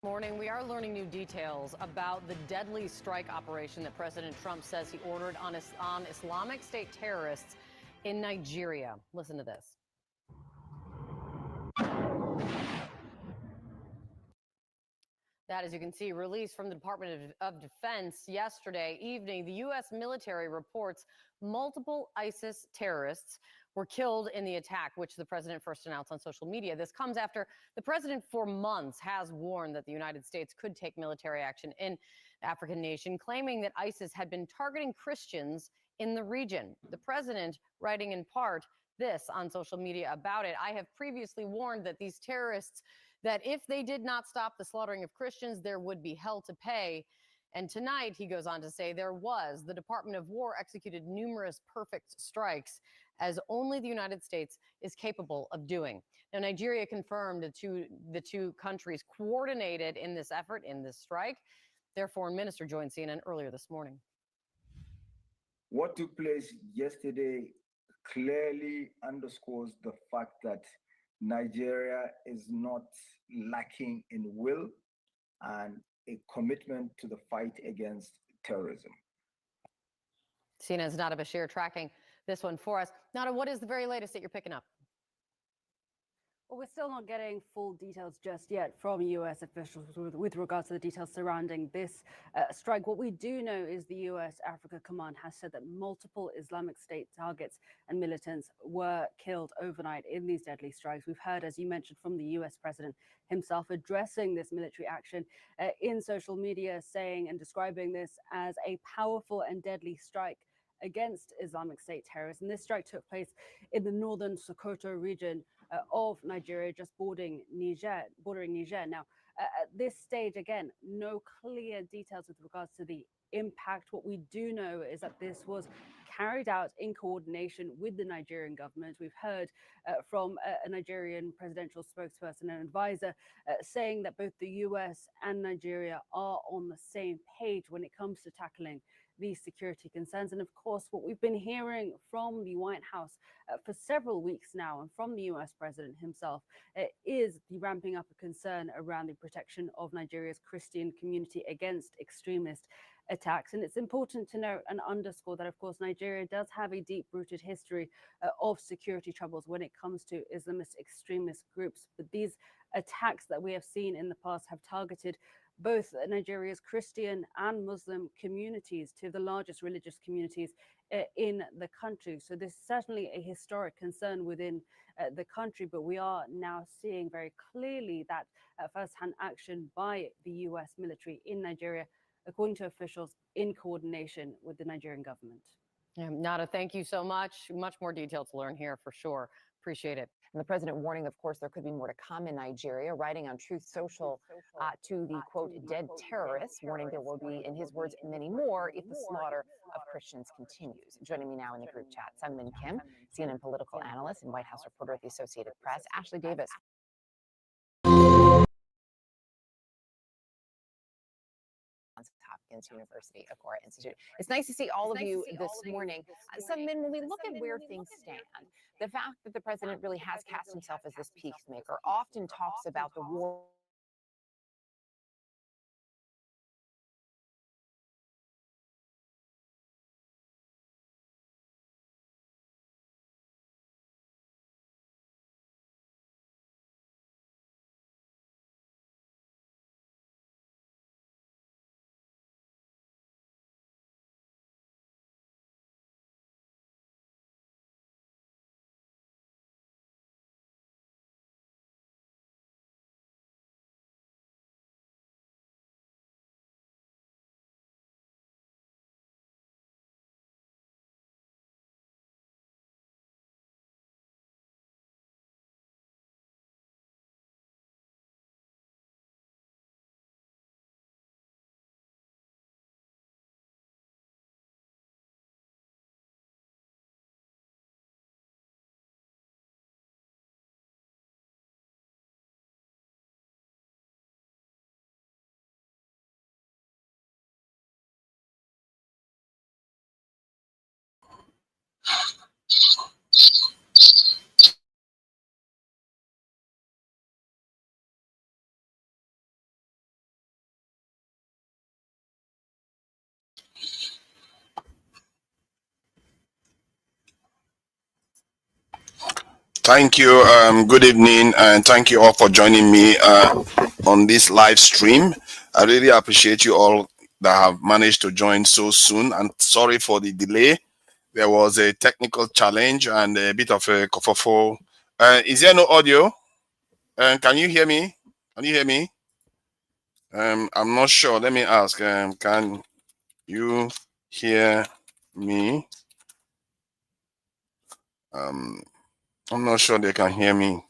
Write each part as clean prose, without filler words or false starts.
Morning, we are learning new details about the deadly strike operation that President Trump says he ordered on Islamic State terrorists in Nigeria. Listen to this. That, as you can see, released from the Department of Defense yesterday evening. The U.S. military reports multiple ISIS terrorists were killed in the attack, which the president first announced on social media. This comes after the president for months has warned that the United States could take military action in the African nation, claiming that ISIS had been targeting Christians in the region. The president, writing in part this on social media about it: I have previously warned that these terrorists, that if they did not stop the slaughtering of Christians, there would be hell to pay. And tonight, he goes on to say, the Department of War executed numerous perfect strikes, as only the United States is capable of doing. Now, Nigeria confirmed the two countries coordinated in this effort, in this strike. Their foreign minister joined CNN earlier this morning. What took place yesterday clearly underscores the fact that Nigeria is not lacking in will and a commitment to the fight against terrorism. CNN's Nada Bashir tracking this one for us. Nada, what is the very latest that you're picking up? Well, we're still not getting full details just yet from U.S. officials with regards to the details surrounding this strike. What we do know is the U.S. Africa Command has said that multiple Islamic State targets and militants were killed overnight in these deadly strikes. We've heard, as you mentioned, from the U.S. president himself addressing this military action in social media, saying and describing this as a powerful and deadly strike against Islamic State terrorists. And this strike took place in the northern Sokoto region of Nigeria, just bordering Niger. Now, at this stage, again, no clear details with regards to the impact. What we do know is that this was carried out in coordination with the Nigerian government. We've heard from a Nigerian presidential spokesperson and advisor saying that both the US and Nigeria are on the same page when it comes to tackling these security concerns. And of course, what we've been hearing from the White House for several weeks now, and from the US president himself, is the ramping up of concern around the protection of Nigeria's Christian community against extremist attacks. And it's important to note and underscore that, of course, Nigeria does have a deep-rooted history of security troubles when it comes to Islamist extremist groups. But these attacks that we have seen in the past have targeted both Nigeria's Christian and Muslim communities, two of the largest religious communities in the country. So this is certainly a historic concern within the country, but we are now seeing very clearly that first-hand action by the US military in Nigeria, according to officials, in coordination with the Nigerian government. Nada, thank you so much. Much more detail to learn here for sure. Appreciate it. And the president warning, of course, there could be more to come in Nigeria, writing on Truth Social to the, quote, dead terrorists, warning there will be, in his words, many more if the slaughter of Christians continues. Joining me now in the group chat, Sungmin Kim, CNN political analyst and White House reporter at the Associated Press, Ashley Davis, Hopkins University Agora Institute. It's nice to see all of you this morning. Sungmin, when we look at where things stand, the fact that the president really has cast himself as this peacemaker often talks about the war Thank you. Good evening, and thank you all for joining me on this live stream. I really appreciate you all that have managed to join so soon. And sorry for the delay. There was a technical challenge and a bit of a kerfuffle. Is there no audio? Can you hear me? Can you hear me? I'm not sure. Let me ask. Can you hear me? I'm not sure they can hear me.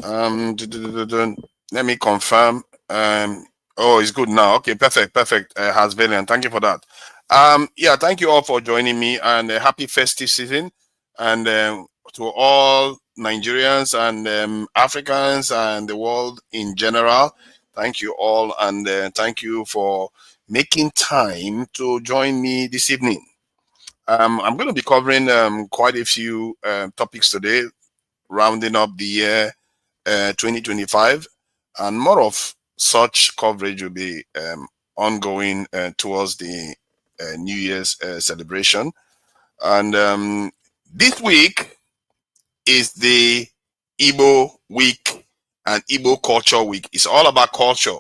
Let me confirm. Oh, it's good now. Okay, perfect. Hasvelian, thank you for that. Yeah, thank you all for joining me, and happy festive season. And to all Nigerians and Africans and the world in general, thank you all, and thank you for making time to join me this evening. I'm going to be covering quite a few topics today, rounding up the year 2025, and more of such coverage will be ongoing towards the New Year's celebration. And this week is the Igbo Week and Igbo Culture Week. It's all about culture.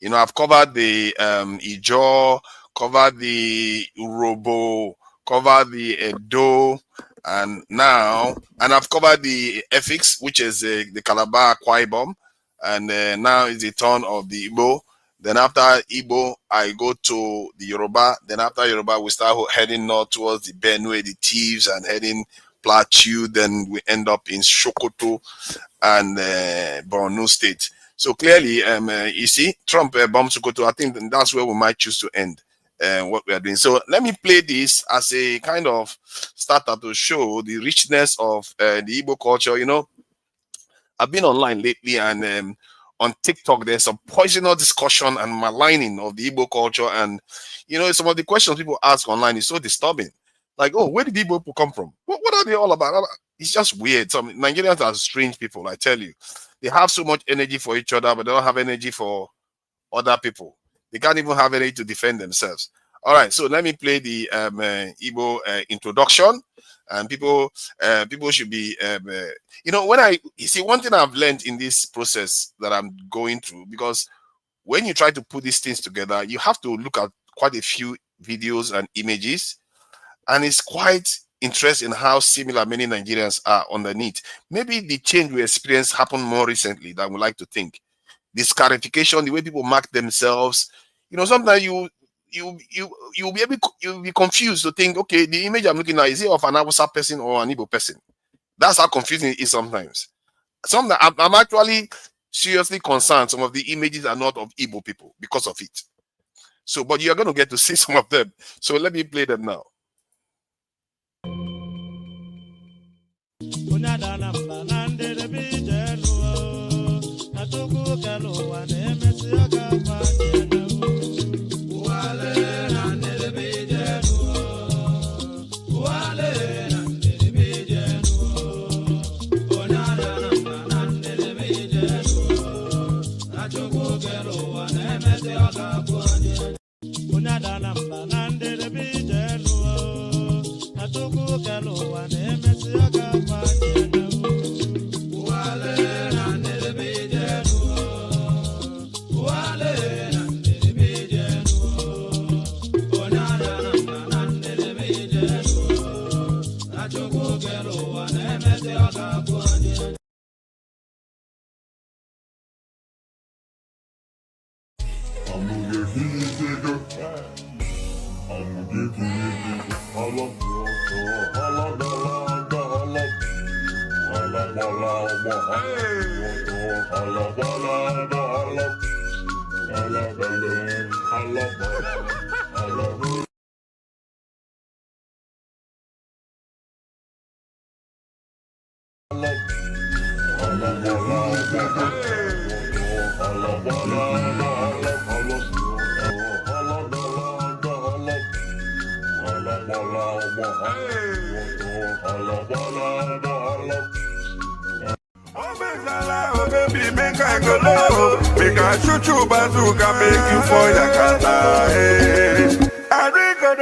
You know, I've covered the Ijaw, covered the Urobo, covered the Edo, and I've covered the Efik, which is the Calabar Akwa and now is the turn of the Igbo. Then after Igbo, I go to the Yoruba. Then after Yoruba, we start heading north towards the Benue, the Thieves, and heading Plateau. Then we end up in Sokoto and Borno State. So clearly, you see, Trump bombed Sokoto. I think that's where we might choose to end what we are doing. So let me play this as a kind of starter to show the richness of the Igbo culture. You know, I've been online lately, and on TikTok, there's some poisonous discussion and maligning of the Igbo culture. And, you know, some of the questions people ask online is so disturbing. Like, oh, where did Igbo people come from? What are they all about? It's just weird. Some Nigerians are strange people, I tell you. They have so much energy for each other, but they don't have energy for other people. They can't even have energy to defend themselves. All right, so let me play the Igbo introduction, and people should be, you know, you see, one thing I've learned in this process that I'm going through, because when you try to put these things together, you have to look at quite a few videos and images, and it's quite interesting how similar many Nigerians are underneath. Maybe the change we experienced happened more recently than we like to think. This scarification, the way people mark themselves, you know, sometimes you'll be confused to think, okay, the image I'm looking at, is it of an Hausa person or an Igbo person? That's how confusing it is sometimes. Sometimes I'm actually seriously concerned some of the images are not of Igbo people because of it. So, but you're going to get to see some of them. So let me play them now. Make I shoot you bazooka, make you for Yakata. I drink on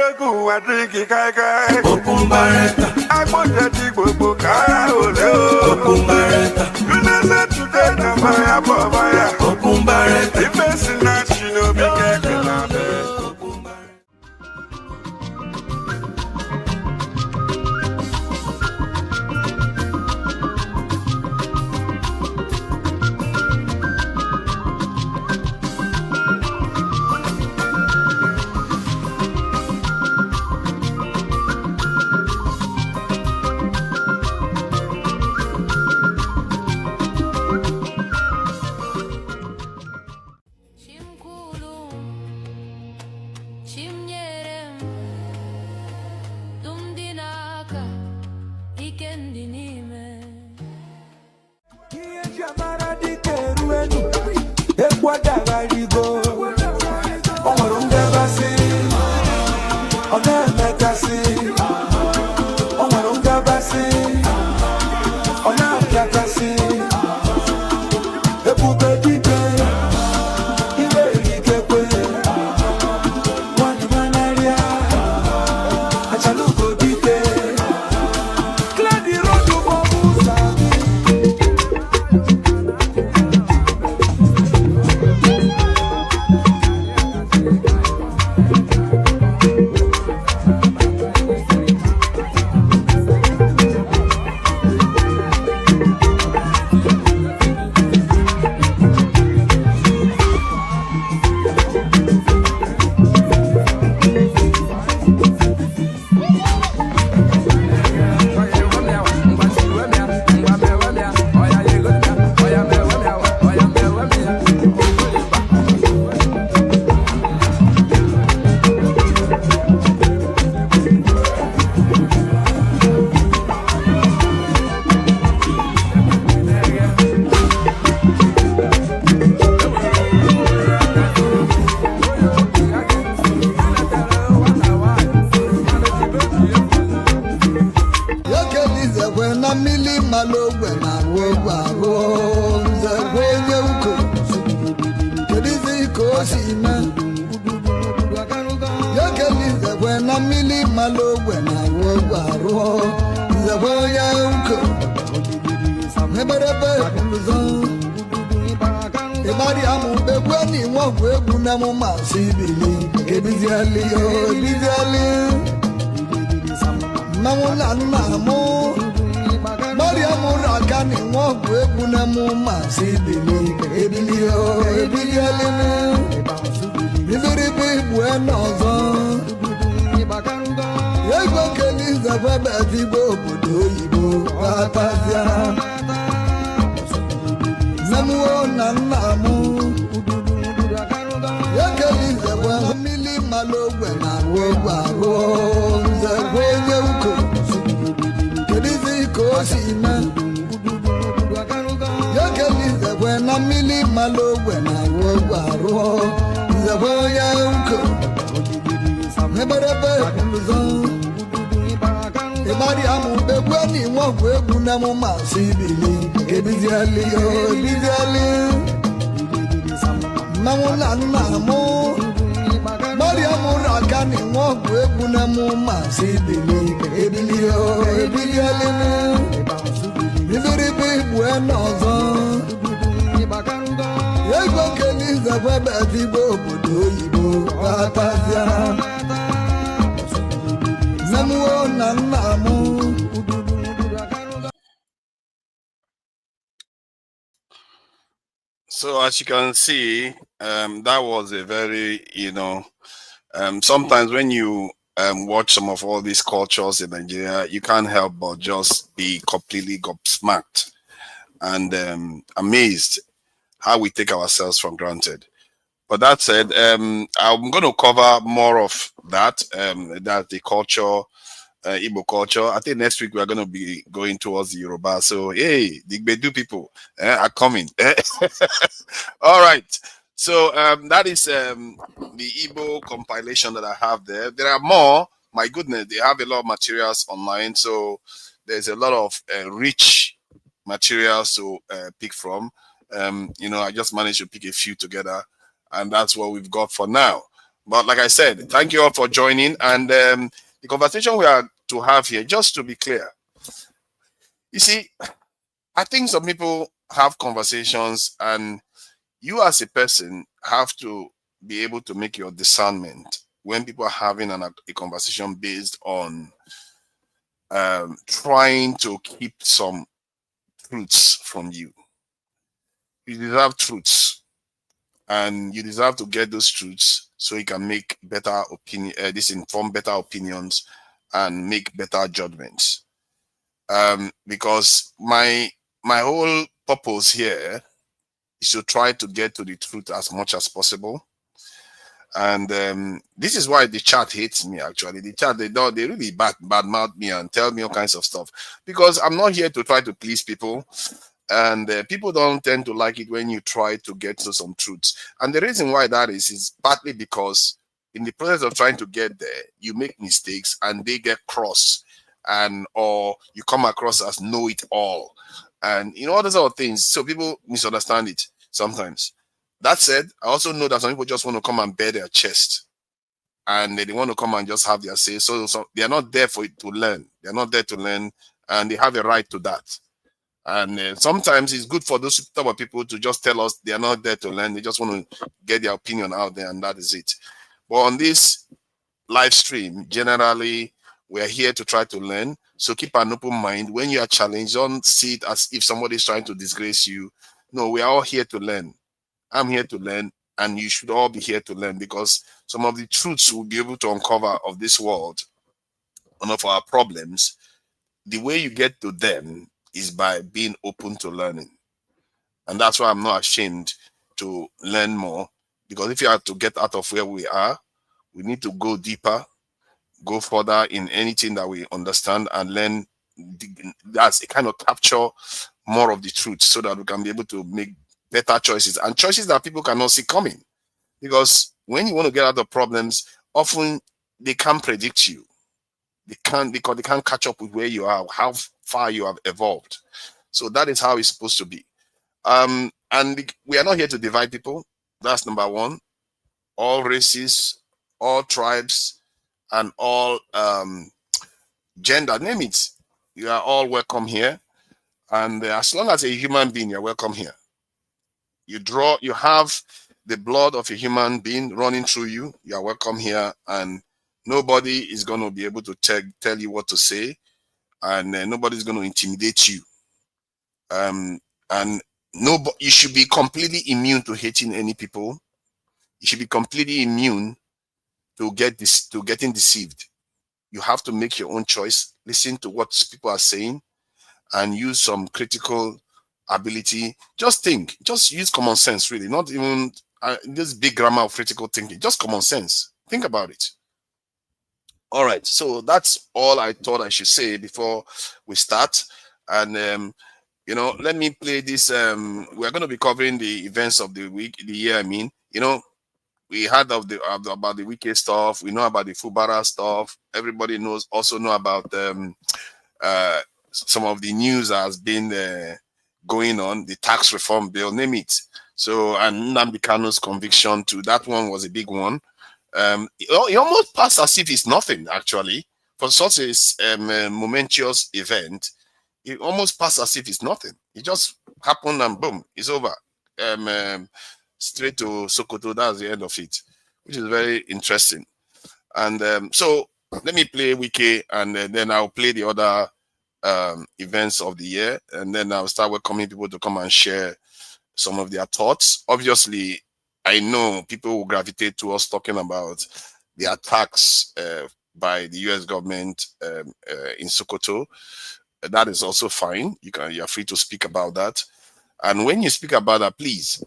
So as you can see, that was a very, sometimes when you watch some of all these cultures in Nigeria, you can't help but just be completely gobsmacked and amazed how we take ourselves for granted. But that said, I'm going to cover more of that, that the culture, Igbo culture. I think next week we are going to be going towards the Yoruba. So, hey, the Igbedu people are coming. All right. So that is the Igbo compilation that I have there. There are more. My goodness, they have a lot of materials online. So there's a lot of rich materials to pick from. I just managed to pick a few together, and that's what we've got for now. But like I said, thank you all for joining. And the conversation we are to have here, just to be clear, you see, I think some people have conversations, and you as a person have to be able to make your discernment when people are having a conversation based on trying to keep some truths from you. You deserve truths, and you deserve to get those truths so you can make better opinion, inform better opinions and make better judgments. Because my whole purpose here is to try to get to the truth as much as possible. And this is why the chat hates me. Actually, the chat, they really badmouth me and tell me all kinds of stuff, because I'm not here to try to please people, and people don't tend to like it when you try to get to some truths. And the reason why that is partly because in the process of trying to get there, you make mistakes and they get cross, and or you come across as know it all, and all those other things. So people misunderstand it sometimes. That said, I also know that some people just want to come and bare their chest, and they want to come and just have their say. So they are not there for it to learn. They are not there to learn, and they have a right to that. And sometimes it's good for those type of people to just tell us they are not there to learn. They just want to get their opinion out there, and that is it. But on this live stream, generally, we are here to try to learn. So keep an open mind. When you are challenged, don't see it as if somebody is trying to disgrace you. No, we are all here to learn. I'm here to learn, and you should all be here to learn, because some of the truths we'll be able to uncover of this world and of our problems, the way you get to them is by being open to learning. And that's why I'm not ashamed to learn more, because if you are to get out of where we are, we need to go deeper, go further in anything that we understand, and learn. That's a kind of capture more of the truth, so that we can be able to make better choices, and choices that people cannot see coming. Because when you want to get out of problems, often they can't predict you. They can't, because they can't catch up with where you are, how far you have evolved. So that is how it's supposed to be. And we are not here to divide people. That's number one. All races, all tribes, and all gender, name it. You are all welcome here. And as long as a human being, you're welcome here. You have the blood of a human being running through you, you are welcome here, and nobody is going to be able to tell you what to say, and nobody's going to intimidate you. And you should be completely immune to hating any people. You should be completely immune to getting deceived. You have to make your own choice, listen to what people are saying, and use some critical ability. Just think, just use common sense, really, not even this big grammar of critical thinking, just common sense. Think about it. All right, so that's all I thought I should say before we start. And let me play this. We're going to be covering the events of the week, the year. I mean, we heard about the wicked stuff. We know about the Fubara stuff. Everybody also know about some of the news that has been going on, the tax reform bill, name it. So, and Nnamdi Kanu's conviction too, that one was a big one. It almost passed as if it's nothing, actually. For such a momentous event, it almost passed as if it's nothing. It just happened and boom, it's over. Straight to Sokoto, that's the end of it, which is very interesting. And so let me play Wiki, and then I'll play the other events of the year, and then I'll start welcoming people to come and share some of their thoughts. Obviously, I know people will gravitate to us talking about the attacks by the US government in Sokoto. That is also fine. You're free to speak about that. And when you speak about that, please,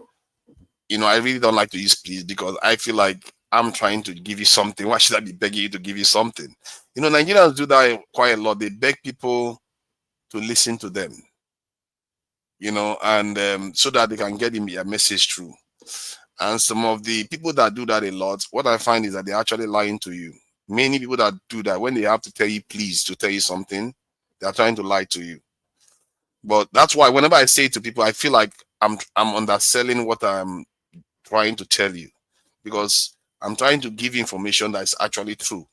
I really don't like to use please, because I feel like I'm trying to give you something. Why should I be begging you to give you something? Nigerians do that quite a lot. They beg people to listen to them, and so that they can get a message through. And some of the people that do that a lot, what I find is that they're actually lying to you. Many people that do that, when they have to tell you please to tell you something, they're trying to lie to you. But that's why whenever I say to people, I feel like I'm underselling what I'm trying to tell you, because I'm trying to give information that is actually true,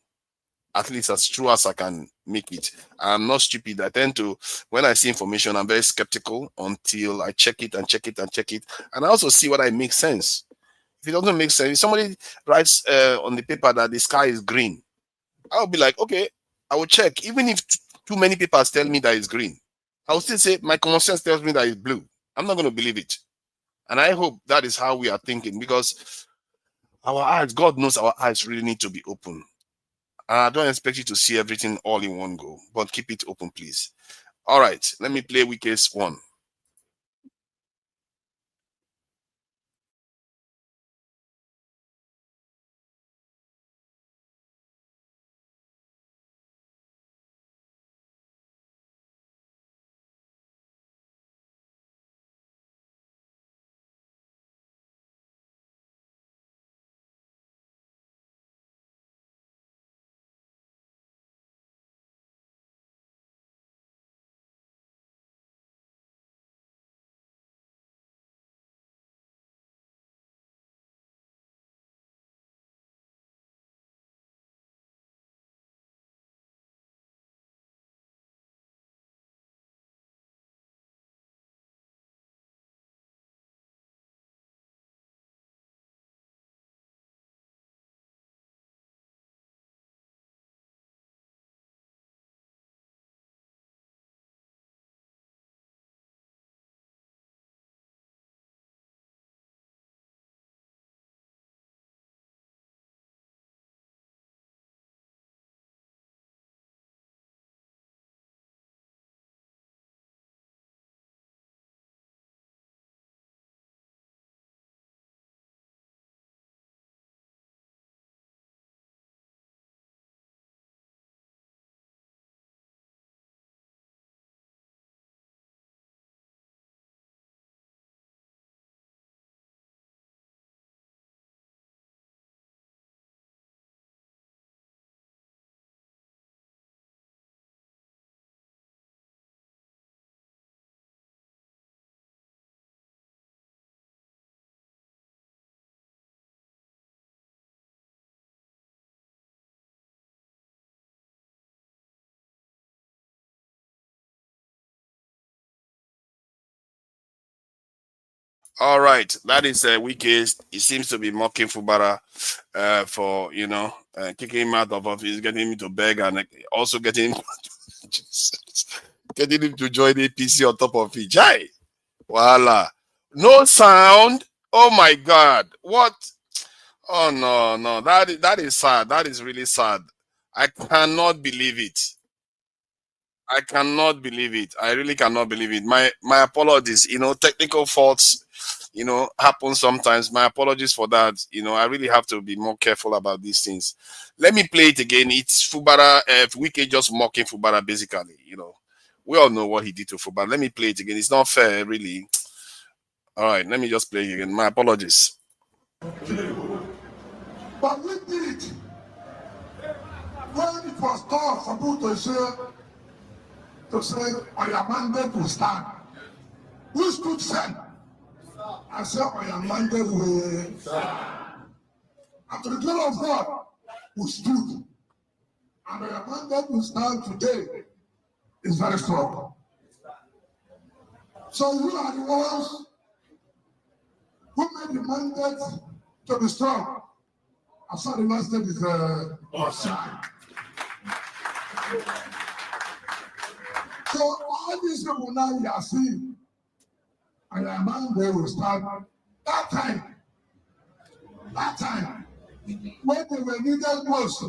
at least as true as I can make it. I'm not stupid. I tend to, when I see information, I'm very skeptical until I check it and check it and check it. And I also see whether it makes sense. If it doesn't make sense, if somebody writes on the paper that the sky is green, I'll be like, okay, I will check. Even if too many papers tell me that it's green, I will still say my common sense tells me that it's blue. I'm not going to believe it. And I hope that is how we are thinking, because our eyes, God knows our eyes really need to be open. And I don't expect you to see everything all in one go, but keep it open, please. All right, let me play weakest one. All right, that is weakest. He seems to be mocking Fubara for, kicking him out of office, getting him to beg, and also getting him, getting him to join APC on top of it. Jai, voila, no sound. Oh my God, what? Oh no, that is sad. That is really sad. I cannot believe it. I cannot believe it. I really cannot believe it. My apologies. Technical faults, happen sometimes. My apologies for that. I really have to be more careful about these things. Let me play it again. It's Fubara, Wike just mocking Fubara, basically. We all know what he did to Fubara. Let me play it again. It's not fair, really. All right, let me just play it again. My apologies. But we did. When it was tough for people to say, I am mandate to stand. We stood firm. I said, I am mandate to stand. And to the glory of God, we stood. And I am mandate to stand today is very strong. So you are the ones who made the mandate to be strong. I saw the last name is godson. So all these people now you are seeing, and a man they will start that time, when they were needed most,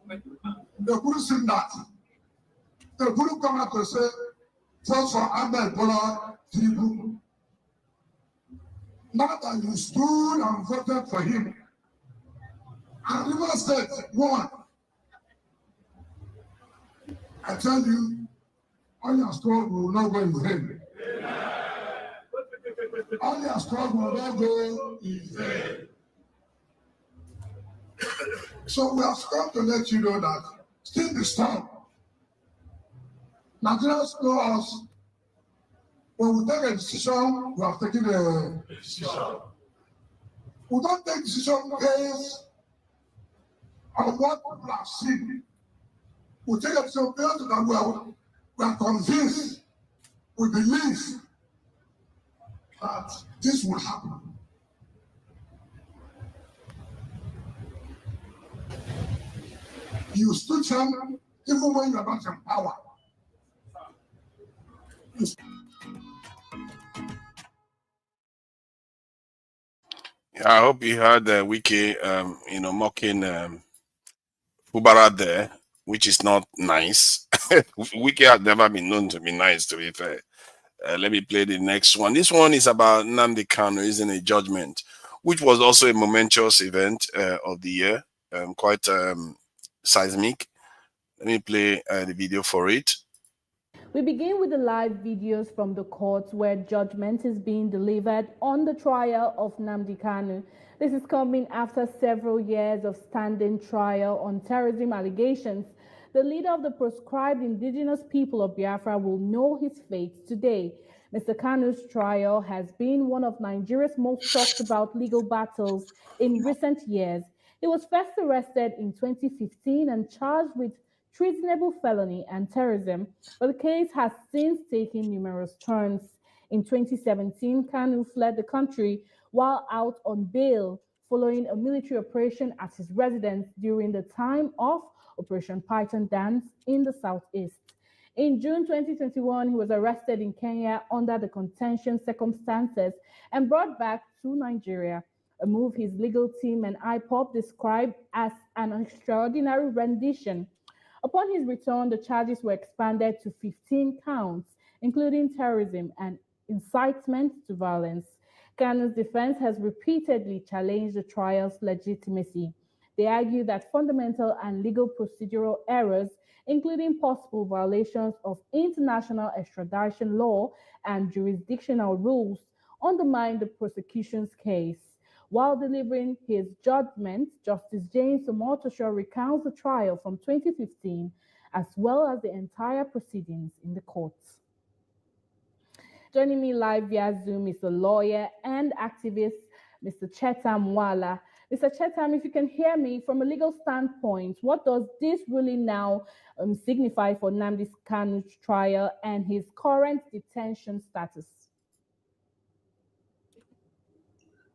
they couldn't see that. They couldn't come out to say, first for Ahmed Bola Tinubu. Now that you stood and voted for him, and River State won. I tell you, all your struggle will not go in vain. All your struggle will not go in vain. So we have come to let you know that still be strong. Nigerians know us. When we take a decision, we have taken a decision. We don't take decision based on what people have seen. We take a decision based on that we are convinced, we believe that this will happen. You stood firm even when you are not in power. I hope you heard Wiki, mocking Fubara there, which is not nice. Wiki has never been known to be nice, to be fair. Let me play the next one. This one is about Nnamdi Kanu, isn't a judgment, which was also a momentous event of the year, quite seismic. Let me play the video for it. We begin with the live videos from the court where judgment is being delivered on the trial of Nnamdi Kanu. This is coming after several years of standing trial on terrorism allegations. The leader of the proscribed indigenous people of Biafra will know his fate today. Mr. Kanu's trial has been one of Nigeria's most talked about legal battles in recent years. He was first arrested in 2015 and charged with treasonable felony and terrorism, but the case has since taken numerous turns. In 2017, Kanu fled the country while out on bail following a military operation at his residence during the time of Operation Python Dance in the southeast. In June 2021, he was arrested in Kenya under the contentious circumstances and brought back to Nigeria, a move his legal team and IPOB described as an extraordinary rendition. Upon his return, the charges were expanded to 15 counts, including terrorism and incitement to violence. Kanu's defense has repeatedly challenged the trial's legitimacy. They argue that fundamental and legal procedural errors, including possible violations of international extradition law and jurisdictional rules, undermine the prosecution's case. While delivering his judgment, Justice James Omotosho recounts the trial from 2015, as well as the entire proceedings in the courts. Joining me live via Zoom is the lawyer and activist, Mr. Chetam Wala. Mr. Chetam, if you can hear me, from a legal standpoint, what does this really now signify for Nnamdi Kanu's trial and his current detention status?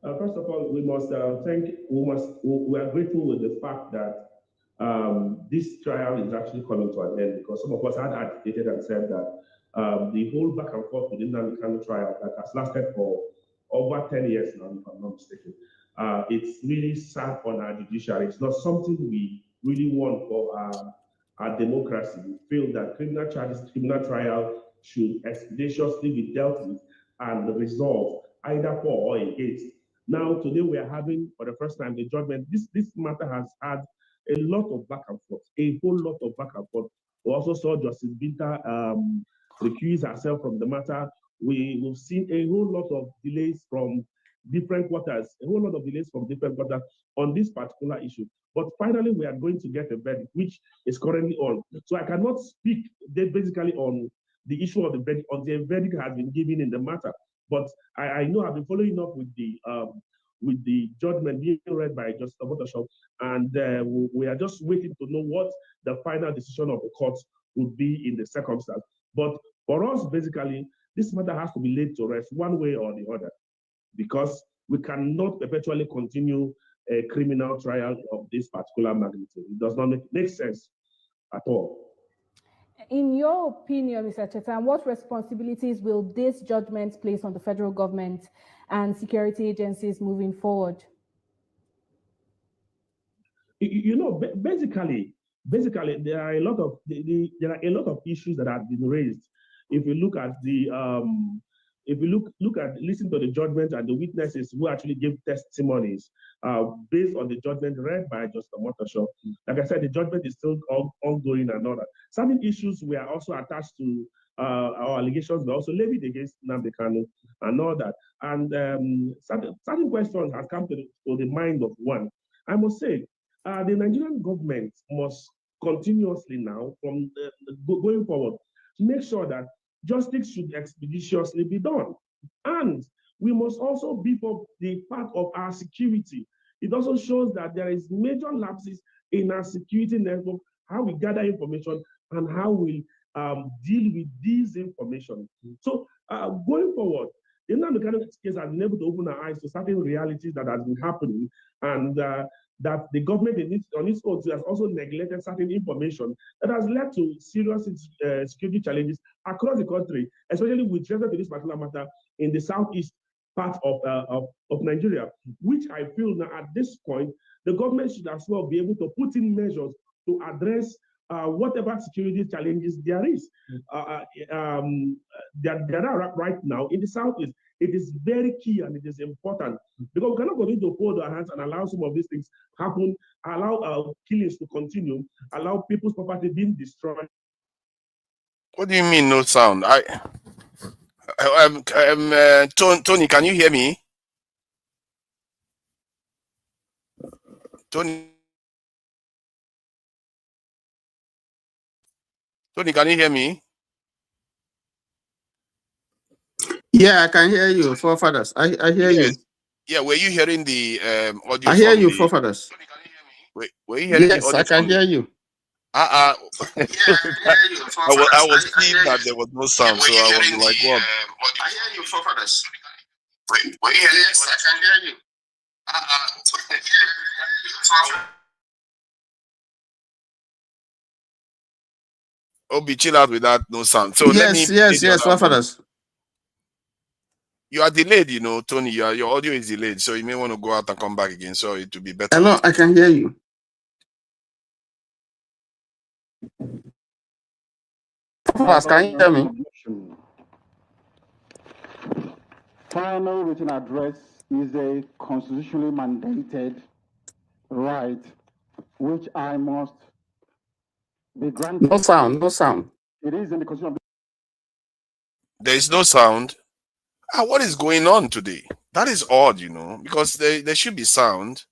First of all, we are grateful with the fact that this trial is actually coming to an end, because some of us had agitated and said that the whole back and forth within the Kanu trial that has lasted for over 10 years now, if I'm not mistaken, it's really sad on our judiciary. It's not something we really want for our democracy. We feel that criminal trial should expeditiously be dealt with and resolved either for or against. Now, today we are having, for the first time, the judgment. This matter has had a lot of back and forth, a whole lot of back and forth. We also saw Justice Binta recuse herself from the matter. We've seen a whole lot of delays from different quarters, on this particular issue. But finally, we are going to get a verdict, which is currently on. So I cannot speak basically on the issue of the verdict until a verdict has been given in the matter. But I know I've been following up with the judgment being read by Justice Omotosho, and we are just waiting to know what the final decision of the court would be in the circumstance. But for us, basically, this matter has to be laid to rest one way or the other, because we cannot perpetually continue a criminal trial of this particular magnitude. It does not make sense at all. In your opinion, Mr. Chetam, what responsibilities will this judgment place on the federal government and security agencies moving forward? You know, basically, there are a lot of issues that have been raised. If you look at listen to the judgment and the witnesses who actually gave testimonies based on the judgment read by Justice Omotosho. Like I said, the judgment is still ongoing and all that. Certain issues were also attached to our allegations, were also levied against Nnamdi Kanu and all that. And certain questions have come to the mind of one. I must say, the Nigerian government must continuously now, from going forward, make sure that justice should expeditiously be done. And we must also beef up the part of our security. It also shows that there is major lapses in our security network, how we gather information and how we deal with this information. So going forward, the Nnamdi Kanu case has been able to open our eyes to certain realities that has been happening, and that the government on its own has also neglected certain information that has led to serious security challenges across the country, especially with respect to this particular matter in the southeast part of Nigeria, which I feel now at this point, the government should as well be able to put in measures to address whatever security challenges there is. There are right now in the southeast. It is very key and it is important because we cannot continue to fold our hands and allow some of these things happen, allow killings to continue, allow people's property being destroyed. What do you mean no sound? Tony, can you hear me? Tony, can you hear me? Yeah, I can hear you, forefathers. I hear you. Yeah, were you hearing the audio? I hear you, forefathers. Were you hearing the audio? Yes, I can hear you. I was seeing that there was no sound, so I was like, what? I hear you, forefathers. Were you hearing? Yes, I can hear you. Obi, chill out with that no sound. So yes, forefathers. You are delayed, you know, Tony. Your audio is delayed, so you may want to go out and come back again, so it will be better. Hello, I can hear you. Can you hear me? Final written address is a constitutionally mandated right, which I must be granted. No sound, no sound. It is in the Constitution. There is no sound. What is going on today? That is odd, you know, because there should be sound.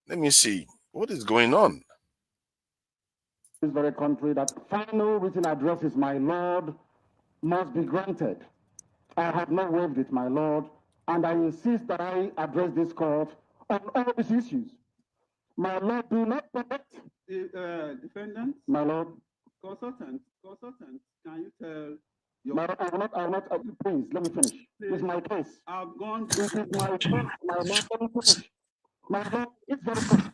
Let me see. What is going on? This very country, that final written addresses, my Lord, must be granted. I have not waived it, my Lord, and I insist that I address this court on all these issues. My Lord, do not permit the defendant. My Lord. Consultant, can you tell your... My Lord, I will not, please, let me finish. This is my case. I've gone... This is my case, my Lord, let me finish. My Lord, it's very good.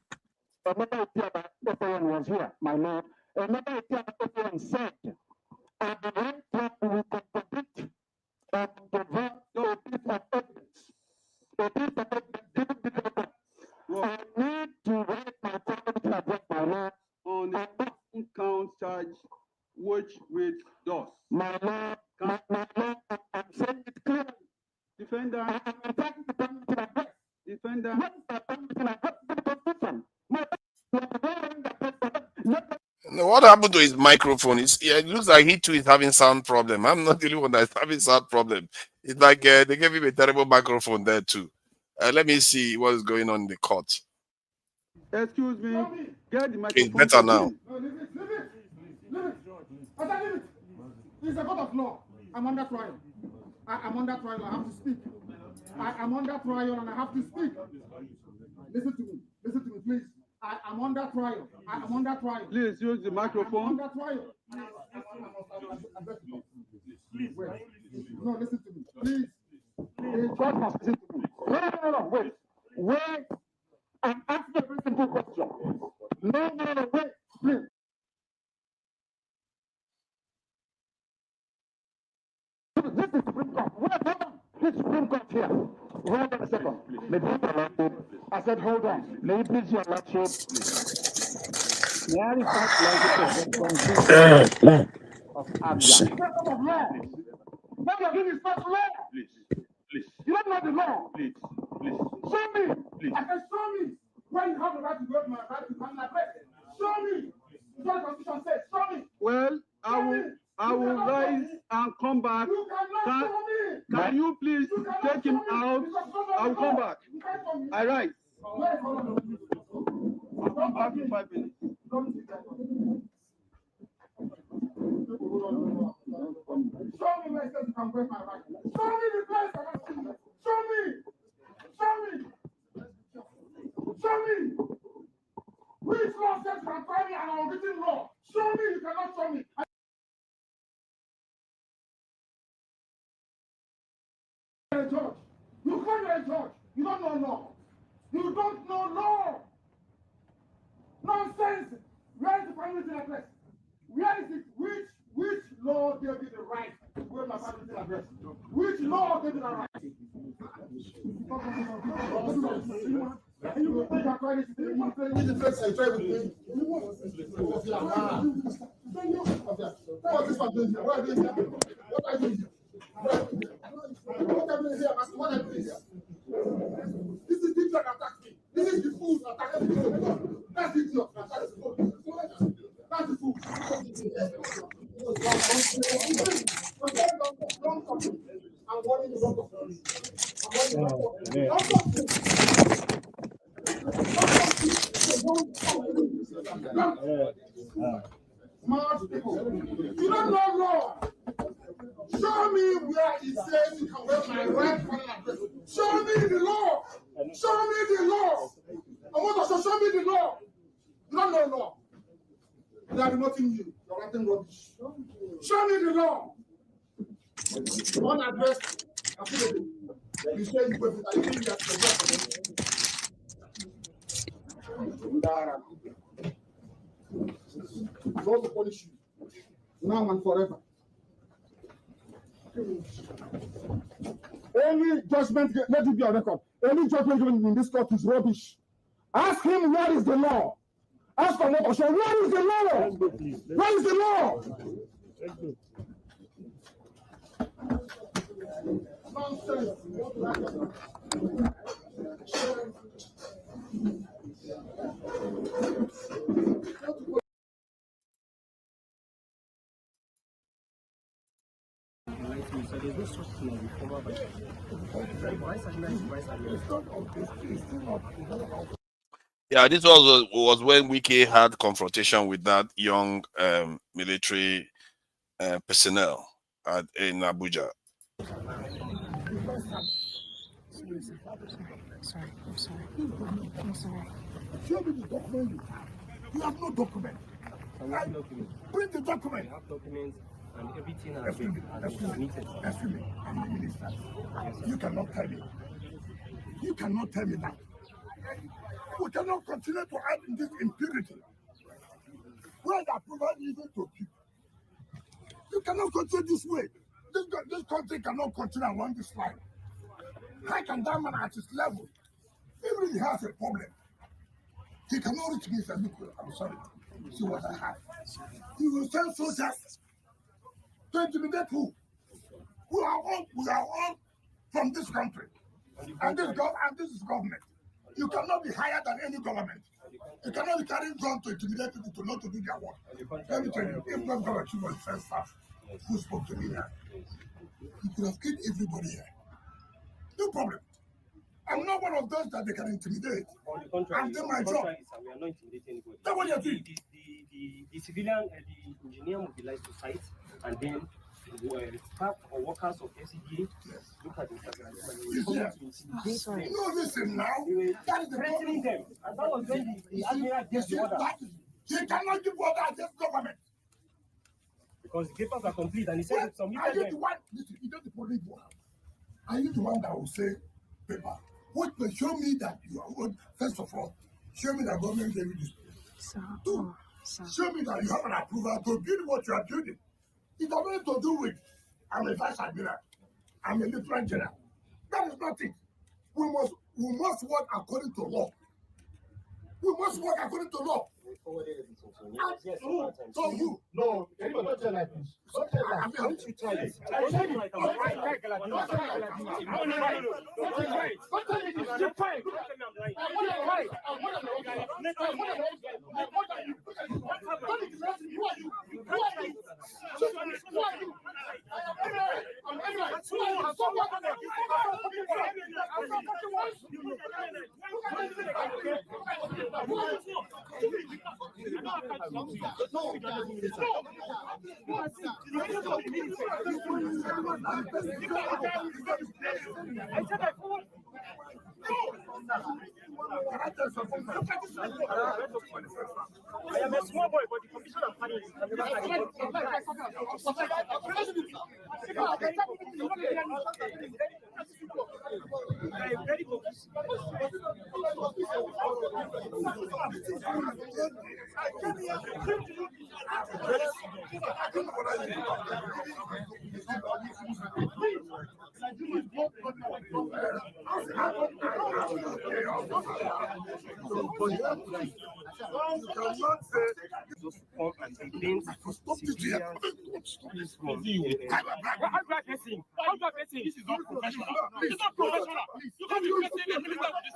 Another idea that everyone was here, my Lord. Another idea that everyone said, at the right time we contradict and develop a piece of evidence. A piece of evidence. I need to write my property address, my Lord, on the count charge, which with DOS. My Lord, my Lord, I'm saying it clearly. Defender. I'm attacking the property address. Defender. What is the property address? The Constitution. What happened to his microphone? It looks like he too is having sound problem. I'm not the only one that's having sound problem. It's like they gave him a terrible microphone there too. Let me see what is going on in the court. Excuse me. Get the microphone. It's better now. No, leave it. It's a court of law. I'm under trial. I'm under trial. I have to speak. I'm under trial and I have to speak. Listen to me, please. I'm under trial. I'm under trial. Please use the microphone. I'm under trial. Please. No, listen to me. Please. Listen to me. No, wait. I'm asking a very simple question. No, wait. Please. This is Supreme Court. Hold on. This is Supreme Court here. Hold on a second. Maybe I said, hold on. May you please your lordship. May I request of Abia? What you're doing is not law. Please. You don't know the law. Please. Show me. I said, show me. When you have the right to go to my right to come and address. Show me. What the Constitution says. Show me. Well, I will rise and come back. Can you please take him out? I will come back. I rise. I'll come back in 5 minutes. Show me where it says you can break my right. Show me the place. Show me. Which law says you can try me an unwritten law? Show me, you cannot show me. You're a judge. You claim you're a judge. You don't know law. You don't know law. Nonsense. Where is the family address? Where is it? Which law gave you the right to go my family address? Which law gave you the right? This is the that attacked me. This is the fool that attacked me. That's the idiot that attacked me. That's the fool. I'm warning you, don't Smart people. You don't know law. Show me where it says you can wear my right family address. Show me the law. Show me the law. I want to show me the law. You don't know law. They are promoting you. You're writing rubbish. Show me the law. One address. You say you put it. I think you have to go to punish you. Now and forever. Any judgment, let it be on record. Any judgment given in this court is rubbish. Ask him what is the law. Ask for what is the law? What is the law? Nonsense. Yeah, this was when Wike had confrontation with that young military personnel in Abuja. Sorry. Show me the document. You have no document. Bring the document. I have documents and everything has been submitted. Excuse me, I'm the minister. You cannot tell me. You cannot tell me that. We cannot continue to add in this impurity. Where they are providing even to people. You cannot continue this way. This country cannot continue along this line. How can that man at his level, even if he has a problem, he cannot reach me and say, look, I'm sorry, see what I have. He will send soldiers to intimidate who? We are all from this country. And this is government. You cannot be higher than any government. You cannot be carrying guns to intimidate people to not to do their work. Let me tell you, if not God was first staff who spoke to me here, he could have killed everybody here. No problem. I'm not one of those that they can intimidate. On the contrary, I'm doing my job. We are not intimidating anybody. That's what you're doing. The civilian, the engineer mobilized to site, and then the staff or workers of FCT look at the No, listen now. That is the threatening them. And that was when the admiral gave the order. He cannot give order against government. Because the papers are complete, and he said submitted them. Listen, you know the police one. Are you the one that will say paper? What will show me that you are first of all, show me that government gave you this. Two, show me that you have an approval to build what you are building. It has nothing to do with I'm a vice admiral, I'm a lieutenant general. That is not it. We must work according to law. We must work according to law. So you no, you not tell like this. Don't you try it. I am a small boy, but the condition I'm finding is very good. Come and convince civilians. How do I press him? How do I press him? This is not professional. This is not professional. You can't be pressing the minister of this.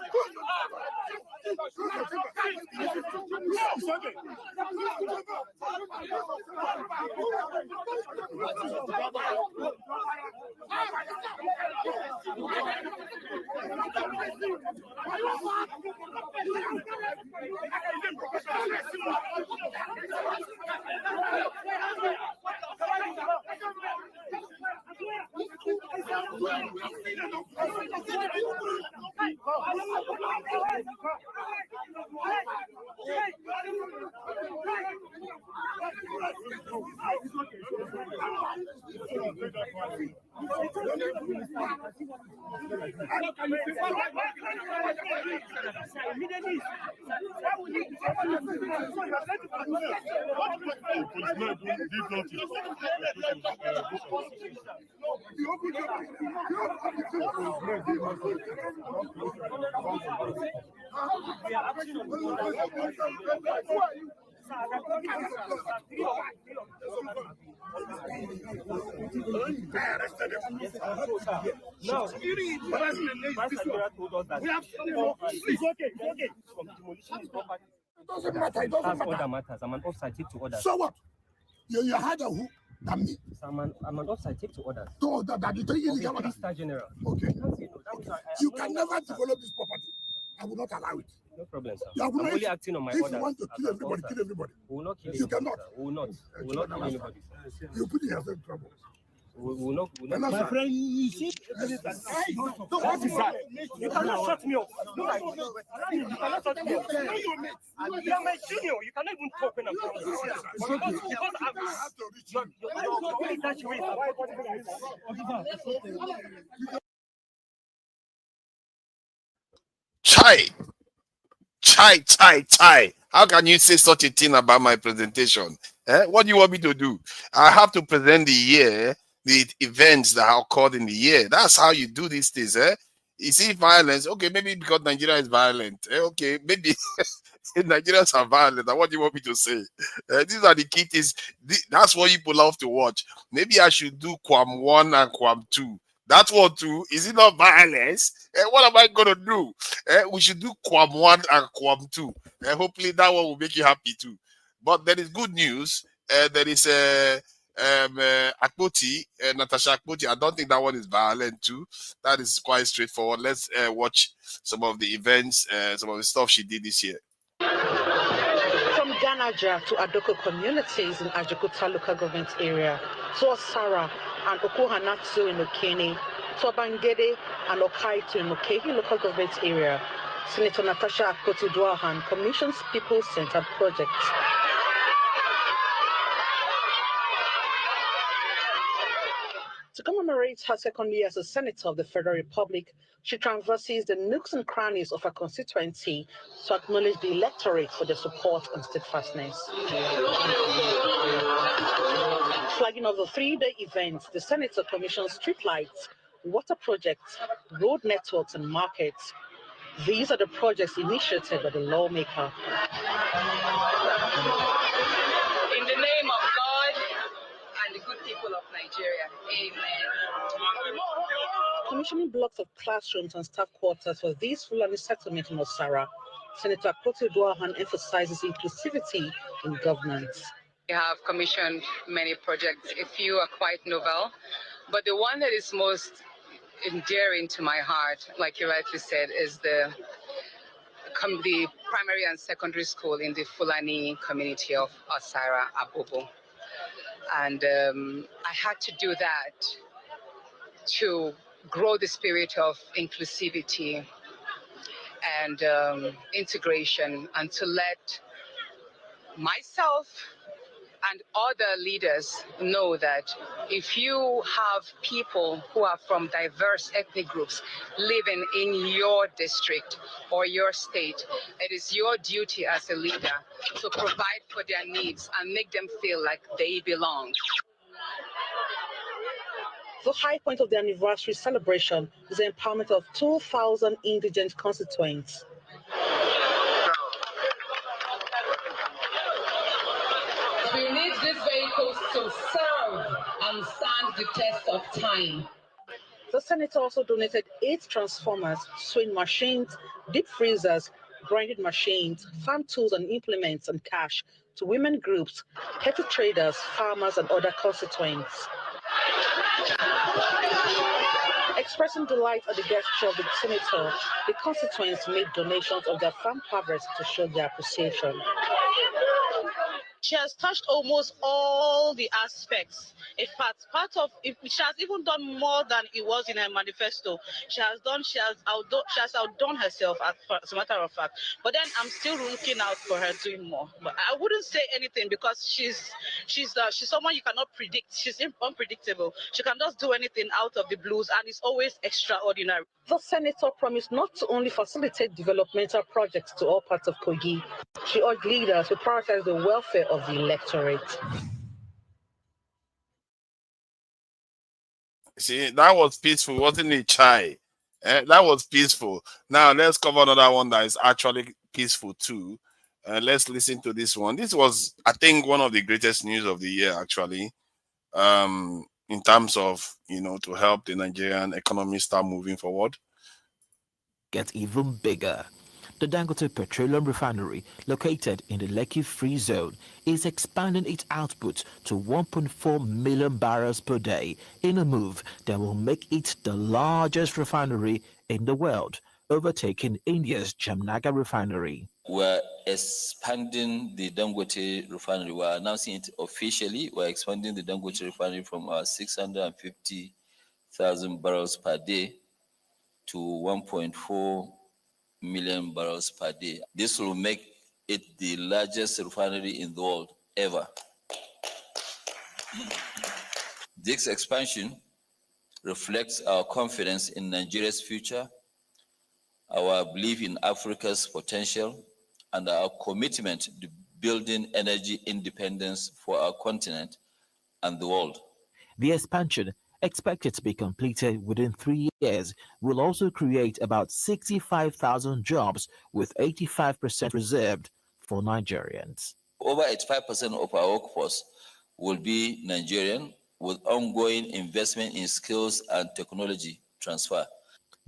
Now, we have it's okay. From demolition is property. It doesn't matter. It doesn't matter. Other matters. I'm an offside take to others. So what? You had a who than me. So I'm an offside take to others. So that you take illegal order. Star General. Okay. You can never develop this property. I will not allow it. No problem, sir. I'm only acting on my orders. If you want to kill everybody, kill everybody. We will not kill you anybody. Cannot. We will not. We will not kill anybody. You put yourself in trouble. We will not. My friend, you see, what is that? You cannot shut me up. You cannot shut me up. You are my junior. You cannot even talk when I'm talking. Because I have to reach you. You're only that way. Chai. How can you say such a thing about my presentation? What do you want me to do? I have to present the year, the events that are occurred in the year. That's how you do these things. You see violence. Okay, maybe because Nigeria is violent. Okay, maybe Nigerians are violent. What do you want me to say? These are the key things. That's what people love to watch. Maybe I should do Quam 1 and Quam 2. That one too, is it not violence? What am I going to do? We should do Quam 1 and Quam 2. Hopefully that one will make you happy too. But there is good news. There is Akpoti, Natasha Akpoti. I don't think that one is violent too. That is quite straightforward. Let's watch some of the events, some of the stuff she did this year. From Ganaja to Adoko communities in Ajakuta local government area, to Osara and Okohanatsu in Okene, to Abangede and Okaitu in Okehi local government area, Senator Natasha Akpoti-Duahan commissions people-centered projects. To commemorate her second year as a senator of the Federal Republic, she traverses the nooks and crannies of her constituency to acknowledge the electorate for their support and steadfastness. Flagging off the three-day event, the senator commissioned streetlights, water projects, road networks, and markets. These are the projects initiated by the lawmaker. In the name of God and the good people of Nigeria, amen. Commissioning blocks of classrooms and staff quarters for this Fulani settlement in Osara, Senator Akpoti-Duahan emphasizes inclusivity in governance. We have commissioned many projects. A few are quite novel, but the one that is most endearing to my heart, like you rightly said, is the primary and secondary school in the Fulani community of Osara, Abobo. And I had to do that to grow the spirit of inclusivity and integration, and to let myself and other leaders know that if you have people who are from diverse ethnic groups living in your district or your state, it is your duty as a leader to provide for their needs and make them feel like they belong. The high point of the anniversary celebration is the empowerment of 2,000 indigent constituents. We need these vehicles to serve and stand the test of time. The Senate also donated 8 transformers, sewing machines, deep freezers, grinding machines, farm tools and implements, and cash to women groups, petty traders, farmers, and other constituents. Expressing delight at the gesture of the senator, the constituents made donations of their farm harvest to show their appreciation. She has touched almost all the aspects. In fact, she has even done more than it was in her manifesto. She has outdone herself, as a matter of fact. But then I'm still looking out for her doing more. But I wouldn't say anything because she's someone you cannot predict. She's unpredictable. She can just do anything out of the blues, and it's always extraordinary. The senator promised not to only facilitate developmental projects to all parts of Kogi. She urged leaders to prioritize the welfare of the electorate. See, that was peaceful, wasn't it, Chai? That was peaceful. Now let's cover another one that is actually peaceful too. Let's listen to this one. This was, I think, one of the greatest news of the year, actually, in terms of, to help the Nigerian economy start moving forward. Get even bigger. The Dangote Petroleum Refinery, located in the Lekki Free Zone, is expanding its output to 1.4 million barrels per day in a move that will make it the largest refinery in the world, overtaking India's Jamnagar Refinery. We're expanding the Dangote Refinery. We're announcing it officially. We're expanding the Dangote Refinery from our 650,000 barrels per day to 1.4 million barrels per day. This will make it the largest refinery in the world ever. This expansion reflects our confidence in Nigeria's future, our belief in Africa's potential, and our commitment to building energy independence for our continent and the world. The expansion, expected to be completed within 3 years, will also create about 65,000 jobs, with 85% reserved for Nigerians. Over 85% of our workforce will be Nigerian, with ongoing investment in skills and technology transfer.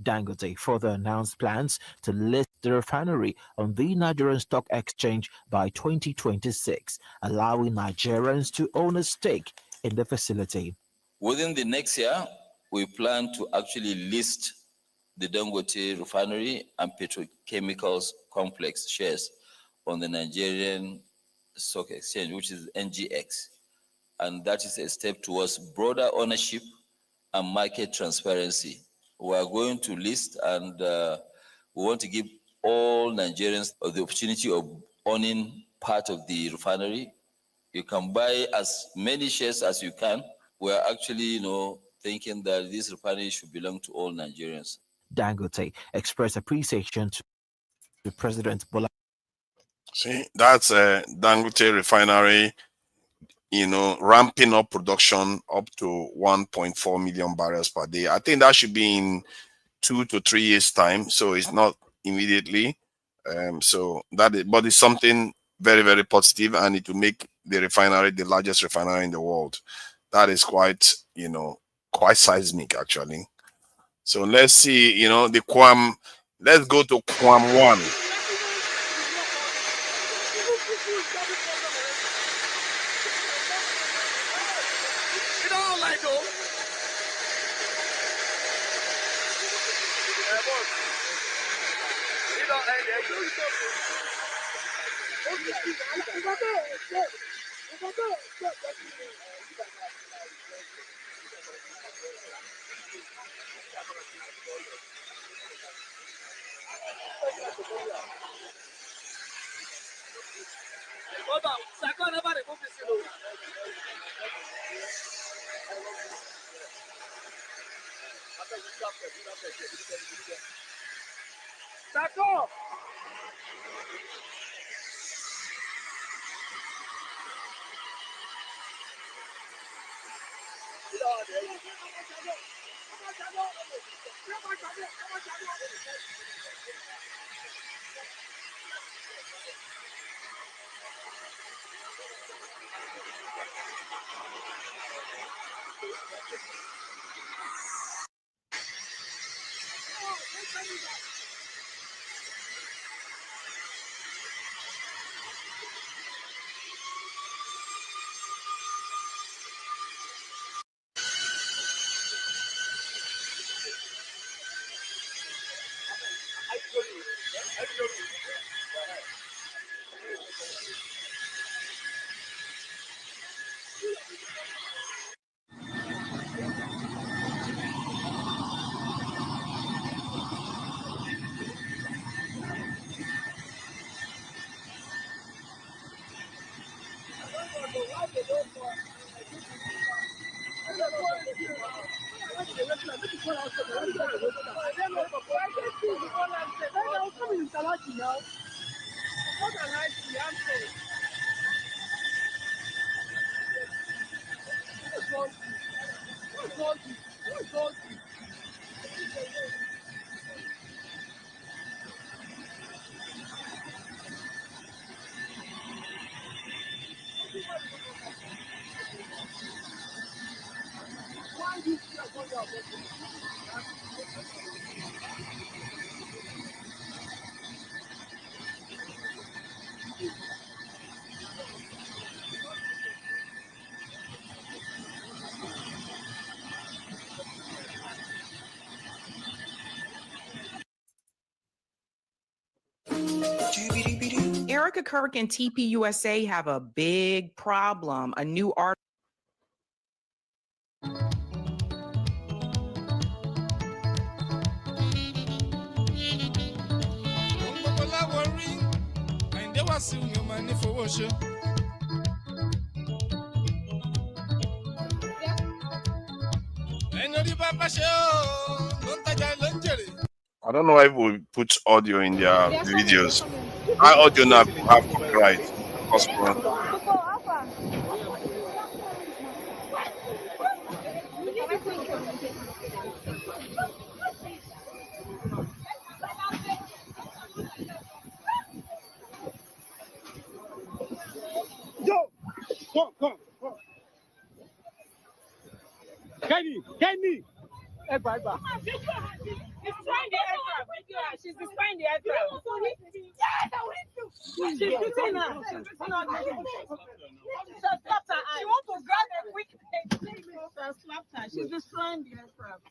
Dangote further announced plans to list the refinery on the Nigerian Stock Exchange by 2026, allowing Nigerians to own a stake in the facility. Within the next year, we plan to actually list the Dangote Refinery and Petrochemicals Complex shares on the Nigerian Stock Exchange, which is NGX. And that is a step towards broader ownership and market transparency. We are going to list, and we want to give all Nigerians the opportunity of owning part of the refinery. You can buy as many shares as you can. We are actually, thinking that this refinery should belong to all Nigerians. Dangote expressed appreciation to President Bola. See, that's a Dangote refinery, ramping up production up to 1.4 million barrels per day. I think that should be in 2 to 3 years' time, so it's not immediately. But it's something very, very positive, and it will make the refinery the largest refinery in the world. That is quite, quite seismic, actually. So let's see, the Quam. Let's go to Quam 1. Back off! Erica Kirk and TPUSA have a big problem. A new art. I don't know if we put audio in their videos. Our audio now have copyright. Yo! Come. Get me! Egba. Destroying the aircraft. She's destroying the aircraft. She's shooting her. She slapped her eye. She wants to grab a quick thing. She slapped her. She's destroying the aircraft.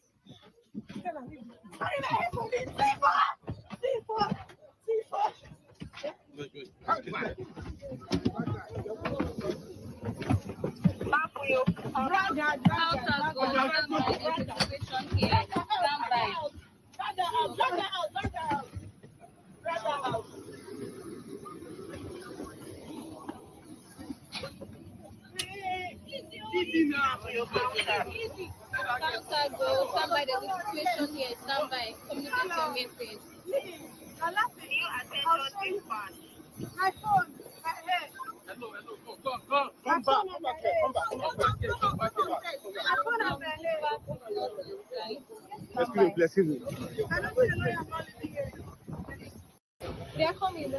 Stand by, there's a situation here. Stand by. Communicate your message. My phone, my head. Come back. Bless you. They are coming.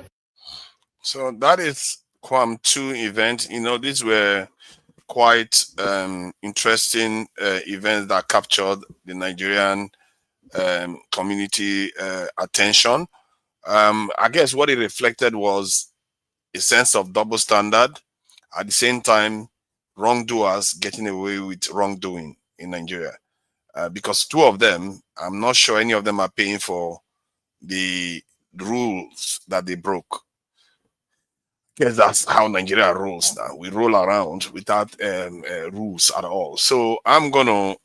So that is Quam 2 event. You know, these were quite interesting events that captured the Nigerian community attention. I guess what it reflected was a sense of double standard. At the same time, wrongdoers getting away with wrongdoing in Nigeria. Because two of them, I'm not sure any of them are paying for the rules that they broke. Yes, that's how Nigeria rolls now. We roll around without rules at all. So I'm going to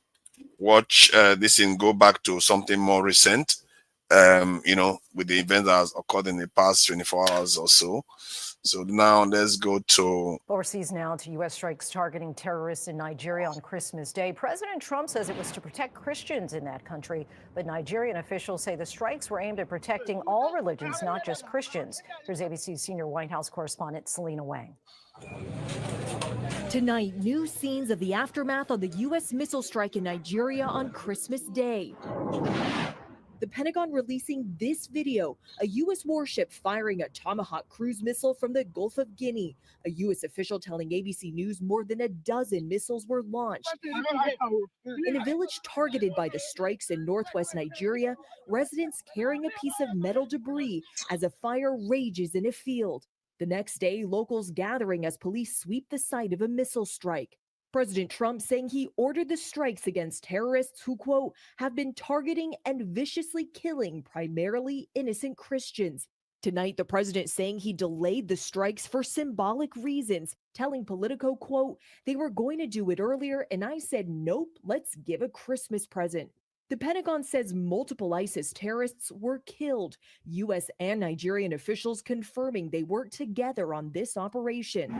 watch this and go back to something more recent, you know, with the events that has occurred in the past 24 hours or so. So now let's go to overseas now to U.S. strikes targeting terrorists in Nigeria on Christmas Day. President Trump says it was to protect Christians in that country, but Nigerian officials say the strikes were aimed at protecting all religions, not just Christians. Here's ABC's senior White House correspondent Selena Wang. Tonight, new scenes of the aftermath of the U.S. missile strike in Nigeria on Christmas Day. The Pentagon releasing this video, a U.S. warship firing a Tomahawk cruise missile from the Gulf of Guinea. A U.S. official telling ABC News more than a dozen missiles were launched. In a village targeted by the strikes in northwest Nigeria, residents carrying a piece of metal debris as a fire rages in a field. The next day, locals gathering as police sweep the site of a missile strike. President Trump saying he ordered the strikes against terrorists who, quote, have been targeting and viciously killing primarily innocent Christians. Tonight, the president saying he delayed the strikes for symbolic reasons, telling Politico, quote, they were going to do it earlier and I said, nope, let's give a Christmas present. The Pentagon says multiple ISIS terrorists were killed. U.S. and Nigerian officials confirming they worked together on this operation.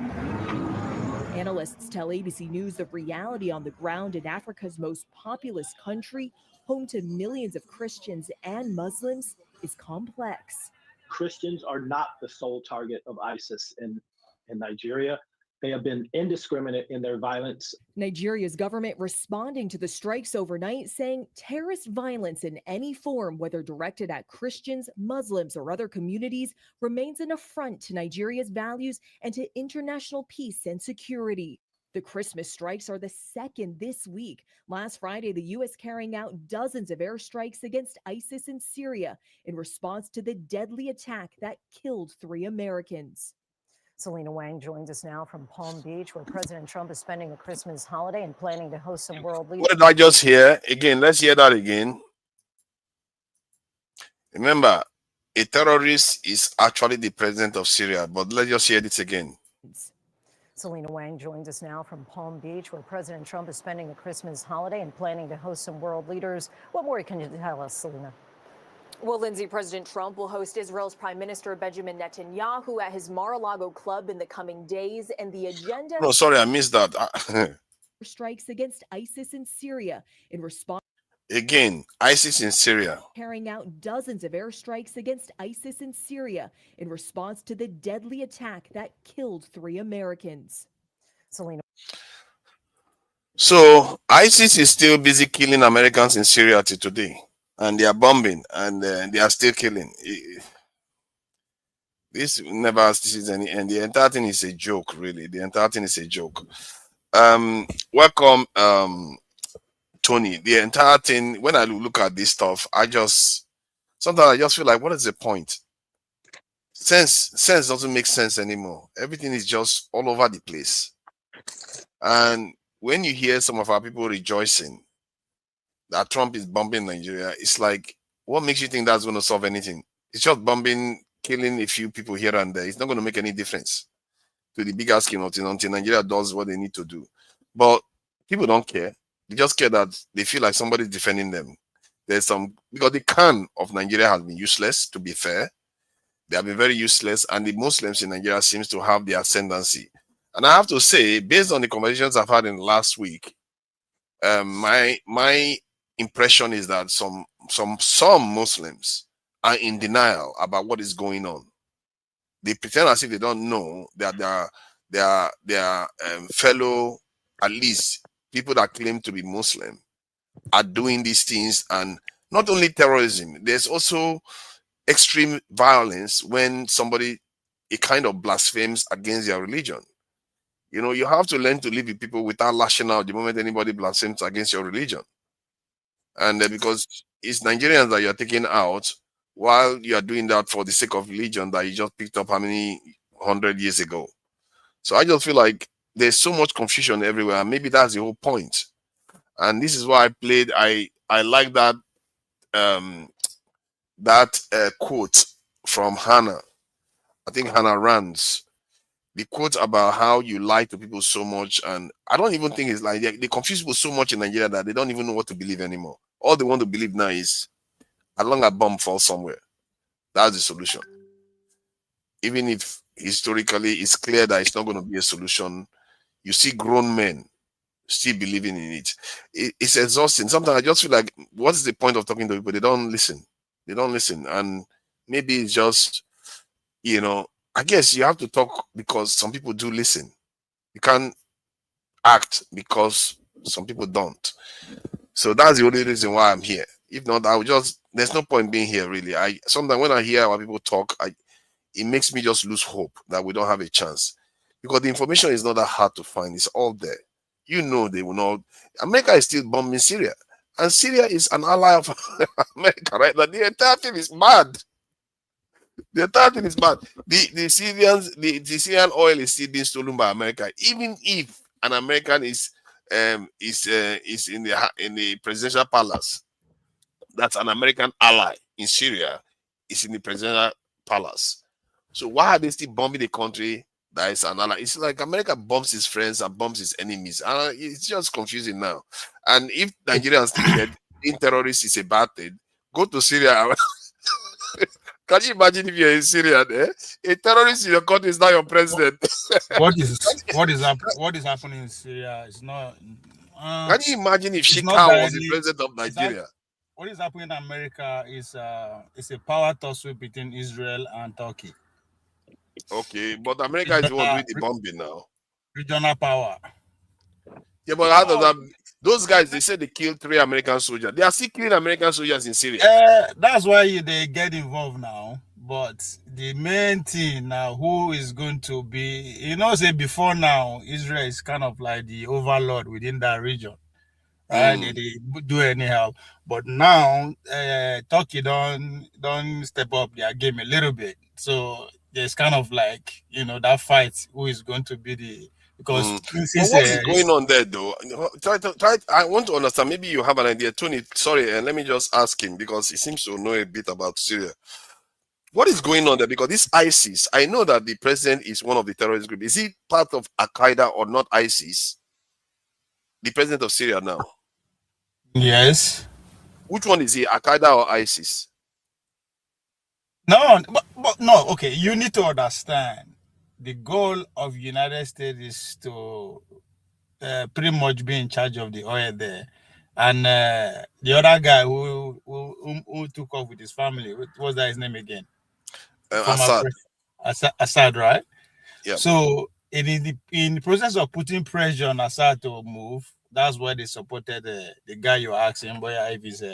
Analysts tell ABC News the reality on the ground in Africa's most populous country, home to millions of Christians and Muslims, is complex. Christians are not the sole target of ISIS in Nigeria. They have been indiscriminate in their violence. Nigeria's government responding to the strikes overnight, saying terrorist violence in any form, whether directed at Christians, Muslims, or other communities, remains an affront to Nigeria's values and to international peace and security. The Christmas strikes are the second this week. Last Friday, the U.S. carrying out dozens of airstrikes against ISIS in Syria in response to the deadly attack that killed 3 Americans. Selena Wang joins us now from Palm Beach, where President Trump is spending the Christmas holiday and planning to host some world leaders. what did I just hear? Again, let's hear that again. Remember, a terrorist is actually the president of Syria, but let's just hear this again. Selena Wang joins us now from Palm Beach, where President Trump is spending the Christmas holiday and planning to host some world leaders. What more can you tell us, Selena? Well, Lindsay, President Trump will host Israel's Prime Minister Benjamin Netanyahu at his Mar-a-Lago club in the coming days, and the agenda... No, sorry, I missed that. strikes against ISIS in Syria in response... Again, ISIS in Syria. Carrying out dozens of airstrikes against ISIS in Syria in response to the deadly attack that killed 3 Americans. Selena. So ISIS is still busy killing Americans in Syria till today. And they are bombing, and they are still killing. This never sees any end. The entire thing is a joke, really. The entire thing is a joke. Welcome, Tony. The entire thing, when I look at this stuff, sometimes I just feel like, what is the point? Sense doesn't make sense anymore. Everything is just all over the place. And when you hear some of our people rejoicing that Trump is bombing Nigeria, it's like, what makes you think that's going to solve anything? It's just bombing, killing a few people here and there. It's not going to make any difference to the bigger scheme until Nigeria does what they need to do. But people don't care. They just care that they feel like somebody's defending them. Because the Khan of Nigeria has been useless, to be fair. They have been very useless, and the Muslims in Nigeria seems to have the ascendancy. And I have to say, based on the conversations I've had in last week, my impression is that some Muslims are in denial about what is going on. They pretend as if they don't know that their fellow, at least people that claim to be Muslim, are doing these things. And not only terrorism, there's also extreme violence when somebody kind of blasphemes against their religion. You know, you have to learn to live with people without lashing out the moment anybody blasphemes against your religion. And because it's Nigerians that you're taking out while you are doing that for the sake of religion that you just picked up how many 100 years ago. So I just feel like there's so much confusion everywhere. And maybe that's the whole point. And this is why I played. I like that quote from Hannah. I think Hannah Rand's. The quote about how you lie to people so much, and I don't even think it's like they confuse people so much in Nigeria that they don't even know what to believe anymore. All they want to believe now is, as long as a bomb falls somewhere, that's the solution. Even if historically, it's clear that it's not going to be a solution. You see grown men still believing in it. It's exhausting. Sometimes I just feel like, what is the point of talking to people? They don't listen. They don't listen. And maybe it's just, you know, I guess you have to talk because some people do listen. You can't act because some people don't. So that's the only reason why I'm here. If not, I would just, there's no point being here really. Sometimes when I hear our people talk, it makes me just lose hope that we don't have a chance. Because the information is not that hard to find. It's all there. You know they will not. America is still bombing Syria. And Syria is an ally of America, right? But the entire thing is mad. The entire thing is bad. The Syrian oil is still being stolen by America. Even if an American is in the presidential palace, that's an American ally in Syria, is in the presidential palace. So why are they still bombing the country that is an ally? It's like America bombs its friends and bombs its enemies. And it's just confusing now. And if Nigerians think that being terrorists is a bad thing, go to Syria. Can you imagine if you're in Syria? A terrorist in your country is now your president. What is happening in Syria is not. Can you imagine if Shika was the president of Nigeria? What is happening in America is a power tussle between Israel and Turkey. Okay, but America is the one doing the bombing now. Regional power. Yeah, but how does that? Those guys, they said they killed 3 American soldiers. They are still killing American soldiers in Syria. That's why they get involved now. But the main thing now, who is going to be, say before now, Israel is kind of like the overlord within that region. Right? They do anyhow. But now, Turkey don't step up their game a little bit. So there's kind of like, that fight, who is going to be the... Because but what is going on there, though? I want to understand. Maybe you have an idea, Tony. Sorry, and let me just ask him because he seems to know a bit about Syria. What is going on there? Because this ISIS, I know that the president is one of the terrorist groups. Is he part of Al Qaeda or not ISIS? The president of Syria now. Yes. Which one is he, Al Qaeda or ISIS? No, but no. Okay, you need to understand. The goal of United States is to pretty much be in charge of the oil there. And the other guy who took off with his family, what was that his name again? Assad. Assad, right? Yeah. So in the process of putting pressure on Assad to move, that's why they supported the guy you're asking, boy, if he's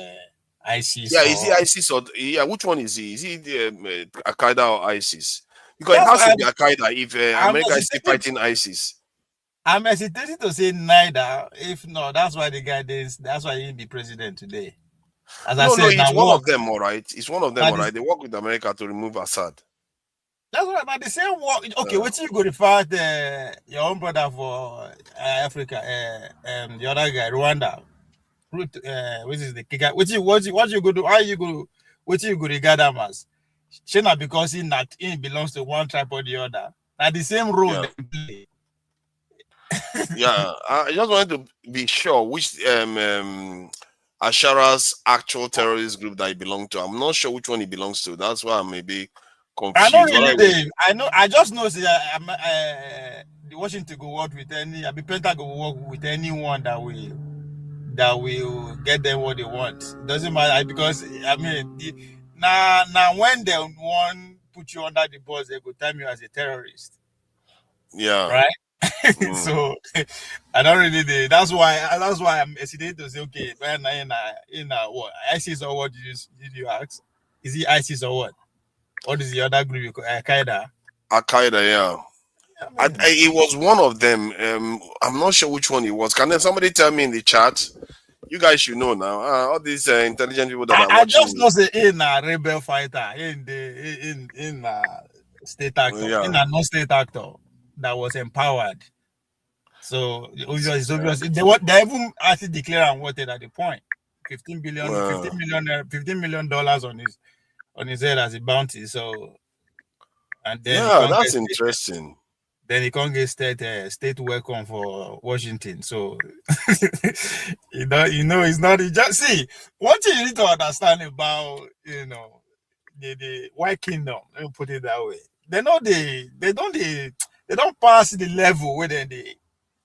ISIS. Yeah, is he ISIS or which one is he? Is he the Al Qaeda or ISIS? Because it has to be Al Qaeda if America is still fighting ISIS. I'm hesitating to say neither. If not, that's why the guy is. That's why he's the president today. As I said, it's one of them, all right. It's one of them, all right. They work with America to remove Assad. That's right. But the same work. Okay, what you go to fight your own brother for Africa? The other guy, Rwanda. Which is the kicker? What you go do? How you go? What you go regard them as? China, because he belongs to one tribe or the other. Now the same role they play. Yeah, I just wanted to be sure which Ashara's actual terrorist group that he belonged to. I'm not sure which one he belongs to. That's why I may be confused. I just know the Washington go work with Penta go work with anyone that will get them what they want. It doesn't matter because now when they want put you under the bus, they go time you as a terrorist. Yeah. Right? So I don't really that's why I'm hesitating to say, okay, in what ISIS or what did you ask? Is he ISIS or what? What is the other group? Al Qaeda. Al Qaeda, yeah. It was one of them. I'm not sure which one it was. Can somebody tell me in the chat? You guys should know now. All these intelligent people that are watching. I just know in a rebel fighter, in state actor, in a non-state actor that was empowered. So it's obvious. They even actually declare and wanted at the point $15 million on his head as a bounty. So and then that's interesting. Then he can't get state welcome for Washington. So it's not just see one thing you need to understand about the White Kingdom. Let me put it that way. they know they don't pass the level where they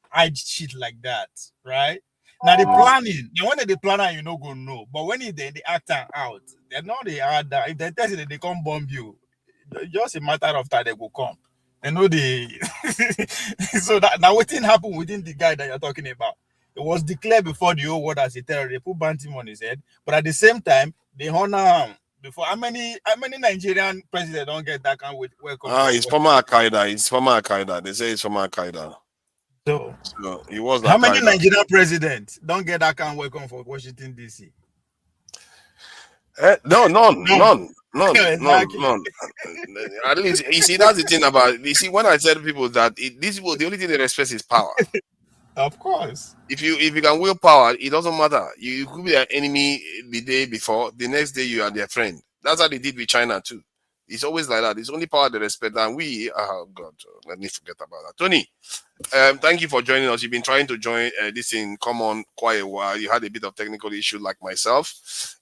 hide shit like that, right? Now the planning, when they plan and you no go know, but when they act out, they know they are that. If they tell you that they come bomb you, just a matter of time they will come. They know they so that now what thing happened within the guy that you're talking about? It was declared before the whole world as a terrorist. They put Bantim on his head, but at the same time they honor him. Before how many Nigerian presidents don't get that kind of welcome? It's former Al Qaeda. It's former Al Qaeda. They say it's former Al Qaeda. So he was how Al many Qaeda. Nigerian presidents don't get that kind of welcome for Washington DC? No, none. Exactly. None. At least you see that's the thing about when I tell people that these people the only thing they respect is power. Of course. If you can wield power, it doesn't matter. You could be their enemy the day before, the next day you are their friend. That's how they did with China too. It's always like that. It's only power they respect, and we, oh God, let me forget about that. Tony, thank you for joining us. You've been trying to join this thing. Come on, quite a while. You had a bit of technical issue like myself,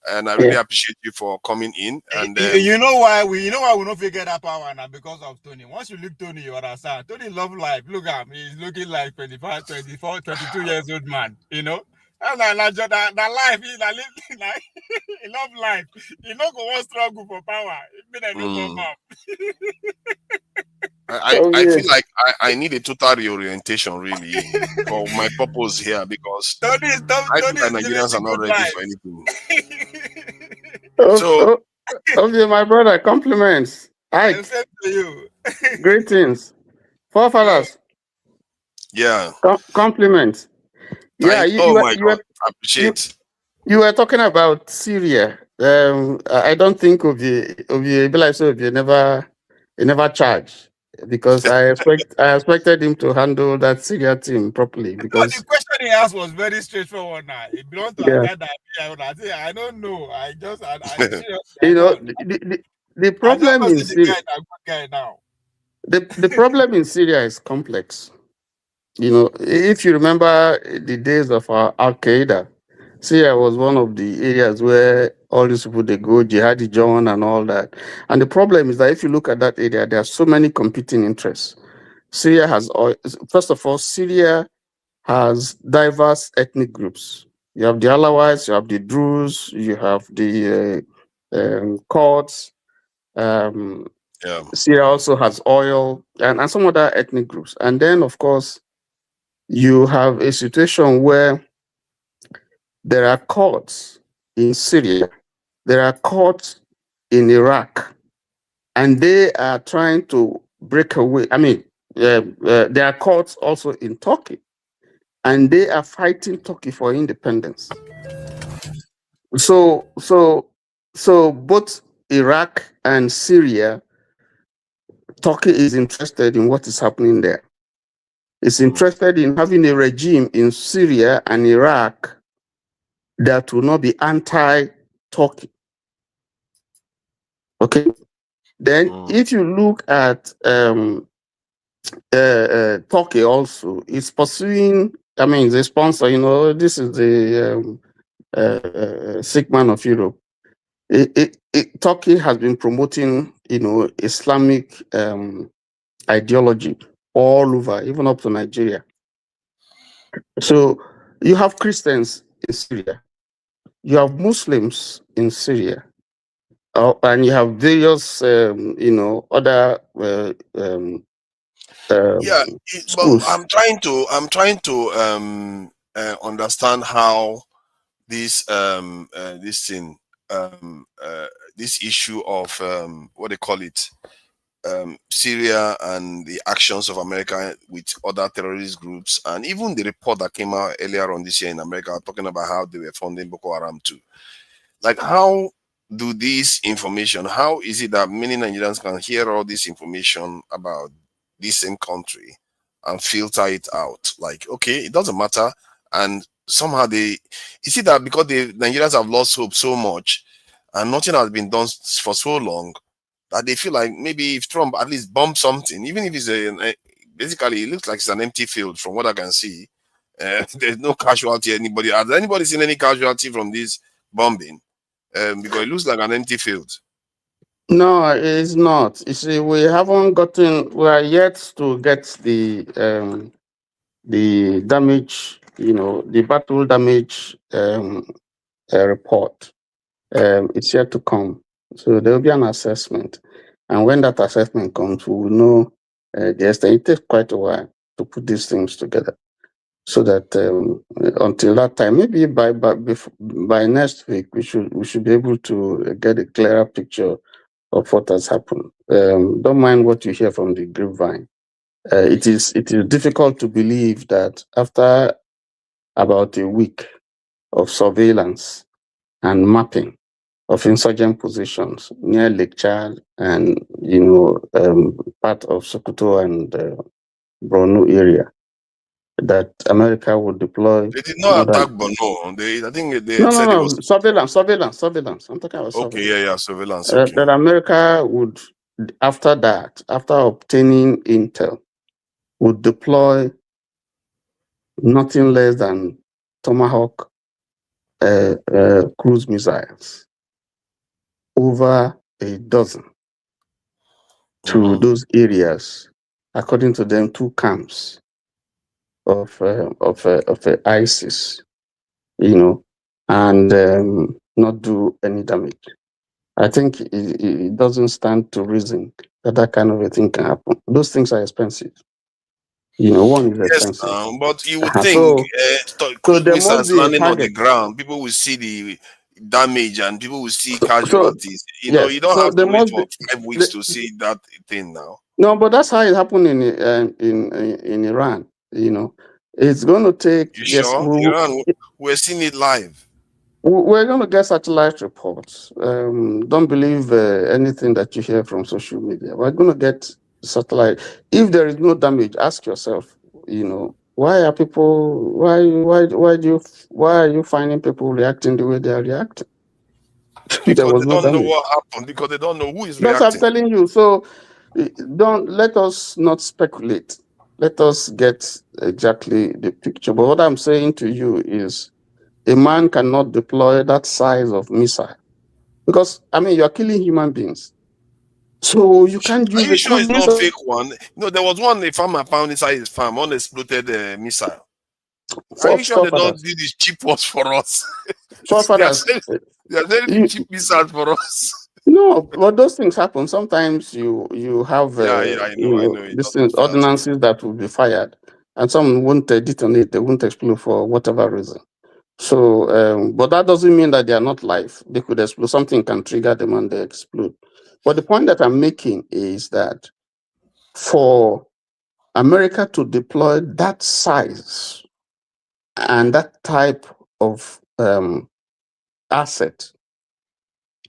and I really appreciate you for coming in. And you know why we don't forget that power now because of Tony. Once you look Tony, you understand. Tony love life. Look at him. He's looking like 25, 24, 22 years old man. You know. And that life, he love life. He not go one struggle for power. I feel like I need a total reorientation really for my purpose here because I think that Nigerians are not ready for anything. Okay, my brother, compliments. Hi. Same to you. Greetings. Forefathers. Yeah. Compliments. Yeah, God, appreciate. You were talking about Syria. I don't think of you never charged because I expected him to handle that Syria team properly because the question he asked was very straightforward now. It belongs to a guy that I don't know. I you know the problem in Syria. The problem in Syria is complex. You know, if you remember the days of Al Qaeda, Syria was one of the areas where all these people they go, Jihadi John and all that. And the problem is that if you look at that area, there are so many competing interests. Syria has, first of all, Syria has diverse ethnic groups. You have the Alawites, you have the Druze, you have the Kurds. Syria also has oil and some other ethnic groups. And then, of course, you have a situation where there are Kurds in Syria, there are Kurds in Iraq, and they are trying to break away. I mean, there are Kurds also in Turkey, and they are fighting Turkey for independence. So both Iraq and Syria, Turkey is interested in what is happening there. It's interested in having a regime in Syria and Iraq that will not be anti-Turkey. Okay. Then, if you look at Turkey, also, it's pursuing. I mean, the sponsor. You know, this is the sick man of Europe. Turkey has been promoting, you know, Islamic ideology all over, even up to Nigeria. So you have Christians in Syria, you have Muslims in Syria, and you have various, you know, other but I'm trying to understand how this thing this issue of what they call it Syria and the actions of America with other terrorist groups, and even the report that came out earlier on this year in America talking about how they were funding Boko Haram too. Like, how do this information, how is it that many Nigerians can hear all this information about this same country and filter it out? Like, okay, it doesn't matter. And somehow you see that because the Nigerians have lost hope so much and nothing has been done for so long, that they feel like maybe if Trump at least bombed something, even if it's basically it looks like it's an empty field from what I can see. There's no casualty. Has anybody seen any casualty from this bombing? Because it looks like an empty field. No, it's not. You see, we are yet to get the damage, the battle damage report. It's yet to come. So there will be an assessment. And when that assessment comes, we will know the extent. It takes quite a while to put these things together. So that until that time, maybe by next week, we should be able to get a clearer picture of what has happened. Don't mind what you hear from the grapevine. It is difficult to believe that after about a week of surveillance and mapping of insurgent positions near Lake Chad and part of Sokoto and Borno area, that America would deploy. They did not attack Bono. I think they said it was surveillance. I'm talking about surveillance. Okay, yeah, surveillance. Okay. That America would, after obtaining intel, would deploy nothing less than Tomahawk cruise missiles, over a dozen, to those areas, according to them, 2 camps of ISIS, and not do any damage. I think it doesn't stand to reason that kind of a thing can happen. Those things are expensive. One is expensive. Yes, but you would think cruise missiles landing on the ground, people will see the damage and people will see casualties. You don't have to wait for 5 weeks to see that thing now. No, but that's how it happened in Iran. It's going to take. You sure? Iran, we're seeing it live. We're going to get satellite reports. Don't believe anything that you hear from social media. We're going to get satellite. If there is no damage, ask yourself, why are people? Why are you finding people reacting the way they are reacting? Because they don't know what happened. Because they don't know who is reacting. That's what I'm telling you. So let us not speculate. Let us get exactly the picture. But what I'm saying to you is, a man cannot deploy that size of missile, because you're killing human beings. So you can't use. Are you sure it's not a fake one? There was one a farmer found inside his farm, unexploded missile. Are you sure they don't do these cheap ones for us? They are selling cheap missiles for us. No, but those things happen. Sometimes you have I know. These things, ordinances that will be fired, and some won't detonate. They won't explode for whatever reason. So, but that doesn't mean that they are not live. They could explode. Something can trigger them and they explode. But the point that I'm making is that for America to deploy that size and that type of asset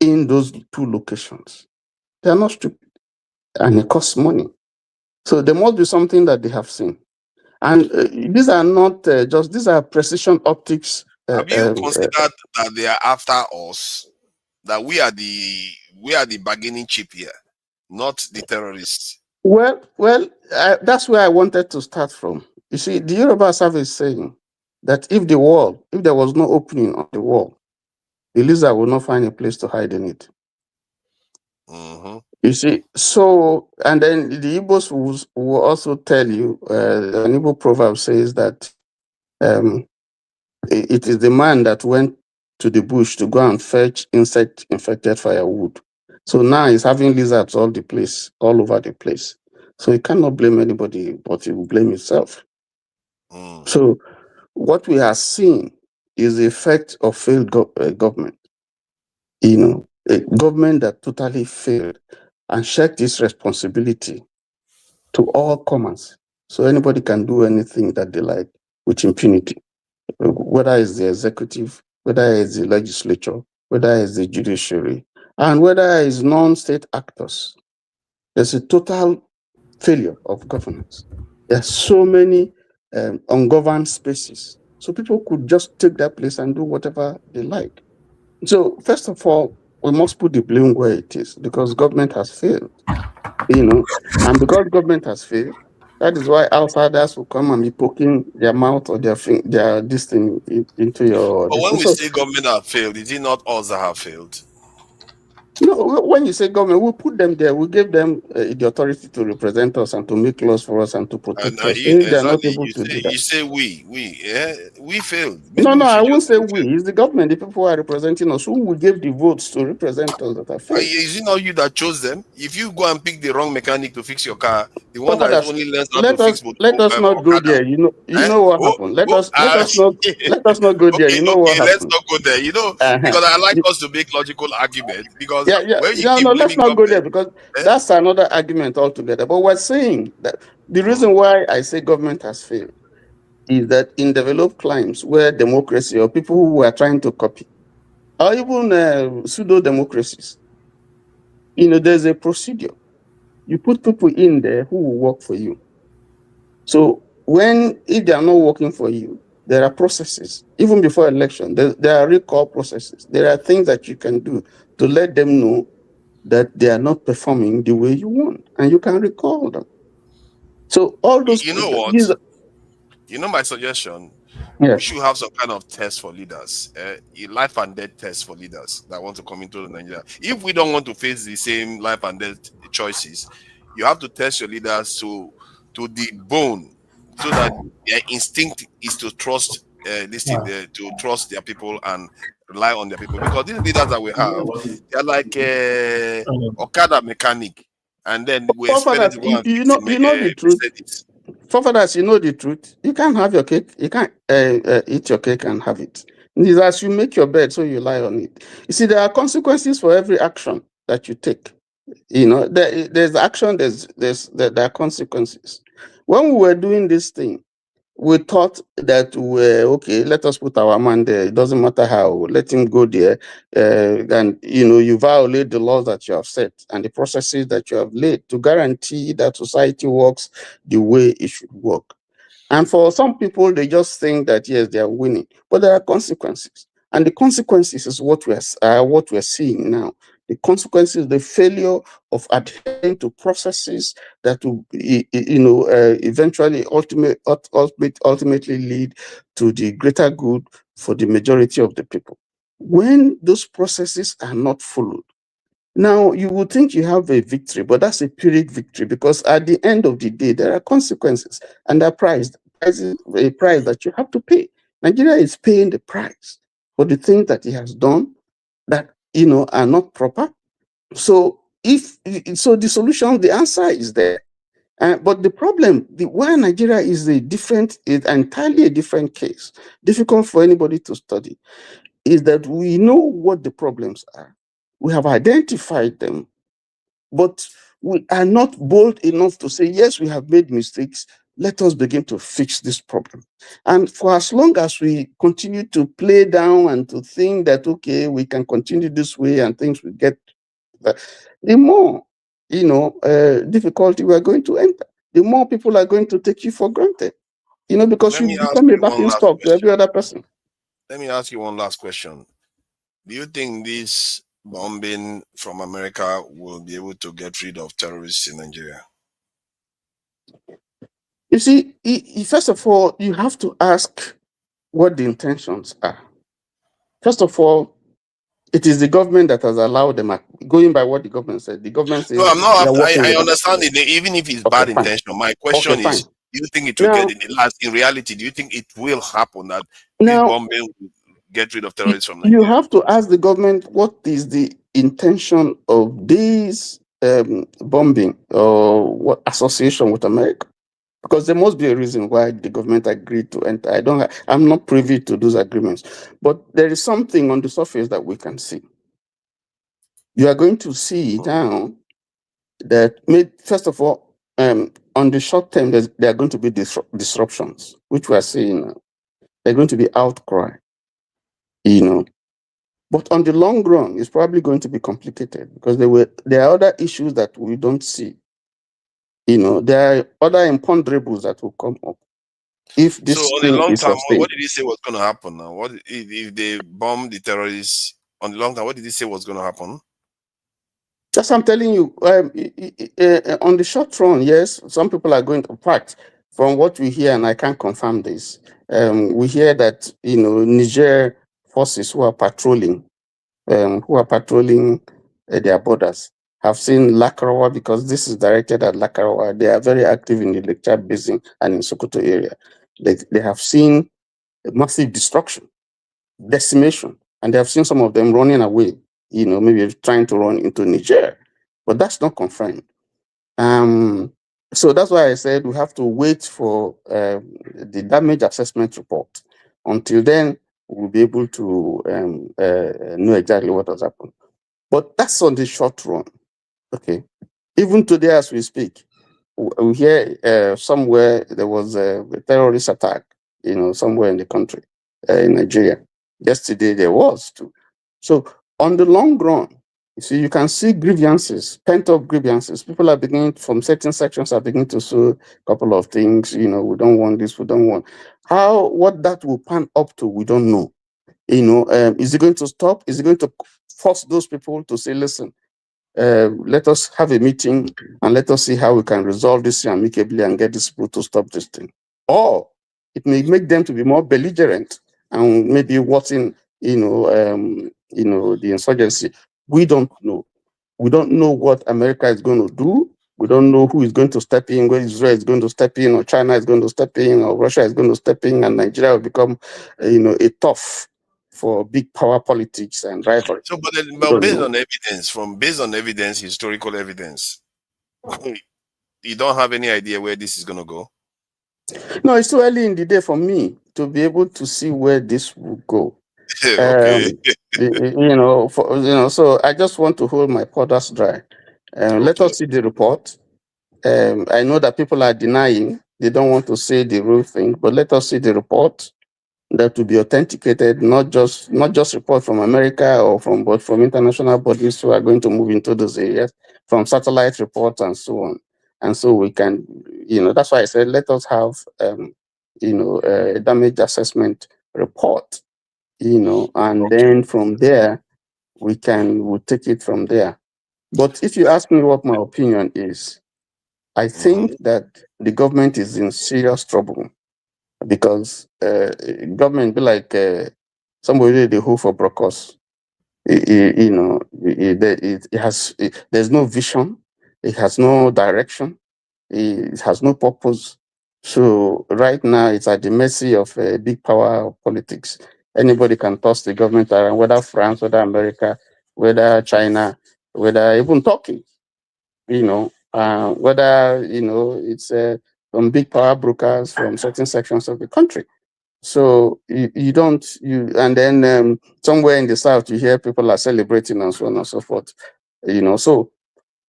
in those 2 locations, they are not stupid, and it costs money. So there must be something that they have seen. And these are not these are precision optics. Have you considered that they are after us? That we are the bargaining chip here, not the terrorists. Well, that's where I wanted to start from. You see, the Yoruba service is saying that if there was no opening on the wall, the lizard will not find a place to hide in it. You see, so, and then the Igbos will also tell you, an Igbo proverb says that it is the man that went to the bush to go and fetch insect-infected firewood. So now he's having lizards all over the place. So he cannot blame anybody, but he will blame himself. So what we are seeing is the effect of failed government. A government that totally failed and shirked its responsibility to all comers. So anybody can do anything that they like with impunity, whether it's the executive, whether it's the legislature, whether it's the judiciary, and whether it's non-state actors. There's a total failure of governance. There are so many ungoverned spaces. So people could just take that place and do whatever they like. So first of all, we must put the blame where it is, because government has failed, and because government has failed, that is why outsiders will come and be poking their mouth or their this thing into your. But when we say government have failed, is it not us that have failed? No, when you say government, we put them there. We give them the authority to represent us and to make laws for us and to protect us. You, If they are not exactly. able to do You that. say we, yeah, we failed. No, Maybe no, we I should won't just say we. It's the government, the people who are representing us, who will give the votes to represent us that are failed. Is it not you that chose them? If you go and pick the wrong mechanic to fix your car, the one So that for is that, only learns how to fix let us not go Okada. there. You know what happened. Let us not go there. You know what Okay, let's happened. not go there. You know, Uh-huh. because I like us to make logical arguments. Because Yeah. when you No, keep no, let's blaming not go there government, because that's another argument altogether. But we're saying that the reason why I say government has failed is that in developed climes where democracy or people who are trying to copy, or even pseudo democracies, there's a procedure. You put people in there who will work for you. So if they are not working for you, there are processes. Even before election, there are recall processes. There are things that you can do to let them know that they are not performing the way you want, and you can recall them. So all those, you know what? these, You know my suggestion. yeah. We should have some kind of test for leaders, a life and death test for leaders that want to come into Nigeria. If we don't want to face the same life and death choices, you have to test your leaders to the bone, so that their instinct is to trust to trust their people and rely on their people. Because these leaders that we have, they're like Okada mechanic, and then we expect them to go and fix the truth. Mercedes. Forefathers, you know the truth. You can't have your cake. You can't eat your cake and have it. It's as you make your bed, so you lie on it. You see, there are consequences for every action that you take. There's action. There are consequences. When we were doing this thing, we thought that okay. Let us put our man there. It doesn't matter how. Let him go there, and you violate the laws that you have set and the processes that you have laid to guarantee that society works the way it should work. And for some people, they just think that yes, they are winning, but there are consequences, and the consequences is what we're seeing now. The consequences, the failure of adhering to processes that will, eventually ultimately lead to the greater good for the majority of the people. When those processes are not followed, now you would think you have a victory, but that's a Pyrrhic victory, because at the end of the day, there are consequences and a price that you have to pay. Nigeria is paying the price for the things that he has done that are not proper. So the solution, the answer is there. But the problem, why Nigeria is entirely a different case, difficult for anybody to study, is that we know what the problems are. We have identified them, but we are not bold enough to say, yes, we have made mistakes. Let us begin to fix this problem. And for as long as we continue to play down and to think that, okay, we can continue this way and things will get better, the more, difficulty we are going to enter. The more people are going to take you for granted, because you become a backing stock to every other person. Let me ask you one last question. Do you think this bombing from America will be able to get rid of terrorists in Nigeria? You see, first of all, you have to ask what the intentions are. First of all, it is the government that has allowed them. Going by what the government said, the government says, no, I'm not. I them. understand it, even if it's bad intention. My question is, do you think it will get in reality? Do you think it will happen that this bombing will get rid of terrorists from Nigeria? You have to ask the government what is the intention of this bombing or what association with America, because there must be a reason why the government agreed to enter. I'm not privy to those agreements, but there is something on the surface that we can see. You are going to see now that, first of all, on the short term, there are going to be disruptions, which we are seeing now. There are going to be outcry, But on the long run, it's probably going to be complicated because there are other issues that we don't see. There are other imponderables that will come up. If this on the long term, what did he say was going to happen now? What if they bomb the terrorists on the long term? What did he say was going to happen? Just I'm telling you, on the short run, yes, some people are going to part. From what we hear, and I can't confirm this, we hear that Niger forces who are patrolling their borders. Have seen Lakarawa, because this is directed at Lakarawa. They are very active in the Lake Chad Basin and in Sokoto area. They have seen massive destruction, decimation, and they have seen some of them running away, maybe trying to run into Niger. But that's not confirmed. So that's why I said we have to wait for the damage assessment report. Until then, we'll be able to know exactly what has happened. But that's on the short run. Okay. Even today, as we speak, we hear somewhere there was a terrorist attack, somewhere in the country, in Nigeria. Yesterday there was too. So on the long run, you see, you can see grievances, pent-up grievances. People are beginning, from certain sections, are beginning to say a couple of things. We don't want this, we don't want. What that will pan up to, we don't know. Is it going to stop? Is it going to force those people to say, listen, let us have a meeting and let us see how we can resolve this amicably and get these people to stop this thing? Or it may make them to be more belligerent and maybe worsen, the insurgency. We don't know. We don't know what America is going to do. We don't know who is going to step in, whether Israel is going to step in, or China is going to step in, or Russia is going to step in, and Nigeria will become, a tough for big power politics and rivalry. So, but based on evidence, historical evidence, you don't have any idea where this is going to go? No, it's too early in the day for me to be able to see where this will go. Okay. So I just want to hold my powders dry. Let us see the report. I know that people are denying; they don't want to say the real thing. But let us see the report that will be authenticated, not just report from America but from international bodies who are going to move into those areas, from satellite reports and so on. And so we can, that's why I said let us have, a damage assessment report, and then from there we'll take it from there. But if you ask me what my opinion is, I think that the government is in serious trouble, because government be like somebody they hold for brokers. There's no vision, it has no direction, it has no purpose. So right now it's at the mercy of big power politics. Anybody can toss the government around, whether France, whether America, whether China, whether even Turkey, whether it's from big power brokers from certain sections of the country. So and then somewhere in the south you hear people are celebrating and so on and so forth. So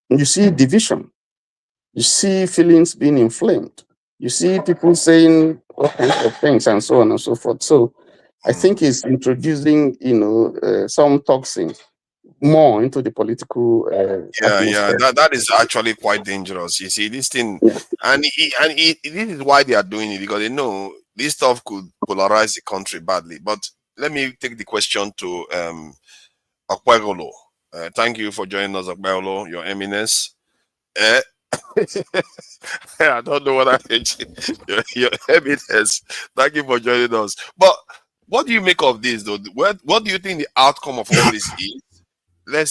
you see division, you see feelings being inflamed, you see people saying all kinds of things and so on and so forth. So I think it's introducing some toxin more into the political atmosphere. That is actually quite dangerous. You see, this thing, and this is why they are doing it, because they know this stuff could polarize the country badly. But let me take the question to Okpegolo. Thank you for joining us, Okpegolo, Your Eminence. I don't know what I hate. Your Eminence. Thank you for joining us. But what do you make of this, though? What do you think the outcome of all this is? Let's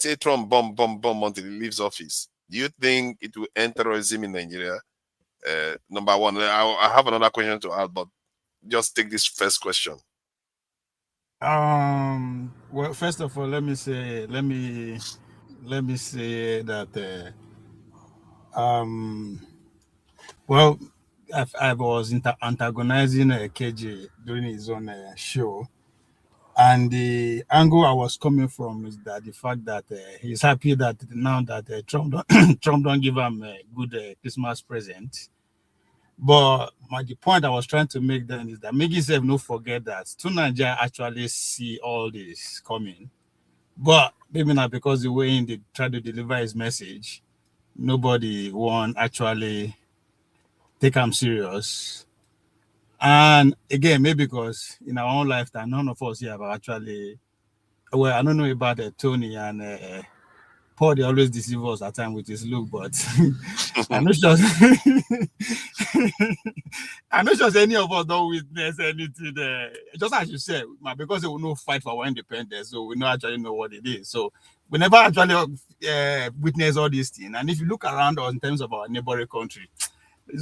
say Trump bomb until he leaves office. Do you think it will end terrorism in Nigeria? Number one. I have another question to add, but just take this first question. Well, first of all, let me say that well, I was antagonizing KJ during his own show, and the angle I was coming from is that the fact that he's happy that now that Trump don't give him a good Christmas present. But the point I was trying to make then is that make yourself no forget that to Nigeria actually see all this coming, but maybe not because the way they try to deliver his message, nobody won't actually take him serious. And again, maybe because in our own lifetime, none of us here have actually, well, I don't know about Tony and Paul, they always deceive us at times with his look, but I'm not sure. I'm not sure any of us don't witness anything there. Just as you said, because they will not fight for our independence, so we don't actually know what it is. So, We never actually witness all these things. And if you look around in terms of our neighboring country, in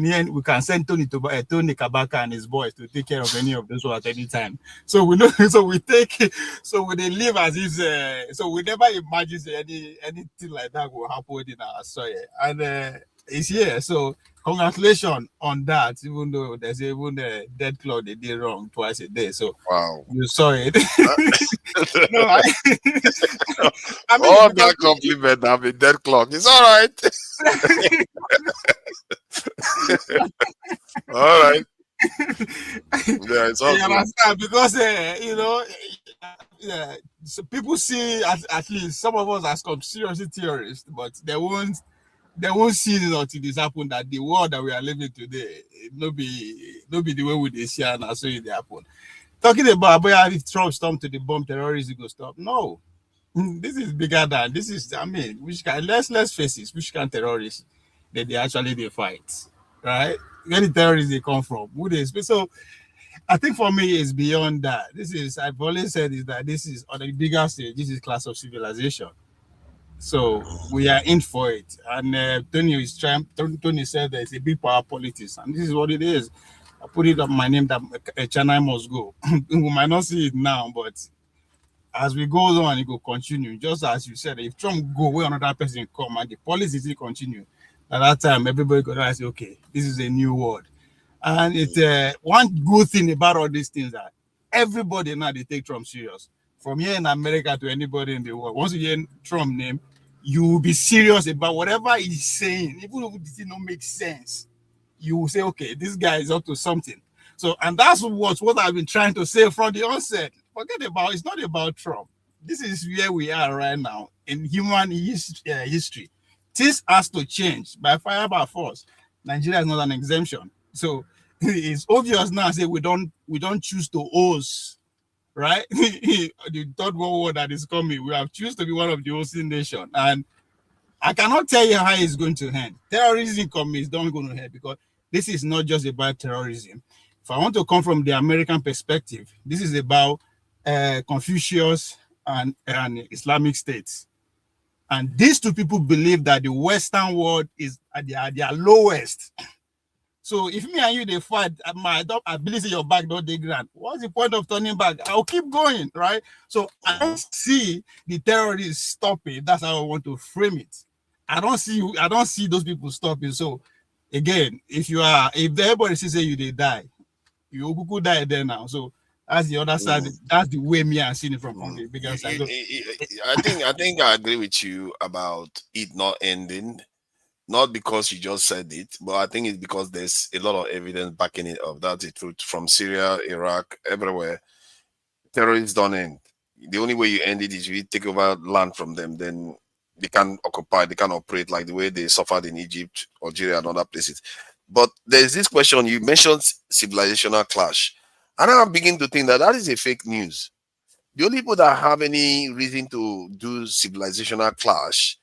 the end, we can send Tony Kabaka and his boys to take care of any of those at any time. So we know, so we live as if, so we never imagine anything like that will happen in our soil. And it's here. So congratulations on that, even though there's even a dead clock they did wrong twice a day. So wow, you saw it. No, I mean, all that compliment have a dead clock. It's all right. All right. Yeah, it's all good. Because so people see at least some of us as conspiracy theorists, but they won't see it until this happen, that the world that we are living today no be the way we see and so it happen. Talking about if Trump stormed to the bomb terrorism go stop. No. This is bigger than this is. I mean, which can let's face it, which kind of terrorists that they actually fight, right? Where the terrorists they come from? Who they? So I think for me it's beyond that. This is, I've always said, is that this is on a bigger stage. This is class of civilization. So we are in for it. And Tony said that it's a big power politics, and this is what it is. I put it on my name that China must go. We might not see it now, but as we go on, it will continue. Just as you said, if Trump go away, another person come, and the policy will continue. At that time, everybody could say, okay, this is a new world. And it's one good thing about all these things that everybody now they take Trump serious. From here in America to anybody in the world, once you hear Trump name, you will be serious about whatever he's saying, even if it don't make sense. You will say, okay, this guy is up to something. So, and that's what I've been trying to say from the onset. Forget about, it's not about Trump. This is where we are right now in human history. This has to change by fire, by force. Nigeria is not an exemption. So it's obvious now, say we don't choose to host, right? The third world war that is coming, we have chosen to be one of the hosting nations. And I cannot tell you how it's going to end. Terrorism is not going to end, because this is not just about terrorism. If I want to come from the American perspective, this is about Confucius and Islamic states. And these two people believe that the Western world is at their lowest. So if me and you they fight, my ability your back don't dig ground. What's the point of turning back? I'll keep going, right? So I don't see the terrorists stopping. That's how I want to frame it. I don't see those people stopping. So again, if everybody says you they die, you could die there now. So that's the other side. That's the way me I'm seeing it from the bigger side. So, I think I agree with you about it not ending. Not because you just said it, but I think it's because there's a lot of evidence backing it up. That's the truth. From Syria, Iraq, everywhere, terrorists don't end. The only way you end it is you take over land from them, then they can occupy, they can operate like the way they suffered in Egypt, Algeria, and other places. But there's this question, you mentioned civilizational clash. And I'm beginning to think that is a fake news. The only people that have any reason to do civilizational clash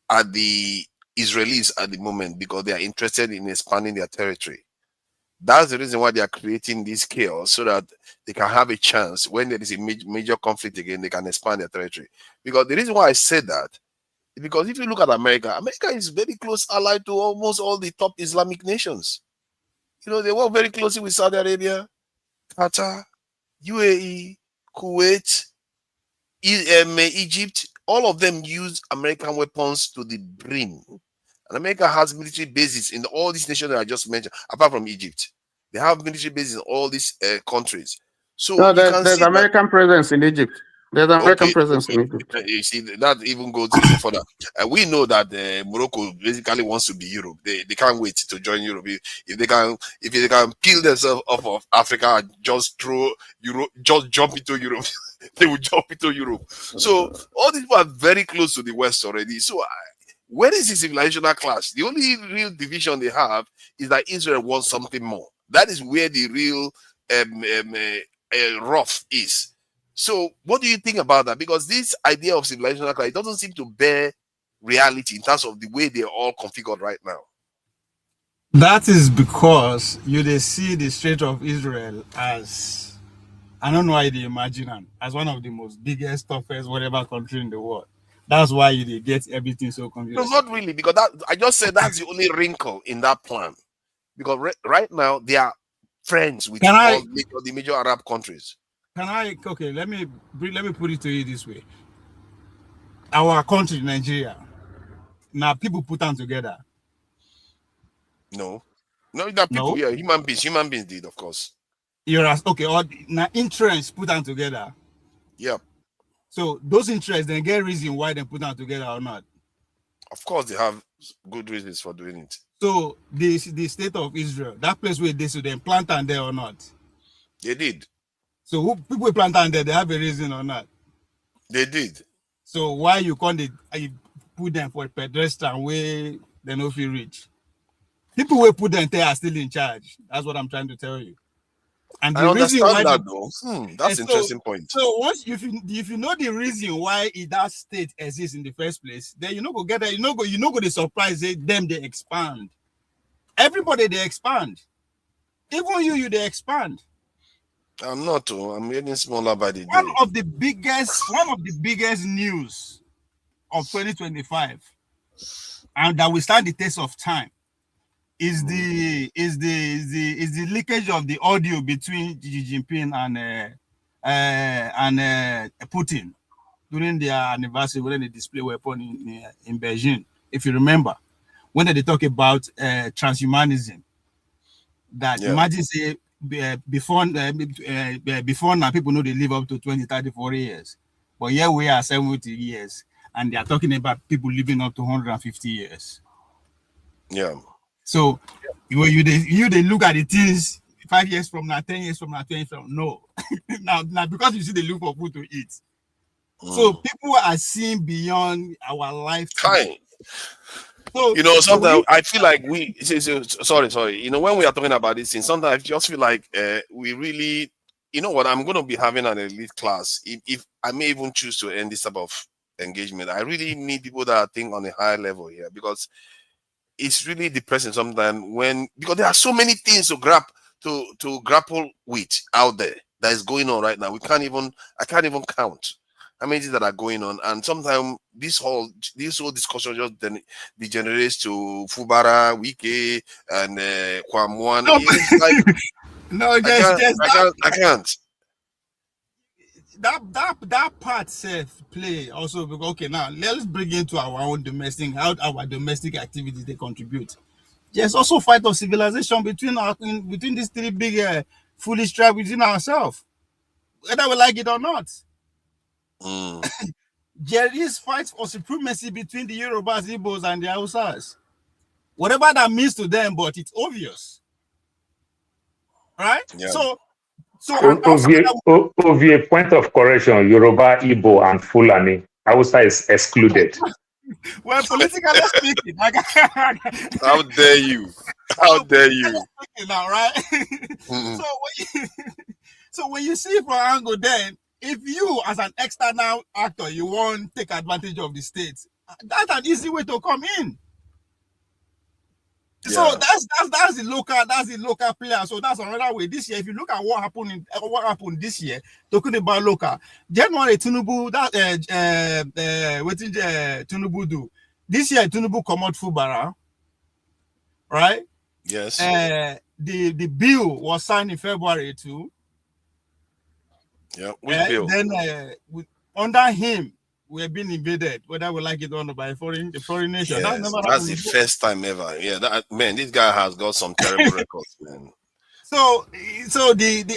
are the Israelis at the moment, because they are interested in expanding their territory. That's the reason why they are creating this chaos, so that they can have a chance when there is a major conflict again, they can expand their territory. Because the reason why I said that is because if you look at America is very close allied to almost all the top Islamic nations. You know, they work very closely with Saudi Arabia, Qatar, UAE, Kuwait, Egypt. All of them use American weapons to the brim. And America has military bases in all these nations that I just mentioned, apart from Egypt. They have military bases in all these countries. So no, there's American presence in Egypt. There's American presence in Egypt. You see, that even goes even further. And we know that Morocco basically wants to be Europe. They can't wait to join Europe. If they can peel themselves off of Africa and just jump into Europe, they will jump into Europe. So all these people are very close to the West already. So where is the civilizational clash? The only real division they have is that Israel wants something more. That is where the real rough is. So what do you think about that? Because this idea of civilizational clash doesn't seem to bear reality in terms of the way they're all configured right now. That is because they see the Strait of Israel as, I don't know why they imagine them, as one of the most biggest, toughest, whatever country in the world. That's why you get everything so confused. No, not really, because I just said that's the only wrinkle in that plan. Because right now they are friends with the major Arab countries. Okay, let me put it to you this way. Our country, Nigeria, now people put them together. No, that people, yeah, human beings did, of course. You're okay, or now interests put them together. Yeah. So those interests then get reason why they put them together or not. Of course, they have good reasons for doing it. So the state of Israel, that place where they should then plant them there or not? They did. So who people plant them there, they have a reason or not? They did. So why you can't put them for a pedestrian way they no feel rich? People will put them there are still in charge. That's what I'm trying to tell you. And I understand that though. That's an interesting point. So once if you know the reason why that state exists in the first place, then you know go get that. You know go the surprise them they expand. Everybody they expand. Even you they expand. I'm not. I'm getting smaller by the day. One of the biggest news of 2025, and that will stand the test of time, is the leakage of the audio between Xi Jinping and Putin during their anniversary when they display weapon in Beijing. If you remember, when they talk about transhumanism, that imagine say before now people know they live up to 20, 30, 40 years, but here we are 70 years, and they are talking about people living up to 150 years. Yeah. So you they look at the things 5 years from now, 10 years from now, 20 years from now. now because you see they look for food to eat. So people are seeing beyond our lifetime. So, sometimes I feel like sorry. When we are talking about this thing, sometimes I just feel like we really, what, I'm going to be having an elite class. If I may even choose to end this type of engagement, I really need people that think on a higher level here, because it's really depressing sometimes because there are so many things to grapple with out there that is going on right now. I can't even count how many things that are going on, and sometimes this whole discussion just then degenerates to Fubara, Wike, and Kwamwan. I can't. That part play also, because okay, now let's bring into our own domestic, how our domestic activities they contribute. There's also fight of civilization between these three big foolish tribes within ourselves, whether we like it or not. There is fight for supremacy between the Yorubas, Igbos, and the Hausas. Whatever that means to them, but it's obvious, right? Yeah. So Ovie, point of correction: Yoruba, Igbo, and Fulani. Hausa is excluded. Well, politically speaking, how dare you? How dare you? Now, right? So when you see from angle, then if you as an external actor you want to take advantage of the states, that's an easy way to come in. Yeah. So that's the local player. So that's another way. This year, if you look at what happened this year, talking about local, January Tinubu, what did Tinubu do? This year Tinubu come out Fubara, right? Yes. The bill was signed in February too. Yeah. Which bill? Then under him, we have been invaded, whether we like it or not, by a foreign nation. Yes, that's the first time ever. Yeah, this guy has got some terrible records, man. So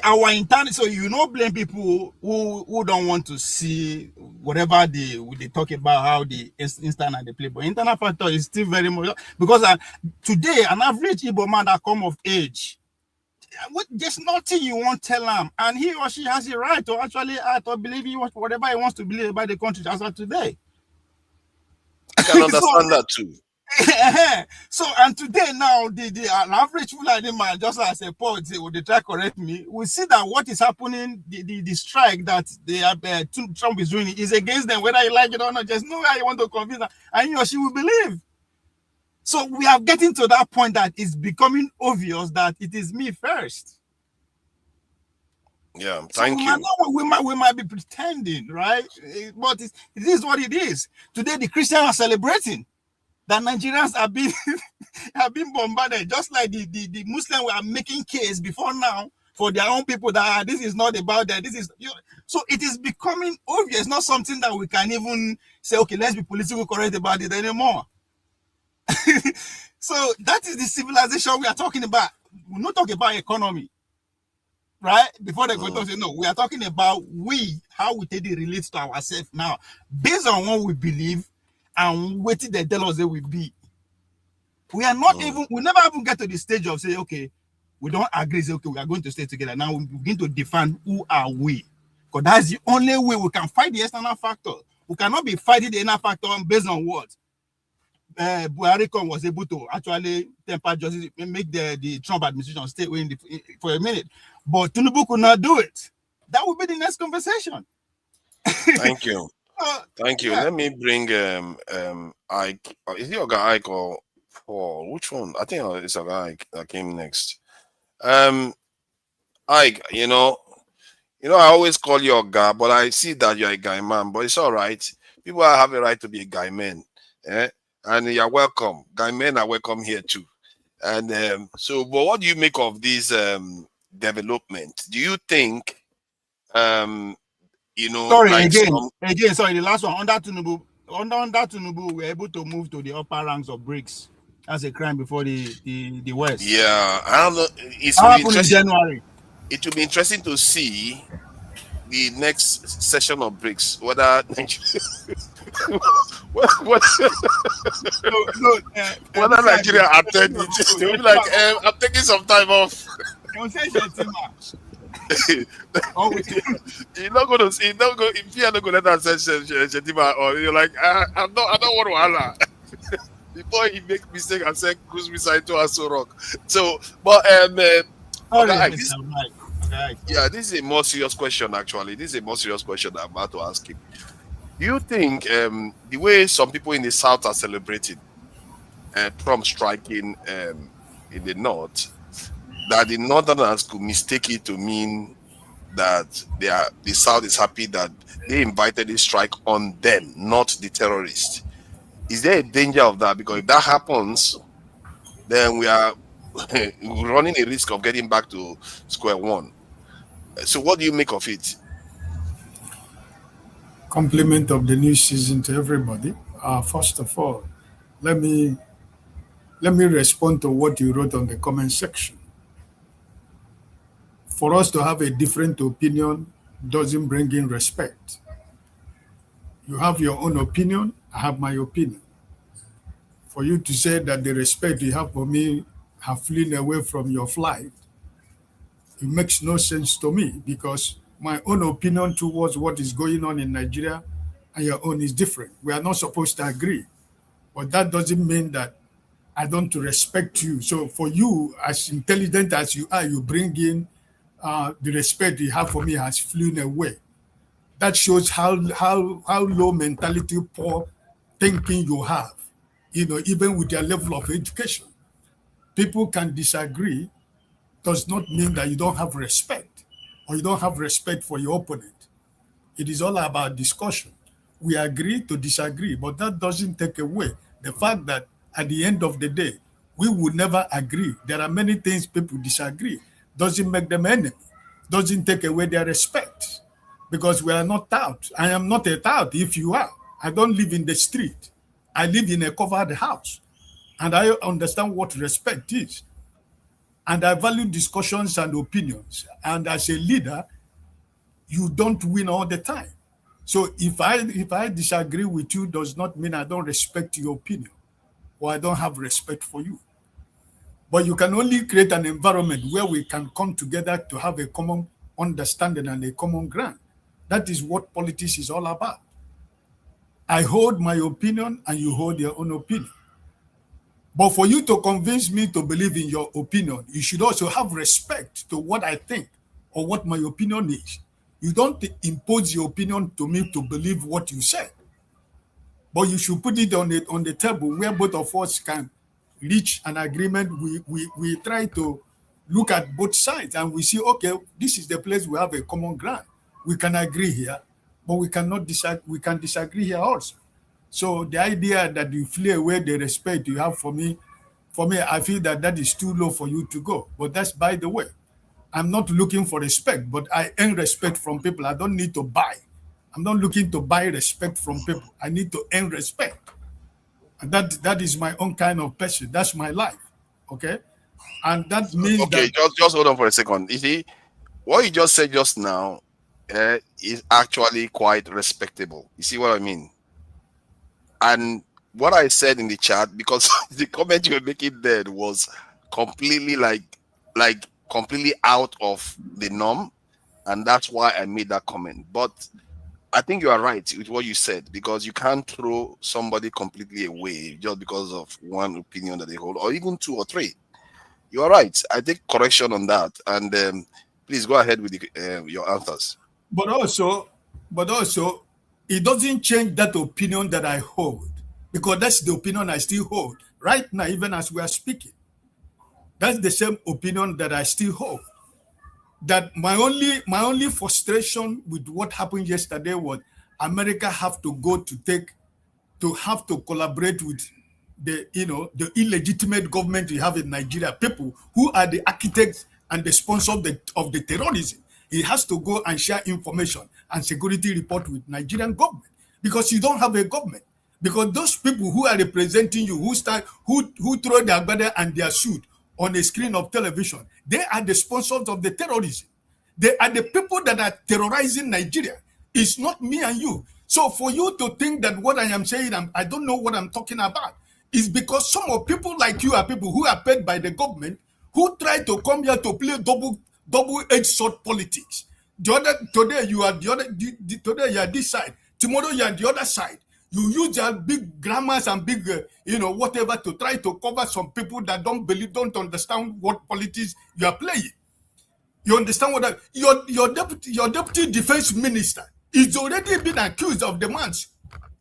our internal, so blame people who don't want to see whatever they talk about how the instant and the play, but internal factor is still very much, because today an average Igbo man that come of age, there's nothing you won't tell him, and he or she has a right to actually act or believe whatever he wants to believe about the country as of today. I can understand that too. So, and today now, an average Fulani man, just as a poet, they try to correct me, we see that what is happening, the strike that Trump is doing is against them, whether you like it or not. There's no way you want to convince them, and he or she will believe. So we are getting to that point that it's becoming obvious that it is me first. Yeah, So thank you. we might be pretending, right? But it is what it is. Today, the Christians are celebrating that Nigerians are being have been bombarded, just like the Muslims were making case before now for their own people that this is not about that. This is so it is becoming obvious, not something that we can even say, okay, let's be politically correct about it anymore. So that is the civilization we are talking about. We're not talking about economy, right? Before they go to say no, we are talking about how we take it relates to ourselves now, based on what we believe and what they tell us they will be. We are not even, we never even get to the stage of say, okay, we don't agree, say, okay, we are going to stay together. Now we begin to define who are we. Because that's the only way we can fight the external factor. We cannot be fighting the inner factor based on what? Buhari was able to actually temper justice, make the Trump administration stay away for a minute. But Tinubu could not do it. That will be the next conversation. Thank you. Thank you. Yeah. Let me bring Ike. Is it Oga Ike or Paul? Which one? I think it's Oga Ike that came next. Ike, you know, I always call you Oga, but I see that you're a guy man. But it's all right. People have a right to be a guy man. And you're welcome. Guy men are welcome here too. And but what do you make of this development? Do you think Sorry, like again, sorry, the last one under Tinubu, we're able to move to the upper ranks of BRICS. That's a crime before the West. Yeah, I don't know. It's How really happened in January? It will be interesting to see the next session of BRICS, whether whether Nigeria attend it. They'll be like, I'm taking some time off. You're not going to see. If you are not going to let us say Shetima, or you're like, I don't want to holla. Before he make mistake and say cruise missile to Aso Rock. So, but this is a more serious question. Actually, this is a more serious question I'm about to ask him. Do you think the way some people in the South are celebrating Trump striking in the North, that the Northerners could mistake it to mean that the South is happy that they invited a strike on them, not the terrorists? Is there a danger of that? Because if that happens, then we are running a risk of getting back to square one. So what do you make of it? Compliment of the new season to everybody. First of all, let me respond to what you wrote on the comment section. For us to have a different opinion doesn't bring in respect. You have your own opinion, I have my opinion. For you to say that the respect you have for me have flown away from your flight, it makes no sense to me, because my own opinion towards what is going on in Nigeria and your own is different. We are not supposed to agree, but that doesn't mean that I don't respect you. So for you, as intelligent as you are, you bring in the respect you have for me has flown away. That shows how low mentality, poor thinking you have, even with your level of education. People can disagree, does not mean that you don't have respect or you don't have respect for your opponent. It is all about discussion. We agree to disagree, but that doesn't take away the fact that at the end of the day, we would never agree. There are many things people disagree. Doesn't make them enemy. Doesn't take away their respect, because we are not tout. I am not a tout if you are. I don't live in the street. I live in a covered house, and I understand what respect is. And I value discussions and opinions. And as a leader, you don't win all the time. So if I disagree with you, does not mean I don't respect your opinion or I don't have respect for you. But you can only create an environment where we can come together to have a common understanding and a common ground. That is what politics is all about. I hold my opinion and you hold your own opinion. But for you to convince me to believe in your opinion, you should also have respect to what I think or what my opinion is. You don't impose your opinion to me to believe what you said. But you should put it on the table where both of us can reach an agreement. We try to look at both sides and we see, okay, this is the place we have a common ground. We can agree here, but we cannot disagree. We can disagree here also. So the idea that you flee away the respect you have for me, I feel that is too low for you to go. But that's by the way. I'm not looking for respect, but I earn respect from people. I don't need to buy. I'm not looking to buy respect from people. I need to earn respect. And that is my own kind of person. That's my life. Okay? And that means okay, just hold on for a second. You see, what you just said just now is actually quite respectable. You see what I mean? And what I said in the chat, because the comment you were making there was completely like completely out of the norm, and that's why I made that comment. But I think you are right with what you said, because you can't throw somebody completely away just because of one opinion that they hold, or even two or three. You are right. I take correction on that, and please go ahead with your answers. But also, it doesn't change that opinion that I hold, because that's the opinion I still hold right now, even as we are speaking. That's the same opinion that I still hold. That my only frustration with what happened yesterday was America have to collaborate with the illegitimate government we have in Nigeria, people who are the architects and the sponsors of the terrorism. He has to go and share information and security report with Nigerian government, because you don't have a government. Because those people who are representing you, who throw their banner and their suit on a screen of television, they are the sponsors of the terrorism. They are the people that are terrorizing Nigeria. It's not me and you. So for you to think that what I am saying, I don't know what I'm talking about, is because some of people like you are people who are paid by the government, who try to come here to play double-edged sword politics. Today you are today you are this side, tomorrow you are the other side. You use your big grammars and big, whatever to try to cover some people that don't understand what politics you are playing. You understand what your deputy defense minister is already been accused of demands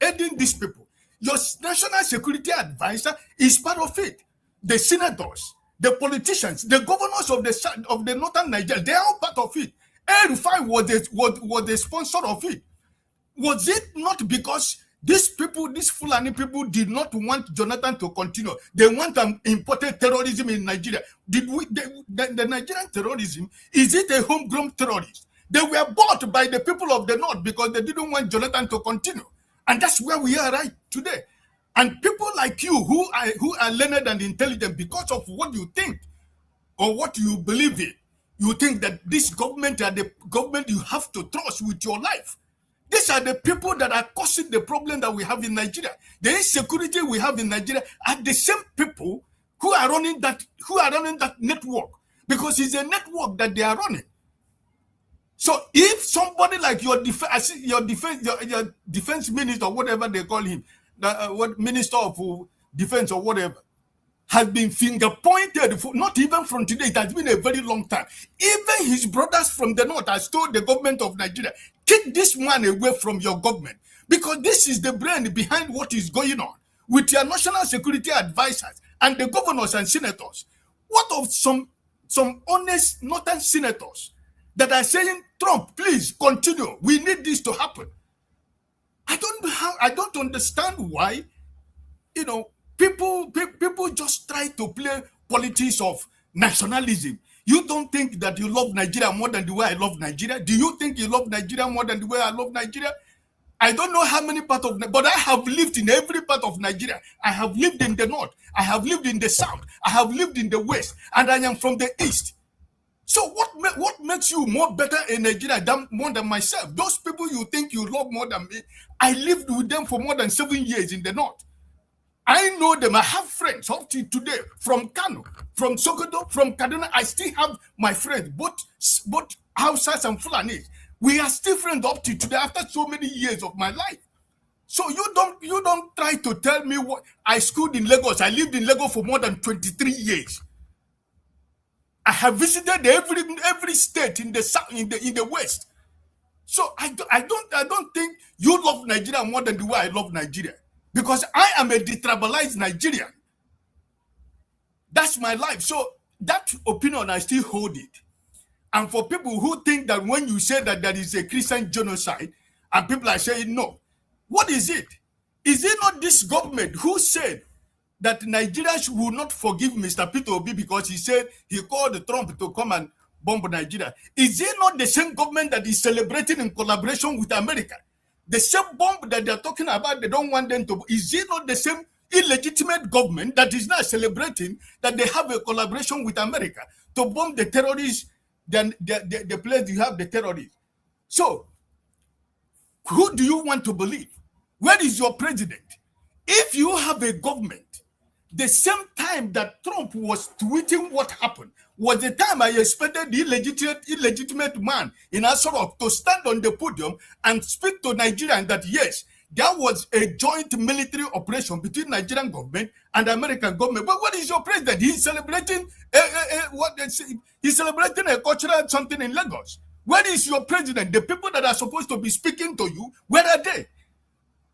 aiding these people. Your national security advisor is part of it. The senators, the politicians, the governors of the northern Nigeria, they are all part of it. El-Rufai was the sponsor of it. Was it not because these Fulani people did not want Jonathan to continue? They want imported terrorism in Nigeria. The Nigerian terrorism, is it a homegrown terrorist? They were bought by the people of the north because they didn't want Jonathan to continue. And that's where we are right today. And people like you who are learned and intelligent, because of what you think or what you believe in, you think that this government are the government you have to trust with your life. These are the people that are causing the problem that we have in Nigeria. The insecurity we have in Nigeria are the same people who are running that network, because it's a network that they are running. So if somebody like your defense minister, whatever they call him, what minister of defense or whatever, has been finger pointed for, not even from today, it has been a very long time. Even his brothers from the north has told the government of Nigeria, take this man away from your government, because this is the brain behind what is going on with your national security advisors and the governors and senators. What of some honest northern senators that are saying, Trump, please continue, we need this to happen? I don't understand why, people just try to play politics of nationalism. You don't think that you love Nigeria more than the way I love Nigeria? Do you think you love Nigeria more than the way I love Nigeria? I don't know how many parts of, but I have lived in every part of Nigeria. I have lived in the north. I have lived in the south. I have lived in the west, and I am from the east. So what makes you more better in Nigeria more than myself? Those people you think you love more than me, I lived with them for more than 7 years in the north. I know them. I have friends up to today from Kano, from Sokoto, from Kaduna. I still have my friends, both Hausas and Fulanis. We are still friends up to today after so many years of my life. So you don't try to tell me what I schooled in Lagos. I lived in Lagos for more than 23 years. I have visited every state in the south, in the west. So I don't think you love Nigeria more than the way I love Nigeria, because I am a detribalized Nigerian. That's my life. So that opinion, I still hold it. And for people who think that when you say that there is a Christian genocide, and people are saying no, what is it? Is it not this government who said that Nigerians will not forgive Mr. Peter Obi because he said he called Trump to come and bomb Nigeria? Is it not the same government that is celebrating in collaboration with America? The same bomb that they're talking about, they don't want them to. Is it not the same illegitimate government that is now celebrating that they have a collaboration with America to bomb the terrorists, the place you have the terrorists? So, who do you want to believe? Where is your president? If you have a government, the same time that Trump was tweeting what happened was the time I expected the illegitimate man in Asarok to stand on the podium and speak to Nigerians that yes, there was a joint military operation between Nigerian government and American government. But what is your president? He's celebrating he's celebrating a cultural something in Lagos. Where is your president? The people that are supposed to be speaking to you, where are they?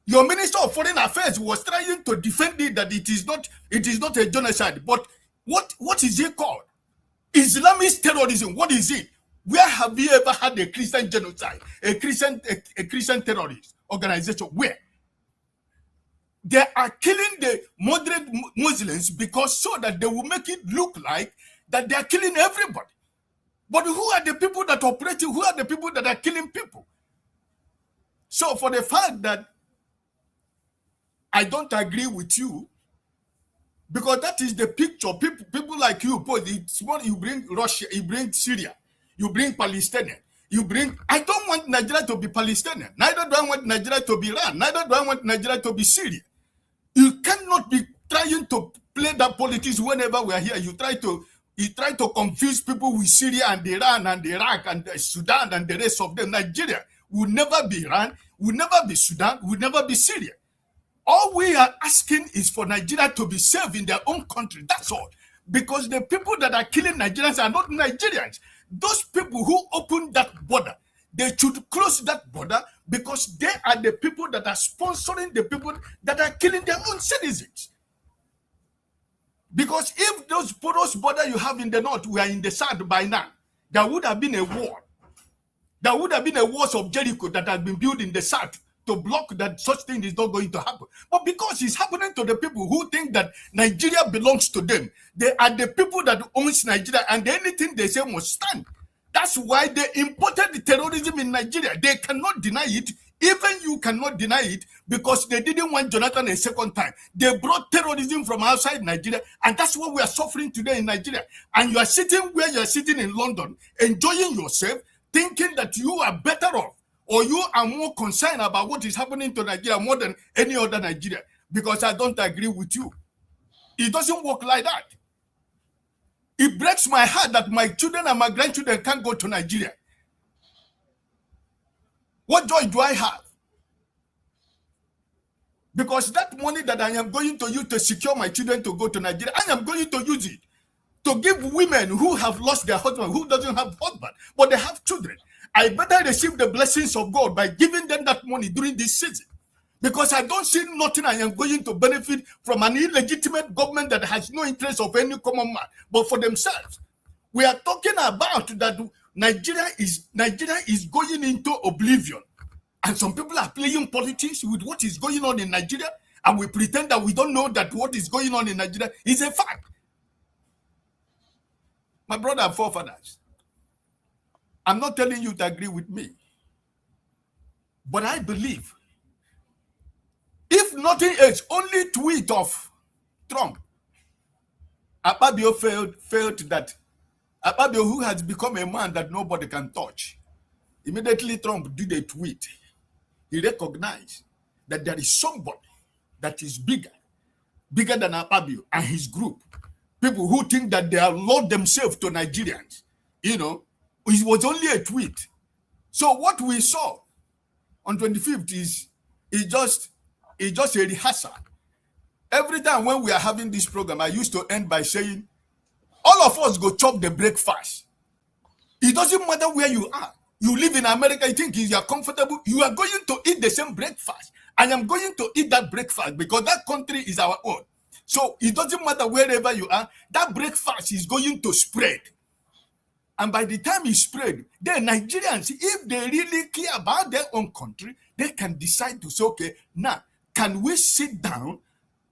Your Minister of Foreign Affairs was trying to defend it that it is not a genocide. But what is it called? Islamist terrorism. What is it? Where have we ever had a Christian genocide? A Christian terrorist organization? Where? They are killing the moderate Muslims because so that they will make it look like that they are killing everybody. But who are the people that operate? Who are the people that are killing people? So for the fact that I don't agree with you, because that is the picture. People like you, you bring Russia, you bring Syria, you bring Palestinian, I don't want Nigeria to be Palestinian. Neither do I want Nigeria to be Iran. Neither do I want Nigeria to be Syria. You cannot be trying to play that politics whenever we are here. You try to confuse people with Syria and Iran and Iraq and Sudan and the rest of them. Nigeria will never be Iran, will never be Sudan, will never be Syria. All we are asking is for Nigeria to be safe in their own country. That's all. Because the people that are killing Nigerians are not Nigerians. Those people who opened that border, they should close that border because they are the people that are sponsoring the people that are killing their own citizens. Because if those porous border you have in the north were in the south by now, there would have been a war. There would have been a walls of Jericho that had been built in the south to block that such thing is not going to happen. But because it's happening to the people who think that Nigeria belongs to them, they are the people that owns Nigeria, and anything they say must stand. That's why they imported the terrorism in Nigeria. They cannot deny it. Even you cannot deny it because they didn't want Jonathan a second time. They brought terrorism from outside Nigeria, and that's what we are suffering today in Nigeria. And you are sitting where you are sitting in London, enjoying yourself, thinking that you are better off, or you are more concerned about what is happening to Nigeria more than any other Nigeria, because I don't agree with you. It doesn't work like that. It breaks my heart that my children and my grandchildren can't go to Nigeria. What joy do I have? Because that money that I am going to use to secure my children to go to Nigeria, I am going to use it to give women who have lost their husband, who doesn't have husband, but they have children. I better receive the blessings of God by giving them that money during this season. Because I don't see nothing I am going to benefit from an illegitimate government that has no interest of any common man, but for themselves. We are talking about that Nigeria is going into oblivion. And some people are playing politics with what is going on in Nigeria, and we pretend that we don't know that what is going on in Nigeria is a fact. My brother and forefathers, I'm not telling you to agree with me, but I believe, if nothing else, only tweet of Trump, Akpabio felt that Akpabio, who has become a man that nobody can touch, immediately Trump did a tweet. He recognized that there is somebody that is bigger than Akpabio and his group. People who think that they are Lord themselves to Nigerians, you know. It was only a tweet. So what we saw on 25th is just a rehearsal. Every time when we are having this program, I used to end by saying, all of us go chop the breakfast. It doesn't matter where you are. You live in America, you think you are comfortable. You are going to eat the same breakfast. I am going to eat that breakfast because that country is our own. So it doesn't matter wherever you are, that breakfast is going to spread. And by the time it spread, then Nigerians, if they really care about their own country, they can decide to say, okay, now, can we sit down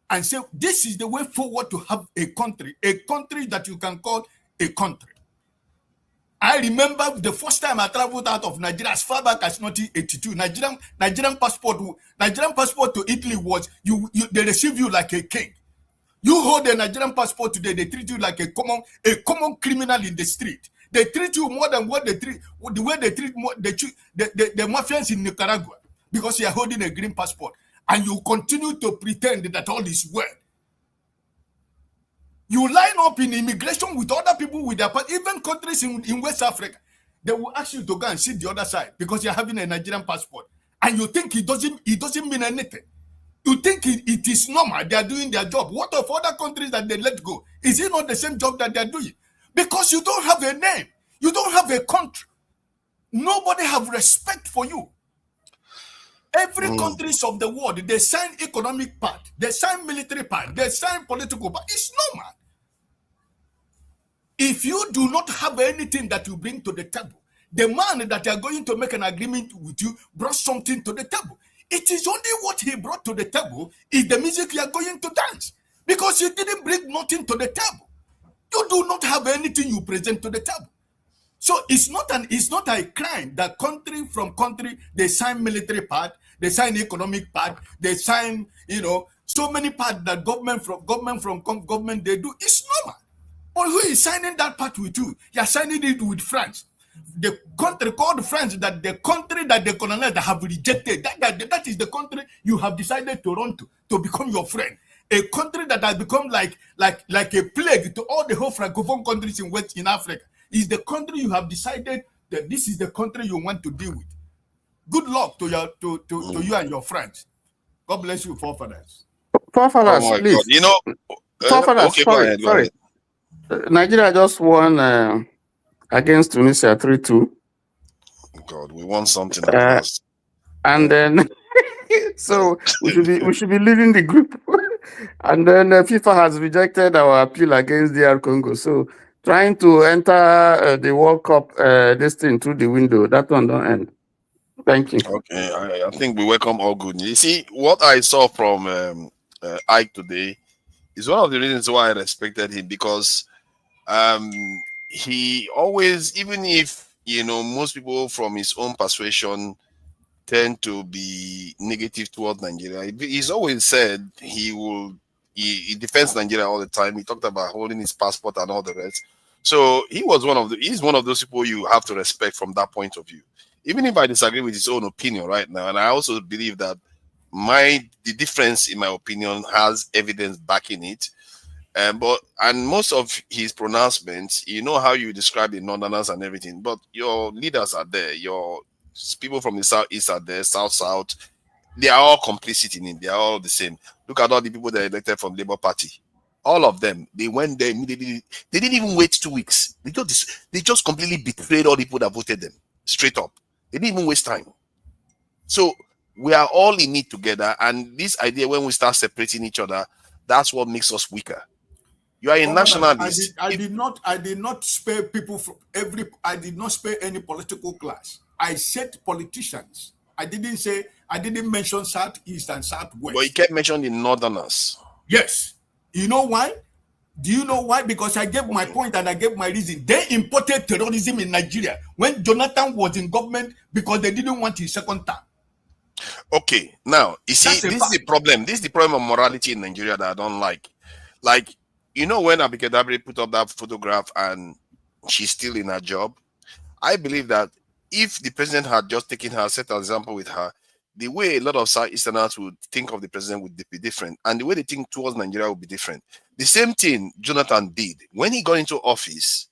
and say, this is the way forward to have a country that you can call a country. I remember the first time I traveled out of Nigeria as far back as 1982. Nigerian passport to Italy was they receive you like a king. You hold a Nigerian passport today, they treat you like a common criminal in the street. They treat you more than what they treat the way they treat the mafians in Nicaragua, because you are holding a green passport and you continue to pretend that all is well. You line up in immigration with other people with their passport, even countries in West Africa. They will ask you to go and sit the other side because you're having a Nigerian passport. And you think it doesn't mean anything. You think it is normal, they are doing their job. What of other countries that they let go? Is it not the same job that they are doing? Because you don't have a name. You don't have a country. Nobody have respect for you. Every countries of the world, they sign economic part, they sign military part, they sign political part. It's normal. If you do not have anything that you bring to the table, the man that you are going to make an agreement with you brought something to the table. It is only what he brought to the table is the music you are going to dance, because you didn't bring nothing to the table. You do not have anything you present to the table. So it's not a crime that country from country, they sign military part, they sign economic part, they sign, so many parts that government they do. It's normal. But who is signing that part with you? You are signing it with France. The country called France, that the country that the colonized have rejected, that is the country you have decided to run to become your friend. A country that has become like a plague to all the whole Francophone countries in Africa is the country you have decided that this is the country you want to deal with. Good luck to you and your friends. God bless you, forefathers. Forefathers, Oh my please. God. Forefathers, Okay, go ahead. sorry. Nigeria just won against Tunisia 3-2. God, we want something at last. And then so we should be leading the group. And then FIFA has rejected our appeal against DR Congo. So trying to enter the World Cup this thing through the window, that one don't end. Thank you. Okay, I think we welcome all good news. You see, what I saw from Ike today is one of the reasons why I respected him, because he always, even if most people from his own persuasion tend to be negative towards Nigeria, he's always said he defends Nigeria all the time. He talked about holding his passport and all the rest. So he's one of those people you have to respect from that point of view. Even if I disagree with his own opinion right now, and I also believe that the difference in my opinion has evidence backing it. And most of his pronouncements, how you describe the Northerners and everything, but your leaders are there, your people from the Southeast are there, South, they are all complicit in it. They are all the same. Look at all the people that are elected from Labour Party. All of them, they went there immediately. They didn't even wait 2 weeks. They just completely betrayed all the people that voted them, straight up. They didn't even waste time. So we are all in it together, and this idea, when we start separating each other, that's what makes us weaker. You are a nationalist. I did not spare people from I did not spare any political class. I said politicians. I didn't mention Southeast and Southwest. But you kept mentioning the Northerners. Yes. You know why? Do you know why? Because I gave my point and I gave my reason. They imported terrorism in Nigeria when Jonathan was in government because they didn't want his second term. Okay, now you see, this is the problem. This is the problem of morality in Nigeria that I don't like. Like, when Abike Dabiri put up that photograph and she's still in her job, I believe that if the president had just taken her, set an example with her, the way a lot of Southeasterners would think of the president would be different, and the way they think towards Nigeria would be different. The same thing Jonathan did. When he got into office,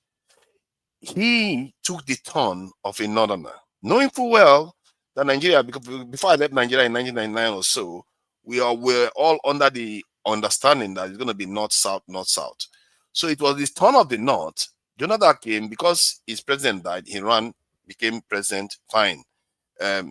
he took the tone of a Northerner, knowing full well that Nigeria, because before I left Nigeria in 1999 or so, were all under the understanding that it's going to be north-south, north-south. So it was this turn of the north. Jonathan came because his president died. He became president, fine,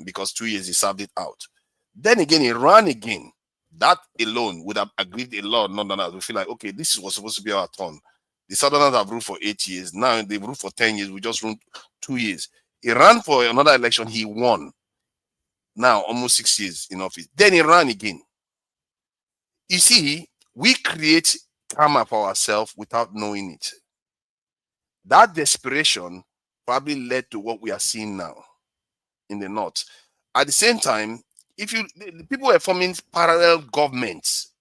because 2 years he served it out. Then again, he ran again. that alone would have agreed a lot of Northerners. We feel like, okay, this was supposed to be our turn. The Southerners have ruled for 8 years. Now they've ruled for 10 years. We just ruled 2 years. He ran for another election. He won. Now, almost 6 years in office. Then he ran again. You see, we create karma for ourselves without knowing it. That desperation probably led to what we are seeing now in the North. At the same time, people were forming parallel governments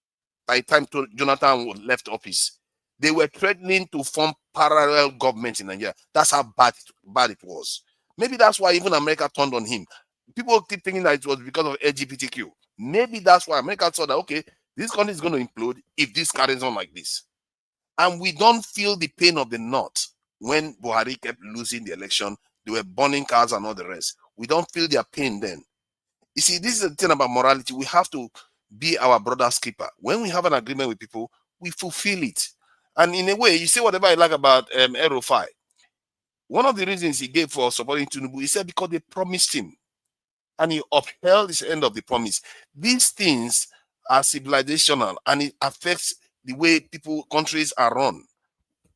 by the time Jonathan left office. They were threatening to form parallel governments in Nigeria. That's how bad it was. Maybe that's why even America turned on him. People keep thinking that it was because of LGBTQ. Maybe that's why America saw that, okay, this country is going to implode if this carries on like this. And we don't feel the pain of the North when Buhari kept losing the election. They were burning cars and all the rest. We don't feel their pain then. You see, this is the thing about morality. We have to be our brother's keeper. When we have an agreement with people, we fulfill it. And in a way, you say whatever I like about Erufai. One of the reasons he gave for supporting Tinubu, he said because they promised him. And he upheld his end of the promise. These things are civilizational and it affects the way countries are run.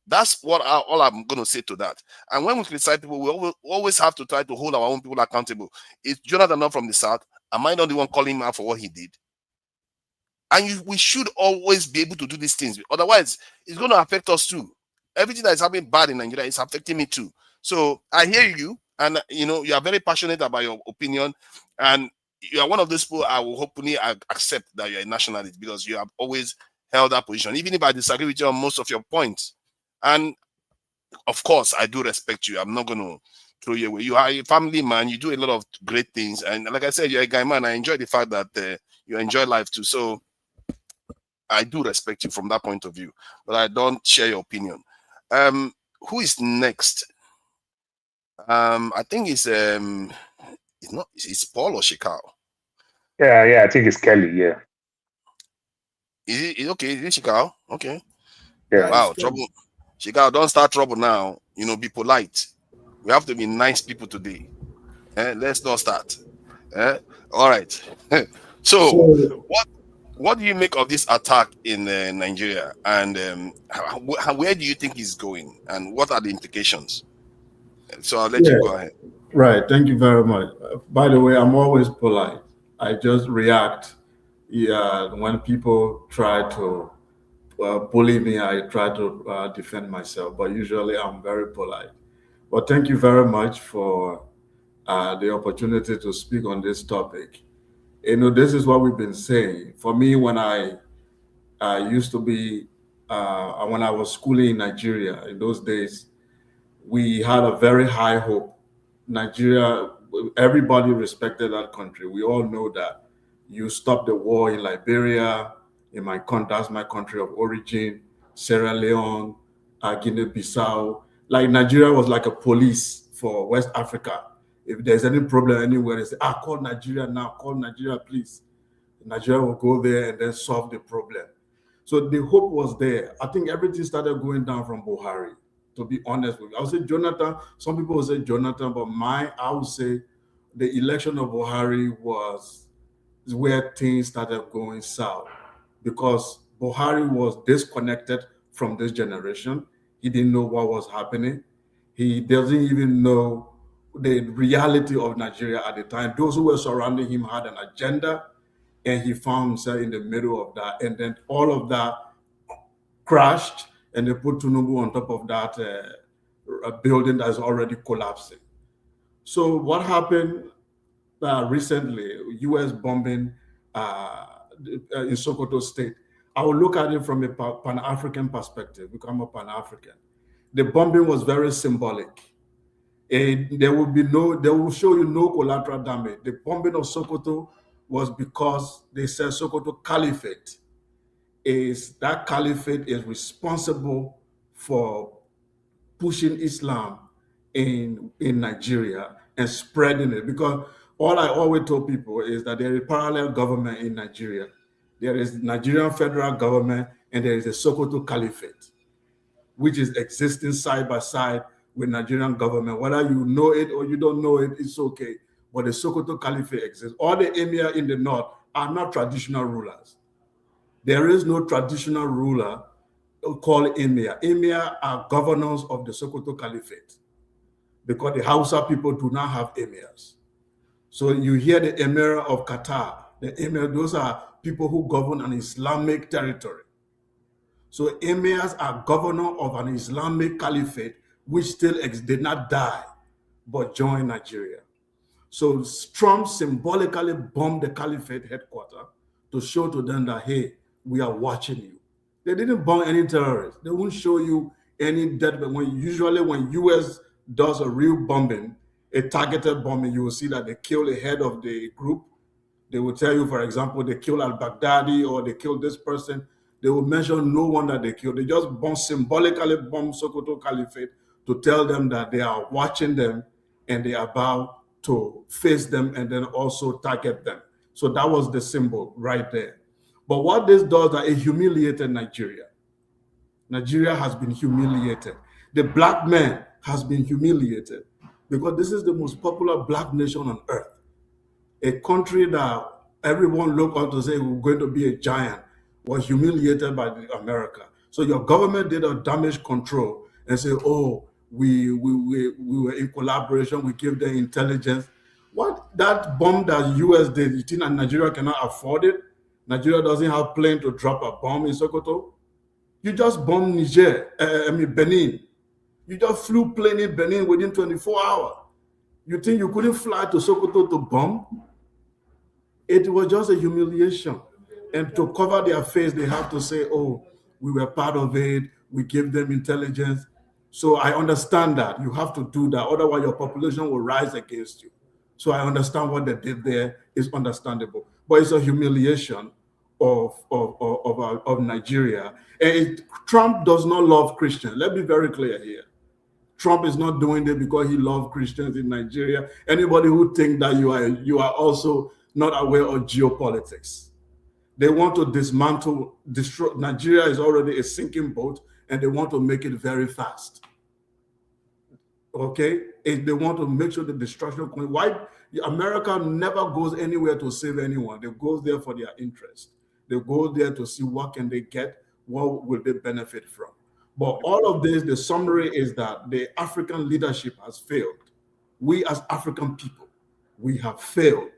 That's what all I'm going to say to that. And when we criticize people, we always have to try to hold our own people accountable. Is Jonathan not from the South? Am I not the one calling him out for what he did? And we should always be able to do these things. Otherwise, it's going to affect us too. Everything that is happening bad in Nigeria is affecting me too. So I hear you. And, you are very passionate about your opinion. And you are one of those people I will hopefully accept that you're a nationalist because you have always held that position, even if I disagree with you on most of your points. And, of course, I do respect you. I'm not going to throw you away. You are a family man. You do a lot of great things. And like I said, you're a guy man. I enjoy the fact that you enjoy life too. So I do respect you from that point of view. But I don't share your opinion. Who is next? I think it's Paul or Shekau. Yeah, I think it's Kelly. Yeah. Is it okay? Is it Shekau? Okay. Yeah. Wow, trouble. Shekau, don't start trouble now. Be polite. We have to be nice people today. Let's not start. All right. So what do you make of this attack in Nigeria, and where do you think it's going, and what are the implications? So I'll let you go ahead. Right. Thank you very much. By the way, I'm always polite. I just react. When people try to bully me, I try to defend myself. But usually, I'm very polite. But thank you very much for the opportunity to speak on this topic. This is what we've been saying. For me, when I used to be, when I was schooling in Nigeria, in those days, we had a very high hope. Nigeria, everybody respected that country. We all know that. You stopped the war in Liberia, that's my country of origin, Sierra Leone, Guinea-Bissau. Like Nigeria was like a police for West Africa. If there's any problem anywhere, they say, call Nigeria now, call Nigeria, please. Nigeria will go there and then solve the problem. So the hope was there. I think everything started going down from Buhari, to be honest with you. I would say Jonathan, some people will say Jonathan, but I would say the election of Buhari was where things started going south, because Buhari was disconnected from this generation. He didn't know what was happening. He doesn't even know the reality of Nigeria at the time. Those who were surrounding him had an agenda, and he found himself in the middle of that. And then all of that crashed, and they put Tinubu on top of that building that is already collapsing. So what happened recently, U.S. bombing in Sokoto State, I will look at it from a Pan-African perspective, because I'm a Pan-African. The bombing was very symbolic. And they will show you no collateral damage. The bombing of Sokoto was because they said Sokoto Caliphate is responsible for pushing Islam in Nigeria and spreading it. Because all I always tell people is that there is a parallel government in Nigeria. There is the Nigerian federal government and there is the Sokoto Caliphate, which is existing side by side with Nigerian government. Whether you know it or you don't know it, it's okay. But the Sokoto Caliphate exists. All the emir in the north are not traditional rulers. There is no traditional ruler called Emir. Emir are governors of the Sokoto Caliphate because the Hausa people do not have emirs. So you hear the Emir of Qatar, the Emir, those are people who govern an Islamic territory. So emirs are governor of an Islamic caliphate which still did not die but joined Nigeria. So Trump symbolically bombed the caliphate headquarters to show to them that, hey, we are watching you. They didn't bomb any terrorists. They won't show you any dead. But usually when US does a real bombing, a targeted bombing, you will see that they kill the head of the group. They will tell you, for example, they killed al-Baghdadi or they killed this person. They will mention no one that they killed. They just symbolically bomb Sokoto Caliphate to tell them that they are watching them and they are about to face them and then also target them. So that was the symbol right there. But what this does, it humiliated Nigeria. Nigeria has been humiliated. The black man has been humiliated because this is the most popular black nation on earth. A country that everyone looked up to say we're going to be a giant was humiliated by America. So your government did a damage control and say, oh, we were in collaboration, we give them intelligence. What that bomb that US did, you think that Nigeria cannot afford it? Nigeria doesn't have plane to drop a bomb in Sokoto. You just bombed Benin. You just flew plane in Benin within 24 hours. You think you couldn't fly to Sokoto to bomb? It was just a humiliation. And to cover their face, they have to say, oh, we were part of it. We gave them intelligence. So I understand that. You have to do that. Otherwise, your population will rise against you. So I understand what they did there is understandable. But it's a humiliation of Nigeria. And Trump does not love Christians. Let's be very clear here. Trump is not doing it because he loves Christians in Nigeria. Anybody who thinks that you are also not aware of geopolitics. They want to destroy. Nigeria is already a sinking boat, and they want to make it very fast. Okay? And they want to make sure the destruction. Why? America never goes anywhere to save anyone. They go there for their interest. They go there to see what can they get, what will they benefit from. But all of this, the summary is that the African leadership has failed. We as African people, we have failed.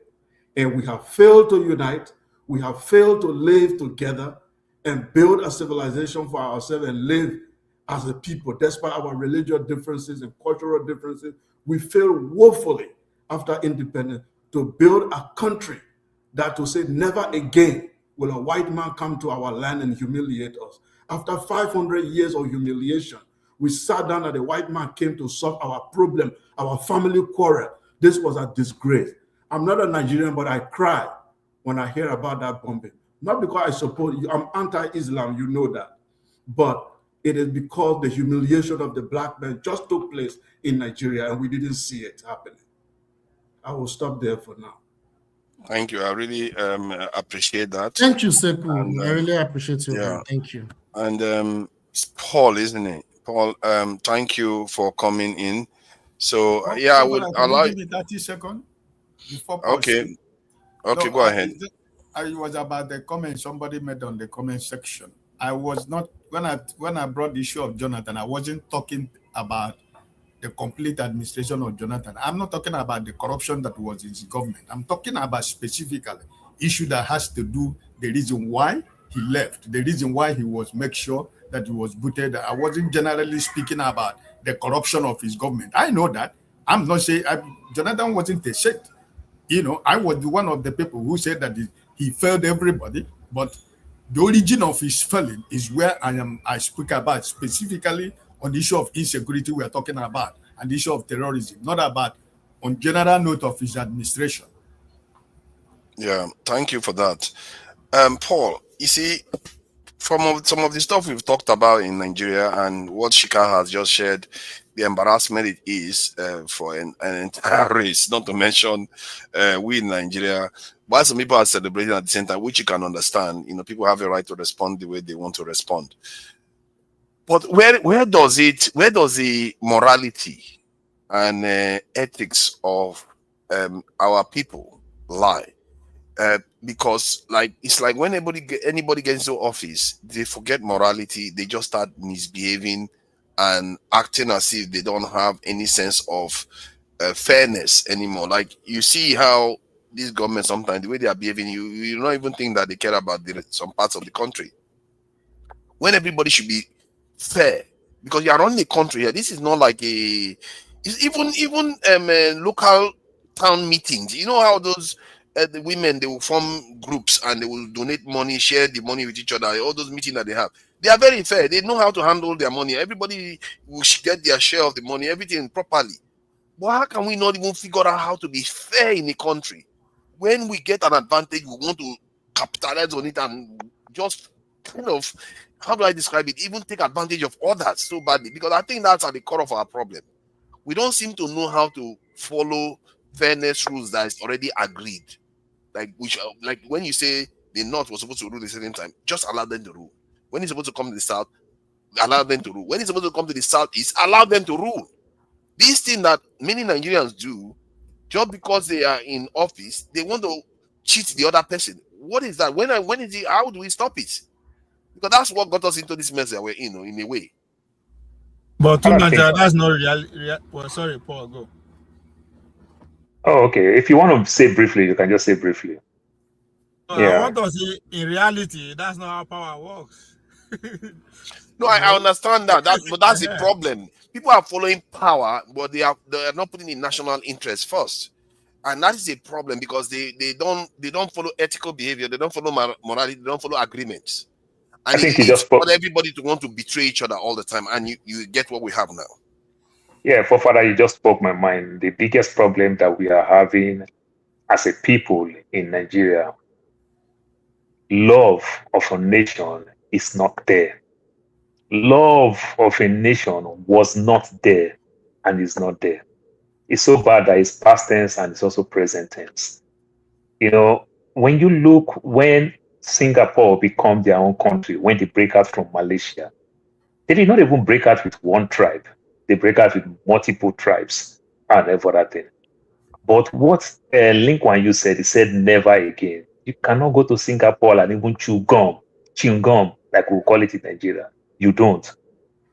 And we have failed to unite. We have failed to live together and build a civilization for ourselves and live as a people, despite our religious differences and cultural differences. We failed woefully after independence to build a country that will say never again will a white man come to our land and humiliate us. After 500 years of humiliation, we sat down and the white man came to solve our problem, our family quarrel. This was a disgrace. I'm not a Nigerian, but I cry when I hear about that bombing. Not because I support you, I'm anti-Islam, you know that. But it is because the humiliation of the black man just took place in Nigeria and we didn't see it happening. I will stop there for now. Thank you. I really appreciate that. Thank you, Sepu. I really appreciate your work. Thank you. And it's Paul, isn't it? Paul, thank you for coming in. So yeah, I would allow. Give me 30 seconds before Paul okay. speak. Okay, go ahead. It was about the comment somebody made on the comment section. I was not when I brought the issue of Jonathan, I wasn't talking about the complete administration of Jonathan. I'm not talking about the corruption that was in his government. I'm talking about specifically issue that has to do the reason why he left, the reason why he was make sure that he was booted. I wasn't generally speaking about the corruption of his government. I know that. I'm not saying Jonathan wasn't a saint. You know, I was one of the people who said that he failed everybody, but the origin of his failing is where I speak about, specifically on the issue of insecurity we are talking about, and the issue of terrorism, not about on general note of his administration. Yeah, thank you for that. Paul, you see, from some of the stuff we've talked about in Nigeria and what Shika has just shared, the embarrassment it is for an entire race, not to mention we in Nigeria. While some people are celebrating at the same time, which you can understand, you know, people have a right to respond the way they want to respond. But where does the morality and ethics of our people lie? because like it's like when anybody gets into office, they forget morality. They just start misbehaving and acting as if they don't have any sense of fairness anymore. Like you see how this government sometimes the way they are behaving, you don't even think that they care about some parts of the country when everybody should be fair, because you are running a country here. This is not like it's even local town meetings. You know how those the women, they will form groups and they will donate money, share the money with each other. All those meetings that they are very fair. They know how to handle their money. Everybody will get their share of the money, everything properly. But how can we not even figure out how to be fair in a country? When we get an advantage, we want to capitalize on it and just kind of, how do I describe it, even take advantage of others so badly, because I think that's at the core of our problem. We don't seem to know how to follow fairness rules that is already agreed. Like when you say the North was supposed to rule at the same time, just allow them to rule. When it's supposed to come to the South, allow them to rule. When it's supposed to come to the Southeast, allow them to rule. This thing that many Nigerians do, just because they are in office, they want to cheat the other person. What is that? When is it? How do we stop it? Because that's what got us into this mess that we're in a way. But to Nigeria, that's not real. Well, sorry, Paul, go. Oh, okay. If you want to say briefly, you can just say briefly. I want to say, in reality, that's not how power works. No, I understand that. But that's the problem. People are following power, but they are not putting in national interest first, and that is a problem because they don't follow ethical behavior. They don't follow morality. They don't follow agreements. And it leads for everybody to want to betray each other all the time, and you get what we have now. Yeah, Father, you just spoke my mind. The biggest problem that we are having as a people in Nigeria, love of a nation is not there. Love of a nation was not there and is not there. It's so bad that it's past tense and it's also present tense. You know, when you look when Singapore become their own country, when they break out from Malaysia, they did not even break out with one tribe. They break out with multiple tribes and everything. But what Lin Kuan Yew said, he said never again. You cannot go to Singapore and even chewing gum, like we call it in Nigeria. You don't.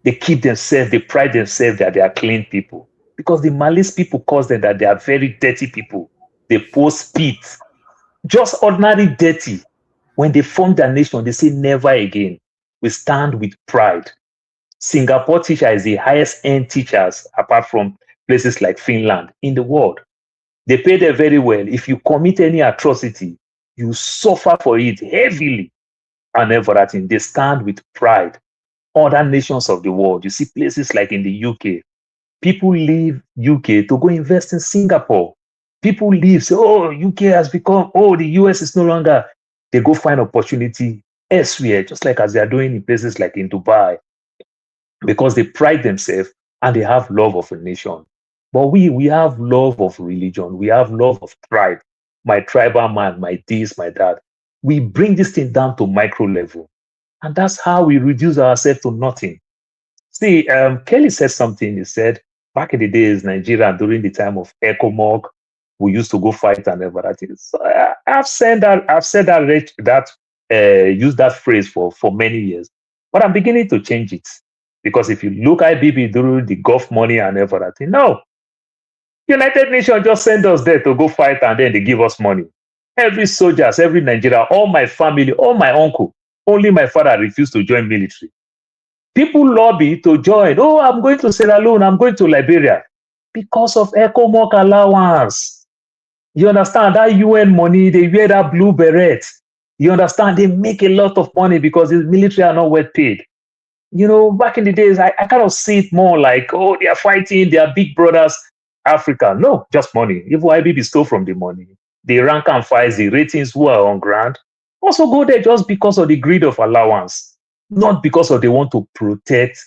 They keep themselves, they pride themselves that they are clean people. Because the Malays people cause them that they are very dirty people. They post spit. Just ordinary dirty. When they form their nation, they say never again. We stand with pride. Singapore teacher is the highest end teachers, apart from places like Finland, in the world. They pay them very well. If you commit any atrocity, you suffer for it heavily. And everything. They stand with pride. Other nations of the world, you see places like in the UK, people leave UK to go invest in Singapore. People leave, say, oh, UK has become, oh, the US is no longer. They go find opportunity elsewhere, just like as they are doing in places like in Dubai, because they pride themselves and they have love of a nation. But we have love of religion. We have love of tribe. My tribal man, my this, my that. We bring this thing down to micro level. And that's how we reduce ourselves to nothing. See, Kelly said something. He said, back in the days, Nigeria, during the time of ECOMOG, we used to go fight and everything. So I've said that, use that phrase for many years. But I'm beginning to change it. Because if you look at IBB during the Gulf money and everything, no. United Nations just send us there to go fight and then they give us money. Every soldiers, every Nigeria, all my family, all my uncle, only my father refused to join military. People lobby to join. Oh, I'm going to Sierra Leone. I'm going to Liberia. Because of ECOMOG allowance. You understand? That UN money, they wear that blue beret. You understand? They make a lot of money because the military are not well paid. You know, back in the days, I kind of see it more like, oh, they are fighting. They are big brothers. Africa. No, just money. Even IBB stole from the money. The rank and files, the ratings who are on ground, also go there just because of the greed of allowance, not because of they want to protect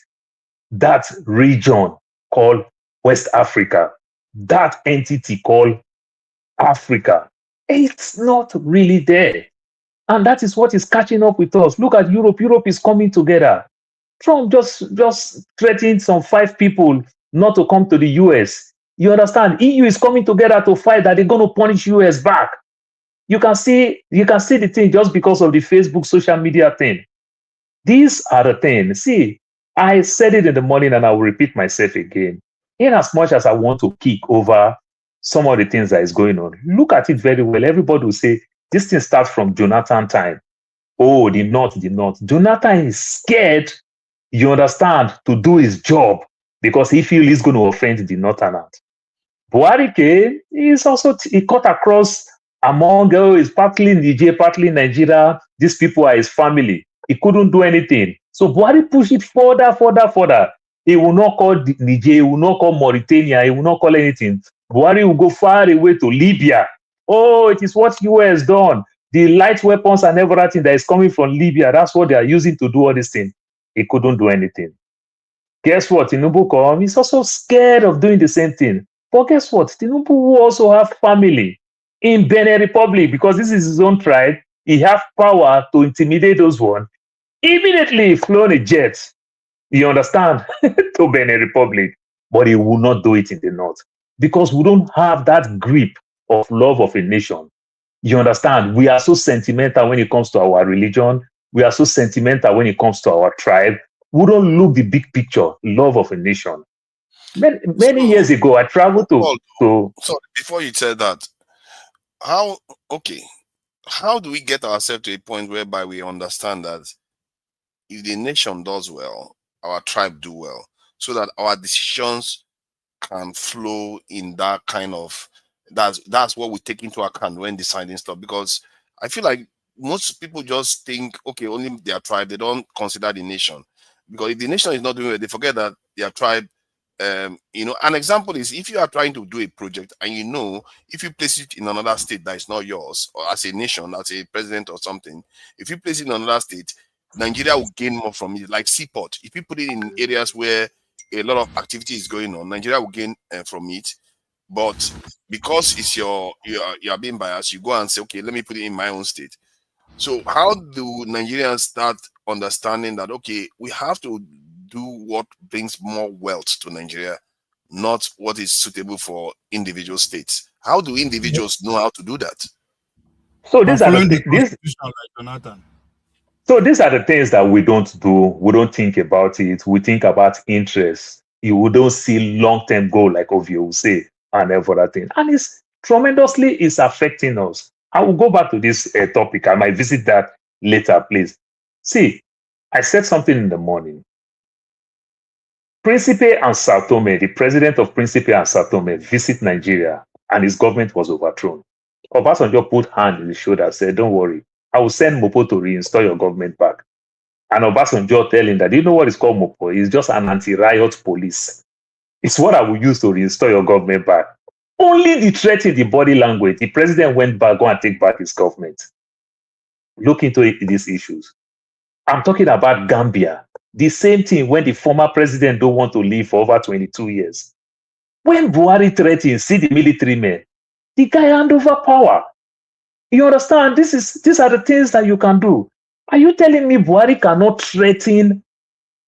that region called West Africa, that entity called Africa. It's not really there. And that is what is catching up with us. Look at Europe. Europe is coming together. Trump just threatened some 5 people not to come to the US. You understand? EU is coming together to fight that they're going to punish US back. You can see the thing just because of the Facebook social media thing. These are the things. See, I said it in the morning and I will repeat myself again. In as much as I want to kick over some of the things that is going on, look at it very well. Everybody will say, this thing starts from Jonathan time. Oh, the North. Jonathan is scared, you understand, to do his job because he feels he's going to offend the Northerners. Buhari came, he cut across among, he's partly Niger, partly Nigeria. These people are his family. He couldn't do anything. So Buhari pushed it further. He will not call Niger, he will not call Mauritania, he will not call anything. Buhari will go far away to Libya. Oh, it is what US done. The light weapons and everything that is coming from Libya, that's what they are using to do all this thing. He couldn't do anything. Guess what? Tinubu come, he's also scared of doing the same thing. But guess what? Tinubu will also have family in Benin Republic because this is his own tribe. He have power to intimidate those ones. Immediately flown a jet, you understand, to Benin Republic. But he will not do it in the North because we don't have that grip of love of a nation. You understand? We are so sentimental when it comes to our religion. We are so sentimental when it comes to our tribe. We don't look the big picture, love of a nation. Many years ago, I traveled to. So before you said that, how do we get ourselves to a point whereby we understand that if the nation does well, our tribe do well, so that our decisions can flow in that kind of, that's what we take into account when deciding stuff? Because I feel like most people just think, okay, only their tribe, they don't consider the nation. Because if the nation is not doing it, they forget that their tribe, an example is if you are trying to do a project and if you place it in another state that is not yours, or as a nation, as a president or something, if you place it in another state, Nigeria will gain more from it, like seaport. If you put it in areas where a lot of activity is going on, Nigeria will gain from it. But because it's you are being biased, you go and say, okay, let me put it in my own state. So how do Nigerians start understanding that, okay, we have to do what brings more wealth to Nigeria, not what is suitable for individual states? How do individuals know how to do that? So these are the So these are the things that we don't do. We don't think about it. We think about interest. You don't see long-term goal, like Ovio will say, and everything. And it's tremendously affecting us. I will go back to this topic. I might visit that later, please. See, I said something in the morning. Principe and Sao Tome, the president of Principe and Sao Tome, visit Nigeria, and his government was overthrown. Obasanjo put hand in the shoulder and said, don't worry, I will send Mopo to reinstall your government back. And Obasanjo tell him that, you know what is called Mopo? It's just an anti-riot police. It's what I will use to reinstall your government back. Only the threat in the body language, the president went back, go and take back his government. Look into these issues. I'm talking about Gambia. The same thing when the former president don't want to leave for over 22 years. When Buhari threatened, see the military men, the guy hand over power. You understand? These are the things that you can do. Are you telling me Buhari cannot threaten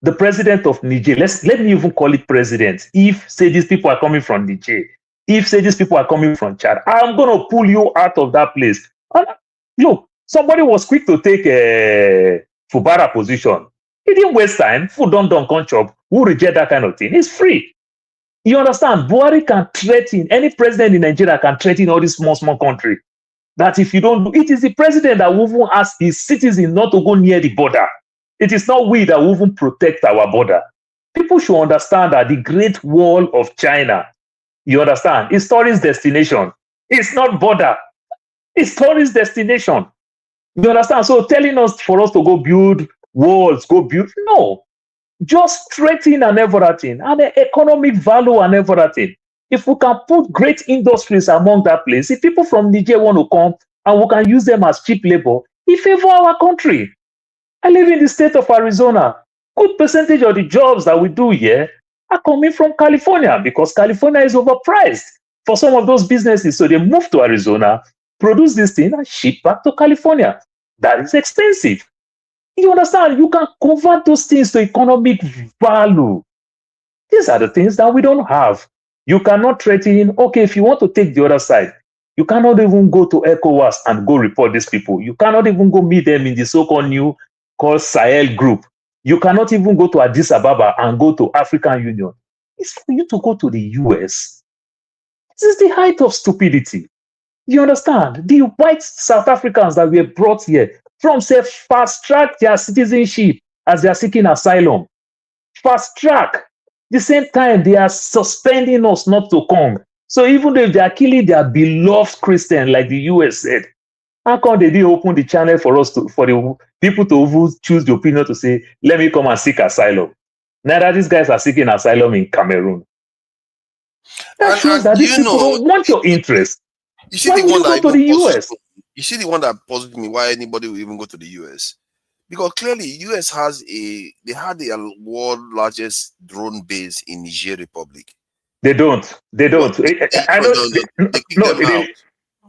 the president of Niger? Let me even call it president. If, say, these people are coming from Niger, if, say, these people are coming from Chad, I'm going to pull you out of that place. And look, somebody was quick to take a Fubara position. He didn't waste time. Food don't chop. Who reject that kind of thing? It's free. You understand? Buhari can threaten, any president in Nigeria can threaten all these small country. That if you don't do, it is the president that will even ask his citizens not to go near the border. It is not we that will even protect our border. People should understand that the Great Wall of China, you understand, is tourist destination. It's not border. It's tourist destination. You understand? So telling us for us to go build walls, no. Just threaten and everything, and the economic value and everything. If we can put great industries among that place, if people from Niger want to come and we can use them as cheap labor, it favors our country. I live in the state of Arizona. Good percentage of the jobs that we do here are coming from California because California is overpriced for some of those businesses. So they move to Arizona, produce this thing, and ship back to California. That is expensive. You understand? You can convert those things to economic value. These are the things that we don't have. You cannot threaten, okay, if you want to take the other side, You cannot even go to ECOWAS and go report these people. You cannot even go meet them in the so-called new called Sahel group. You cannot even go to Addis Ababa and go to African Union. It's for you to go to the US. This is the height of stupidity. You understand? The white South Africans that were brought here from say fast track their citizenship as they are seeking asylum. Fast track. The same time they are suspending us not to come. So even though they are killing their beloved Christian, like the US said, how come they didn't open the channel for us for the people to choose the opinion to say, let me come and seek asylum? Now that these guys are seeking asylum in Cameroon. That shows that these people don't want your interest. You see Why the one that go to the US? You see the one that puzzled me why anybody will even go to the US. Because clearly US had the world largest drone base in Niger Republic. They don't. They don't. I don't.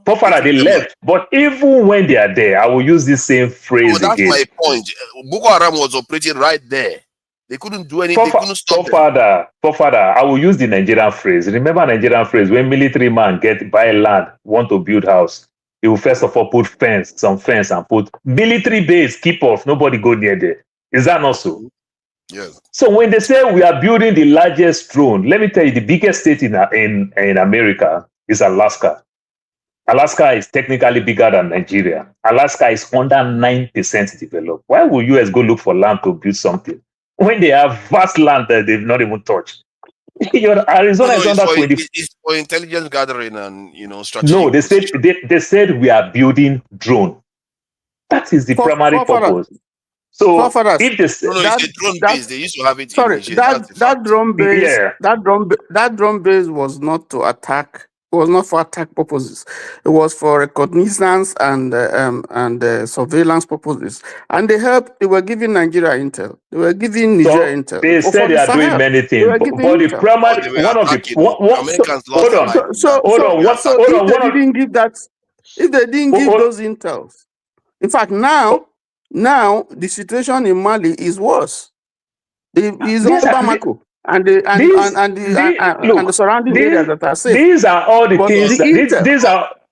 Pofara, they left. But even when they are there, I will use this same phrase that's again. my point. Boko Haram was operating right there. They couldn't do anything. They couldn't stop them. Pofara, I will use the Nigerian phrase. Remember Nigerian phrase, when military man buy land, want to build house, he will first of all put some fence and put military base, keep off, nobody go near there. Is that not so? Yes. So when they say we are building the largest drone, let me tell you, the biggest state in America is Alaska. Alaska is technically bigger than Nigeria. Alaska is under 9% developed. Why would US go look for land to build something when they have vast land that they've not even touched? Arizona is under 20. It's for intelligence gathering and strategy. No, they said we are building drone. That is the primary purpose. So if it's a drone base. They used to have it. Sorry, that drone base. Yeah. That drone base was not to attack. It was not for attack purposes. It was for reconnaissance and surveillance purposes. And they were giving Nigeria intel. They were giving Niger intel. They said they are doing many things. But the primary, one of the If they didn't give that, if they didn't give those intels, in fact, now the situation in Mali is worse. It's all Bamako. And the surrounding areas that are safe. These are all the things.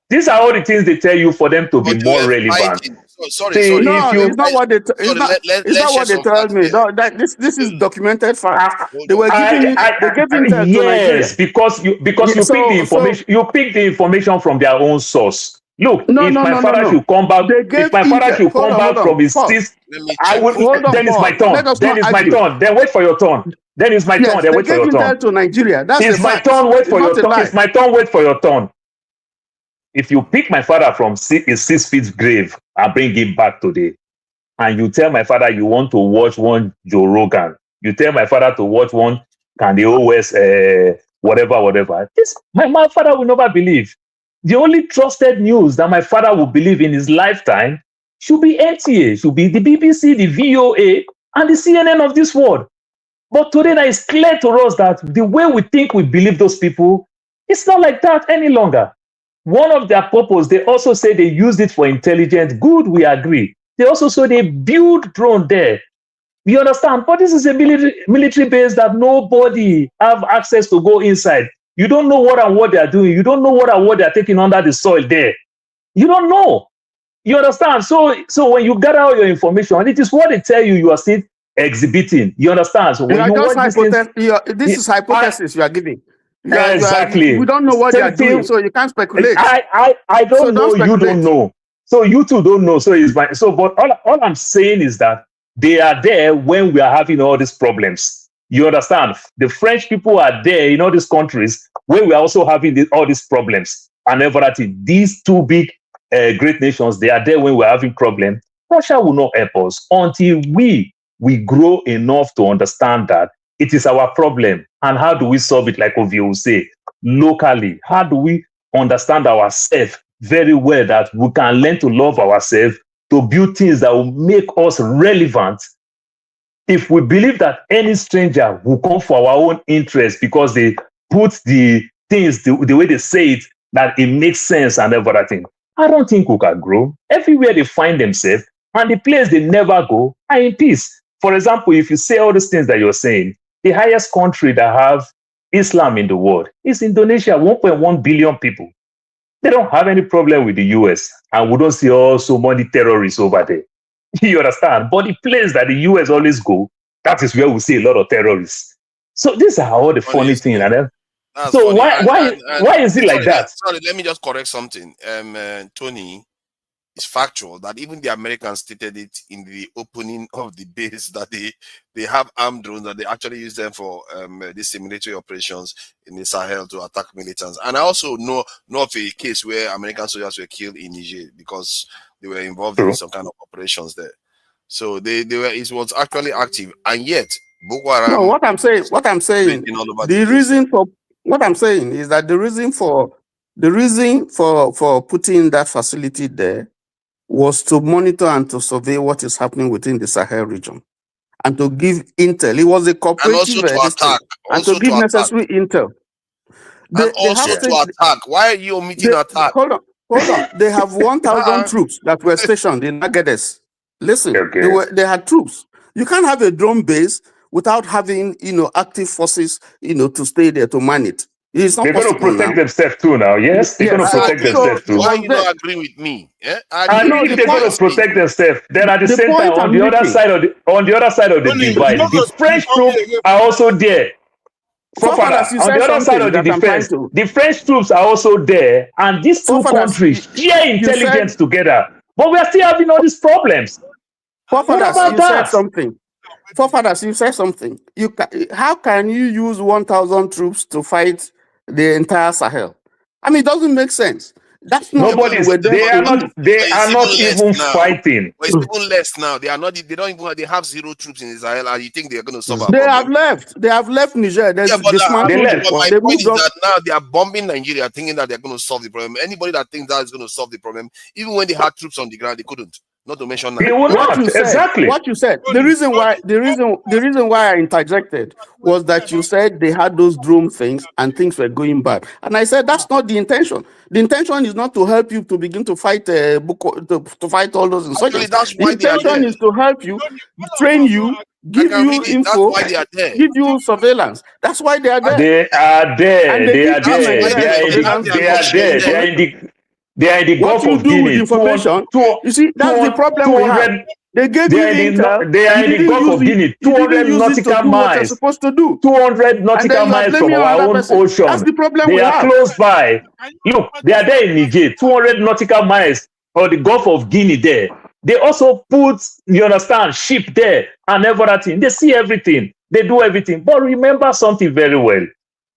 These are all the things they tell you for them to be more relevant. Sorry. No, it's not what they. It's not what they told me. No, this is documented fact. They were giving. They gave intel to Nigeria. Yes, because you pick the information. You pick the information from their own source. Look, if my father should come back, if my father should come back from his six, I will. Then it's my turn. Then it's my turn. Then wait for your turn. Then it's my turn. Then wait for your turn. To Nigeria. That's it's my turn. Wait for your turn. It's my turn. Wait for your turn. If you pick my father from his 6 feet grave and bring him back today, and you tell my father you want to watch one Joe Rogan, you tell my father to watch one Kanye West, whatever. My father will never believe. The only trusted news that my father will believe in his lifetime should be NTA, should be the BBC, the VOA, and the CNN of this world. But today, that is clear to us that the way we think we believe those people, it's not like that any longer. One of their purpose, they also say they used it for intelligence. Good, we agree. They also say they build drone there. You understand? But this is a military base that nobody have access to go inside. You don't know what they are doing. You don't know what they are taking under the soil there. You don't know. You understand? So when you gather all your information, it is what they tell you, you are still exhibiting. You understand? So when this is hypothesis you are giving. Exactly. We don't know what they are doing, so you can't speculate. I don't know. You don't know. So you two don't know. But all I'm saying is that they are there when we are having all these problems. You understand? The French people are there in all these countries where we are also having all these problems and everything. These two big great nations, they are there when we're having problems. Russia will not help us until we grow enough to understand that it is our problem. And how do we solve it, like Ovi will say, locally? How do we understand ourselves very well that we can learn to love ourselves, to build things that will make us relevant? If we believe that any stranger will come for our own interest because they put the things the way they say it, that it makes sense and everything, I don't think we can grow. Everywhere they find themselves and the place they never go are in peace. For example, if you say all these things that you're saying, the highest country that have Islam in the world is Indonesia, 1.1 billion people. They don't have any problem with the US, and we don't see so many terrorists over there. You understand? But the place that the US always go, that is where we see a lot of terrorists. So these are all the funny things. That's So funny. why is it like that? Sorry, let me just correct something. Tony, it's factual that even the Americans stated it in the opening of the base that they have armed drones that they actually use them for these military operations in the Sahel to attack militants. And I also know of a case where American soldiers were killed in Niger because they were involved in some kind of operations there. So they were, it was actually active, and yet Boko Haram. No, what I'm saying, the reason for what I'm saying is that the reason for putting that facility there was to monitor and to survey what is happening within the Sahel region, and to give intel. It was a cooperative and also to attack, and to give necessary intel. And also to attack. Why are you omitting attack? Hold on. They have 1,000 troops that were stationed in Agadez. Listen, they had troops. You can't have a drone base without having, active forces, to stay there to man it. It's not They're going to protect themselves too now. Yes, they're going to protect themselves too. Why you not agree with me? Yeah? I know they're going to protect themselves. Then at the same time, on the other side of the divide, the French troops are also there. On the other side of the defense, the French troops are also there, and these two countries share intelligence together. But we are still having all these problems. Forefathers, you said something. How can you use 1,000 troops to fight the entire Sahel? I mean, it doesn't make sense. That's not they are not even fighting. But it's even less now. They are not. They don't even. They have 0 troops in Israel, and you think they are going to solve? They have left. They have left Niger. But my point is that now they are bombing Nigeria, thinking that they are going to solve the problem. Anybody that thinks that is going to solve the problem, even when they had troops on the ground, they couldn't. Not to mention that. What you said. The reason why I interjected was that you said they had those drone things and things were going bad, and I said that's not the intention. The intention is not to help you to begin to fight to fight all those insurgents. The intention is to help you, train you, give you info, give you surveillance. That's why they are there. They are there. They are there. They are in the Gulf of Guinea. You see, that's the problem we have. They gave you intel. They are in the Gulf of Guinea. 200 nautical miles. 200 nautical miles from our own ocean. That's the problem they are close by. Look, they are there in Niger. 200 nautical miles for the Gulf of Guinea there. They also put, you understand, ship there and everything. They see everything. They do everything. But remember something very well.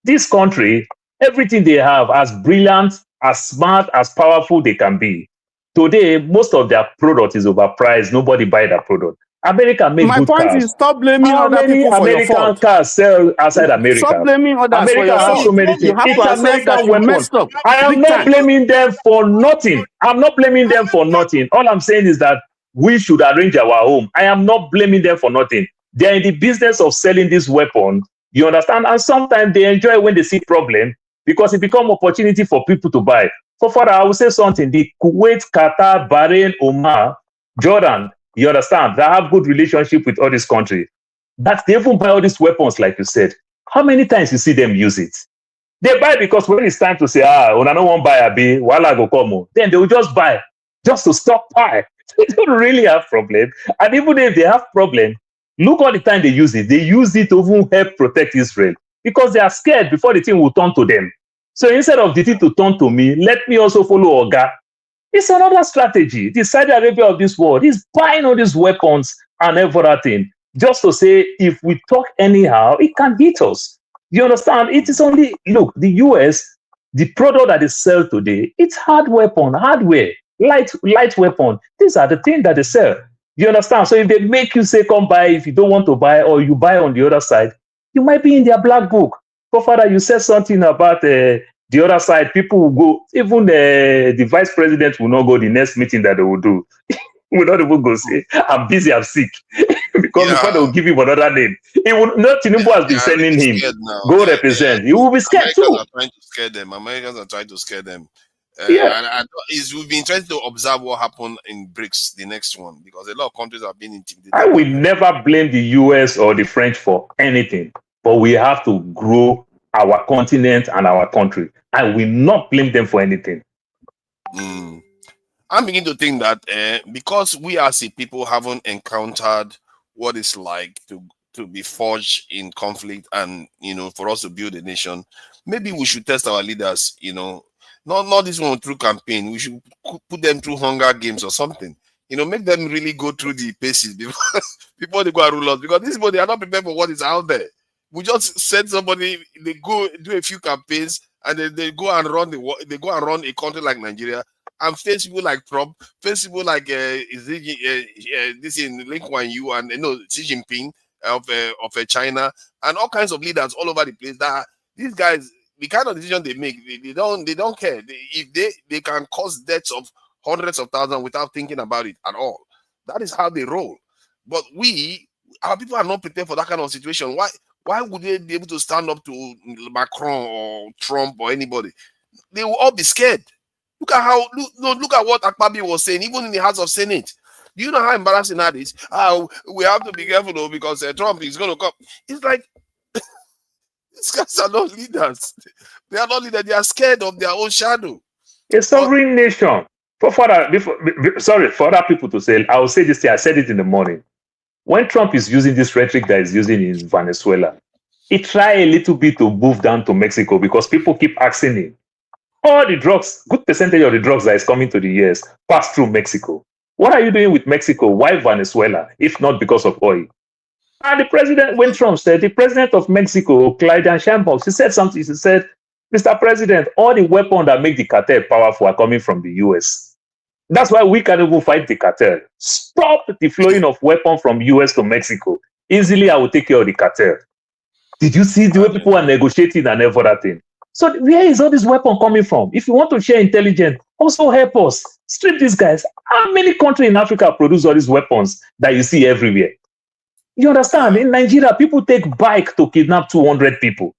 This country, everything they have, as brilliant, as smart, as powerful they can be. Today, most of their product is overpriced. Nobody buy that product. America make good cars. My point is, stop blaming other people for your fault. American cars sell outside America. Stop blaming others for your fault. So many things. I am not blaming them for nothing. I'm not blaming them for nothing. All I'm saying is that we should arrange our home. I am not blaming them for nothing. They're in the business of selling this weapon. You understand? And sometimes they enjoy when they see problem because it becomes opportunity for people to buy. For further, I will say something. The Kuwait, Qatar, Bahrain, Oman, Jordan, you understand, they have good relationship with all these countries. That they even buy all these weapons, like you said. How many times you see them use it? They buy because when it's time to say, when I don't want to buy a B, while I go come, then they will just buy, just to stockpile. They don't really have problem. And even if they have problem, look all the time they use it. They use it to even help protect Israel because they are scared before the thing will turn to them. So instead of the thing to turn to me, let me also follow Oga. It's another strategy. The Saudi Arabia of this world is buying all these weapons and everything just to say, if we talk anyhow, it can hit us. You understand? It is only, look, the US, the product that they sell today, it's hardware, light weapon. These are the things that they sell. You understand? So if they make you say, come buy, if you don't want to buy, or you buy on the other side, you might be in their black book. So father, you said something about the other side. People will go, even the vice president will not go the next meeting that they will do. Will not even go say, I'm busy, I'm sick. Because before they will give him another name. It will not. Tinubu has been sending him. Go represent. You will be scared too. Americans are trying to scare them. Americans are trying to scare them. And we've been trying to observe what happened in BRICS, the next one, because a lot of countries have been intimidated. I will never blame the US or the French for anything, but we have to grow our continent and our country. I will not blame them for anything. I'm beginning to think that because we as a people haven't encountered what it's like to be forged in conflict and, for us to build a nation, maybe we should test our leaders, not this one through campaign. We should put them through Hunger Games or something, make them really go through the paces before they go and rule us, because these people, they are not prepared for what is out there. We just send somebody, they go do a few campaigns, and then they go and run a country like Nigeria, and face people like Trump, face people like this in Lee Kuan Yew and Xi Jinping of China, and all kinds of leaders all over the place. That these guys, the kind of decision they make, they don't care. If they can cause deaths of hundreds of thousands without thinking about it at all. That is how they roll. But our people are not prepared for that kind of situation. Why would they be able to stand up to Macron or Trump or anybody? They will all be scared. Look at what Akpabio was saying, even in the House of Senate. Do you know how embarrassing that is? We have to be careful though, because Trump is going to come. It's like these guys are not leaders. They are not leaders. They are scared of their own shadow. A sovereign nation. For other people to say, I will say this thing. I said it in the morning. When Trump is using this rhetoric that he's using in Venezuela, he tried a little bit to move down to Mexico because people keep asking him. All the drugs, good percentage of the drugs that is coming to the US pass through Mexico. What are you doing with Mexico? Why Venezuela, if not because of oil? And the president, when Trump said, the president of Mexico, Claudia Sheinbaum, she said something. She said, Mr. President, all the weapons that make the cartel powerful are coming from the US. That's why we can't even fight the cartel. Stop the flowing of weapons from US to Mexico. Easily, I will take care of the cartel. Did you see the way people are negotiating and everything? So where is all this weapon coming from? If you want to share intelligence, also help us. Strip these guys. How many countries in Africa produce all these weapons that you see everywhere? You understand? In Nigeria, people take bike to kidnap 200 people.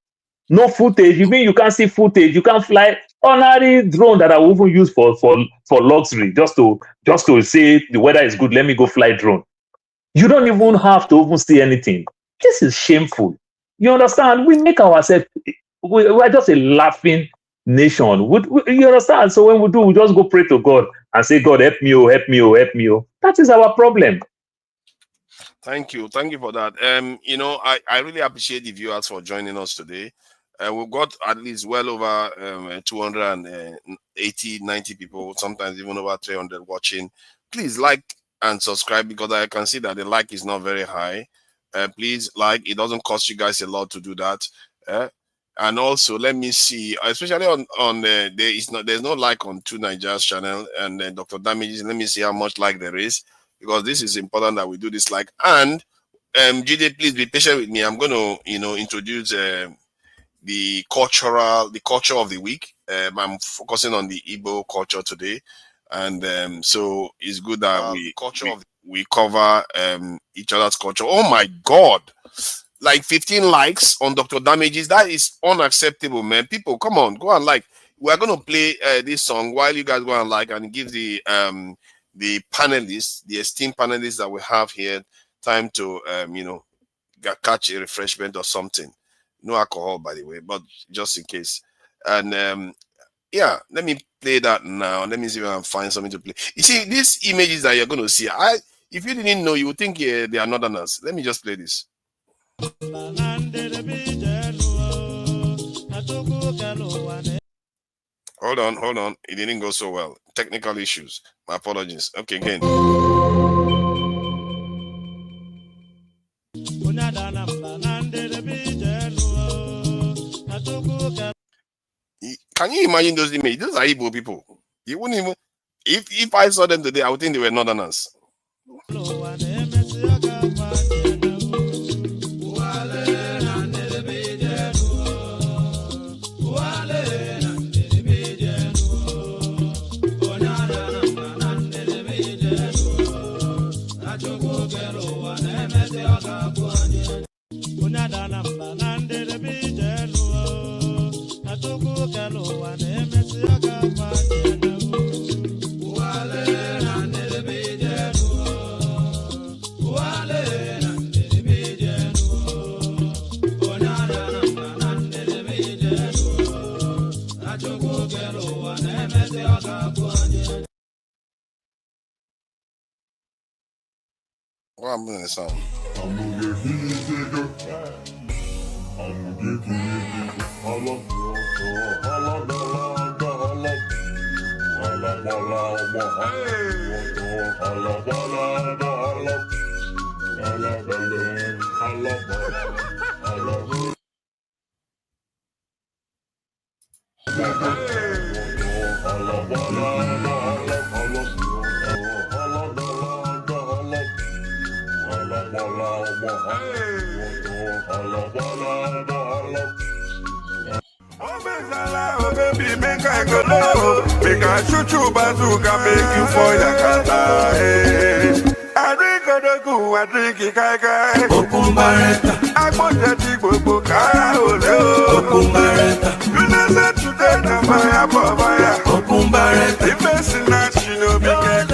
No footage. You mean you can't see footage? You can't fly ordinary drone that I will even use for luxury, just to say the weather is good. Let me go fly drone. You don't even have to even see anything. This is shameful. You understand? We make ourselves. We're just a laughing nation. You understand? So when we do, we just go pray to God and say, God, help me, oh, help me, oh, help me, oh. That is our problem. Thank you for that. I really appreciate the viewers for joining us today. We've got at least well over 280, 90 people, sometimes even over 300 watching. Please like and subscribe, because I can see that the like is not very high. Please like. It doesn't cost you guys a lot to do that. And also, let me see, especially on there's no like on Two Nigeria's channel and Dr. Damages. Let me see how much like there is, because this is important that we do this like. And GD, please be patient with me. I'm going to introduce the culture of the week. I'm focusing on the Igbo culture today, and so it's good that we cover each other's culture. Oh my God! Like 15 likes on Dr. Damages. That is unacceptable, man. People, come on, go and like. We are going to play this song while you guys go and like, and give the panelists, the esteemed panelists that we have here, time to catch a refreshment or something. No alcohol, by the way, but just in case. And yeah, let me play that now. Let me see if I can find something to play. You see, these images that you're going to see, if you didn't know, you would think they are northerners. Let me just play this. Hold on. It didn't go so well. Technical issues. My apologies. Okay, again. Can you imagine those images? Those are Igbo people. You wouldn't even, if I saw them today, I would think they were northerners. I'm doing the song. Baby, make I go low. Make I shoot you bazooka, make you for your kata. I drink a go, I drink it, kai. Okumbareta. I want that big book, I Okumbareta. You know that today, na fire, fire. Okumbareta. The best in that, you know, be careful.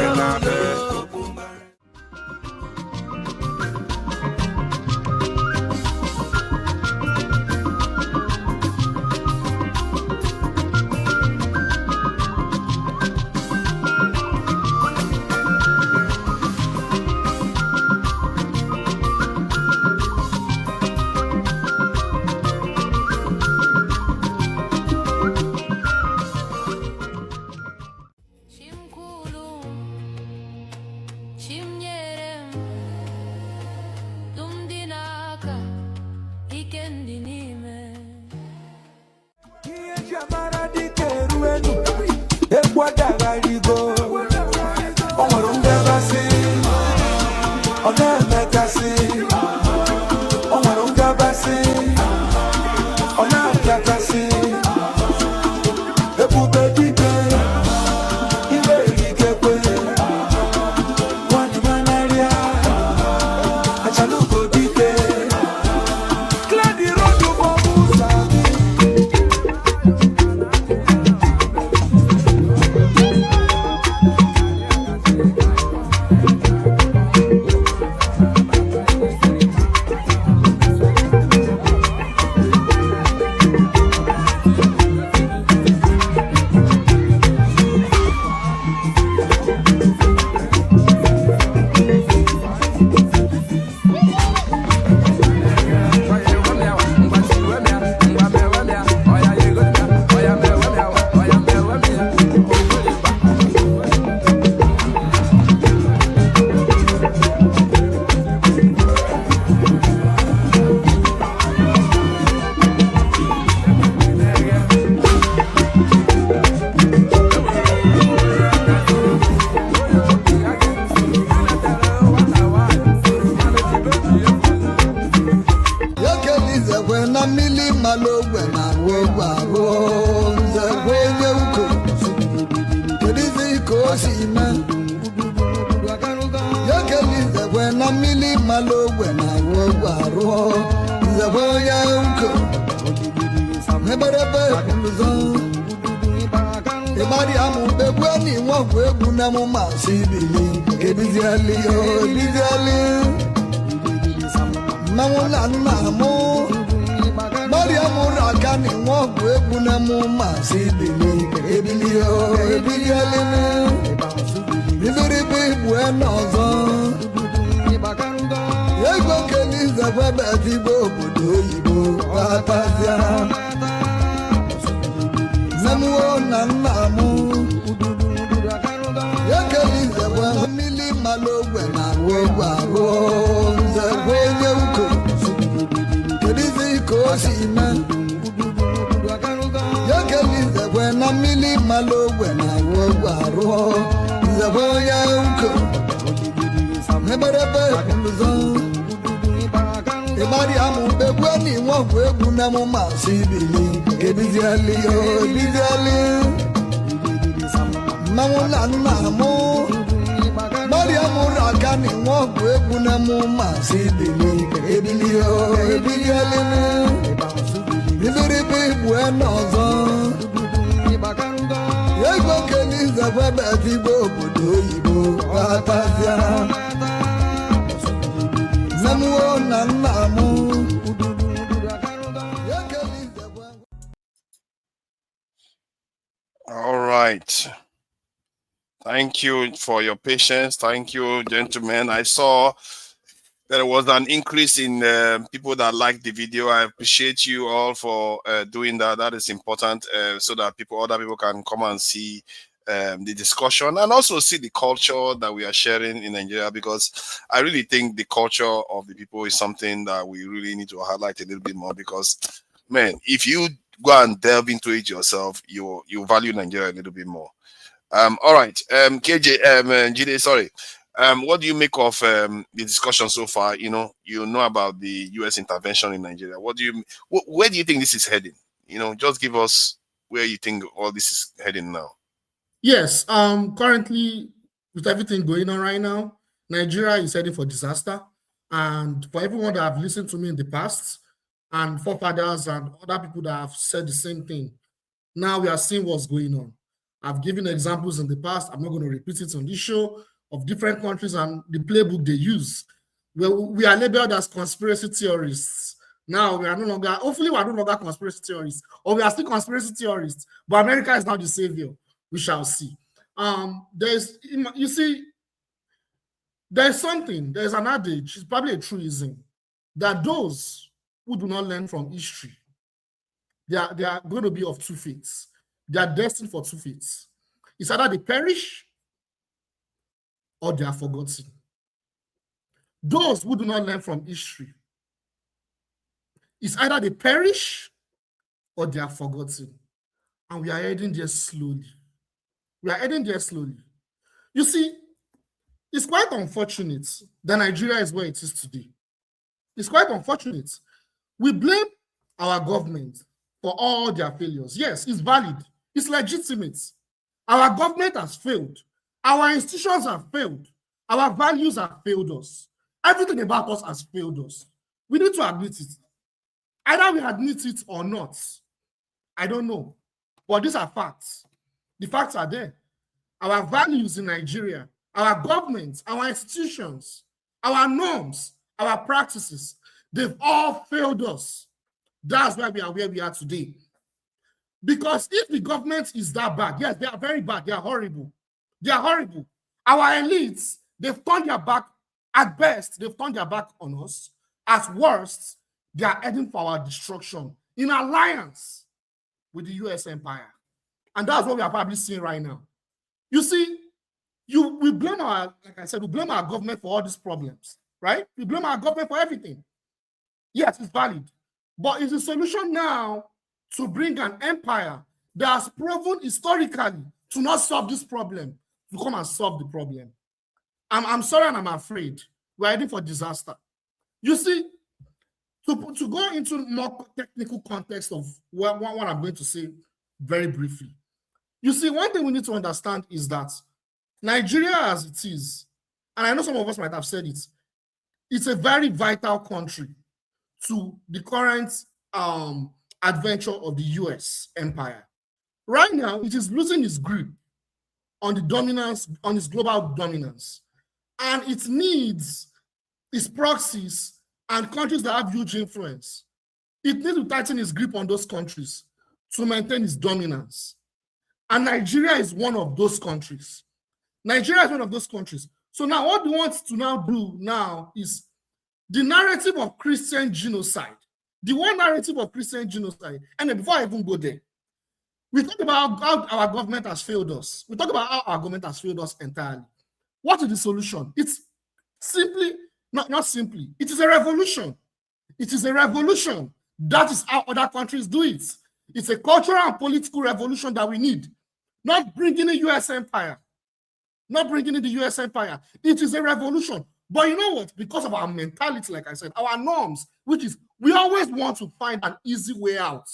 All right. Thank you for your patience. Thank you, gentlemen. I saw there was an increase in people that liked the video. I appreciate you all for doing that. That is important, so that other people can come and see the discussion and also see the culture that we are sharing in Nigeria, because I really think the culture of the people is something that we really need to highlight a little bit more, because, man, if you go and delve into it yourself, you value Nigeria a little bit more. All right, KJ, Jide, sorry. What do you make of the discussion so far? You know about the U.S. intervention in Nigeria. Where do you think this is heading? Just give us where you think all this is heading now. Yes. Currently, with everything going on right now, Nigeria is heading for disaster. And for everyone that have listened to me in the past, and forefathers and other people that have said the same thing, now we are seeing what's going on. I've given examples in the past. I'm not going to repeat it on this show, of different countries and the playbook they use. We are labeled as conspiracy theorists. Now we are no longer, hopefully we are no longer conspiracy theorists, or we are still conspiracy theorists, but America is now the savior. We shall see. There's an adage, it's probably a truism, that those who do not learn from history, they are going to be of two fates. They are destined for two fates. It's either they perish or they are forgotten. Those who do not learn from history, it's either they perish or they are forgotten. And we are heading there slowly. You see, it's quite unfortunate that Nigeria is where it is today. It's quite unfortunate. We blame our government for all their failures. Yes, it's valid. It's legitimate. Our government has failed. Our institutions have failed. Our values have failed us. Everything about us has failed us. We need to admit it. Either we admit it or not. I don't know. But these are facts. The facts are there. Our values in Nigeria, our government, our institutions, our norms, our practices, they've all failed us. That's why we are where we are today. Because if the government is that bad, yes, they are very bad. They are horrible. They are horrible. Our elites, they've turned their back. At best, they've turned their back on us. At worst, they are heading for our destruction in alliance with the US empire. And that's what we are probably seeing right now. You see, we blame our, like I said, we blame our government for all these problems, right? We blame our government for everything. Yes, it's valid. But is the solution now to bring an empire that has proven historically to not solve this problem, to come and solve the problem? I'm sorry and I'm afraid we're heading for disaster. You see, to go into more technical context of what I'm going to say very briefly. You see, one thing we need to understand is that Nigeria as it is, and I know some of us might have said it, it's a very vital country to the current adventure of the US empire. Right now, it is losing its grip on the dominance, on its global dominance. And it needs its proxies and countries that have huge influence. It needs to tighten its grip on those countries to maintain its dominance. And Nigeria is one of those countries. Nigeria is one of those countries. So now what we want to now do now is the narrative of Christian genocide. The one narrative of Christian genocide. And then before I even go there, we talk about how our government has failed us. We talk about how our government has failed us entirely. What is the solution? It's simply, not simply, it is a revolution. It is a revolution. That is how other countries do it. It's a cultural and political revolution that we need. Not bringing the US empire. Not bringing in the US empire. It is a revolution. But you know what? Because of our mentality, like I said, our norms, which is we always want to find an easy way out.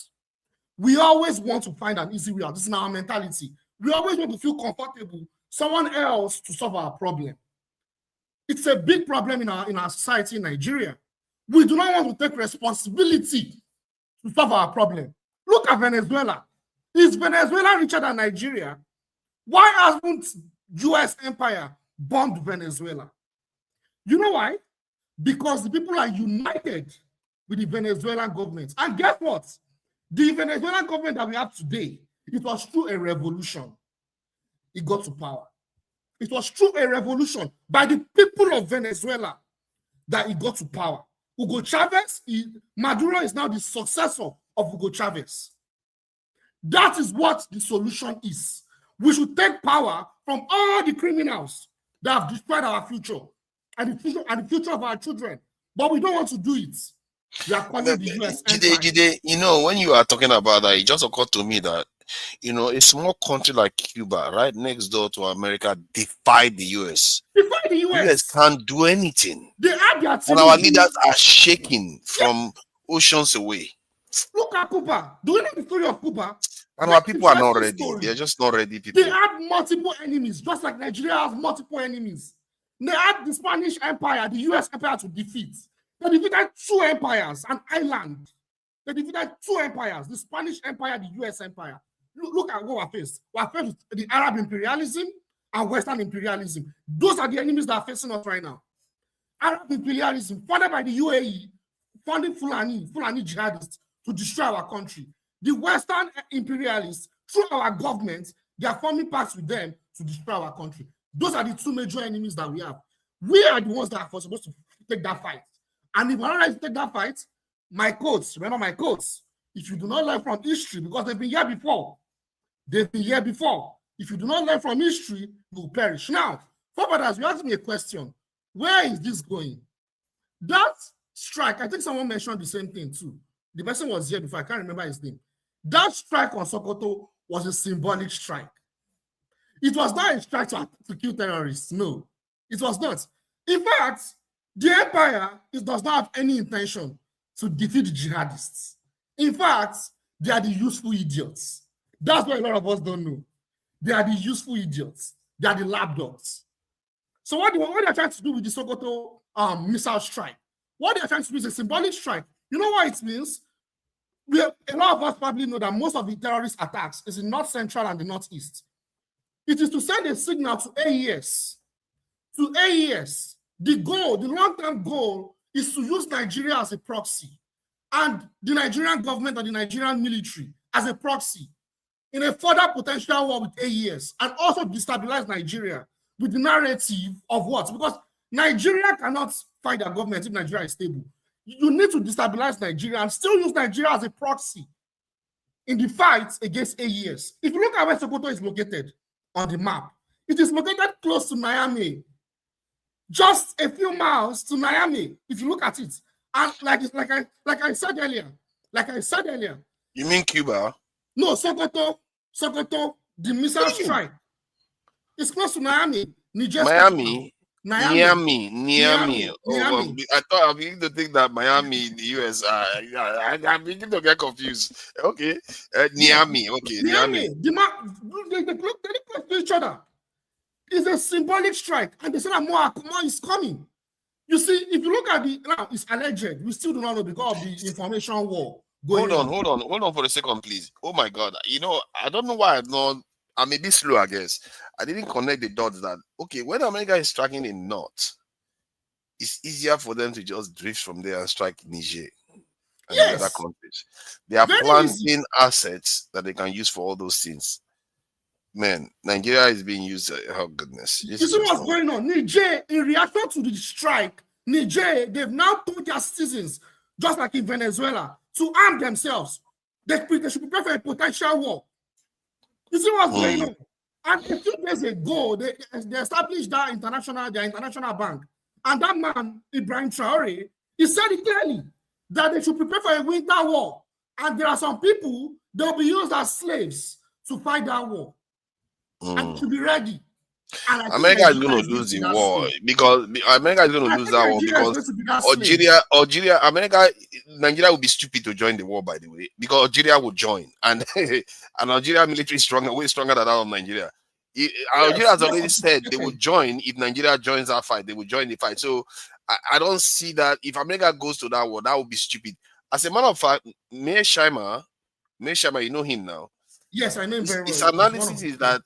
We always want to find an easy way out. This is our mentality. We always want to feel comfortable, someone else to solve our problem. It's a big problem in our society in Nigeria. We do not want to take responsibility to solve our problem. Look at Venezuela. Is Venezuela richer than Nigeria? Why hasn't US empire bombed Venezuela? You know why? Because the people are united with the Venezuelan government. And guess what? The Venezuelan government that we have today, it was through a revolution. It got to power. It was through a revolution by the people of Venezuela. that he got to power. Hugo Chavez, Maduro is now the successor of Hugo Chavez. That is what the solution is. We should take power from all the criminals that have destroyed our future and the future of our children. But we don't want to do it. We are calling the US. Jide, you know, when you are talking about that, it just occurred to me that, you know, a small country like Cuba, right next door to America, defied the US. Defy the US. The US can't do anything. They have their and our leaders are shaking from oceans away. Look at Cuba. Do you know the story of Cuba? And our people are not ready. They're just not ready, people. They had multiple enemies, just like Nigeria has multiple enemies. They had the Spanish Empire, the US Empire to defeat. They defeated 2 empires, an island. They defeated 2 empires, the Spanish Empire, the US Empire. Look at what we're faced. We're faced with the Arab imperialism and Western imperialism. Those are the enemies that are facing us right now. Arab imperialism, funded by the UAE, funding Fulani jihadists to destroy our country. The Western imperialists, through our government, they are forming pacts with them to destroy our country. Those are the 2 major enemies that we have. We are the ones that are supposed to take that fight. And if we're not ready to take that fight, my quotes, remember my quotes, if you do not learn from history, because they've been here before, if you do not learn from history, you will perish. Now, fathers, you asked me a question. Where is this going? That strike, I think someone mentioned the same thing too. The person was here before, I can't remember his name. That strike on Sokoto was a symbolic strike. It was not a strike to kill terrorists. No, it was not. In fact, the empire does not have any intention to defeat the jihadists. In fact, they are the useful idiots. That's what a lot of us don't know. They are the useful idiots. They are the lapdogs. So what they're trying to do with the Sokoto missile strike, what they're trying to do is a symbolic strike. You know what it means? A lot of us probably know that most of the terrorist attacks is in North Central and the Northeast. It is to send a signal to AES. To AES, the goal, the long-term goal is to use Nigeria as a proxy and the Nigerian government and the Nigerian military as a proxy in a further potential war with AES, and also destabilize Nigeria with the narrative of what? Because Nigeria cannot fight their government if Nigeria is stable. You need to destabilize Nigeria and still use Nigeria as a proxy in the fight against AES. If you look at where Sokoto is located on the map, it is located close to Niamey, just a few miles to Niamey. If you look at it, and like I said earlier. You mean Cuba? No, Sokoto, the missile strike. It's close to Niamey, Niger. Miami. Niamey. Oh, I thought I beginning to think that Miami in the US. I'm beginning to get confused. Okay, Niamey. Okay, Niamey. They look close to each other. It's a symbolic strike, and they say that more is coming. You see, if you look at now, it's alleged. We still do not know because of the information war. Hold on for a second, please. Oh my God, you know, I don't know why I'm a bit slow, I guess. I didn't connect the dots that, okay, when America is striking in North, it's easier for them to just drift from there and strike Niger and the other countries. They are planting assets that they can use for all those things. Man, Nigeria is being used. Oh, goodness. You see what's going on? Niger, in reaction to the strike, Niger, they've now told their citizens, just like in Venezuela, to arm themselves. They should prepare for a potential war. You see what's going on? And a few days ago, they established their international bank. And that man, Ibrahim Traore, he said it clearly that they should prepare for a winter war. And there are some people, they'll be used as slaves to fight that war. And to be ready. America is going to lose the war because America is going to lose that war because Nigeria will be stupid to join the war, by the way, because Algeria will join, and Algeria military is stronger, way stronger than that of Nigeria. Algeria has already said they will join if Nigeria joins our fight. They will join the fight. So I don't see that if America goes to that war, that would be stupid. As a matter of fact, Meir Shima, you know him now. Yes, I know him very well. His analysis is that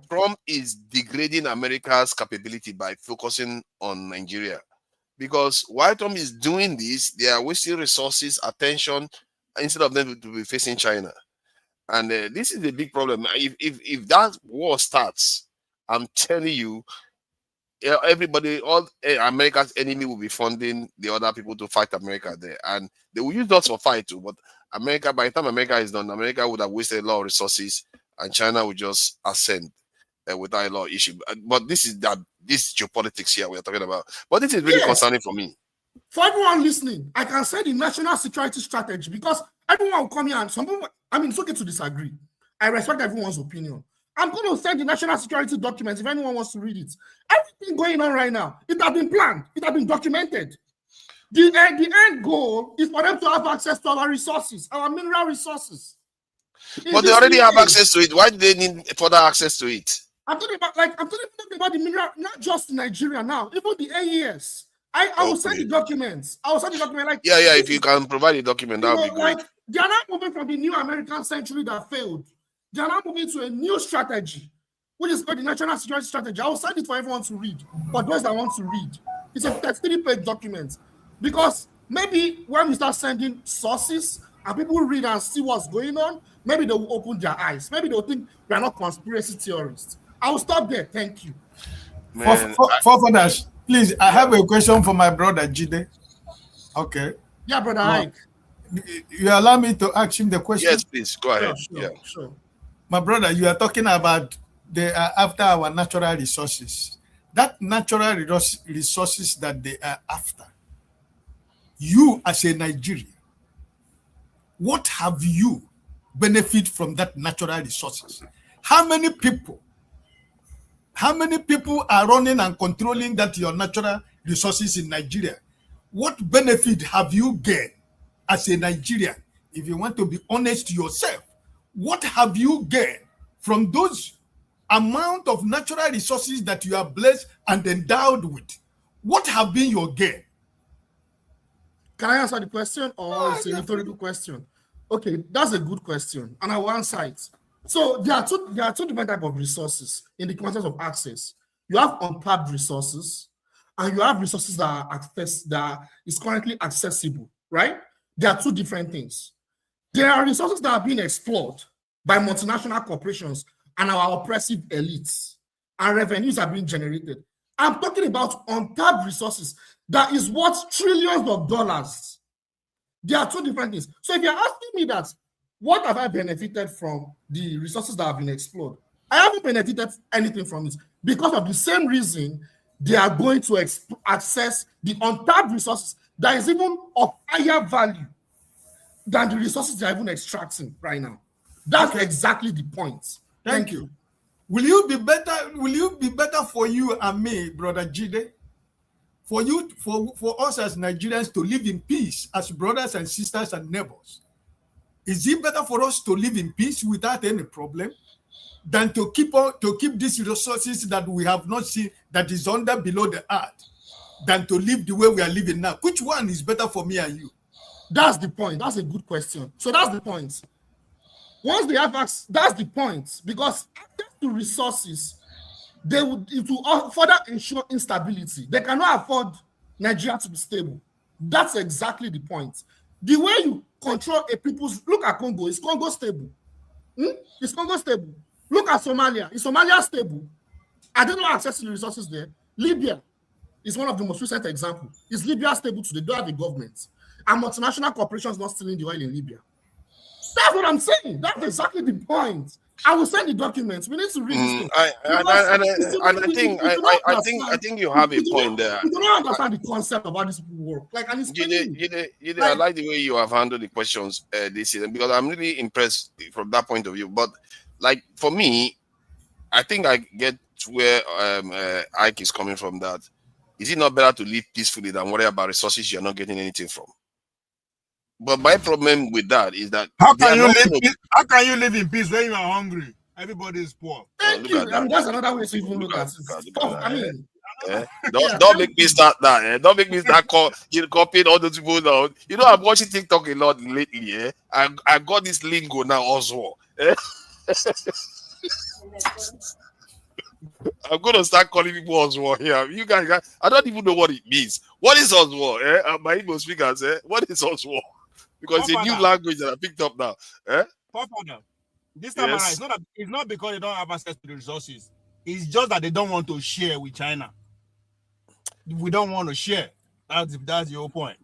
Trump is degrading America's capability by focusing on Nigeria. Because while Trump is doing this, they are wasting resources, attention, instead of them to be facing China. And this is a big problem. If that war starts, I'm telling you, everybody, all America's enemy will be funding the other people to fight America there, and they will use us for fight too. But America, by the time America is done, America would have wasted a lot of resources, and China would just ascend without a lot of issue. But this geopolitics here we are talking about. But this is really concerning for me. For everyone listening, I can say the national security strategy, because everyone will come here and some people, I mean, it's okay to disagree. I respect everyone's opinion. I'm going to send the national security documents if anyone wants to read it. Everything going on right now, it has been planned. It has been documented. The end goal is for them to have access to our resources, our mineral resources. But they already have access to it. Why do they need further access to it? I'm talking about the mineral, not just Nigeria now, even the AES. I will send the documents. I will send the document. Like if you can provide the document, that would be great. Like, they are not moving from the new American century that failed. They are now moving to a new strategy, which is called the national security strategy. I will send it for everyone to read. For those that want to read, it's a 33-page document. Because maybe when we start sending sources and people read and see what's going on, maybe they will open their eyes. Maybe they'll think we are not conspiracy theorists. I will stop there. Thank you. Forefathers, please, I have a question for my brother Jide. Okay. Yeah, brother Ike. You allow me to ask him the question? Yes, please. Go ahead. Sure. My brother, you are talking about the after our natural resources. That natural resources that they are after. You as a Nigerian, what have you benefit from that natural resources? How many people are running and controlling that your natural resources in Nigeria? What benefit have you gained as a Nigerian? If you want to be honest to yourself, what have you gained from those amount of natural resources that you are blessed and endowed with? What have been your gain? Can I answer the question, or it's a rhetorical question? Okay, that's a good question, and I will answer it. So there are two different types of resources in the context of access. You have untapped resources, and you have resources that is currently accessible, right? There are two different things. There are resources that are being explored by multinational corporations and our oppressive elites, and revenues are being generated. I'm talking about untapped resources that is worth trillions of dollars. There are two different things. So if you're asking me that, what have I benefited from the resources that have been explored? I haven't benefited anything from it, because of the same reason they are going to access the untapped resources that is even of higher value than the resources they are even extracting right now. That's exactly the point. Thank you. Will you be better for you and me, brother Jide? For us as Nigerians to live in peace as brothers and sisters and neighbors? Is it better for us to live in peace without any problem than to keep these resources that we have not seen, that is below the earth, than to live the way we are living now? Which one is better for me and you? That's the point. That's a good question. So that's the point. Once they have access, that's the point. Because access to resources, it will further ensure instability. They cannot afford Nigeria to be stable. That's exactly the point. The way you control a people's, look at Congo, is Congo stable? Is Congo stable? Look at Somalia. Is Somalia stable? I don't know access to the resources there. Libya is one of the most recent examples. Is Libya stable today? They don't have a government. And multinational corporations not stealing the oil in Libya. That's what I'm saying. That's exactly the point. I will send the documents. We need to read this thing. I think you have a point there. You don't understand the concept of how these people work. Like, and it's I like the way you have handled the questions this season, because I'm really impressed from that point of view. But like for me, I think I get where Ike is coming from. That is it not better to live peacefully than worry about resources you're not getting anything from? But my problem with that is that how can you live in peace when you are hungry? Everybody is poor. Thank you. I mean, that's another way to even look at it. I mean, don't make me start that. Don't make me start copying all those people now. You know, I'm watching TikTok a lot lately. I got this lingo now also. I'm gonna start calling people Oswald here. You guys, I don't even know what it means. What is Oswald? My English speakers, what is Oswald? Because it's a new language that I picked up now. This time around, it's not because they don't have access to the resources. It's just that they don't want to share with China. we don't want to share. That's your point.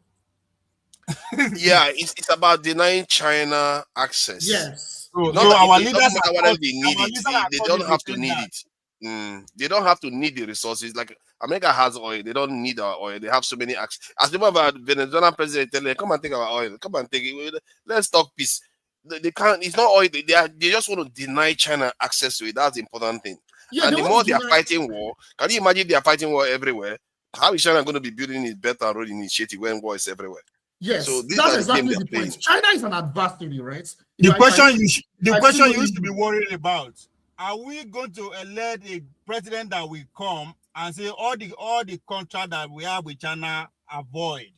Yeah, it's about denying China access. Yes. Not So that our it leaders doesn't matter are whether they need our it. leaders are They coming don't have to saying need that. it. They don't have to need the resources. Like America has oil. They don't need our oil. They have so many access. As the Venezuelan president telling them, come and take our oil. Come and take it. Let's talk peace. They can't. It's not oil. They just want to deny China access to it. That's the important thing. Yeah, and they the want more to they are deny- fighting war, can you imagine they are fighting war everywhere? How is China going to be building its Belt and Road Initiative when war is everywhere? Yes, So these that's are the game exactly they're the playing. point. China is an adversary, right? The question you should be worried about: are we going to elect a president that will come and say all the contract that we have with China avoid?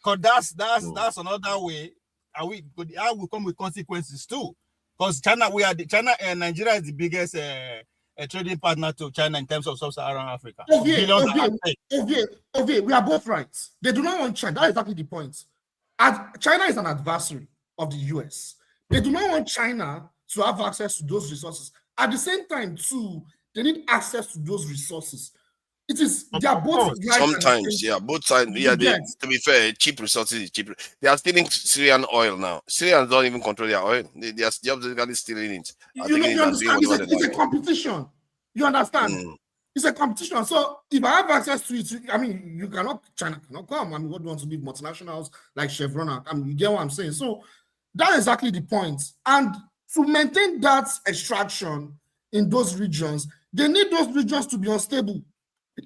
Because that's another way. How will come with consequences too? Because China and Nigeria is the biggest trading partner to China in terms of sub-Saharan Africa. Okay, we are both right. They do not want China. That is exactly the point. China is an adversary of the US. They do not want China to have access to those resources. At the same time, too, they need access to those resources. They are both right. Sometimes, yeah, both sides. Yeah, to be fair, cheap resources is cheaper. They are stealing Syrian oil now. Syrians don't even control their oil. They are just basically stealing it. You understand? It's a competition. You understand? It's a competition. So if I have access to it, I mean, China cannot come. I mean, what do you want to leave multinationals like Chevron? I mean, you get what I'm saying? So that's exactly the point. And to maintain that extraction in those regions, they need those regions to be unstable,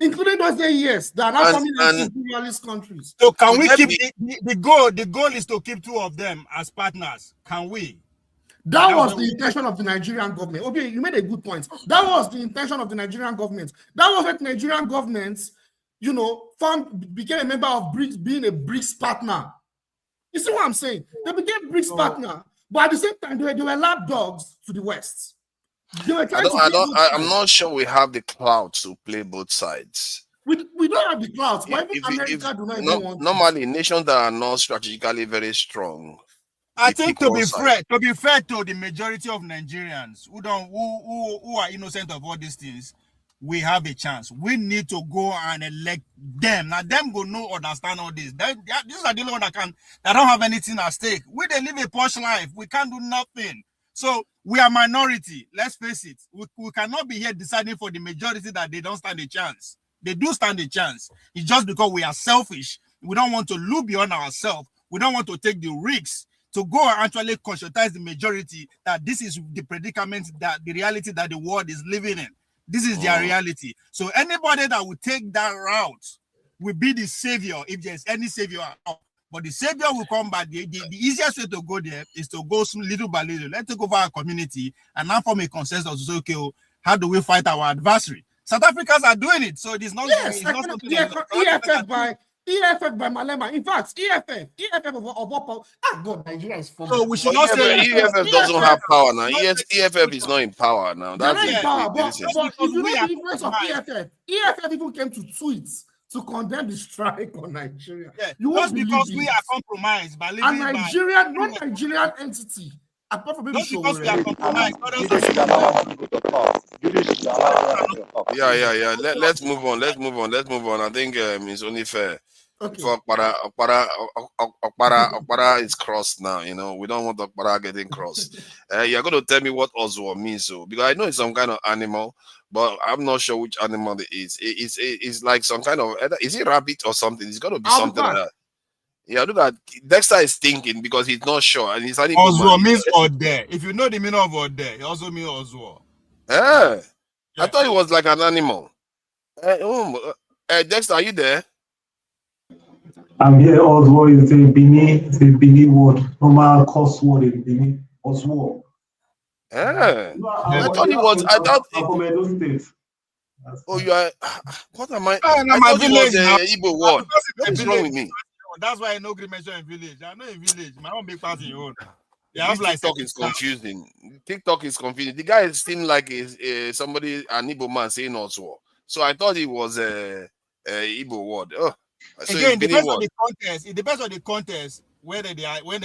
including those AES that are not coming into imperialist countries. So can we keep the goal? The goal is to keep two of them as partners. Can we? That was the intention of the Nigerian government. Okay, you made a good point. That was the intention of the Nigerian government. That was what Nigerian government, became a member of BRICS, being a BRICS partner. You see what I'm saying? They became BRICS partner, but at the same time, they were lapdogs to the West. I'm not sure we have the clout to play both sides. We don't have the clout. Why America do not even want normally nations that are not strategically very strong. I think to be fair to the majority of Nigerians who are innocent of all these things, we have a chance. We need to go and elect them. Now them go understand all this. These are the ones that don't have anything at stake. We they live a posh life. We can't do nothing. So we are minority. Let's face it. We cannot be here deciding for the majority that they don't stand a chance. They do stand a chance. It's just because we are selfish. We don't want to look beyond ourselves. We don't want to take the risks to go and actually conscientize the majority that this is the predicament, that the reality that the world is living in. This is their reality. So anybody that will take that route will be the savior, if there's any savior at all. But the savior will come back. The easiest way to go there is to go little by little. Let's take over our community and now form a consensus to say, okay, how do we fight our adversary? South Africans are doing it. So it is not, EFF by Malema. In fact, EFF of all God, Nigeria is for. So we should not say EFF doesn't have power now. EFF is not in power now. That's not in power. But if you know the influence of EFF even came to tweet to condemn the strike on Nigeria. Yeah, just because we are compromised by living non-Nigerian entity. Apart from just because we are compromised. Yeah. Let's move on. I think it's only fair. Okay. Okpara is crossed now. We don't want Okpara getting crossed. You're going to tell me what Oswald means, so because I know it's some kind of animal, but I'm not sure which animal it is. It's like some kind of, is it rabbit or something? It's going to be something like that. Yeah, look at Dexter is thinking because he's not sure, and he's Oswald means Ode. If you know the meaning of Ode, it also means Oswald. Yeah. I thought it was like an animal. Dexter, are you there? I'm here. Oswald is a Bini word. Normal curse word in Bini. Oswald. Yeah. I thought it was. Oh, you are. What am I? I thought it was an Igbo word. What is wrong with me? That's why I know mention in village. I know in village. My own big part in your own. TikTok is confusing. The guy seemed like somebody, an Igbo man saying Oswald. So I thought it was a Igbo word. Oh, so again, it depends on the contest. It depends on the contest where they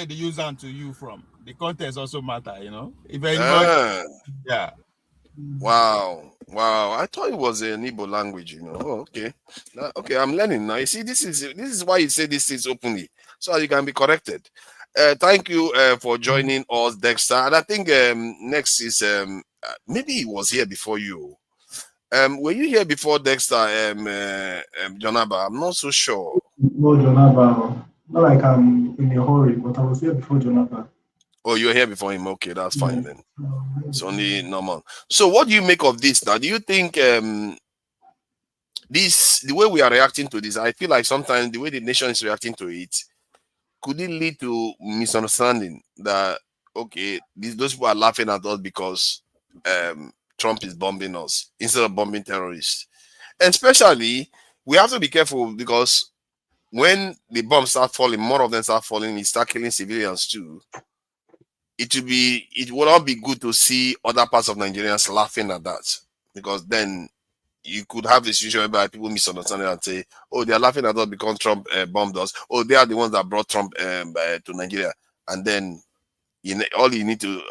use them to you from. The contest also matter, If anybody, yeah. Wow, wow! I thought it was an Igbo language. Oh, okay, okay. I'm learning now. You see, this is why you say these things openly, so you can be corrected. Thank you for joining us, Dexter. And I think next is maybe he was here before you. Were you here before Dexter, Jonaba? I'm not so sure. No, Jonathan. Not like I'm in a hurry, but I was here before Jonathan. Oh, you were here before him. Okay, that's fine Yeah. then. It's only normal. So, what do you make of this now? Do you think the way we are reacting to this? I feel like sometimes the way the nation is reacting to it could it lead to misunderstanding that okay, those people are laughing at us because Trump is bombing us instead of bombing terrorists, and especially we have to be careful because when the bombs start falling, more of them start falling, they start killing civilians too. It will not be good to see other parts of Nigerians laughing at that, because then you could have a situation whereby people misunderstand it and say, oh, they are laughing at us because Trump bombed us. Oh, they are the ones that brought Trump to Nigeria. And then all you need to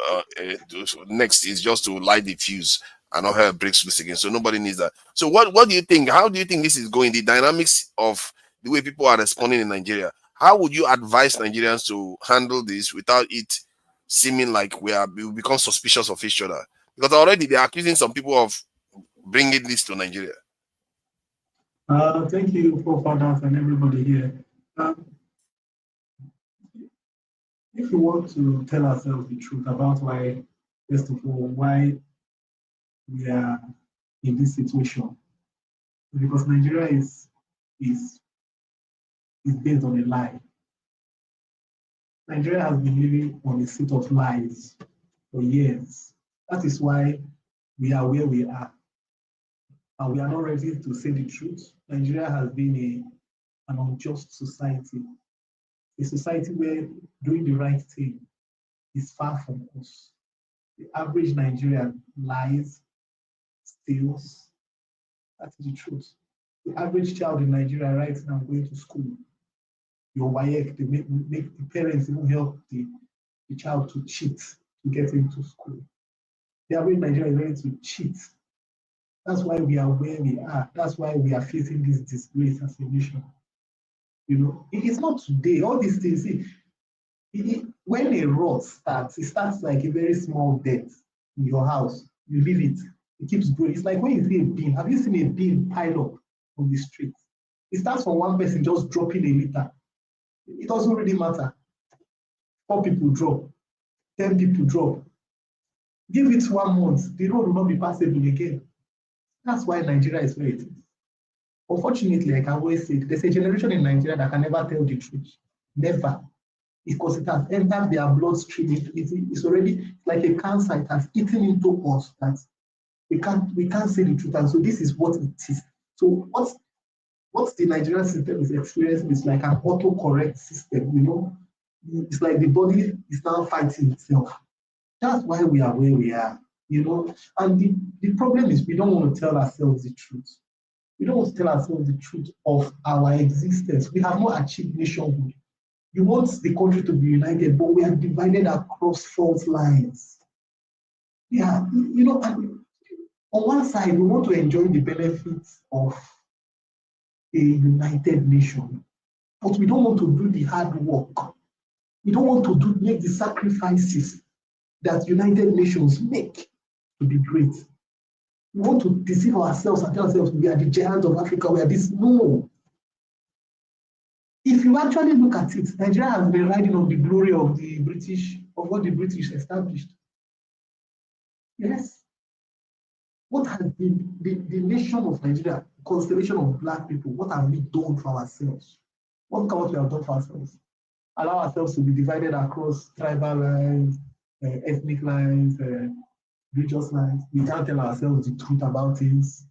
do next is just to light the fuse and all hell breaks loose again. So nobody needs that. So what do you think? How do you think this is going? The dynamics of the way people are responding in Nigeria. How would you advise Nigerians to handle this without it seeming like we become suspicious of each other? Because already they are accusing some people of bringing this to Nigeria. Thank you, forefathers and everybody here. If we want to tell ourselves the truth about why, first of all, why we are in this situation, because Nigeria is based on a lie. Nigeria has been living on a set of lies for years. That is why we are where we are. And we are not ready to say the truth. Nigeria has been an unjust society, a society where doing the right thing is far from us. The average Nigerian lies, steals. That's the truth. The average child in Nigeria right now going to school, your WAEC, they make the parents even help the child to cheat to get into school. The average Nigerian is ready to cheat. That's why we are where we are. That's why we are facing this disgrace as a nation. It is not today. All these things, when a rot starts, it starts like a very small debt in your house. You leave it. It keeps growing. It's like when you see a bin. Have you seen a bin pile up on the street? It starts from one person just dropping a litter. It doesn't really matter. 4 people drop, 10 people drop. Give it 1 month, the road will not be passable again. That's why Nigeria is where it is. Unfortunately, like I always say, there's a generation in Nigeria that can never tell the truth. Never. Because it has entered their bloodstream. It's already like a cancer. It has eaten into us that we can't say the truth. And so this is what it is. So what the Nigerian system is experiencing is like an autocorrect system, It's like the body is now fighting itself. That's why we are where we are, And the problem is we don't want to tell ourselves the truth. We don't want to tell ourselves the truth of our existence. We have not achieved nationhood. You want the country to be united, but we are divided across fault lines. Yeah, on one side, we want to enjoy the benefits of a united nation, but we don't want to do the hard work. We don't want to make the sacrifices that United Nations make to be great. We want to deceive ourselves and tell ourselves we are the giants of Africa, we are this. No. If you actually look at it, Nigeria has been riding on the glory of what the British established. Yes. What has been the nation of Nigeria, constellation of Black people, what have we done for ourselves? What we have done for ourselves? Allow ourselves to be divided across tribal lines, ethnic lines, religious lines. We can't tell ourselves the truth about things.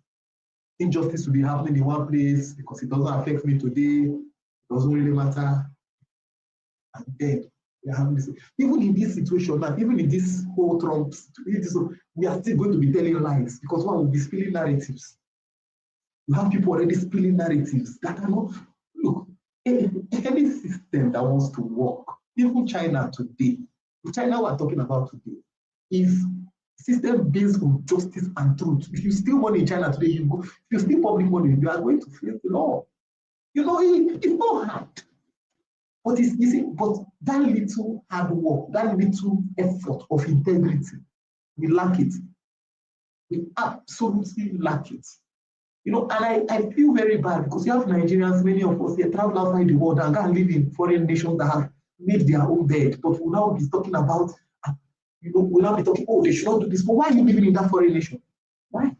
Injustice will be happening in one place because it doesn't affect me today. It doesn't really matter. And then we are having this. Even in this situation now, even in this whole Trump, we are still going to be telling lies because one will be spilling narratives. You have people already spilling narratives that are not. Look, any system that wants to work, even China today, the China we're talking about today, is system based on justice and truth. If you steal money in China today, you go. If you steal public money, you are going to face the law. You know, it's not hard. But it's easy. But that little hard work, that little effort of integrity, we lack it. We absolutely lack it. You know, and I feel very bad because you have Nigerians, many of us here travel outside the world and go and live in foreign nations that have made their own bed. But we'll now be talking about, you know, we'll now be talking, oh, they should not do this. But why are you living in that foreign nation? Why?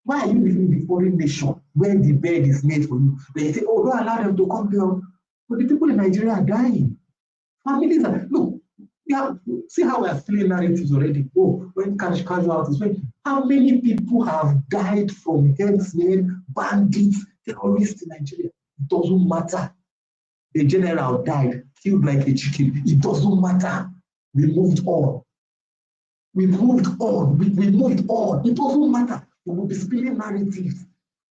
Why are you living in the foreign nation where the bed is made for you? They say, oh, don't allow them to come here. But the people in Nigeria are dying. Families are, look, see how we are stealing narratives already. Oh, when casualties, how many people have died from herdsmen, bandits, terrorists in Nigeria? It doesn't matter. The general died, killed like a chicken. It doesn't matter. We moved on. We moved on. We moved on. It doesn't matter. We will be spilling narratives.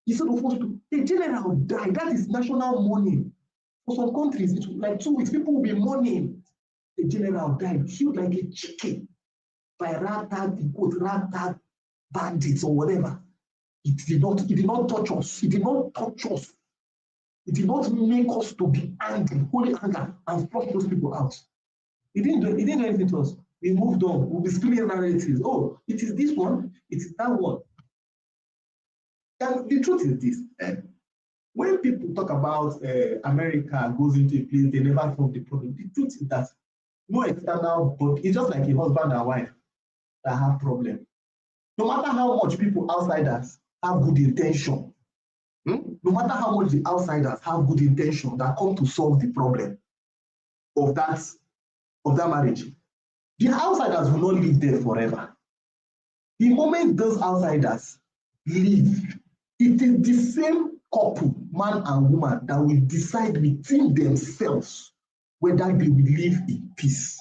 Instead of us to, the general died. That is national mourning. For some countries, it's like 2 weeks, people will be mourning. The general died, killed like a chicken by ragtag bandits or whatever. It did not touch us. It did not touch us. It did not make us to be angry, holy anger, and flush those people out. It didn't do anything to us. We moved on. We'll be spilling narratives. Oh, it is this one, it is that one. And the truth is this. When people talk about America goes into a place, they never solve the problem. The truth is that no external, but it's just like a husband and wife that have problems. No matter how much people outsiders have good intention, no matter how much the outsiders have good intention that come to solve the problem of that marriage, the outsiders will not live there forever. The moment those outsiders leave, it is the same couple, man and woman, that will decide within themselves whether they will live in peace.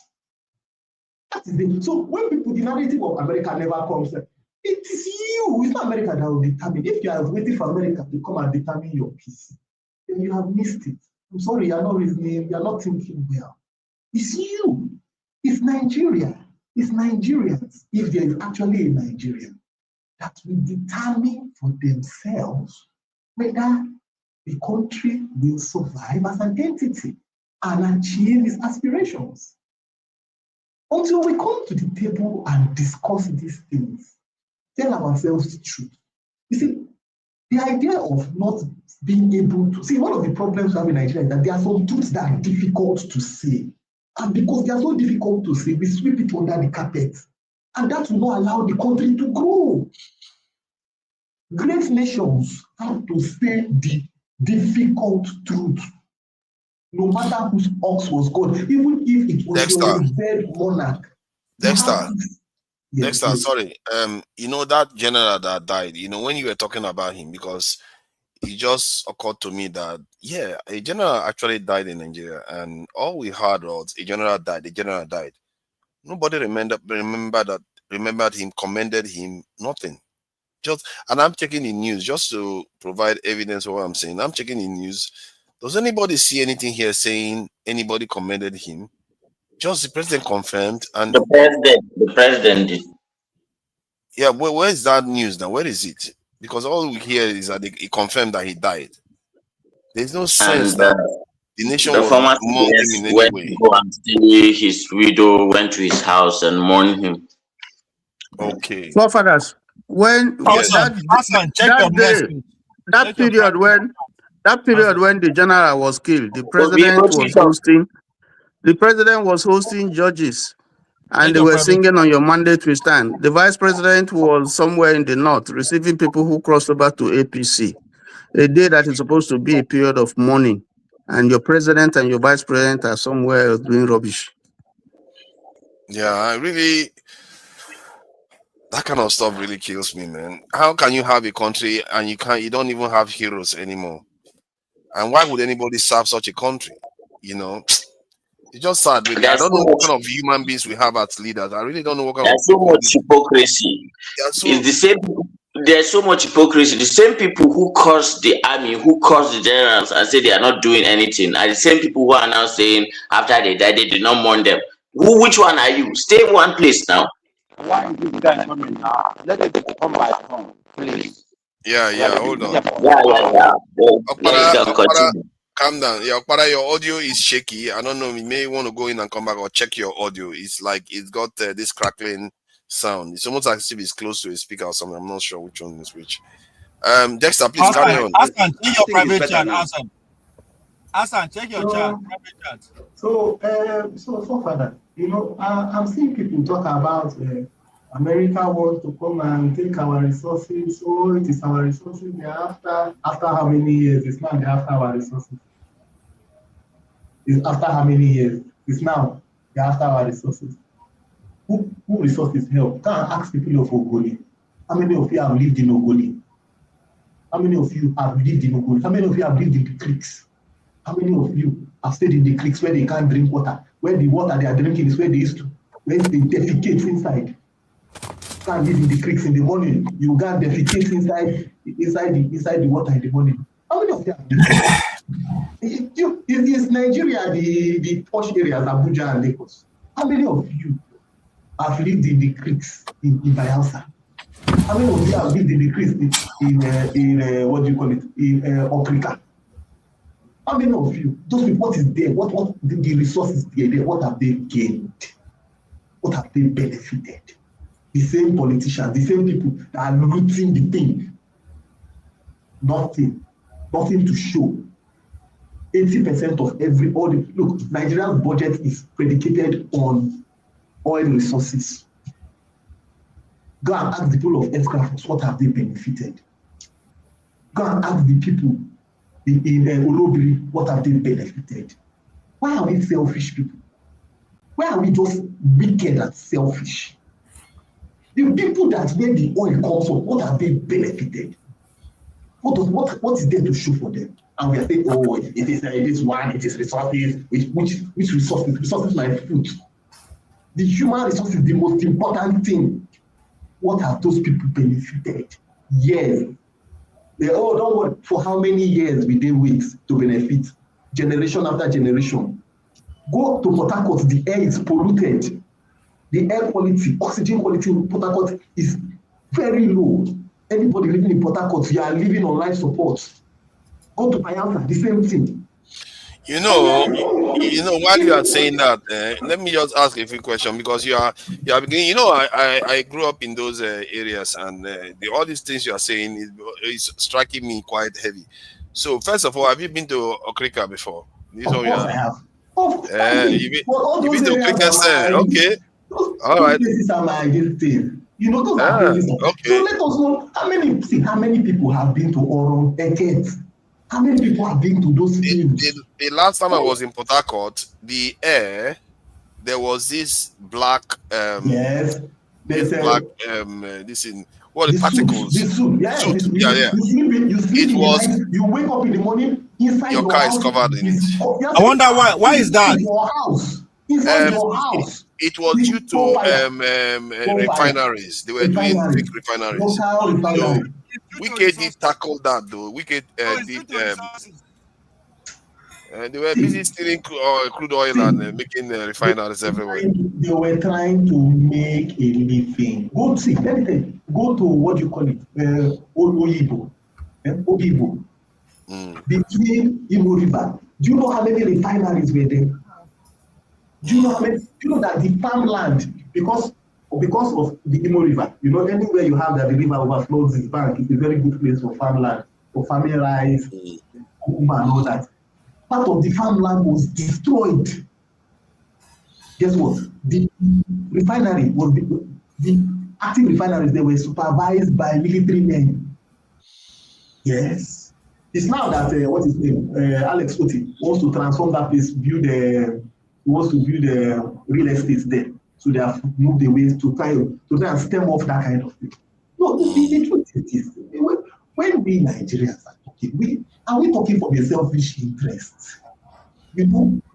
That is it. So when people, the narrative of America never comes, it is you, it's not America that will determine. If you are waiting for America to come and determine your peace, then you have missed it. I'm sorry, you are not reasoning, you are not thinking well. It's you. It's Nigeria. It's Nigerians, if there is actually a Nigerian, that will determine for themselves whether the country will survive as an entity and achieve its aspirations. Until we come to the table and discuss these things, tell ourselves the truth. You see, the idea of not being able to see, one of the problems we have in Nigeria is that there are some truths that are difficult to say. And because they are so difficult to say, we sweep it under the carpet. And that will not allow the country to grow. Great nations have to say the difficult truth. No matter whose ox was gone, even if it was your dead monarch. Dexter, sorry. You know that general that died, you know, when you were talking about him, because it just occurred to me that, yeah, a general actually died in Nigeria, and all we heard was a general died. Nobody remembered him, commended him, nothing. And I'm checking the news just to provide evidence of what I'm saying. I'm checking the news. Does anybody see anything here saying anybody commended him? Just the president confirmed, and the president did. Yeah, where is that news now? Where is it? Because all we hear is that he confirmed that he died. There's no sense that the nation will mourn him in any way. Go and see his widow, went to his house and mourned him. Okay. Forefathers, when that period when the general was killed, the president was hosting judges, and they were singing on your mandate we stand. The vice president was somewhere in the north receiving people who crossed over to APC, a day that is supposed to be a period of mourning, and your president and your vice president are somewhere doing rubbish. Yeah, that kind of stuff really kills me, man. How can you have a country and you don't even have heroes anymore? And why would anybody serve such a country? You know, it's just sad, really. I don't know what kind of human beings we have as leaders. I really don't know what kind of. There's so much hypocrisy. It's the same. There's so much hypocrisy. The same people who curse the army, who curse the generals and say they are not doing anything, are the same people who are now saying after they died they did not mourn them. Which one are you? Stay in one place now. Why is this guy coming now? Let it come by home, please. Yeah, hold on. Yeah. Okpara, calm down. Yeah, Okpara, your audio is shaky. I don't know. You may want to go in and come back or check your audio. It's like it's got this crackling sound. It's almost as if it's close to a speaker or something. I'm not sure which one is which. Dexter, please carry on. Hassan, check your private chat. Hassan, check your private chat. So, Father, I'm seeing people talk about America wants to come and take our resources. Oh, it is our resources they're after. After how many years? It's now they're after our resources. It's after how many years? It's now they're after our resources. Who resources help? Can I ask people of Ogoni? How many of you have lived in Ogoni? How many of you have lived in Ogoni? How many of you have lived in the creeks? How many of you have stayed in the creeks where they can't drink water? Where the water they are drinking is where they defecate inside. You can't live in the creeks in the morning. You can't defecate inside the water in the morning. How many of you have lived? Is Nigeria the posh areas, Abuja and Lagos? How many of you have lived in the creeks in Bayelsa? How many of you have lived in the creeks in what do you call it, in Okrika? How many of you, those people, what is there? What the resources there? What have they gained? What have they benefited? The same politicians, the same people that are looting the thing. Nothing to show. 80% of look, Nigeria's budget is predicated on oil resources. Go and ask the people of aircraft what have they benefited. Go and ask the people in Olobiri what have they benefited. Why are we selfish people? Why are we just wicked and selfish? The people that where the oil comes from, what have they benefited? What is there to show for them? And we are saying, oh, it is resources. Which resources? Resources like food. The human resource is the most important thing. What have those people benefited? Yes. Don't worry. For how many years will they wait to benefit? Generation after generation. Go to Port Harcourt, the air is polluted. The air quality, oxygen quality in Port Harcourt is very low. Anybody living in Port Harcourt, you are living on life support. Go to Bayelsa, the same thing. You know, while you are saying that, let me just ask a few questions because you are beginning. I grew up in those areas, and all these things you are saying is striking me quite heavy. So, first of all, have you been to Okrika before? Of course I have. You've been to Okrika, okay. All right. Places are my thing. Those are places. Okay. So let us know how many people have been to Oron, Eket. How many people have been to those fields? The last time I was in Port Harcourt, the air, there was this black yes. This black the particles. The soot. Yes. Yeah. You sleep in the night, you wake up in the morning, inside your car is covered in it. I wonder why is that? Your house. Inside your house. It was due to refineries. They were doing big refineries. So Wike did tackle that though. Wike they were busy stealing crude oil and making refineries everywhere. They were trying to make a living. Go see, let me tell you, go to what you call it, Oyibo, Obibo, between Imo River. Do you know how many refineries were there? Do you know that the farmland, because of the Imo River, anywhere you have that the river overflows its bank, it's a very good place for farmland, for farming rice, cucumber and all that. Part of the farmland was destroyed. Guess what? The refinery was the active refineries. They were supervised by military men. Yes, it's now that what is his name? Alex Oti wants to transform that place, wants to build real estate there. So they have moved away to try and stem off that kind of thing. No, the truth is this. When we Nigerians are talking, are we talking for the selfish interests?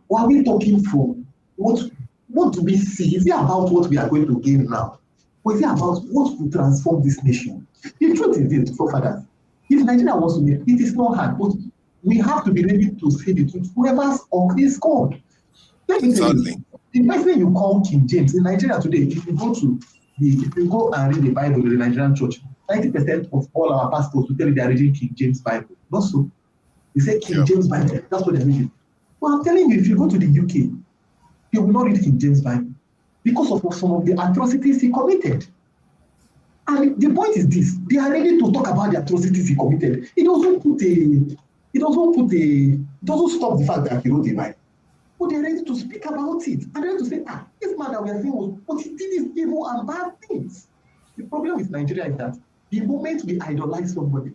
Or are we talking for what do we see? Is it about what we are going to gain now? Or is it about what will transform this nation? The truth is this, forefathers. If Nigeria wants to make it is not hard, but we have to be ready to say the truth. Whoever's on is God. Let me tell you, the person you call King James in Nigeria today, if you go to If you go and read the Bible in the Nigerian church, 90% of all our pastors will tell you they are reading King James Bible. Not so. They say King James Bible. That's what they're reading. Well, I'm telling you, if you go to the UK, you will not read King James Bible because of some of the atrocities he committed. And the point is this: they are ready to talk about the atrocities he committed. It doesn't stop the fact that he wrote the Bible. But they're ready to speak about it. And they're ready to say, this man that we are saying but he did these evil and bad things. The problem with Nigeria is that the moment we idolize somebody,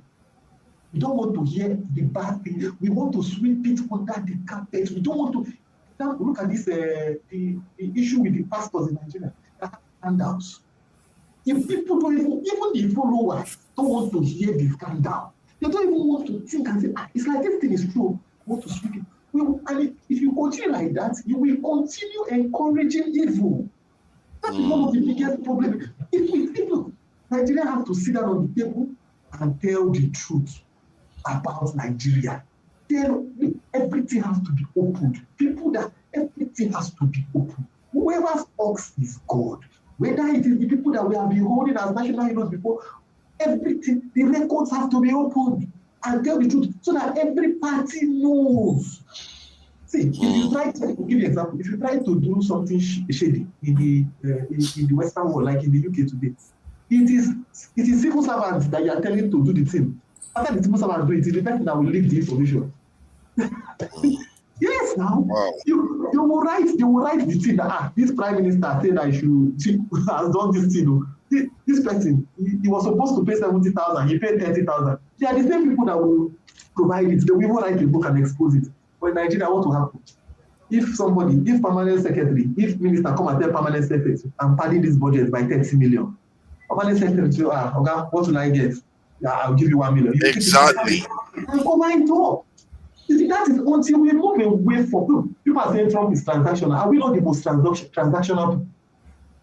we don't want to hear the bad thing. We want to sweep it under the carpet. We don't want to. Look at this, the issue with the pastors in Nigeria. Handouts. If people don't even the followers don't want to hear the scandal, they don't even want to think and say, it's like this thing is true. We want to speak it. And if you continue like that, you will continue encouraging evil. That is one of the biggest problems. If Nigeria have to sit down on the table and tell the truth about Nigeria, then everything has to be opened. Everything has to be open. Whoever's ox is God. Whether it is the people that we have been holding as national heroes before, everything, the records have to be opened and tell the truth so that every party knows. See, if you try to give you an example, if you try to do something shady in the Western world, like in the UK today, it is civil servants that you are telling to do the thing. After the civil servants do it, it is the person that will leak the information. Yes, now they will write the thing that this prime minister said I has done this thing. This person, he was supposed to pay 70,000, he paid 30,000. They are the same people that will provide it. They will even write a book and expose it. But in Nigeria, what will happen? If permanent secretary, if minister come and tell permanent secretary, I'm padding this budget by 30 million. Permanent secretary say, okay, what will I get? I'll give you 1 million. Exactly. And go line top. You see, that is until we move away from people are saying Trump is transactional. Are we not the most transactional?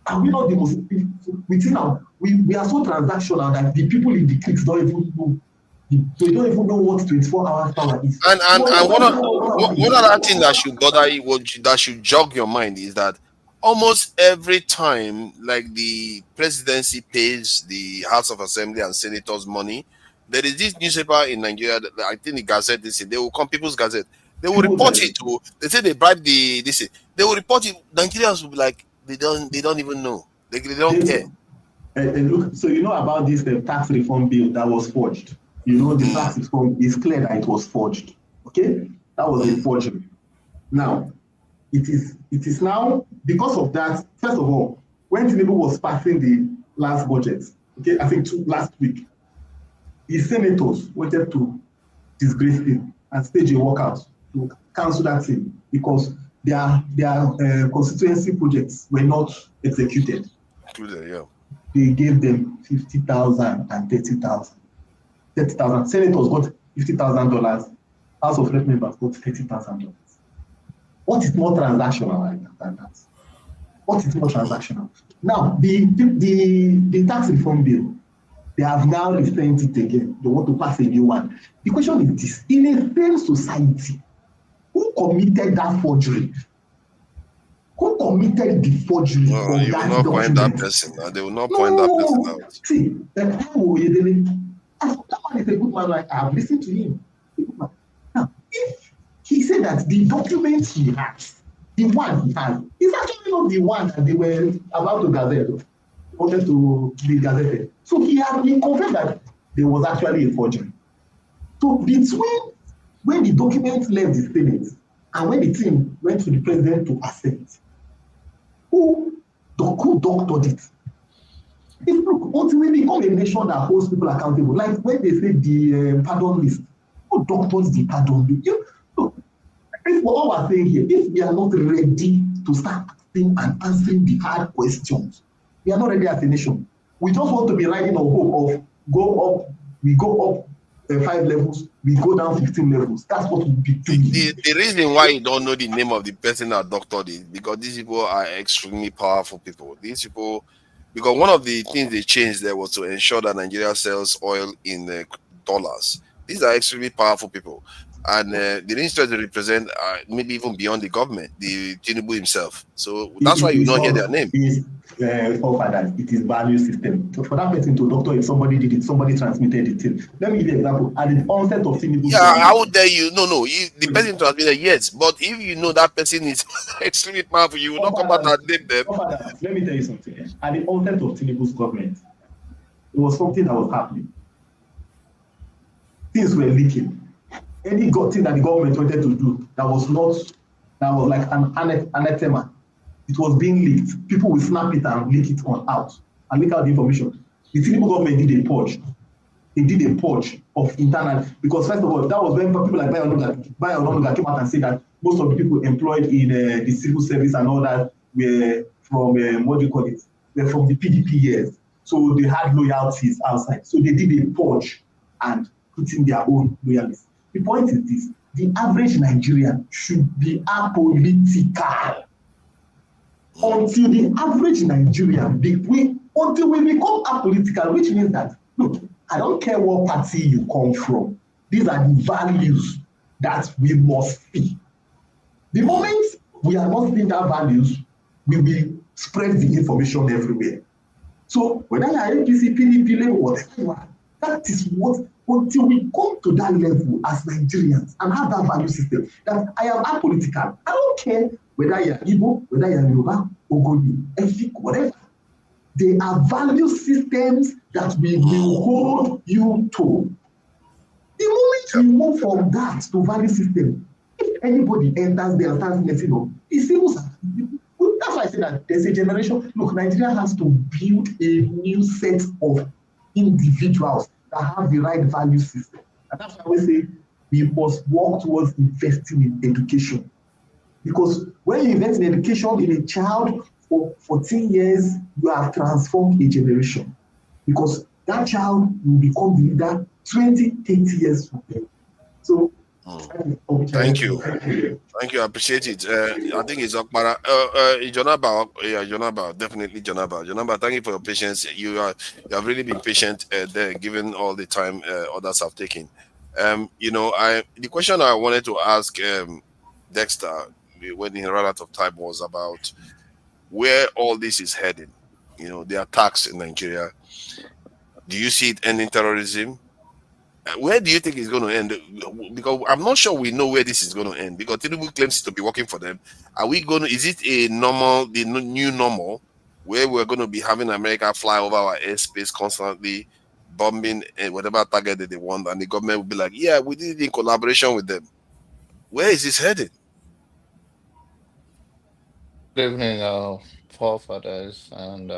Are we not the most? We are so transactional that the people in the cliques don't even know. They don't even know what 24 hours power is. And one other thing that should bother you, that should jog your mind, is that almost every time, like the presidency pays the House of Assembly and senators money, there is this newspaper in Nigeria, I think the Gazette, they will come, People's Gazette, they will report it. They say they bribe they will report it. Nigerians will be like, they don't even know. They don't care. Look, so you know about this tax reform bill that was forged. You know the tax reform is clear that it was forged. Okay, that was a forgery. Now, it is now because of that. First of all, when Tinubu was passing the last budget, okay, I think last week, the senators wanted to disgrace him and stage a walkout to cancel that thing because their constituency projects were not executed. They gave them 50,000 and 30,000. 30,000. Senators got $50,000. House of Rep members got $30,000. What is more transactional than that? What is more transactional? Now, the tax reform bill, they have now resent it again. They want to pass a new one. The question is this: in a same society, who committed that forgery? Who committed the forgery? No, you will not point that person. They will not point that person out. See, that man is a good man. Like I have listened to him. Now, if he said that the document he has, the one he has, is actually not the one that they were about to gazette, wanted to be gazetted. So he confessed that there was actually a forgery. So between when the document left the Senate and when the team went to the president to accept, who doctored it? Look, until we become a nation that holds people accountable, like when they say the pardon list, who doctors the pardon list? Look, if what we're saying here, if we are not ready to start asking and answering the hard questions, we are not ready as a nation. We just want to be riding on hope of we go up 5 levels, we go down 15 levels. That's what we'll be doing. The reason why you don't know the name of the person that doctored it, because these people are extremely powerful people. These people, because one of the things they changed there was to ensure that Nigeria sells oil in dollars. These are extremely powerful people. And they didn't try to represent maybe even beyond the government, the Tinubu himself. So that's why you don't hear their name. forefathers, it is value system. So for that person to doctor, if somebody did it, somebody transmitted it. Let me give you an example. At the onset of Tinubu's How dare you? No, the person transmitted, yes, but if you know that person is extremely powerful, you will not come out and name them. Let me tell you something. At the onset of Tinubu's government, it was something that was happening. Things were leaking. Any thing that the government wanted to do that was like an anathema, it was being leaked. People will snap it and leak it out and leak out the information. The Tinubu government did a purge. They did a purge of internal, because first of all, that was when people like Bayo came out and said that most of the people employed in the civil service and all that were from were from the PDP years. So they had loyalties outside. So they did a purge and put in their own loyalties. The point is this: the average Nigerian should be apolitical. Until the average Nigerian until we become apolitical, which means that, look, I don't care what party you come from. These are the values that we must see. The moment we are not seeing that values, we will spread the information everywhere. So whether you are APC, PDP, Labour, whatever you are, that is what, until we come to that level as Nigerians and have that value system, that I am apolitical. I don't care whether you are Igbo, whether you are Yoruba, Ogoni, Efik, whatever. They are value systems that we will hold you to. The moment we move from that to value system, if anybody enters there and starts messing up, it's civil. That's why I say that there's a generation. Look, Nigeria has to build a new set of individuals that have the right value system. And that's why I always say we must work towards investing in education. Because when you invest in education in a child for 14 years, you have transformed a generation. Because that child will become the leader 20, 30 years from now. So, Thank you. I appreciate it. I think it's Akbara. Jonaba, definitely Jonaba. Jonaba, thank you for your patience. You have really been patient there, given all the time others have taken. The question I wanted to ask Dexter when he ran out of time was about where all this is heading. The attacks in Nigeria. Do you see it ending terrorism? Where do you think it's going to end? Because I'm not sure we know where this is going to end. Because Tinubu claims to be working for them. Are we going to? Is it the new normal, where we're going to be having America fly over our airspace constantly, bombing whatever target that they want, and the government will be like, "Yeah, we did it in collaboration with them." Where is this headed? Good evening, forefathers and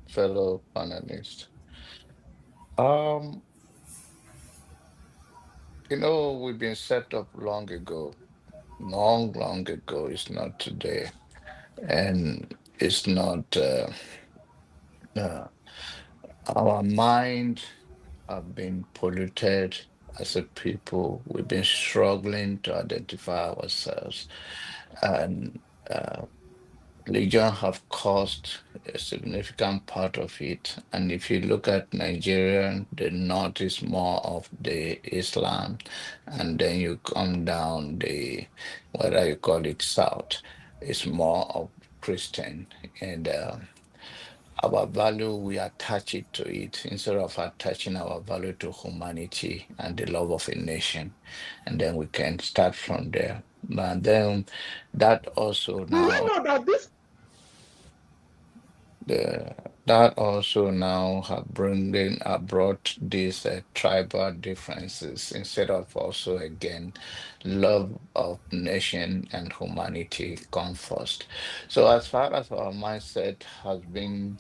fellow panelists. Um, we've been set up long ago, long ago. It's not today, and it's not. Our mind have been polluted as a people. We've been struggling to identify ourselves, and religion have caused a significant part of it. And if you look at Nigeria, the north is more of the Islam, and then you come down whether you call it south, it's more of Christian. And our value, we attach it to it instead of attaching our value to humanity and the love of a nation. And then we can start from there. But then that also now that also now have brought these tribal differences instead of also again love of nation and humanity come first. So as far as our mindset has been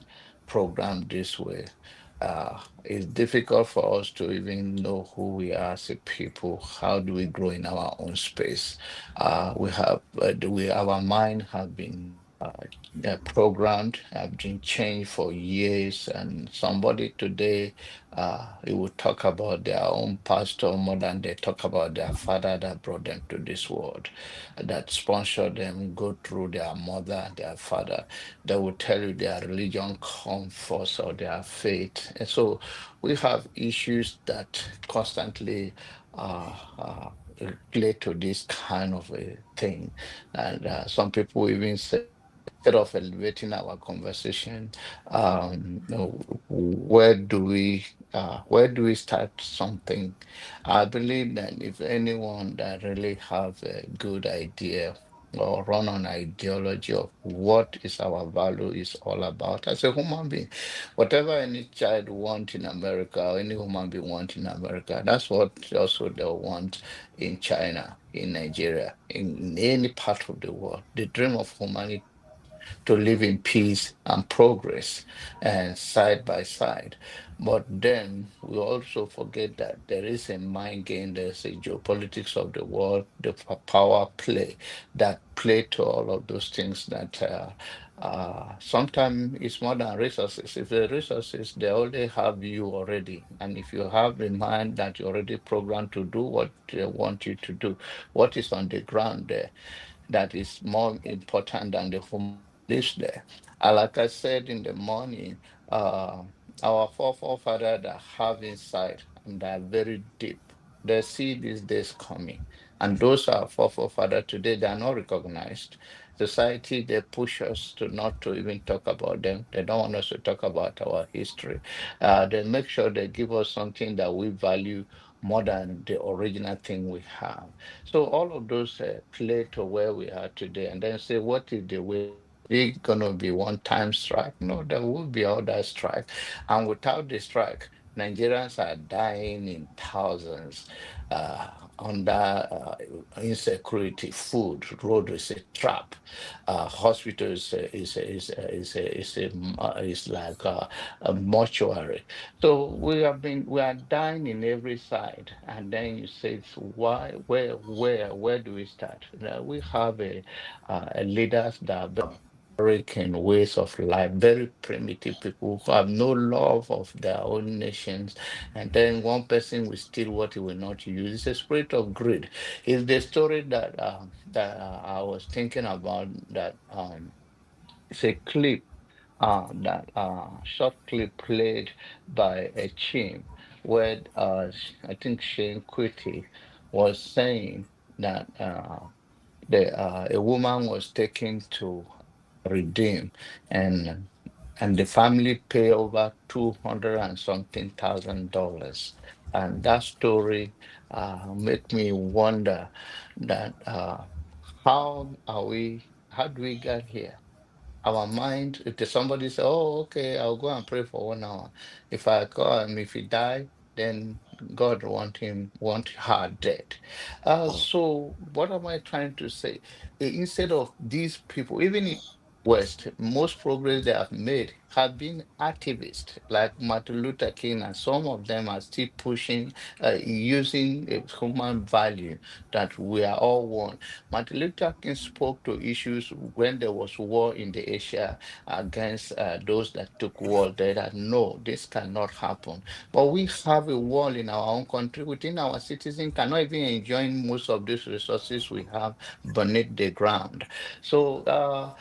programmed this way, it's difficult for us to even know who we are as a people. How do we grow in our own space? Our mind have been programmed, have been changed for years, and somebody today it will talk about their own pastor more than they talk about their father that brought them to this world, that sponsored them go through their mother, their father. They will tell you their religion comes first or their faith. And so we have issues that constantly relate to this kind of a thing. And some people even say instead of elevating our conversation, where do we start something? I believe that if anyone that really have a good idea or run on ideology of what is our value is all about as a human being, whatever any child want in America or any human being want in America, that's what also they want in China, in Nigeria, in any part of the world. The dream of humanity to live in peace and progress and side by side. But then we also forget that there is a mind game, there's a geopolitics of the world, the power play that play to all of those things that sometimes it's more than resources. If the resources, they already have you already. And if you have in mind that you're already programmed to do what they want you to do, what is on the ground there, that is more important than the human lives there. And like I said in the morning, uh, our forefathers that have insight and they are very deep. They see these days coming. And those are forefathers today, they are not recognized. Society, they push us to not to even talk about them. They don't want us to talk about our history. They make sure they give us something that we value more than the original thing we have. So all of those play to where we are today, and then say, what is the way? Is it gonna be one time strike? No, there will be other strike, and without the strike, Nigerians are dying in thousands under insecurity. Food, road is a trap. Hospitals is like a mortuary. So we are dying in every side, and then you say, so why, where do we start? Now, we have a leaders that are very in ways of life, very primitive people who have no love of their own nations, and then one person will steal what he will not use. It's a spirit of greed. It's the story that I was thinking about. That it's a clip that short clip played by a chim where I think Shane Quitty was saying that a woman was taken to redeem, and and the family pay over 200 and something $1,000. And that story make me wonder that how do we get here? Our mind, if there's somebody say, oh, okay, I'll go and pray for 1 hour. If I go and if he die, then God want her dead. So what am I trying to say? Instead of these people, even in West, most progress they have made have been activists like Martin Luther King, and some of them are still pushing, using a human value that we are all one. Martin Luther King spoke to issues when there was war in the Asia against those that took war. They that no, this cannot happen. But we have a war in our own country. Within our citizens cannot even enjoy most of these resources we have beneath the ground. So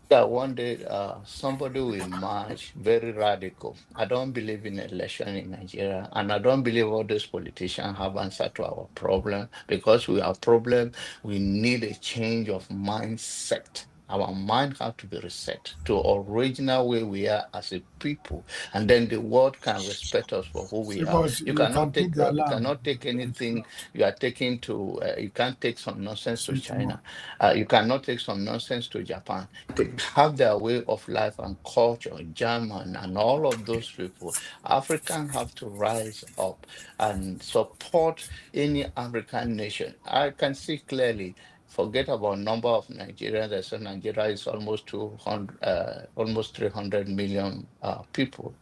that one day somebody will emerge very radical. I don't believe in election in Nigeria, and I don't believe all those politicians have answer to our problem. Because we have problem, we need a change of mindset. Our mind have to be reset to original way we are as a people, and then the world can respect us for who we are. Because you can put the You alarm. cannot take anything you are taking to. You can't take some nonsense to Sweet more. China. You cannot take some nonsense to Japan. They have their way of life and culture, German and all of those people. Africans have to rise up and support any African nation. I can see clearly. Forget about number of Nigerians. I said Nigeria is almost 200, almost 300 million people.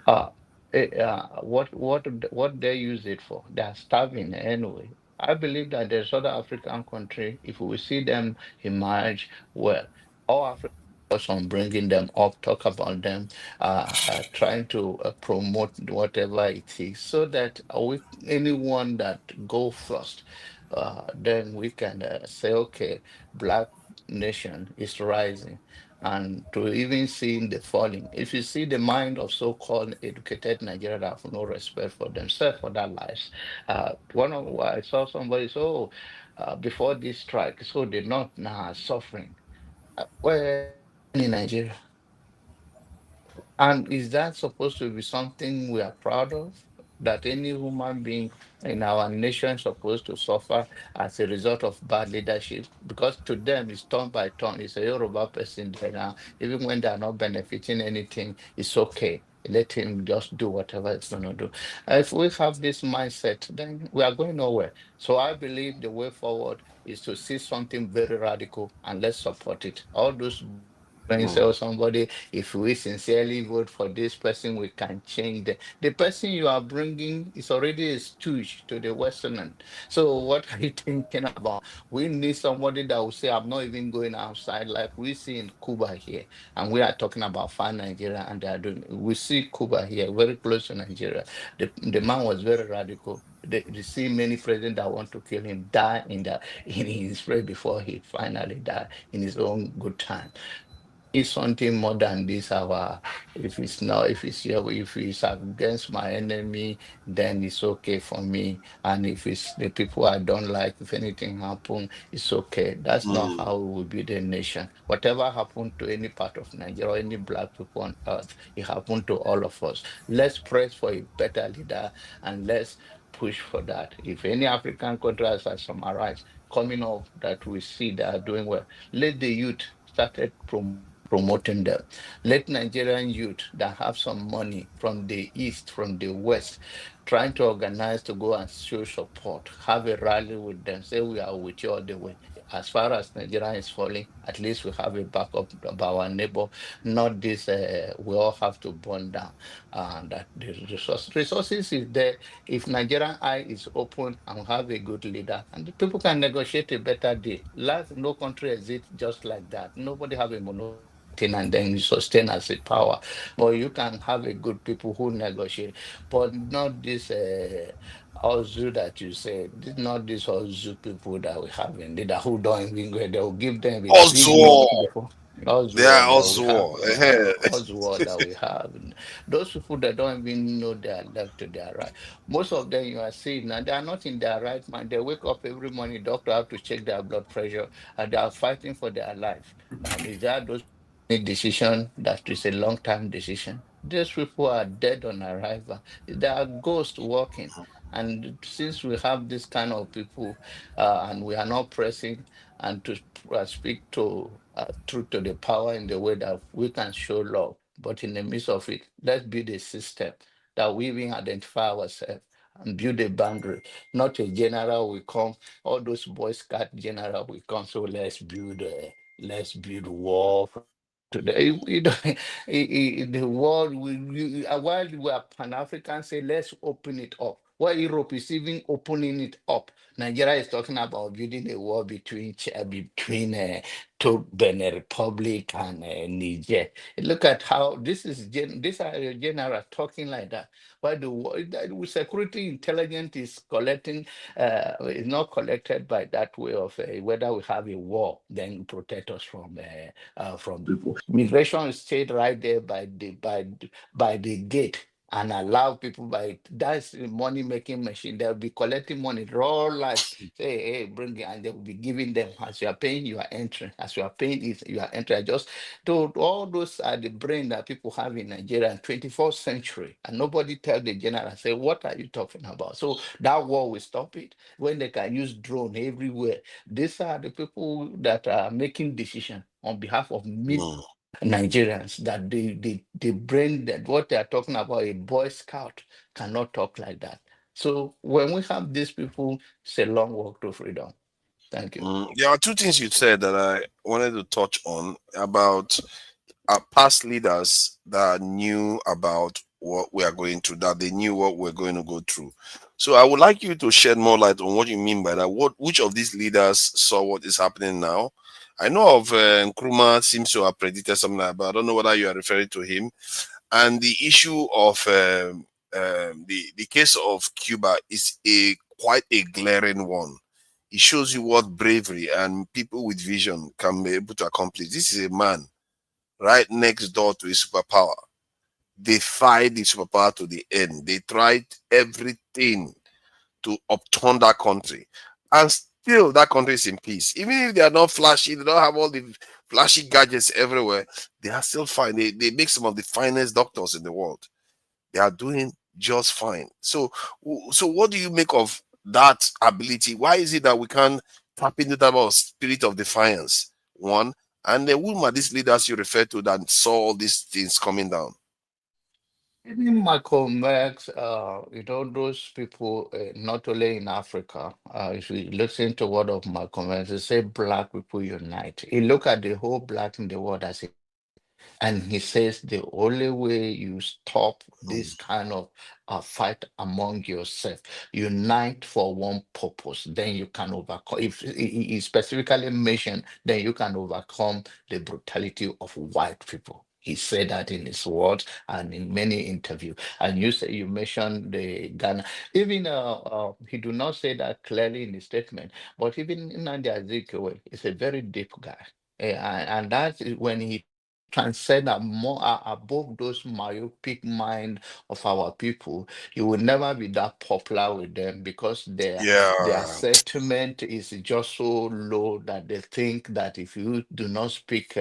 Uh, what they use it for? They are starving anyway. I believe that there's other African country. If we see them emerge, well, all Africa was on bringing them up, talk about them, trying to promote whatever it is, so that anyone that go first, then we can say, okay, Black nation is rising. And to even seeing the falling, if you see the mind of so-called educated Nigeria that have no respect for themselves, for their lives. I saw somebody say, before this strike, so they're not now suffering. Well, in Nigeria. And is that supposed to be something we are proud of? That any human being in our nation is supposed to suffer as a result of bad leadership? Because to them, it's turn by turn. It's a Yoruba person there now. Even when they are not benefiting anything, it's okay. Let him just do whatever it's going to do. If we have this mindset, then we are going nowhere. So I believe the way forward is to see something very radical and let's support it. All those when you tell somebody, if we sincerely vote for this person, we can change the person you are bringing is already a stooge to the Western. So what are you thinking about? We need somebody that will say, I'm not even going outside, like we see in Cuba here. And we are talking about far Nigeria, and they are doing, we see Cuba here, very close to Nigeria. The man was very radical. They see many presidents that want to kill him die in his prayer before he finally died in his own good time. It's something more than this. If it's not, if it's here, if it's against my enemy, then it's okay for me. And if it's the people I don't like, if anything happen, it's okay. That's not how we will build a nation. Whatever happened to any part of Nigeria or any black people on earth, it happened to all of us. Let's press for a better leader and let's push for that. If any African country has some rights coming up that we see that are doing well, let the youth started promoting them. Let Nigerian youth that have some money from the east, from the west, trying to organize to go and show support, have a rally with them, say we are with you all the way. As far as Nigeria is falling, at least we have a backup of our neighbor, not this, we all have to burn down. That the resources is there. If Nigerian eye is open and have a good leader, and the people can negotiate a better deal. Life, no country exists just like that. Nobody have a monopoly and then you sustain as a power. But you can have a good people who negotiate, but not this Ozu that you say. This not this Ozu people that we have in leader who don't even go. They will give them a big Oswald. loan before. They are Oswald that we have, Oswald. Oswald that we have. Those people that don't even know they are left to their right. Most of them you are seeing now, they are not in their right mind. They wake up every morning, doctor have to check their blood pressure, and they are fighting for their life. And is that those decision that is a long-term decision? These people are dead on arrival. They are ghosts walking. And since we have this kind of people, and we are not pressing and to speak to truth to the power in the way that we can show love, but in the midst of it, let's build a system that we even identify ourselves and build a boundary. Not a general will come, all those Boy Scout general will come, so let's build war today. The world while we are Pan-African, say let's open it up. While Europe is even opening it up, Nigeria is talking about building a war between Benin Republic and Niger. Look at how this is. These are your general talking like that. Why the security intelligence is collecting is not collected by that way of whether we have a war, then protect us from people. Migration stayed right there by the gate and allow people by that's a money making machine. They'll be collecting money, raw life. Say, hey, bring it, and they will be giving them as you are paying, you are entering. As you are paying it, you are entering. Just to all those are the brain that people have in Nigeria in 24th century. And nobody tell the general, say, what are you talking about? So that war will stop it when they can use drone everywhere. These are the people that are making decisions on behalf of Nigerians, that the brain that what they are talking about, a Boy Scout cannot talk like that. So when we have these people, it's a long walk to freedom. Thank you. There are two things you said that I wanted to touch on about our past leaders that knew about what we are going through, that they knew what we're going to go through. So I would like you to shed more light on what you mean by that. Which of these leaders saw what is happening now? I know of Nkrumah seems to have predicted something like that, but I don't know whether you are referring to him. And the issue of the case of Cuba is quite a glaring one. It shows you what bravery and people with vision can be able to accomplish. This is a man right next door to a superpower. They fight the superpower to the end. They tried everything to upturn that country. And still that country is in peace. Even if they are not flashy, they don't have all the flashy gadgets everywhere, they are still fine. They make some of the finest doctors in the world. They are doing just fine. So what do you make of that ability? Why is it that we can't tap into that about spirit of defiance? One, and then whom are these leaders you refer to that saw all these things coming down? Even Malcolm X, those people, not only in Africa, if you listen to word of Malcolm X, they say black people unite. He look at the whole black in the world as a and he says the only way you stop this kind of fight among yourself, unite for one purpose, then you can overcome. If he specifically mentioned, then you can overcome the brutality of white people. He said that in his words and in many interviews. And you mentioned the Ghana. Even he do not say that clearly in his statement, but even Nnamdi Azikiwe is a very deep guy. And that is when he transcend above those myopic mind of our people. You will never be that popular with them because their sentiment is just so low that they think that if you do not speak,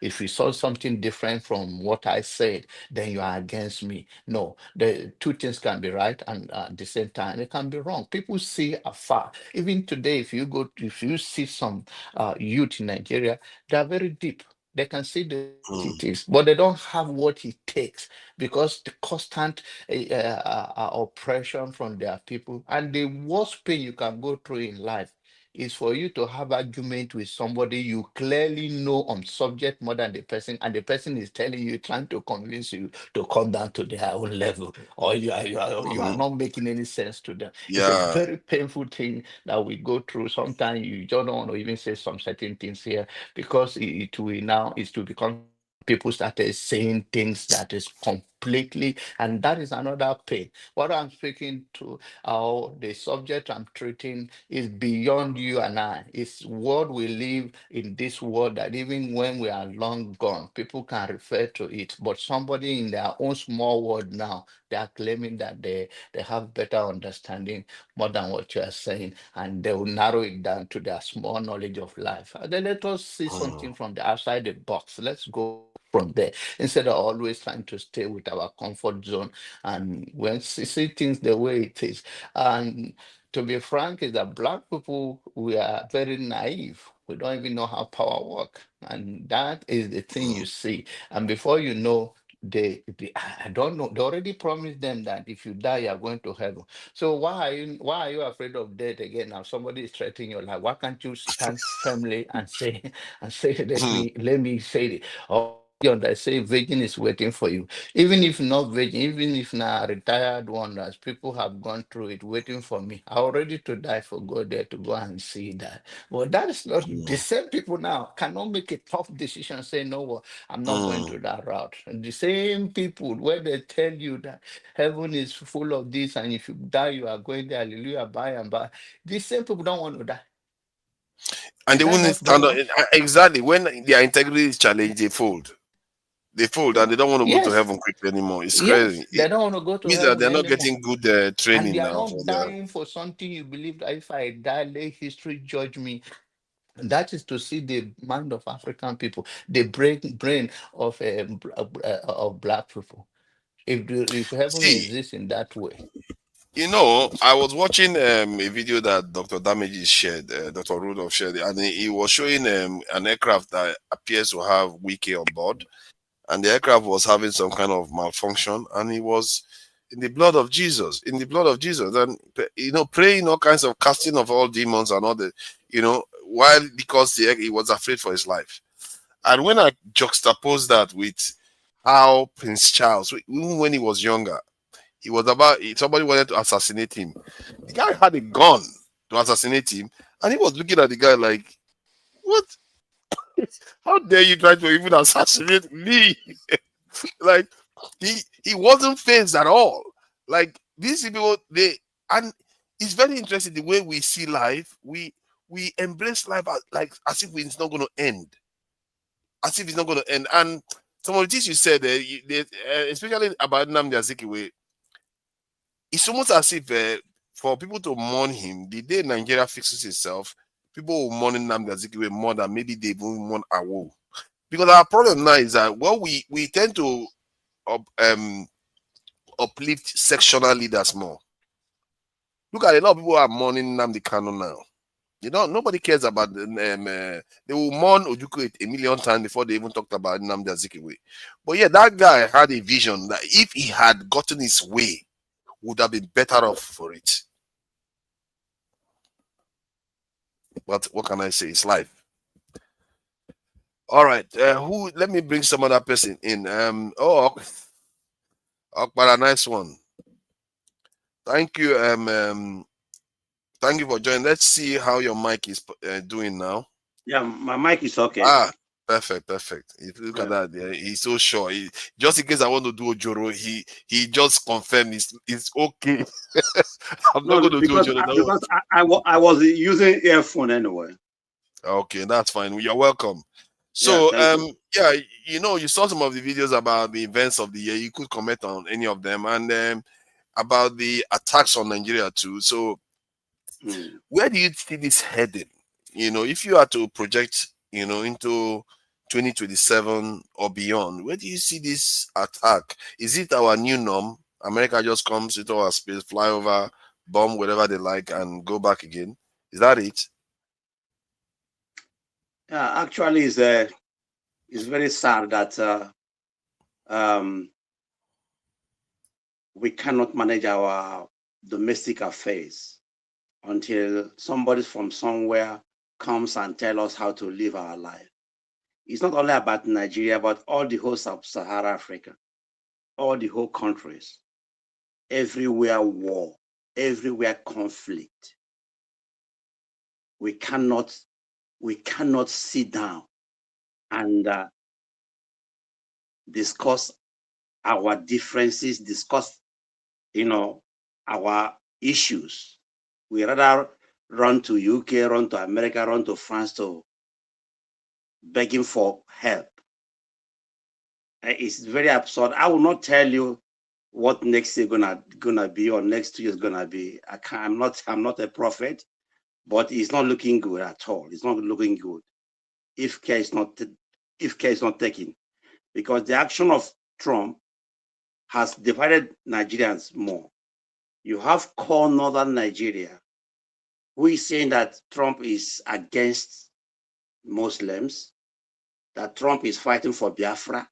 if you saw something different from what I said, then you are against me. No, the two things can be right and at the same time it can be wrong. People see afar. Even today, if you see some youth in Nigeria, they are very deep. They can see the it is, but they don't have what it takes because the constant oppression from their people and the worst pain you can go through in life is for you to have argument with somebody you clearly know on subject more than the person, and the person is telling you, trying to convince you to come down to their own level, or you are not making any sense to them. It's a very painful thing that we go through. Sometimes you just don't want to even say some certain things here because it will now is to become people started saying things that is completely, and that is another pain. What I'm speaking to, the subject I'm treating is beyond you and I. It's what we live in this world that even when we are long gone, people can refer to it. But somebody in their own small world now, they are claiming that they have better understanding more than what you are saying, and they will narrow it down to their small knowledge of life. Then let us see something from the outside the box. Let's go from there instead of always trying to stay with our comfort zone and when see things the way it is. And to be frank, is that black people, we are very naive. We don't even know how power works, and that is the thing you see. And before you know, I don't know. They already promised them that if you die, you are going to heaven. So why are you afraid of death again? Now somebody is threatening your life. Why can't you stand firmly and say let me say it? Or John that say virgin is waiting for you. Even if not virgin, even if now retired one, as people have gone through it, waiting for me. I already to die for God there to go and see that. But that is not the same people now cannot make a tough decision, say no, I'm not going to that route. And the same people where they tell you that heaven is full of this, and if you die, you are going there, hallelujah, by and by. These same people don't want to die. And they wouldn't stand up exactly when their integrity is challenged, they fold. They fold and they don't want to go to heaven quickly anymore. It's crazy. They don't want to go to Means that heaven they're not anymore. getting good And training they are now for not their. dying for something you believe that if I die, let history judge me. And that is to see the mind of African people, the brain of black people. If heaven See, exists in that way. I was watching a video that Dr. Damages shared, Dr. Rudolph shared, and he was showing an aircraft that appears to have wiki on board, and the aircraft was having some kind of malfunction, and he was in the blood of Jesus, and praying all kinds of casting of all demons and all the, while because he was afraid for his life. And when I juxtapose that with how Prince Charles, even when he was younger, he was somebody wanted to assassinate him. The guy had a gun to assassinate him, and he was looking at the guy like, "What? How dare you try to even assassinate me?" Like he wasn't phased at all. Like these people, and it's very interesting the way we see life. We embrace life as if it's not going to end, as if it's not going to end. And some of the things you said, especially about Nnamdi Azikiwe, it's almost as if for people to mourn him, the day Nigeria fixes itself, people will mourn Nnamdi Azikiwe more than maybe they will mourn Awo. Because our problem now is that, well, we tend to uplift sectional leaders more. Look at a lot of people are mourning Nnamdi Kanu now. You know, nobody cares about them. They will mourn Ojukwu a million times before they even talked about Nnamdi Azikiwe. But yeah, that guy had a vision that if he had gotten his way, would have been better off for it. But what can I say? It's life. All right. Let me bring some other person in. But a nice one. Thank you. Thank you for joining. Let's see how your mic is doing now. Yeah, my mic is okay. Ah, perfect. Look at that. Yeah, he's so sure. Just in case I want to do Ojoro, he just confirmed it's okay. I'm not going to do Ojoro. Because I was using earphone anyway. Okay, that's fine. You're welcome. So yeah, you saw some of the videos about the events of the year. You could comment on any of them, and about the attacks on Nigeria too. So where do you see this heading? If you are to project, into 2027 or beyond, where do you see this attack? Is it our new norm? America just comes into our space, fly over, bomb whatever they like, and go back again. Is that it? Yeah, actually, it's very sad that we cannot manage our domestic affairs until somebody from somewhere comes and tell us how to live our life. It's not only about Nigeria, but all the whole sub-Saharan Africa, all the whole countries, everywhere war, everywhere conflict. We cannot sit down and discuss our differences, discuss, our issues. We rather run to UK, run to America, run to France to begging for help. It's very absurd. I will not tell you what next year gonna be or next 2 years gonna be. I'm not a prophet, but it's not looking good at all. It's not looking good if care is not taken, because the action of Trump has divided Nigerians more. You have core northern Nigeria who is saying that Trump is against Muslims, that Trump is fighting for Biafra,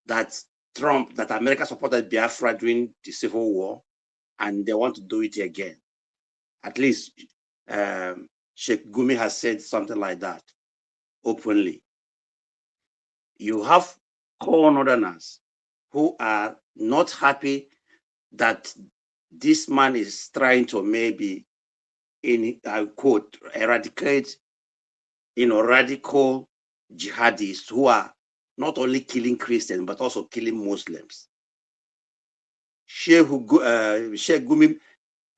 that America supported Biafra during the Civil War, and they want to do it again. At least Sheikh Gumi has said something like that openly. You have core northerners who are not happy that this man is trying to maybe, I quote, eradicate, radical jihadists who are not only killing Christians, but also killing Muslims. Sheikh Gumi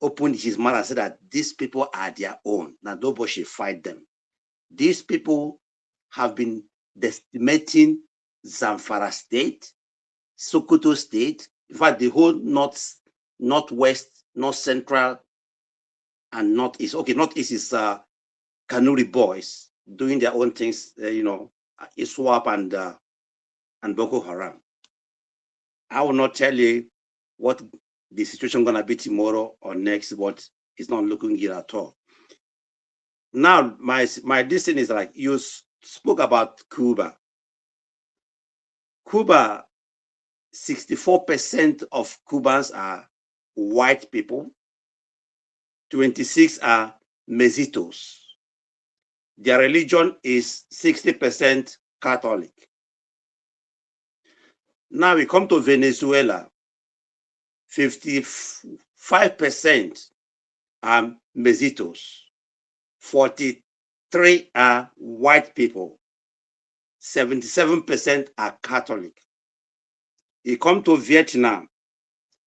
opened his mouth and said that these people are their own. Now nobody should fight them. These people have been decimating Zamfara State, Sokoto State, in fact, the whole northwest, north central, and northeast. Okay, northeast is Kanuri boys doing their own things, ISWAP and Boko Haram. I will not tell you what the situation gonna be tomorrow or next, but it's not looking good at all. Now, my decision is like you spoke about Cuba. Cuba, 64% of Cubans are white people, 26 are Mezzitos. Their religion is 60% Catholic. Now we come to Venezuela, 55% are Mezzitos, 43 are white people, 77% are Catholic. You come to Vietnam,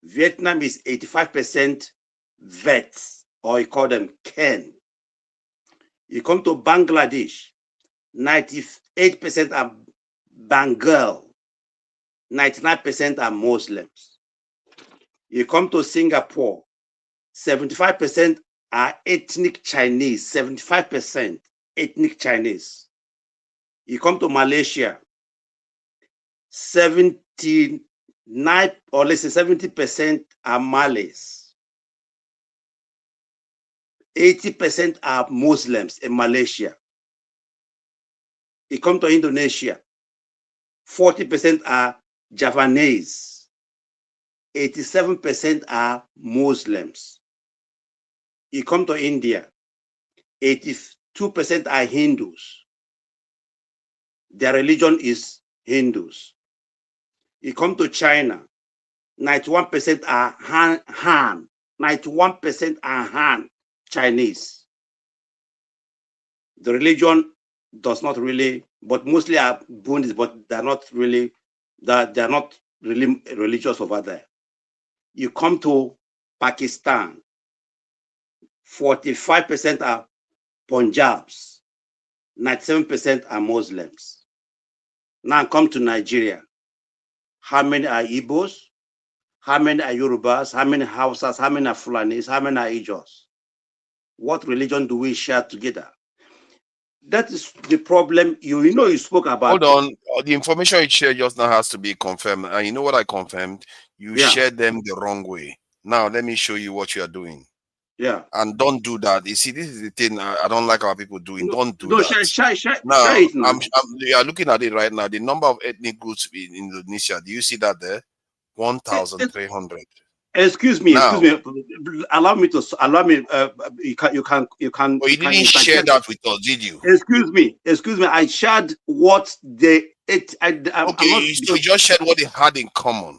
Vietnam is 85% vets, or you call them Ken. You come to Bangladesh, 98% are Bengal, 99% are Muslims. You come to Singapore, 75% are ethnic Chinese, 75% ethnic Chinese. You come to Malaysia, 79 or let's say 70% are Malays. 80% are Muslims in Malaysia. You come to Indonesia, 40% are Javanese. 87% are Muslims. You come to India, 82% are Hindus. Their religion is Hindus. You come to China, 91% are Han. 91% are Han, Chinese. The religion does not really, but mostly are Buddhists, but they're not really religious over there. You come to Pakistan, 45% are Punjabs, 97% are Muslims. Now come to Nigeria. How many are Igbos? How many are Yorubas? How many Hausas? How many are Fulanis? How many are Ijos? What religion do we share together? That is the problem. You spoke about. Hold on. The information you shared just now has to be confirmed. And you know what I confirmed? You shared them the wrong way. Now, let me show you what you are doing. Yeah. And don't do that. You see, this is the thing I don't like our people doing. Don't do that. Now, you are looking at it right now. The number of ethnic groups in Indonesia, do you see that there? 1,300. Excuse me. Allow me. You can. But you didn't share that with us, did you? Excuse me. I shared what they ate. So you just shared what they had in common.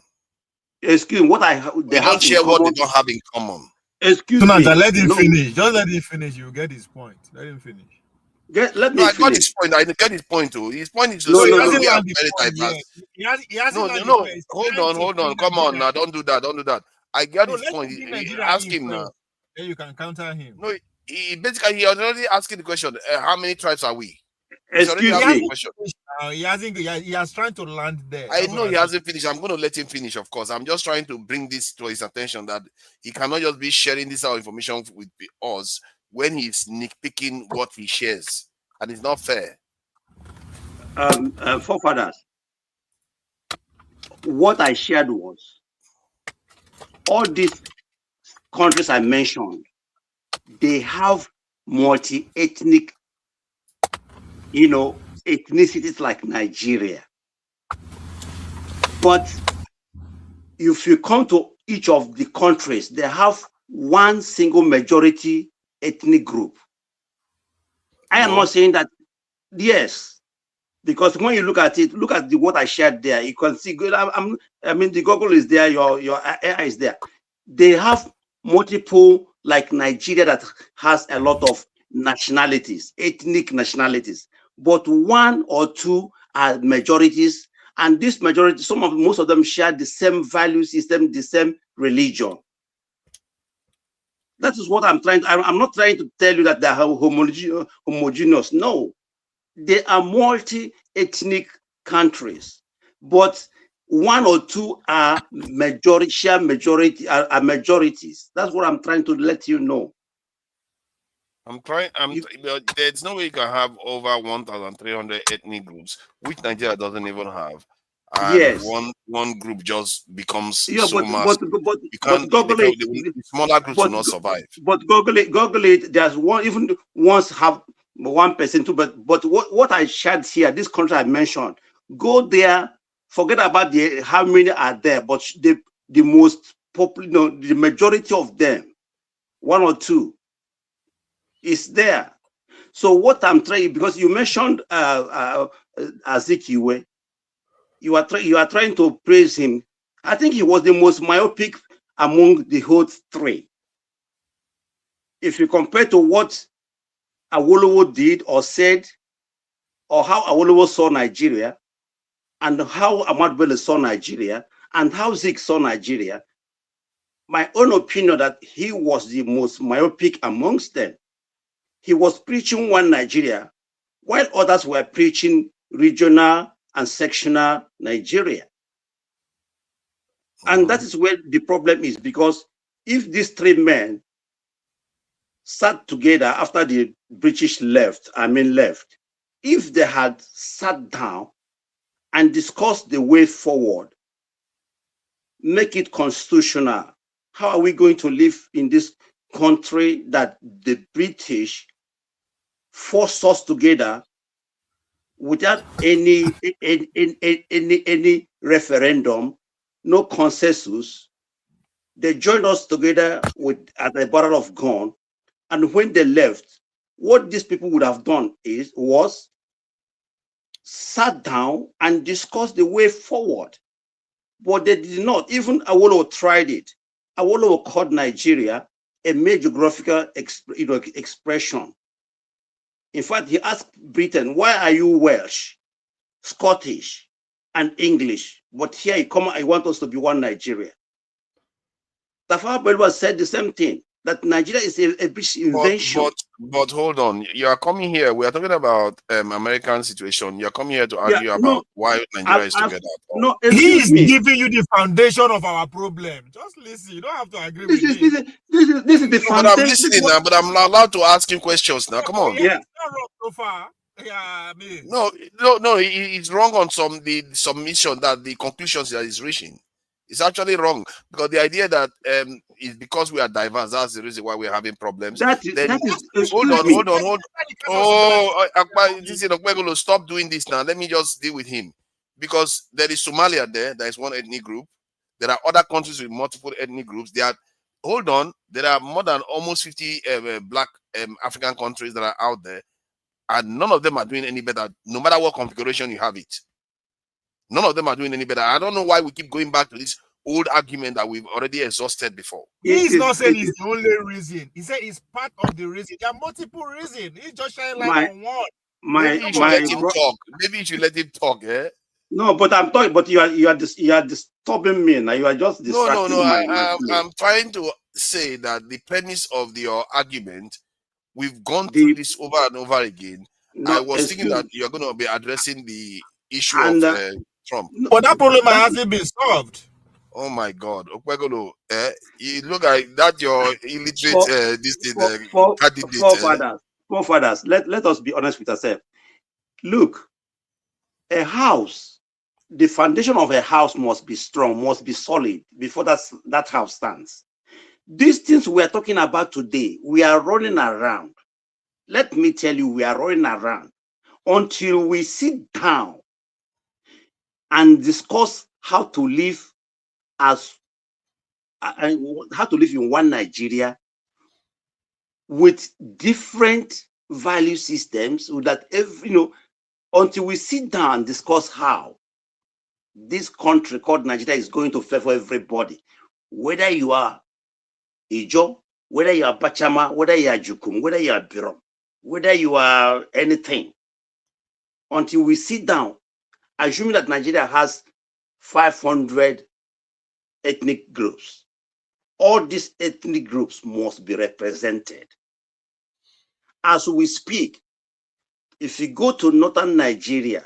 Excuse me. They don't share what they don't have in common. Excuse me. Let him finish. Just let him finish. You get his point. Let him finish. Let me I got finish. his point. I get his point too. His point is to No, say he that hasn't we are learned the very point diverse. yet. He hasn't learned No. the point. Hold on. Come on now. Don't do that. I get his point. Ask him now. Then you can counter him. No, he basically he already asking the question. How many tribes are we? Excuse me. He has trying to land there. I know he hasn't finished. I'm going to let him finish, of course. I'm just trying to bring this to his attention that he cannot just be sharing this information with us when he's nitpicking what he shares, and it's not fair. Forefathers, what I shared was all these countries I mentioned, they have multi-ethnic, ethnicities like Nigeria. But if you come to each of the countries, they have one single majority ethnic group. I am not saying that, yes, because when you look at it, look at what I shared there, you can see good. The Google is there, your AI is there. They have multiple, like Nigeria, that has a lot of nationalities, ethnic nationalities, but one or two are majorities, and this majority, most of them share the same value system, the same religion. That is what I'm not trying to tell you that they are homogeneous. No, they are multi-ethnic countries, but one or two are majorities. That's what I'm trying to let you know. There's no way you can have over 1,300 ethnic groups, which Nigeria doesn't even have. And yes, one group just becomes so massive. The smaller groups will not survive. But Google it. There's even once have 1%, 2%. But what I shared here, this country I mentioned, go there. Forget about how many are there, but the most popular, the majority of them, one or two, is there. So what I'm trying, because you mentioned Azikiwe, you are trying to praise him. I think he was the most myopic among the whole three. If you compare to what Awolowo did or said, or how Awolowo saw Nigeria, and how Ahmadu Bello saw Nigeria, and how Zik saw Nigeria, my own opinion that he was the most myopic amongst them. He was preaching one Nigeria, while others were preaching regional and sectional Nigeria. And that is where the problem is, because if these three men sat together after the British left, if they had sat down and discussed the way forward, make it constitutional, how are we going to live in this country that the British forced us together without any referendum, no consensus? They joined us together at a barrel of gun, and when they left, what these people would have done was sat down and discussed the way forward. But they did not. Even Awolowo tried it. Awolowo called Nigeria a major geographical expression. In fact, he asked Britain, why are you Welsh, Scottish, and English? But here you come, I want us to be one Nigeria. Tafawa Balewa said the same thing, that Nigeria is a British invention. But hold on, you are coming here. We are talking about American situation. You are coming here to argue about why Nigeria is together. No, he is giving you the foundation of our problem. Just listen. You don't have to agree with me. This is the foundation. But I'm listening now. But I'm allowed to ask you questions now. Come on. Yeah. It's not wrong so far. Yeah, I mean. No. It's wrong on the submission that the conclusions that he's reaching. It's actually wrong, because the idea that is because we are diverse, that's the reason why we're having problems. Hold on. Oh, stop doing this now. Let me just deal with him. Because there is Somalia there is one ethnic group. There are other countries with multiple ethnic groups. There are more than almost 50 black African countries that are out there, and none of them are doing any better, no matter what configuration you have it. None of them are doing any better. I don't know why we keep going back to this old argument that we've already exhausted before. He's not saying it's the only reason. He said it's part of the reason. There are multiple reasons. He's just sharing light on one. Maybe you should let him talk. Maybe you should let him talk, eh? No, but I'm talking. But you are disturbing me now. You are just distracting. No. I'm trying to say that the premise of your argument, we've gone through this over and over again. I was thinking that you're going to be addressing the issue of Trump. But that problem hasn't been solved. Oh my God, Okwegolo, you look like that your illiterate candidate. Forefathers, let us be honest with ourselves. Look, a house, the foundation of a house must be strong, must be solid before that house stands. These things we are talking about today, we are running around. Let me tell you, we are running around until we sit down and discuss how to live in one Nigeria with different value systems, so that until we sit down and discuss how this country called Nigeria is going to favor everybody, whether you are Ijo, whether you are Bachama, whether you are Jukum, whether you are Birom, whether you are anything, until we sit down, assuming that Nigeria has 500 ethnic groups, all these ethnic groups must be represented. As we speak, if you go to northern Nigeria,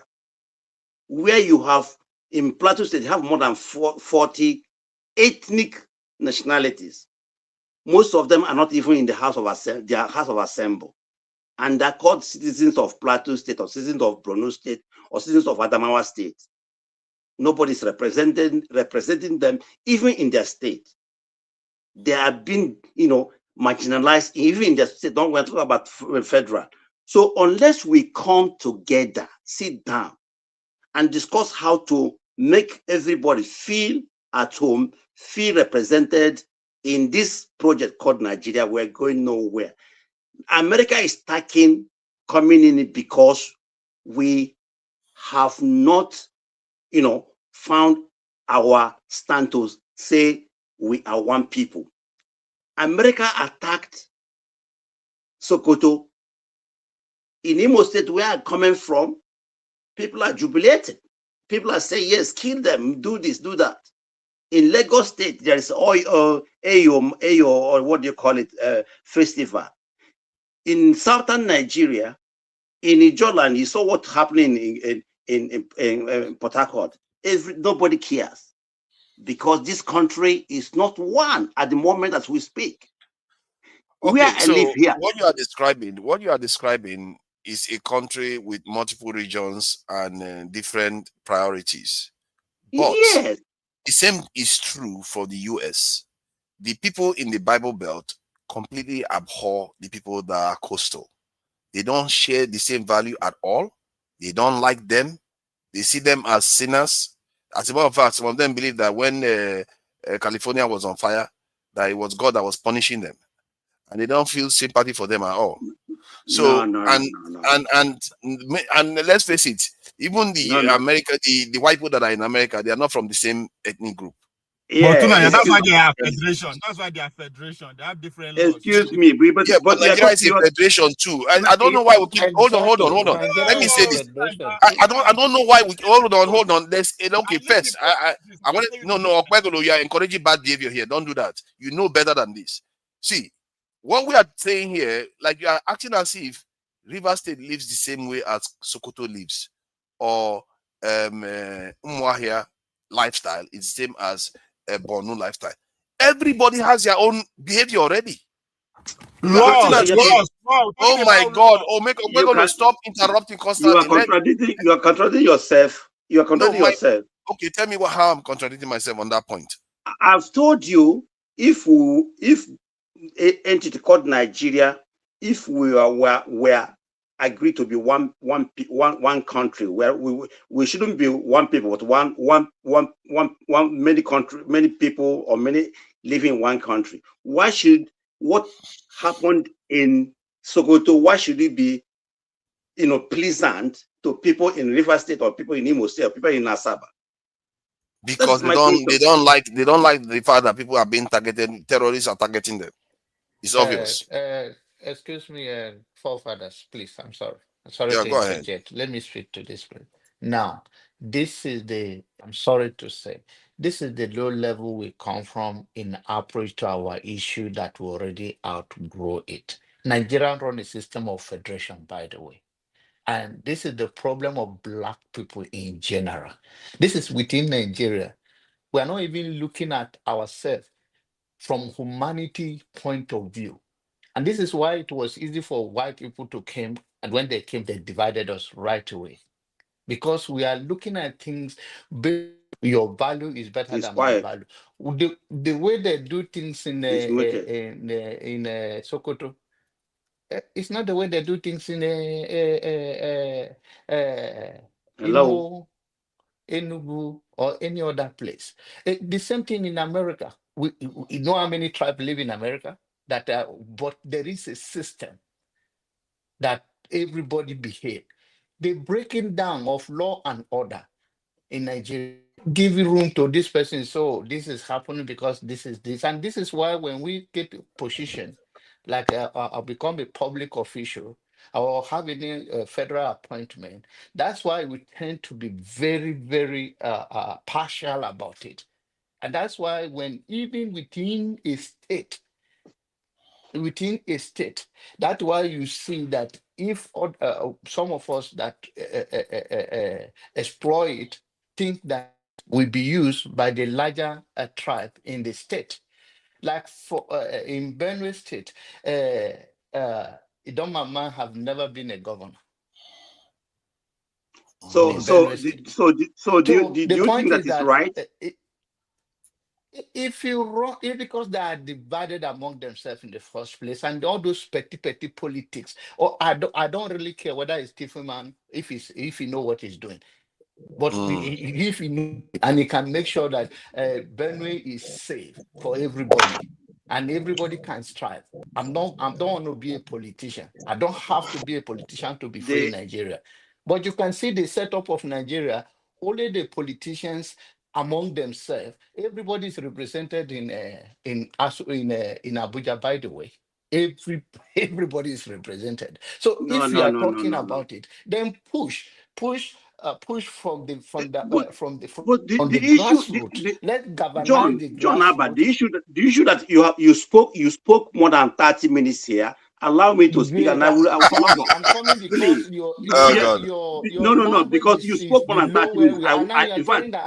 where you have, in Plateau State, you have more than 40 ethnic nationalities. Most of them are not even in the House of Assembly. And they're called citizens of Plateau State, or citizens of Borno State, or citizens of Adamawa State. Nobody's representing them, even in their state. They have been, marginalized, even in their state. Don't want to talk about federal. So unless we come together, sit down, and discuss how to make everybody feel at home, feel represented in this project called Nigeria, we're going nowhere. America is coming in because we have not, found our stand to say we are one people. America attacked Sokoto. In Imo State, where I'm coming from, people are jubilating. People are saying, yes, kill them, do this, do that. In Lagos State, there is Ayo, or what do you call it, festival. In southern Nigeria, in Ijoland, you saw what's happening in Port Harcourt. Nobody cares, because this country is not one at the moment as we speak. Where I live so here. what you are describing is a country with multiple regions and different priorities. But Yes. the same is true for the US. The people in the Bible Belt completely abhor the people that are coastal. They don't share the same value at all. They don't like them. They see them as sinners. As a matter of fact, some of them believe that when California was on fire, that it was God that was punishing them, and they don't feel sympathy for them at all. So and let's face it, even the America, the white people that are in America, they are not from the same ethnic group. But that's why they have federation. That's why they are federation. They have different laws. Excuse me, but Nigeria is a federation too. I don't know why we keep hold on. Let me say this. I don't know why we hold on. There's okay. First, I want to no. You are encouraging bad behavior here. Don't do that. You know better than this. See, what we are saying here, like you are acting as if Rivers State lives the same way as Sokoto lives, or Umuahia lifestyle is the same as Borno lifestyle. Everybody has their own behavior already. Laws. Oh my God! Oh, we're going to stop interrupting constantly. You are contradicting yourself. You are contradicting yourself. Okay, tell me how I'm contradicting myself on that point. I've told you if an entity called Nigeria, if we were agreed to be one country, where we shouldn't be one people, but many people or many living in one country. What happened in Sokoto? Why should it be, pleasant to people in River State or people in Imo State or people in Asaba? Because they don't like the fact that people are being targeted. Terrorists are targeting them. It's obvious. Excuse me, forefathers, please. I'm sorry. I'm sorry to go ahead. interject. Let me speak to this place. Now, I'm sorry to say, this is the low level we come from in approach to our issue that we already outgrow it. Nigeria run a system of federation, by the way. And this is the problem of Black people in general. This is within Nigeria. We are not even looking at ourselves from humanity point of view. And this is why it was easy for white people to come, and when they came, they divided us right away. Because we are looking at things, your value is better than my value. The way they do things in Sokoto, it's not the way they do things in Imo, Enugu, or any other place. The same thing in America. You know how many tribes live in America? But there is a system that everybody behave. The breaking down of law and order in Nigeria, giving room to this person. So this is happening because this is this. And this is why when we get a position, like I'll become a public official or have any federal appointment, that's why we tend to be very, very partial about it. And that's why when even within a state, that's why you see that if some of us that exploit think that will be used by the larger tribe in the state, like for in Benue State, Idomama have never been a governor. Do you think that is right? If because they are divided among themselves in the first place, and all those petty politics, or I don't really care whether it's Tiffman if he know what he's doing, but if he know and he can make sure that Benue is safe for everybody and everybody can strive. I don't want to be a politician. I don't have to be a politician to be free in Nigeria. But you can see the setup of Nigeria. Only the politicians among themselves. Everybody is represented in Abuja. By the way, everybody is represented. So if you are talking about it, then push from the grassroots. Let's galvanize the grassroots. John, but the issue that you spoke more than 30 minutes here Allow me to speak, and I will come up. I'm coming because Please. your No, because language you is spoke more than below 30 where minutes. we are. Now I you're in fact, trying to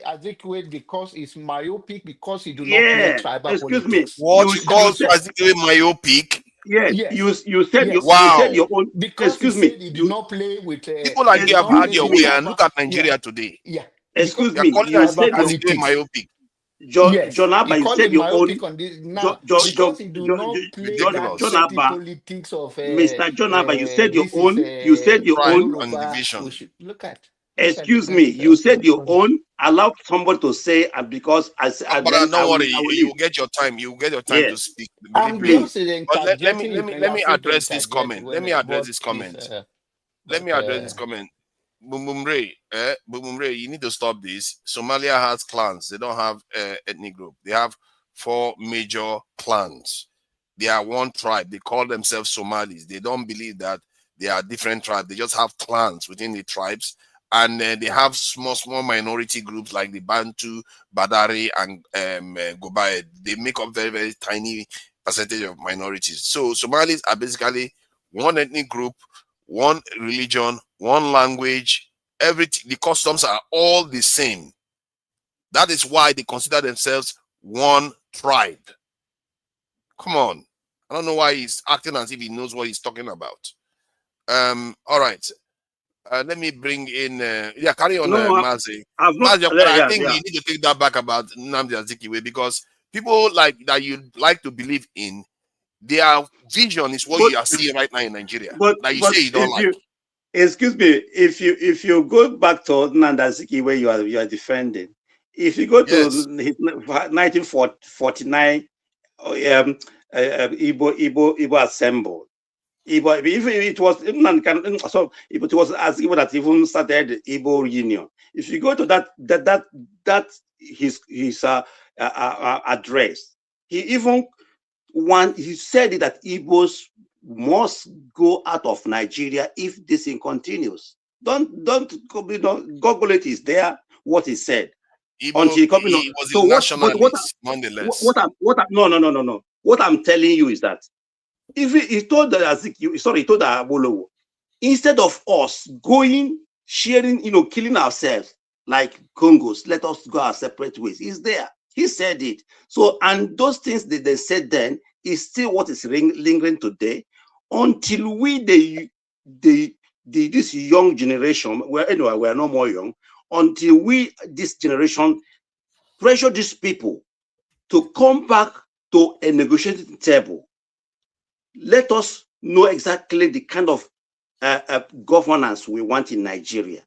articulate because it's myopic, because you do not play yeah. tribal Excuse me. politics. What you call You said particularly myopic? yes. Yes. You said Yes. you said your Wow. own. Because he Excuse me. said he did You not play with People like you have not had play excuse your with way, me. and tribal. look at Yeah. Nigeria today. Yeah. Because Excuse You are me. calling You us said your particularly politics. myopic. Yes, John he Abba. You called said him your own. myopic on this now because he do not play that Ridiculous. John petty Abba. politics of Mr. John Abba. You said your this is own. You said your Tribe own. and Yoruba division. push. Look at the Excuse kind me. of You said your nonsense. own. Allow somebody to say, and because and But then don't worry, I will you leave. will get your time. You will get your time to Yes. speak. Believe I'm me. just Please. But interjecting it when let you're me free to address this interject comment. Let me address but this please, comment. Let me address this comment. Bumumre, Bumumre, you need to stop this. Somalia has clans. They don't have ethnic group. They have 4 major clans. They are one tribe. They call themselves Somalis. They don't believe that they are different tribes. They just have clans within the tribes. And they have small minority groups like the Bantu, Badari, and Gobaye. They make up very, very tiny percentage of minorities. So Somalis are basically one ethnic group, one religion, one language. Everything, the customs are all the same. That is why they consider themselves one tribe. Come on. I don't know why he's acting as if he knows what he's talking about. All right. Let me bring in carry on, Mazi. I've not. Mazi, but I think Yeah. you need to take that back about Nnamdi Azikiwe, because people like that you like to believe in, their vision is what you are seeing right now in Nigeria. But That you say you don't if like. excuse me, if you go back to Nandaziki where you are defending, if you go to 1949, Igbo assembled. Igbo, if it was so, if it was as Igbo that even started the Igbo Union. If you go to that his address, he said that Igbos must go out of Nigeria if this thing continues. Don't Google it. Is there what he said? Igbo, he was a nationalist, nonetheless. No. What I'm telling you is that if he told the Azikiwe, he told the Abolowo, instead of us going, sharing, killing ourselves like Congos, let us go our separate ways. He's there. He said it. So, and those things that they said then is still what is lingering today, until this young generation, we're no more young, until this generation, pressure these people to come back to a negotiating table. Let us know exactly the kind of governance we want in Nigeria.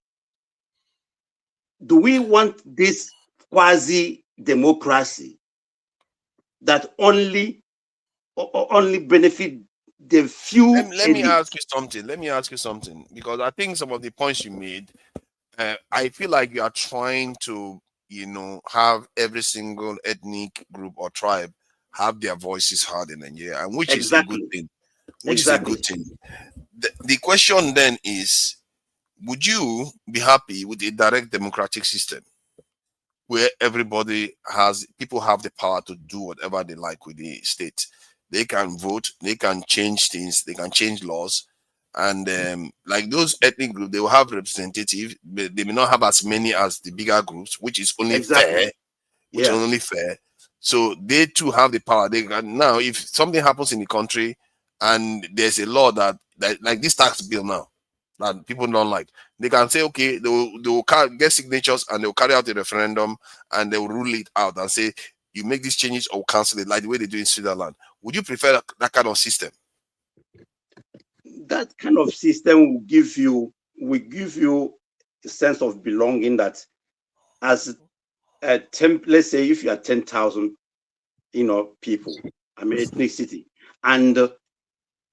Do we want this quasi-democracy that only benefit the few? Let me ask you something, because I think some of the points you made, I feel like you are trying to, have every single ethnic group or tribe have their voices heard in Nigeria, and which is a good thing. Is a good thing. The question then is, would you be happy with a direct democratic system where people have the power to do whatever they like with the state? They can vote, they can change things, they can change laws, and like those ethnic groups, they will have representatives, but they may not have as many as the bigger groups, which is only fair. Which is only fair. So they too have the power. They can now, if something happens in the country and there's a law that like this tax bill now that people don't like, they can say, okay, they will get signatures and they will carry out a referendum and they will rule it out and say, you make these changes or cancel it, like the way they do in Switzerland. Would you prefer that kind of system? That kind of system will give you a sense of belonging, that as let's say if you are 10,000 people, ethnicity, and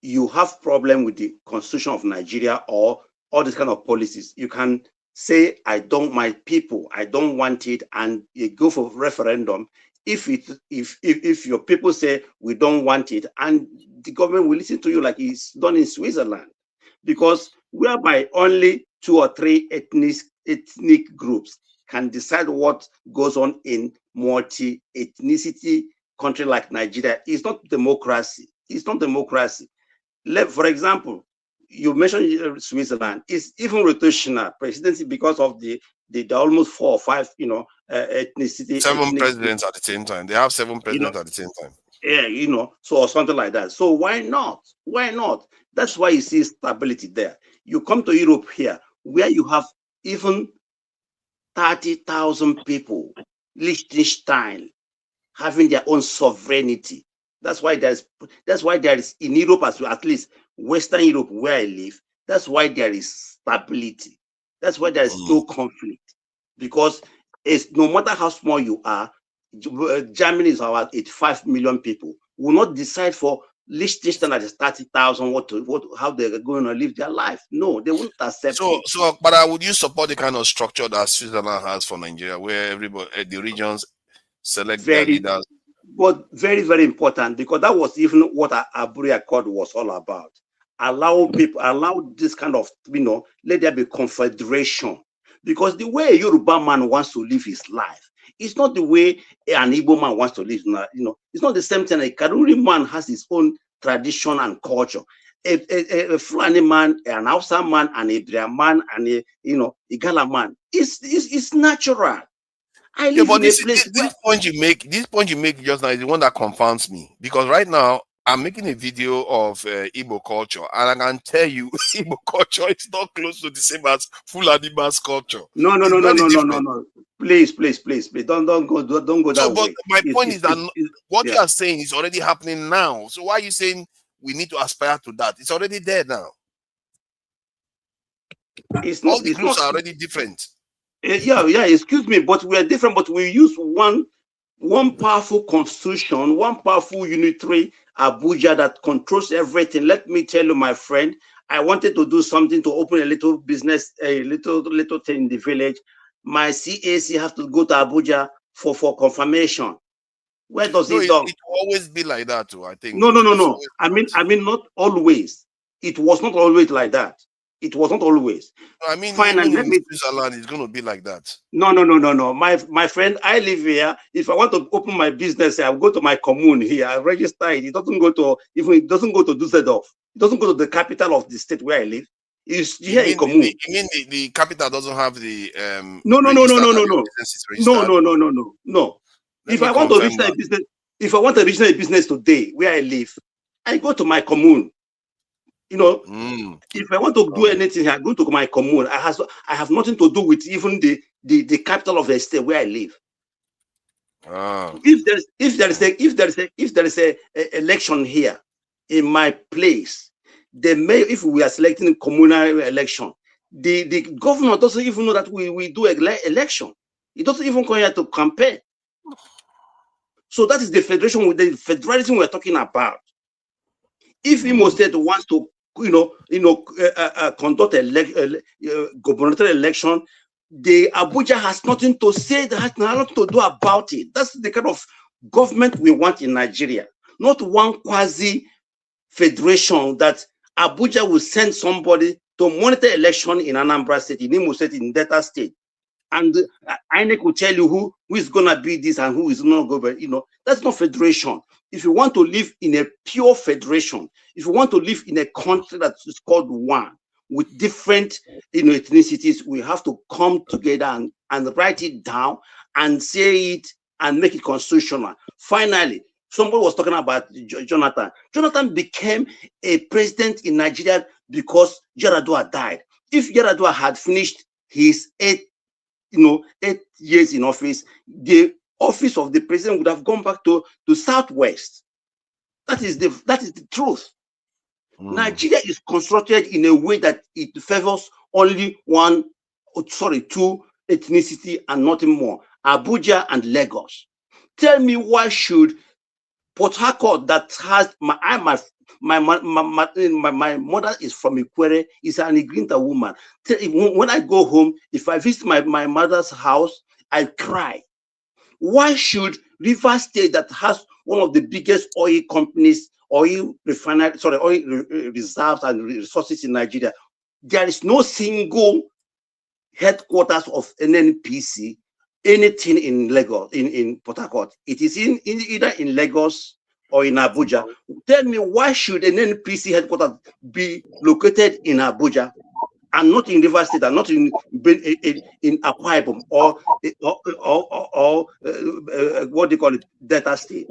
you have problem with the constitution of Nigeria or all these kind of policies, you can say, I don't want it, and you go for referendum. If your people say we don't want it, and the government will listen to you, like it's done in Switzerland, because whereby only 2 or 3 ethnic groups can decide what goes on in multi-ethnicity country like Nigeria. It's not democracy. It's not democracy. For example, you mentioned Switzerland. It's even rotational presidency because of the almost 4 or 5, ethnicity. 7 presidents at the same time. They have 7 presidents at the same time. Yeah, so or something like that. So why not? Why not? That's why you see stability there. You come to Europe here, where you have even 30,000 people, Liechtenstein, having their own sovereignty. That's why there is in Europe as well, at least Western Europe where I live, that's why there is stability. That's why there is no conflict. Because it's no matter how small you are, Germany is about 85 million people. Will not decide for Liechtenstein that is 30,000 how they're going to live their life. No, they won't accept it. But would you support the kind of structure that Switzerland has for Nigeria, where everybody, the regions select their leaders? But very, very important, because that was even what Aburi Accord was all about. Allow this kind of, let there be confederation. Because the way a Yoruba man wants to live his life, it's not the way an Igbo man wants to live. It's not the same thing. A Kanuri man has his own tradition and culture. A Fulani man, an Hausa man, an Ibria man, and a Igala man. It's natural. I live in a place this point you make just now is the one that confounds me, because right now I'm making a video of Igbo culture, and I can tell you Igbo culture is not close to the same as Fulani man's culture. No. Please, don't go that way. My point is that what you are saying is already happening now. So why are you saying we need to aspire to that? It's already there now. All the groups are already different. Excuse me, but we are different, but we use one powerful constitution, one powerful unitary Abuja that controls everything. Let me tell you, my friend, I wanted to do something to open a little business, a little thing in the village. My CAC have to go to Abuja for confirmation. Where does it go? It will always be like that too, I think. No. I mean, not always. It was not always like that. It was not always. I mean, finally, in Switzerland, it's going to be like that. No. My friend, I live here. If I want to open my business, I'll go to my commune here. I register it. It doesn't go to Düsseldorf. It doesn't go to the capital of the state where I live. It's here in commune. You mean the capital doesn't have the No. If I want to register a business today where I live, I go to my commune. If I want to do anything, I go to my commune. I have nothing to do with even the capital of the state where I live. If there is a election here in my place, if we are selecting a communal election, the governor doesn't even know that we do election. He doesn't even come here to campaign. So that is the federation, with the federalism we're talking about. If Imo State wants to conduct a gubernatorial election, the Abuja has nothing to say, has nothing to do about it. That's the kind of government we want in Nigeria, not one quasi federation that Abuja will send somebody to monitor election in Anambra State, in Imo State, in Delta State, and INEC will tell you who is going to be this and who is not going to. That's not federation. If you want to live in a pure federation, if you want to live in a country that is called one with different ethnicities, we have to come together and write it down and say it and make it constitutional. Finally, somebody was talking about Jonathan. Jonathan became a president in Nigeria because Yar'Adua died. If Yar'Adua had finished his 8 years in office, the office of the president would have gone back to Southwest. That is the truth. Nigeria is constructed in a way that it favors only two ethnicity and nothing more: Abuja and Lagos. Tell me, why should Port Harcourt, that has my mother is from Ikwere, is an Igrinta woman. When I go home, if I visit my mother's house, I cry. Why should Rivers State, that has one of the biggest oil companies, oil reserves and resources in Nigeria, there is no single headquarters of NNPC, anything in Lagos, in Port Harcourt? It is either in Lagos or in Abuja. Tell me, why should an NPC headquarters be located in Abuja and not in River State and not in Akwa Ibom or what do you call it, Delta State?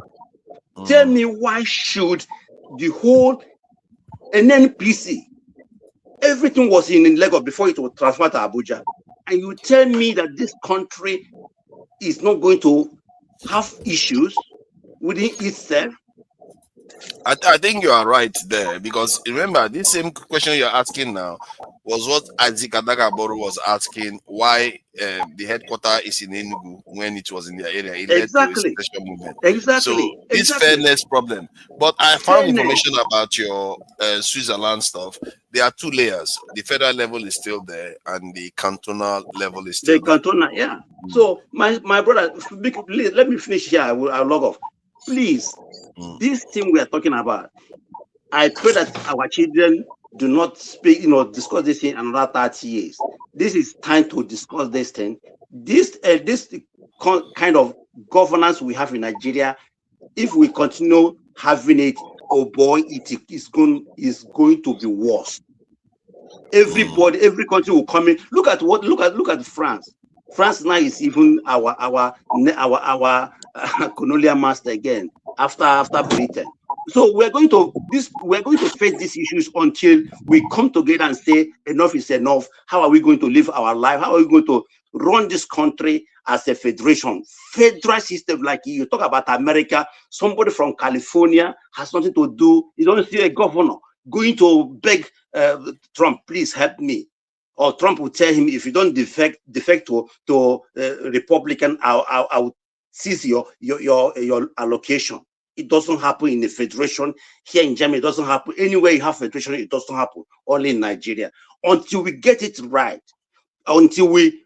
Tell me, why should the whole NNPC, everything was in Lagos before it was transferred to Abuja, and you tell me that this country is not going to have issues within itself? I think you are right there, because remember, this same question you're asking now was what Isaac Adagaboro was asking, why the headquarters is in Enugu when it was in their area. It led to a special movement. So this fairness problem. But I found information about your Switzerland stuff. There are two layers. The federal level is still there, and the cantonal level is still there. Cantonal, yeah. So my brother, let me finish here. I'll log off. Please, this thing we are talking about, I pray that our children do not speak, discuss this in another 30 years. This is time to discuss this thing. This kind of governance we have in Nigeria, if we continue having it, oh boy, it is going to be worse. Everybody, every country will come in. Look at France. France now is even our colonial master again after Britain. So we're going to face these issues until we come together and say enough is enough. How are we going to live our life? How are we going to run this country as a federal system? Like you talk about America, somebody from California has nothing to do. You don't see a governor going to beg Trump, please help me. Or Trump will tell him, if you don't defect to Republican, I'll seize your allocation. It doesn't happen in the federation. Here in Germany, it doesn't happen. Anywhere you have federation, it doesn't happen. Only in Nigeria. Until we get it right, until we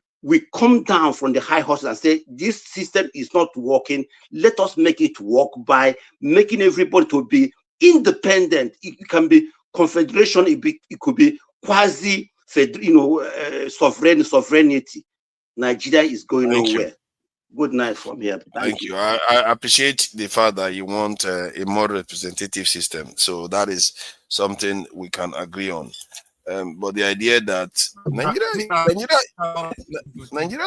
come down from the high horse and say, this system is not working, let us make it work by making everybody to be independent. It can be confederation, it could be quasi sovereignty. Nigeria is going nowhere. Good night from here. Thank you. I appreciate the fact that you want a more representative system. So that is something we can agree on. But the idea that Nigeria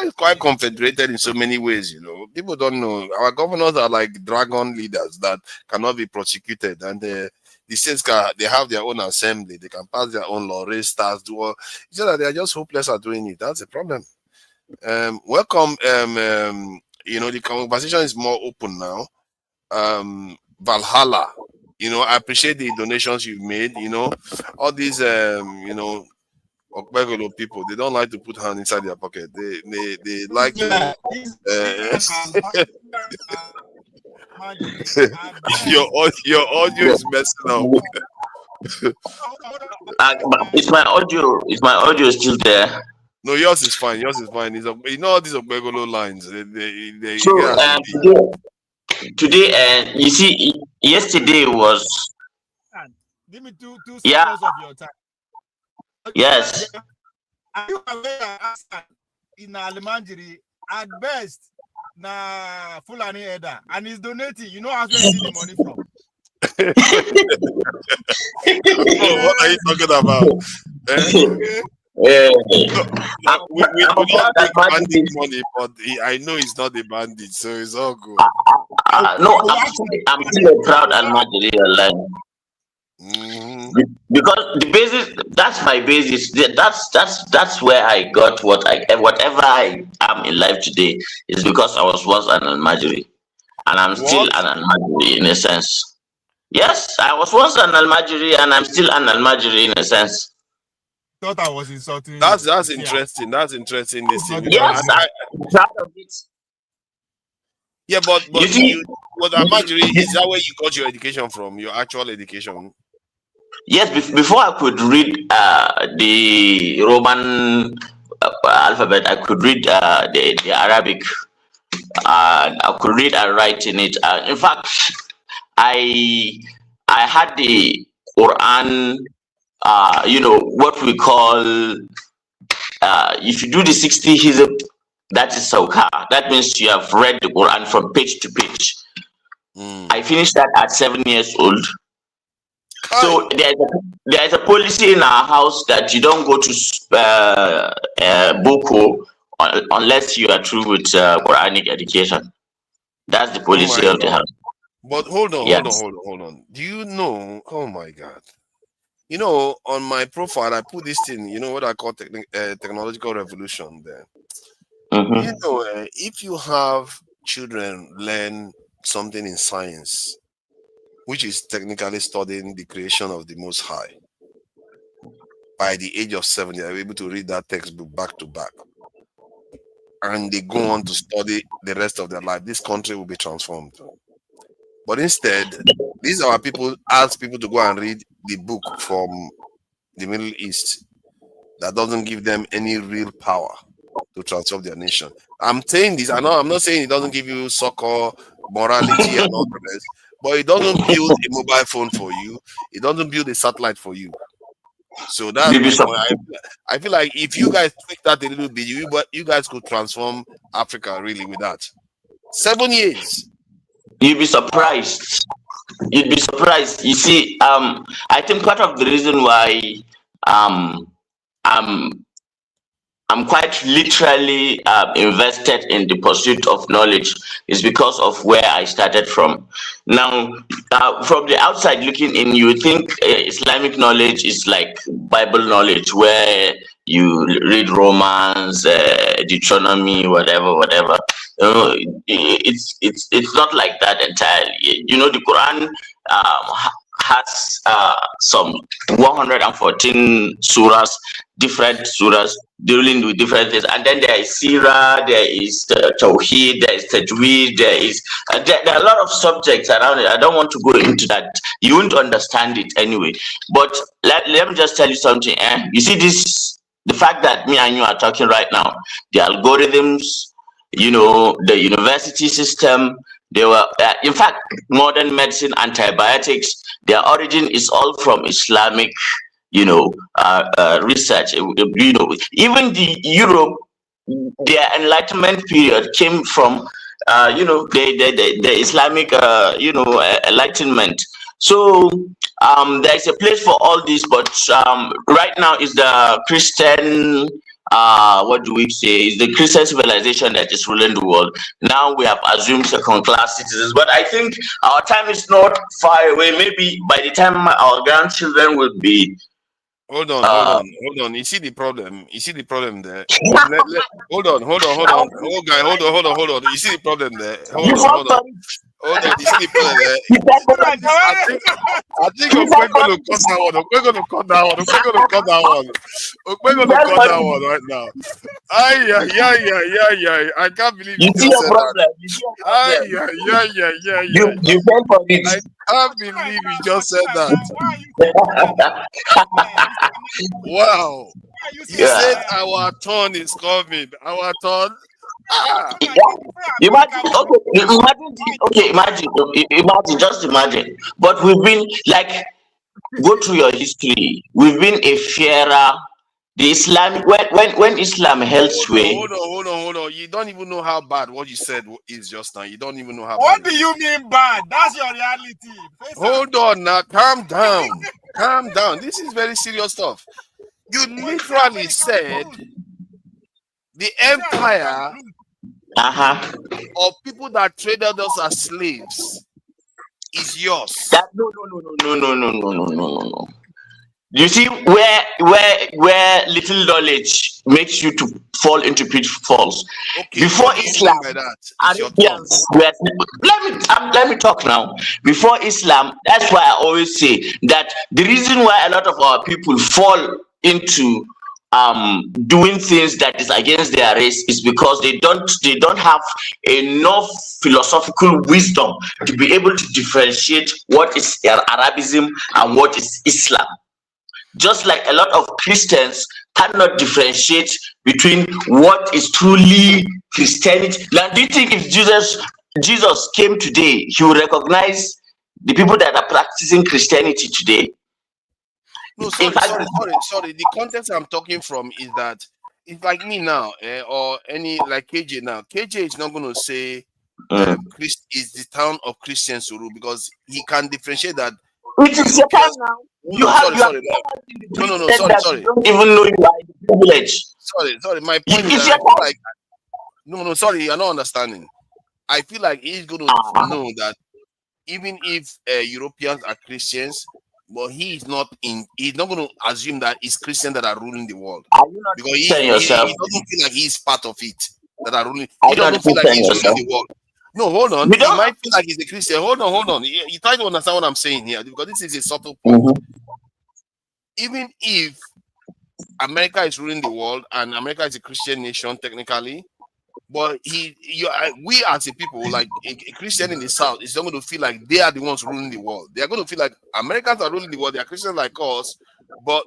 is quite confederated in so many ways, people don't know. Our governors are like dragon leaders that cannot be prosecuted, and the states they have their own assembly, they can pass their own law, raise stars, do all. It's just that they are just hopeless at doing it. That's a problem. Welcome. The conversation is more open now. Valhalla. I appreciate the donations you've made. All these Ogbegolo people, they don't like to put hand inside their pocket. They like to your audio is messing up. Is my audio still there? No, yours is fine. Yours is fine. All these Ogbegolo lines. Today, you see, yesterday was. Give me two seconds of your time. Yes. Are you aware in Alimanjiri, at best, na Fulani Eda, and he's donating? You know how to get the money from? What are you talking about? We don't take bandit money, but I know he's not a bandit, so it's all good. No, I'm still a proud Almajiri online. Because the basis, that's my basis. That's where I got whatever I am in life today is because I was once an Almajiri, and I'm still an Almajiri in a sense. Yes, I was once an Almajiri, and I'm still an Almajiri in a sense. Thought I was insulting. That's interesting. That's interesting. Yes, I'm proud of it. Yeah, but Almajiri, is that where you got your education from? Your actual education? Yes, before I could read the Roman alphabet, I could read the Arabic. I could read and write in it. In fact, I had the Quran. What we call if you do the 60 hizb, that is Sawka. That means you have read the Quran from page to page. I finished that at 7 years old. So there is a policy in our house that you don't go to Boko unless you are through with Quranic education. That's the policy of the house. But hold on. Do you know? Oh my God. You know, on my profile, I put this thing, you know, what I call technological revolution there. You know, if you have children learn something in science, which is technically studying the creation of the Most High, by the age of 7, they are able to read that textbook back to back. And they go on to study the rest of their life. This country will be transformed. But instead, these are people ask people to go and read the book from the Middle East that doesn't give them any real power to transform their nation. I'm saying this. I know I'm not saying it doesn't give you soccer, morality, and all the rest, but it doesn't build a mobile phone for you. It doesn't build a satellite for you. So that's my point. I feel like if you guys tweak that a little bit, you guys could transform Africa really with that. 7 years. You'd be surprised. You'd be surprised. You see, I think part of the reason why I'm quite literally invested in the pursuit of knowledge is because of where I started from. Now, from the outside looking in, you think Islamic knowledge is like Bible knowledge, where you read Romans, Deuteronomy, whatever. It's not like that entirely. You know, the Quran has some 114 surahs, different surahs dealing with different things, and then there is Sirah, there is Tawheed, there is Tajweed, there are a lot of subjects around it. I don't want to go into that. You won't understand it anyway. But let me just tell you something. You see this, the fact that me and you are talking right now, the algorithms, you know, the university system, they were, in fact, modern medicine, antibiotics, their origin is all from Islamic, you know, research. You know, even the Europe, their Enlightenment period came from, you know, the Islamic, you know, Enlightenment. So there is a place for all this, but right now is the Christian. What do we say? Is the Christian civilization that is ruling the world. Now we have assumed second-class citizens, but I think our time is not far away. Maybe by the time our grandchildren will be. Hold on. You see the problem. There. Hold on. Oh, guy, hold on. You see the problem there. Hold on. You see the problem there. I think we're going to cut that one. We're going to cut that one right now. I can't believe you just said that. You fell for it. I can't believe you just said that. Wow. You said our turn is coming. Our turn. Imagine. But we've been like, go through your history. We've been a fairer. The Islamic when Islam held sway. Hold on. You don't even know how bad what you said is just now. You don't even know how. What do you mean bad? That's your reality. Hold on now. Calm down. This is very serious stuff. You literally said the empire of people that traded us as slaves is yours. No. You see where little knowledge makes you to fall into pitfalls. Okay, before Islam, Arabians were, let me talk now. Before Islam, that's why I always say that the reason why a lot of our people fall into doing things that is against their race is because they don't have enough philosophical wisdom to be able to differentiate what is Arabism and what is Islam. Just like a lot of Christians cannot differentiate between what is truly Christianity. Now, do you think if Jesus came today, he will recognize the people that are practicing Christianity today? No, sorry. The context I'm talking from is that it's like me now, or any like KJ now. KJ is not going to say is the town of Christians to rule, because he can differentiate that. It is your time now. You have sorry. Sorry. You don't even know you are in the privilege. Sorry. My point is that I feel like sorry, you're not understanding. I feel like he's going to know that even if Europeans are Christians, but he's not going to assume that it's Christians that are ruling the world. Because he doesn't feel like he's part of it that are ruling. He doesn't feel like he's ruling the world. No, hold on. He might feel like he's a Christian. Hold on. You try to understand what I'm saying here, because this is a subtle point. Even if America is ruling the world and America is a Christian nation technically, but we as a people, like a Christian in the South, is not going to feel like they are the ones ruling the world. They are going to feel like Americans are ruling the world. They are Christians like us, but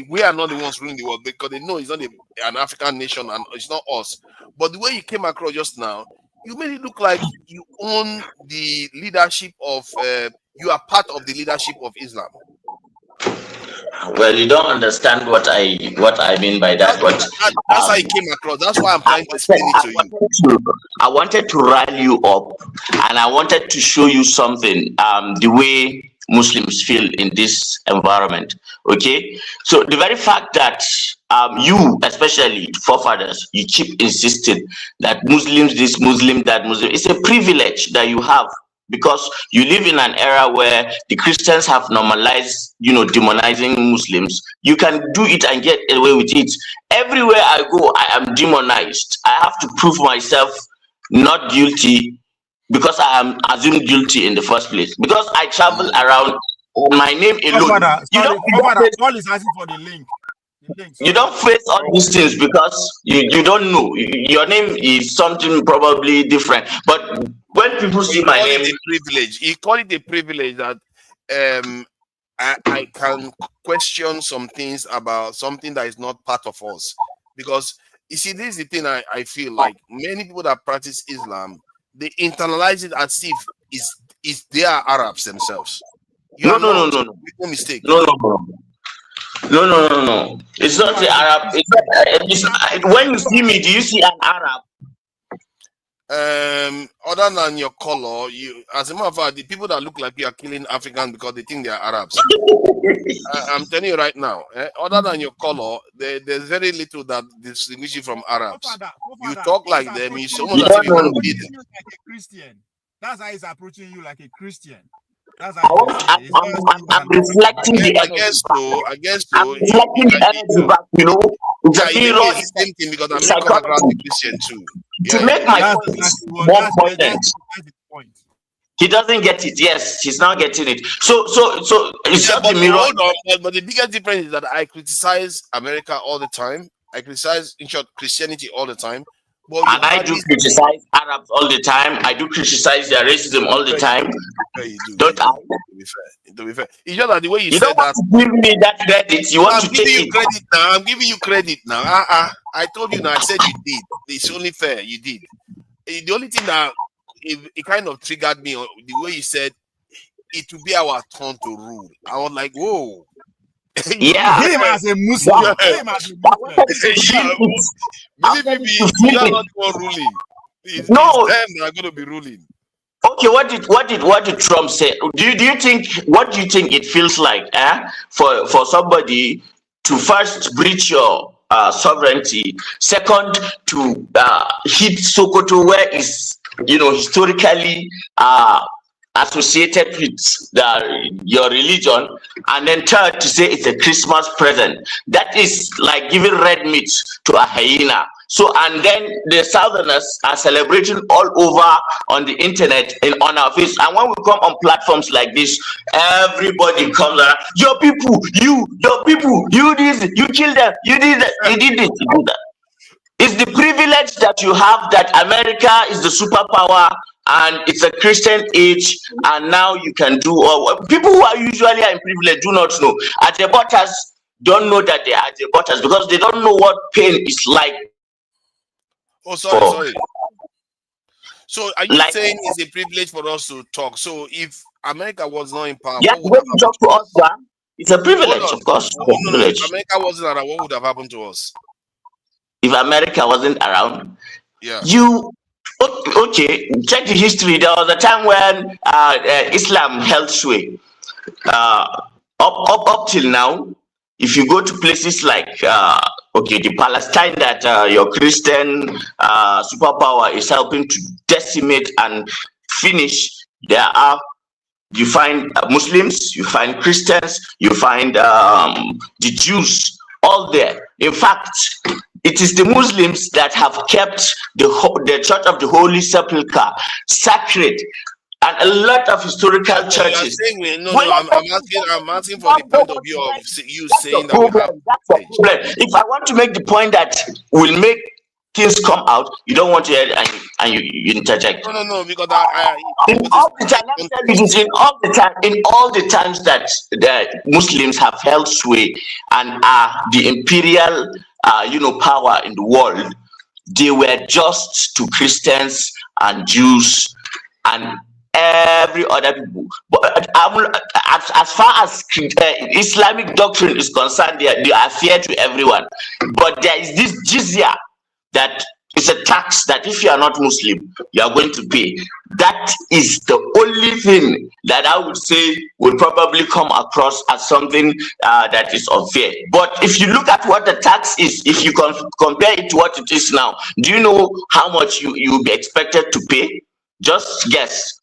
we are not the ones ruling the world, because they know it's not an African nation and it's not us. But the way you came across just now, you made it look like you own the leadership of, you are part of the leadership of Islam. Well, you don't understand what I mean by that. That's how it came across. That's why I'm trying to explain it to you. I wanted to rally you up, and I wanted to show you something. The way Muslims feel in this environment. Okay, so the very fact that you, especially forefathers, you keep insisting that Muslims this, Muslim that, Muslim, it's a privilege that you have, because you live in an era where the Christians have normalized, demonizing Muslims. You can do it and get away with it. Everywhere I go, I am demonized. I have to prove myself not guilty, because I am assumed guilty in the first place. Because I travel around on my name alone. All is asking for the link. You don't face all these things because you don't know. Your name is something probably different. But when people see my name, privilege. He called it a privilege that I can question some things about something that is not part of us. Because you see, this is the thing I feel like many people that practice Islam, they internalize it as if they are Arabs themselves. No. Make no mistake. No. It's not the Arab. When you see me, do you see an Arab? Other than your color, as a matter of fact, the people that look like you are killing Africans because they think they are Arabs. I'm telling you right now. Other than your color, there's very little that distinguishes you from Arabs. You talk like them. You someone that you want to be them. Like a Christian. That's how he's approaching you, like a Christian. That's how I'm reflecting the energy. I guess so. I'm reflecting the energy back, It's a mirror. It's the same thing, because I'm not coming around the Christian too. To make my point, he doesn't get it. Yes, he's not getting it. So it's just the mirror. Hold on, but the biggest difference is that I criticize America all the time. I criticize, in short, Christianity all the time. And I do criticize Arabs all the time. I do criticize their racism all the time. Don't I? To be fair. It's just that the way you said that. Give me that credit. You want to take it? Credit now. I'm giving you credit now. I told you now. I said you did. It's only fair. You did. The only thing that it kind of triggered me, the way you said it will be our turn to rule. I was like, whoa. Yeah, him as a Muslim. Believe me, you are not the one ruling. It's them that are going to be ruling. Okay, what did Trump say? Do you think it feels like for somebody to first breach your sovereignty, second to hit Sokoto, where is historically associated with your religion, and then third to say it's a Christmas present? That is like giving red meat to a hyena. So, and then the Southerners are celebrating all over on the internet and on our face. And when we come on platforms like this, everybody comes around. Your people, you this, you kill them, you did that, you did this, you do that. It's the privilege that you have that America is the superpower and it's a Christian age, and now you can do all. People who are usually in privilege do not know. Adebatas don't know that they are Adebatas because they don't know what pain is like. Oh, sorry. So are you saying it's a privilege for us to talk? So if America was not in power, yeah, when you talk to us, it's a privilege, of course. If America wasn't around, what would have happened to us? If America wasn't around, yeah. Okay, check the history. There was a time when Islam held sway. Up till now, if you go to places like the Palestine that your Christian superpower is helping to decimate and finish, you find Muslims, you find Christians, you find the Jews, all there. In fact, it is the Muslims that have kept the Church of the Holy Sepulchre sacred, and a lot of historical churches. I'm asking from the point of view of you saying that. That's the problem. If I want to make the point that will make things come out, you don't want to hear it and you interject. No, because in all the times that the Muslims have held sway and are the imperial power in the world, they were just to Christians and Jews and every other people. But as far as Islamic doctrine is concerned, they are fair to everyone. But there is this jizya that is a tax that if you are not Muslim, you are going to pay. That is the only thing that I would say will probably come across as something that is unfair. But if you look at what the tax is, if you compare it to what it is now, do you know how much you will be expected to pay? Just guess.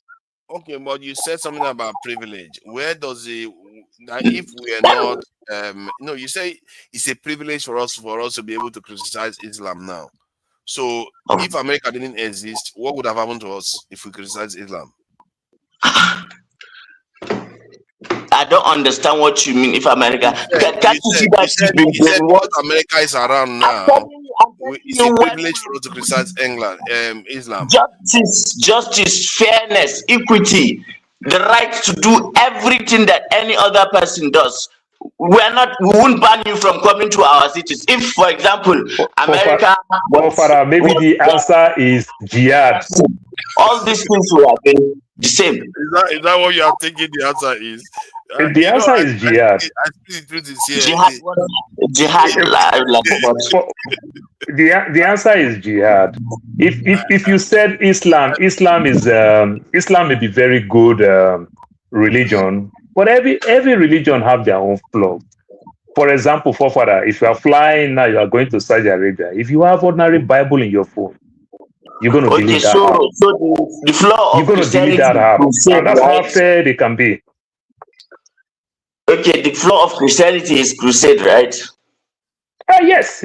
Okay, but you said something about privilege. Where does it? If we are not, you say it's a privilege for us to be able to criticize Islam now. So if America didn't exist, what would have happened to us if we criticize Islam? I don't understand what you mean. If America, you said what America is around now. It's a privilege for us to criticize Islam. Justice, fairness, equity, the right to do everything that any other person does. We won't ban you from coming to our cities. If, for example, America, maybe the answer is jihad. All these things will have been the same. Is that what you are thinking? The answer is. The answer is jihad. The answer is jihad. If you said Islam may be very good religion, but every religion have their own flaws. For example, forefather, if you are flying now, you are going to Saudi Arabia. If you have ordinary Bible in your phone, you're going to delete that. So the flaw of you're going to delete that app, and that's how fair they can be. Okay, the flaw of Christianity is crusade, right? Yes,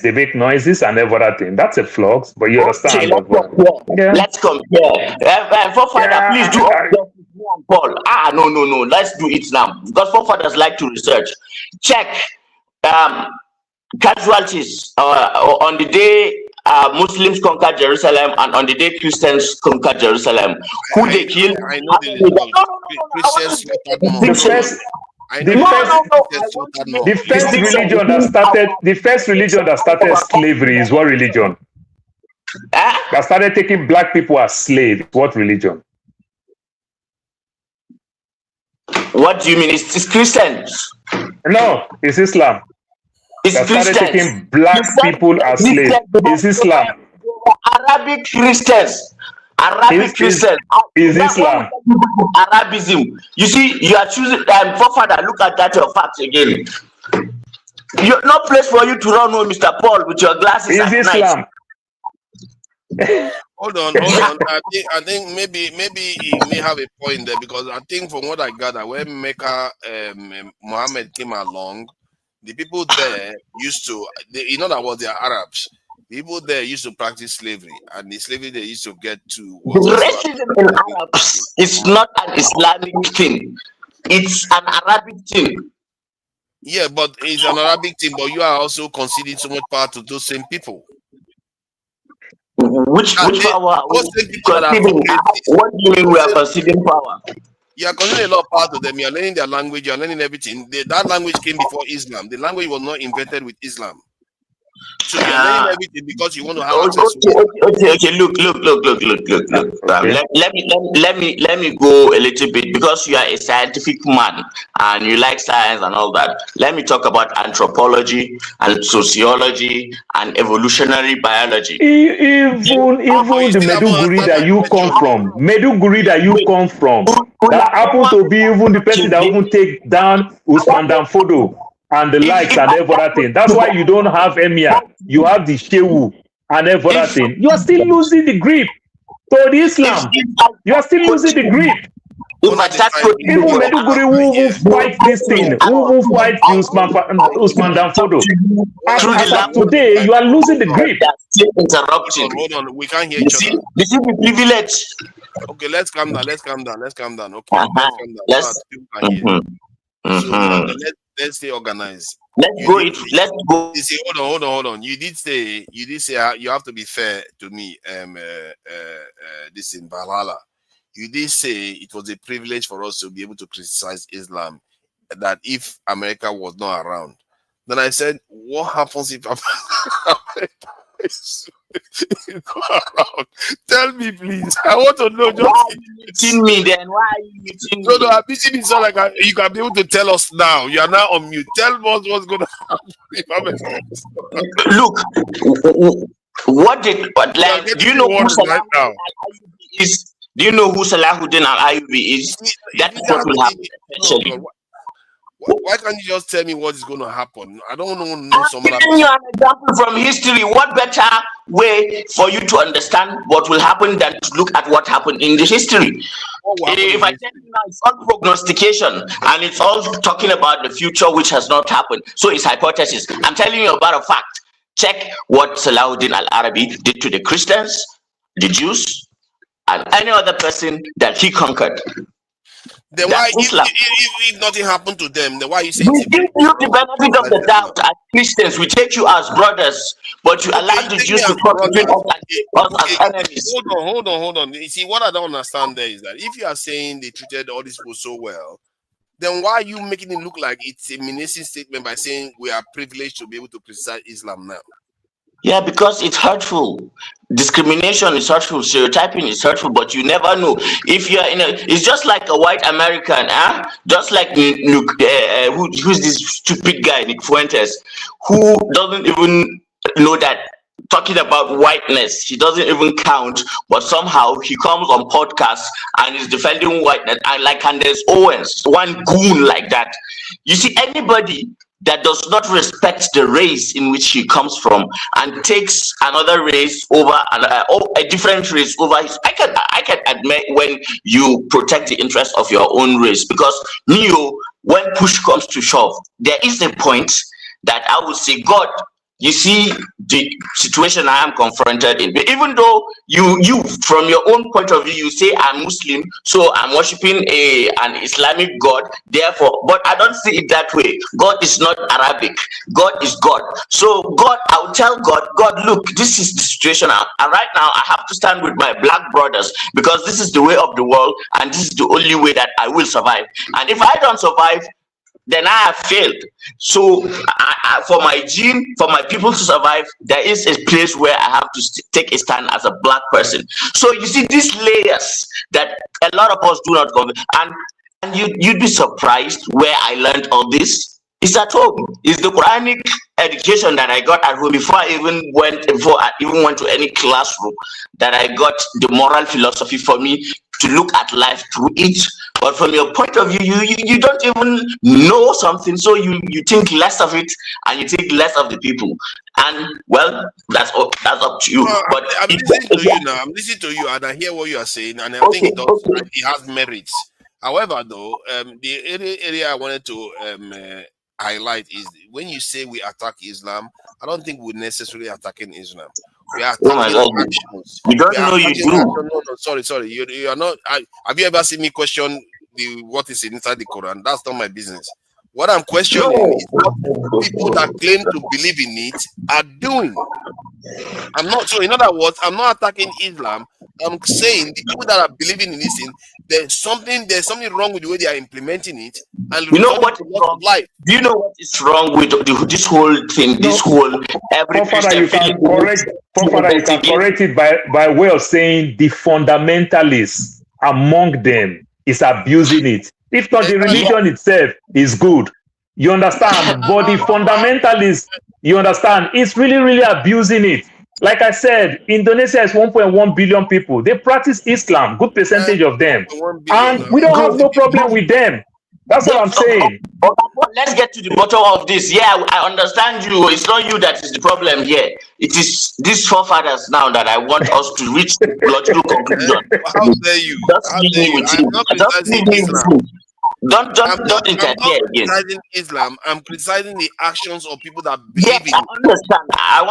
they make noises and everything. That's a flaw, but you understand. Let's compare. Forefather, please do Paul. No. Let's do it now. Because forefathers like to research. Check casualties on the day Muslims conquered Jerusalem and on the day Christians conquered Jerusalem. Who they killed? I know Christians. The first religion that started slavery is what religion? That started taking black people as slaves. What religion? What do you mean? It's Christians. No, it's Islam. It's that Christians. Started taking black people as slaves. It's Islam. Arabic Christians. Christians. Is Islam. Arabism. You see, you are choosing. Forefather, look at that your facts again. You're no place for you to run home, Mr. Paul, with your glasses. Is Islam. Hold on. I think maybe he may have a point there, because I think from what I gather, when Mecca Muhammad came along, the people there used to, in other words, they are Arabs. People there used to practice slavery, and the slavery they used to get to was racism in Arabs. It's not an Islamic thing; it's an Arabic thing. Yeah, but it's an Arabic thing. But you are also conceding so much power to those same people. Which power? What do you mean we are conceding power? You are conceding a lot of power to them. You are learning their language. You are learning everything. That language came before Islam. The language was not invented with Islam. So you're learning everything because you want to have access to it. Okay. Look. Let me go a little bit, because you are a scientific man and you like science and all that. Let me talk about anthropology and sociology and evolutionary biology. Even the Meduguri that you come from, that happen to be even the person that even take down Usman Danfodo and the likes and everything. That's why you don't have Emir. You have the Shehu and everything. You are still losing the grip to the Islam. You are still losing the grip. Even Meduguri who fight this thing, who fight Usman Danfodo. As of today, you are losing the grip. Hold on. We can't hear each other. This is the privilege. Okay, let's calm down. Okay, let's calm down. Let's calm down. People can hear. So let's stay organized. Let's go. You say, hold on. You did say you have to be fair to me. This in Balala. You did say it was a privilege for us to be able to criticize Islam, that if America was not around. Then I said, what happens if America is not around? Tell me, please. I want to know. Why are you meeting me then? Why are you meeting me? No, I'm meeting me so like you can be able to tell us now. You are now on mute. Tell us what's going to happen. Look, do you know who Salahuddin Al-Ayyubi is? Do you know who Salahuddin Al-Ayyubi is? That's what will happen essentially. Why can't you just tell me what is going to happen? I don't want to know some other. I'm giving you an example from history. What better way for you to understand what will happen than to look at what happened in the history? If I tell you now, it's all prognostication and it's all talking about the future which has not happened. So it's hypothesis. I'm telling you about a fact. Check what Salahuddin Al-Arabi did to the Christians, the Jews, and any other person that he conquered. Then why, if nothing happened to them, then why you say? We give you the benefit of the doubt as Christians. We take you as brothers, but you allow the Jews to come between us as enemies. Hold on. You see, what I don't understand there is that if you are saying they treated all these people so well, then why are you making it look like it's a menacing statement by saying we are privileged to be able to criticize Islam now? Yeah, because it's hurtful. Discrimination is hurtful. Stereotyping is hurtful, but you never know. If you're it's just like a white American, just like who's this stupid guy, Nick Fuentes, who doesn't even know that talking about whiteness, he doesn't even count, but somehow he comes on podcasts and is defending whiteness, and like Candace Owens, one goon like that. You see, anybody that does not respect the race in which he comes from and takes another race over a different race over his, I can admit when you protect the interest of your own race, because when push comes to shove, there is a point that I would say, God, you see the situation I am confronted in. Even though you from your own point of view, you say I'm Muslim, so I'm worshiping an Islamic God, therefore, but I don't see it that way. God is not Arabic. God is God. So God, I'll tell God, look, this is the situation. And right now I have to stand with my black brothers, because this is the way of the world, and this is the only way that I will survive. And if I don't survive, then I have failed. So for my people to survive, there is a place where I have to take a stand as a black person. So you see these layers that a lot of us do not cover, and you'd be surprised where I learned all this. It's at home. It's the Quranic education that I got at home before I even went to any classroom, that I got the moral philosophy for me to look at life through it. But from your point of view, you don't even know something, so you think less of it, and you think less of the people. And well, that's up to you. But I'm listening to you now. I'm listening to you, and I hear what you are saying, and I think it has merits. However, though, the area I wanted to highlight is when you say we attack Islam, I don't think we're necessarily attacking Islam. We are attacking actions. You don't know you do. No, sorry. You are not. Have you ever seen me question what is inside the Quran? That's not my business. What I'm questioning is what people that claim to believe in it are doing. I'm not so. In other words, I'm not attacking Islam. I'm saying the people that are believing in this thing, there's something wrong with the way they are implementing it, and you know what is wrong? Life. Do you know what is wrong with this whole thing? No. This whole every Father, you can correct. Father, you can correct it by way of saying the fundamentalists among them is abusing it. If not, the religion itself is good. You understand? But the fundamentalists, you understand, it's really, really abusing it. Like I said, Indonesia is 1.1 billion people. They practice Islam, good percentage of them. And we don't have no problem with them. That's what I'm saying. Let's get to the bottom of this. Yeah, I understand you. It's not you that is the problem here. It is these forefathers now that I want us to reach the logical conclusion. How dare you? Don't interfere again. Criticizing Islam. I'm criticizing the actions of people that believe in. I understand. I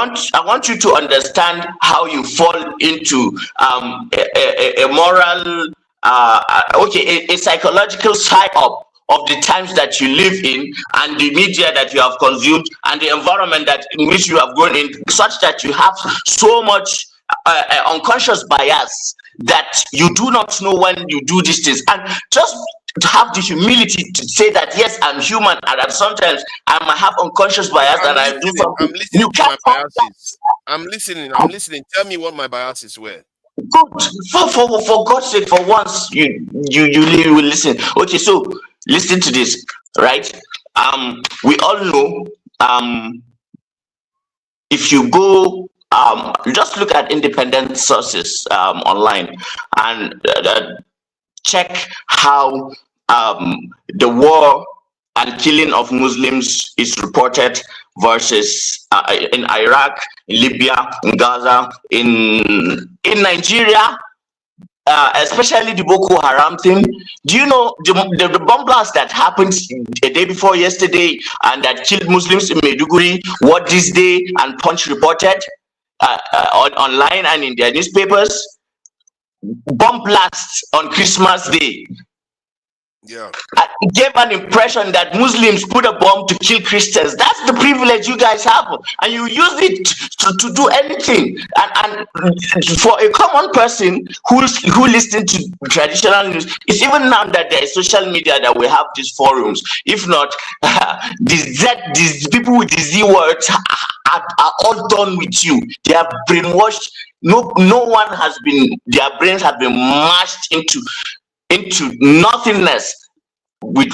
want you to understand how you fall into a moral, a psychological psyop of the times that you live in and the media that you have consumed and the environment in which you have grown in, such that you have so much unconscious bias that you do not know when you do these things. And just to have the humility to say that, yes, I'm human and that sometimes I might have unconscious bias and I do something. You can't I'm listening. Tell me what my biases were. Good. For God's sake, for once you will listen. Okay, so listen to this, right? We all know, if you go, just look at independent sources online and check how the war and killing of Muslims is reported versus in Iraq, in Libya, in Gaza, in Nigeria, especially the Boko Haram thing. Do you know the bomb blast that happened a day before yesterday and that killed Muslims in Maiduguri? What this day and Punch reported online and in their newspapers? Bomb blasts on Christmas Day. Yeah. It gave an impression that Muslims put a bomb to kill Christians. That's the privilege you guys have, and you use it to do anything. And for a common person who listens to traditional news, it's even now that there is social media that we have these forums. If not, these people with the Z words are all done with you. They are brainwashed. No one has been. Their brains have been mashed into nothingness with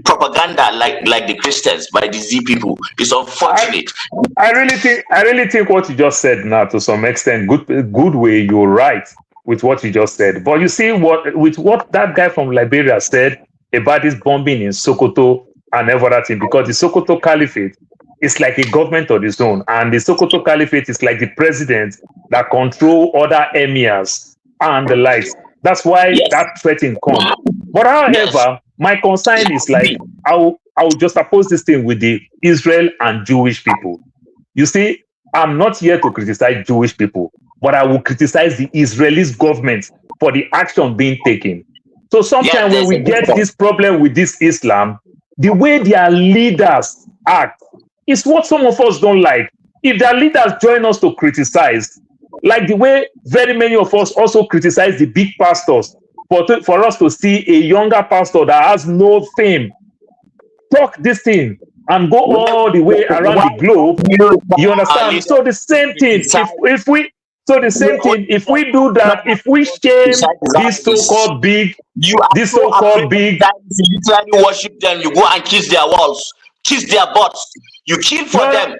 propaganda like the Christians by the Z people. It's unfortunate. I really think what you just said now, to some extent, good way, you're right with what you just said. But you see what that guy from Liberia said about this bombing in Sokoto and everything, because the Sokoto Caliphate is like a government of its own, and the Sokoto Caliphate is like the president that control other emirs and the likes. That's why that threatening comes. But however, my concern is like, I'll just oppose this thing with the Israel and Jewish people. You see, I'm not here to criticize Jewish people, but I will criticize the Israeli government for the action being taken. So sometimes when we get this problem with this Islam, the way their leaders act is what some of us don't like. If their leaders join us to criticize, like the way very many of us also criticize the big pastors, for us to see a younger pastor that has no fame talk this thing and go all the way around the globe, you understand? So the same thing, if we do that, if we shame this so-called big, literally worship them, you go and kiss their walls, kiss their butts, you kill for them.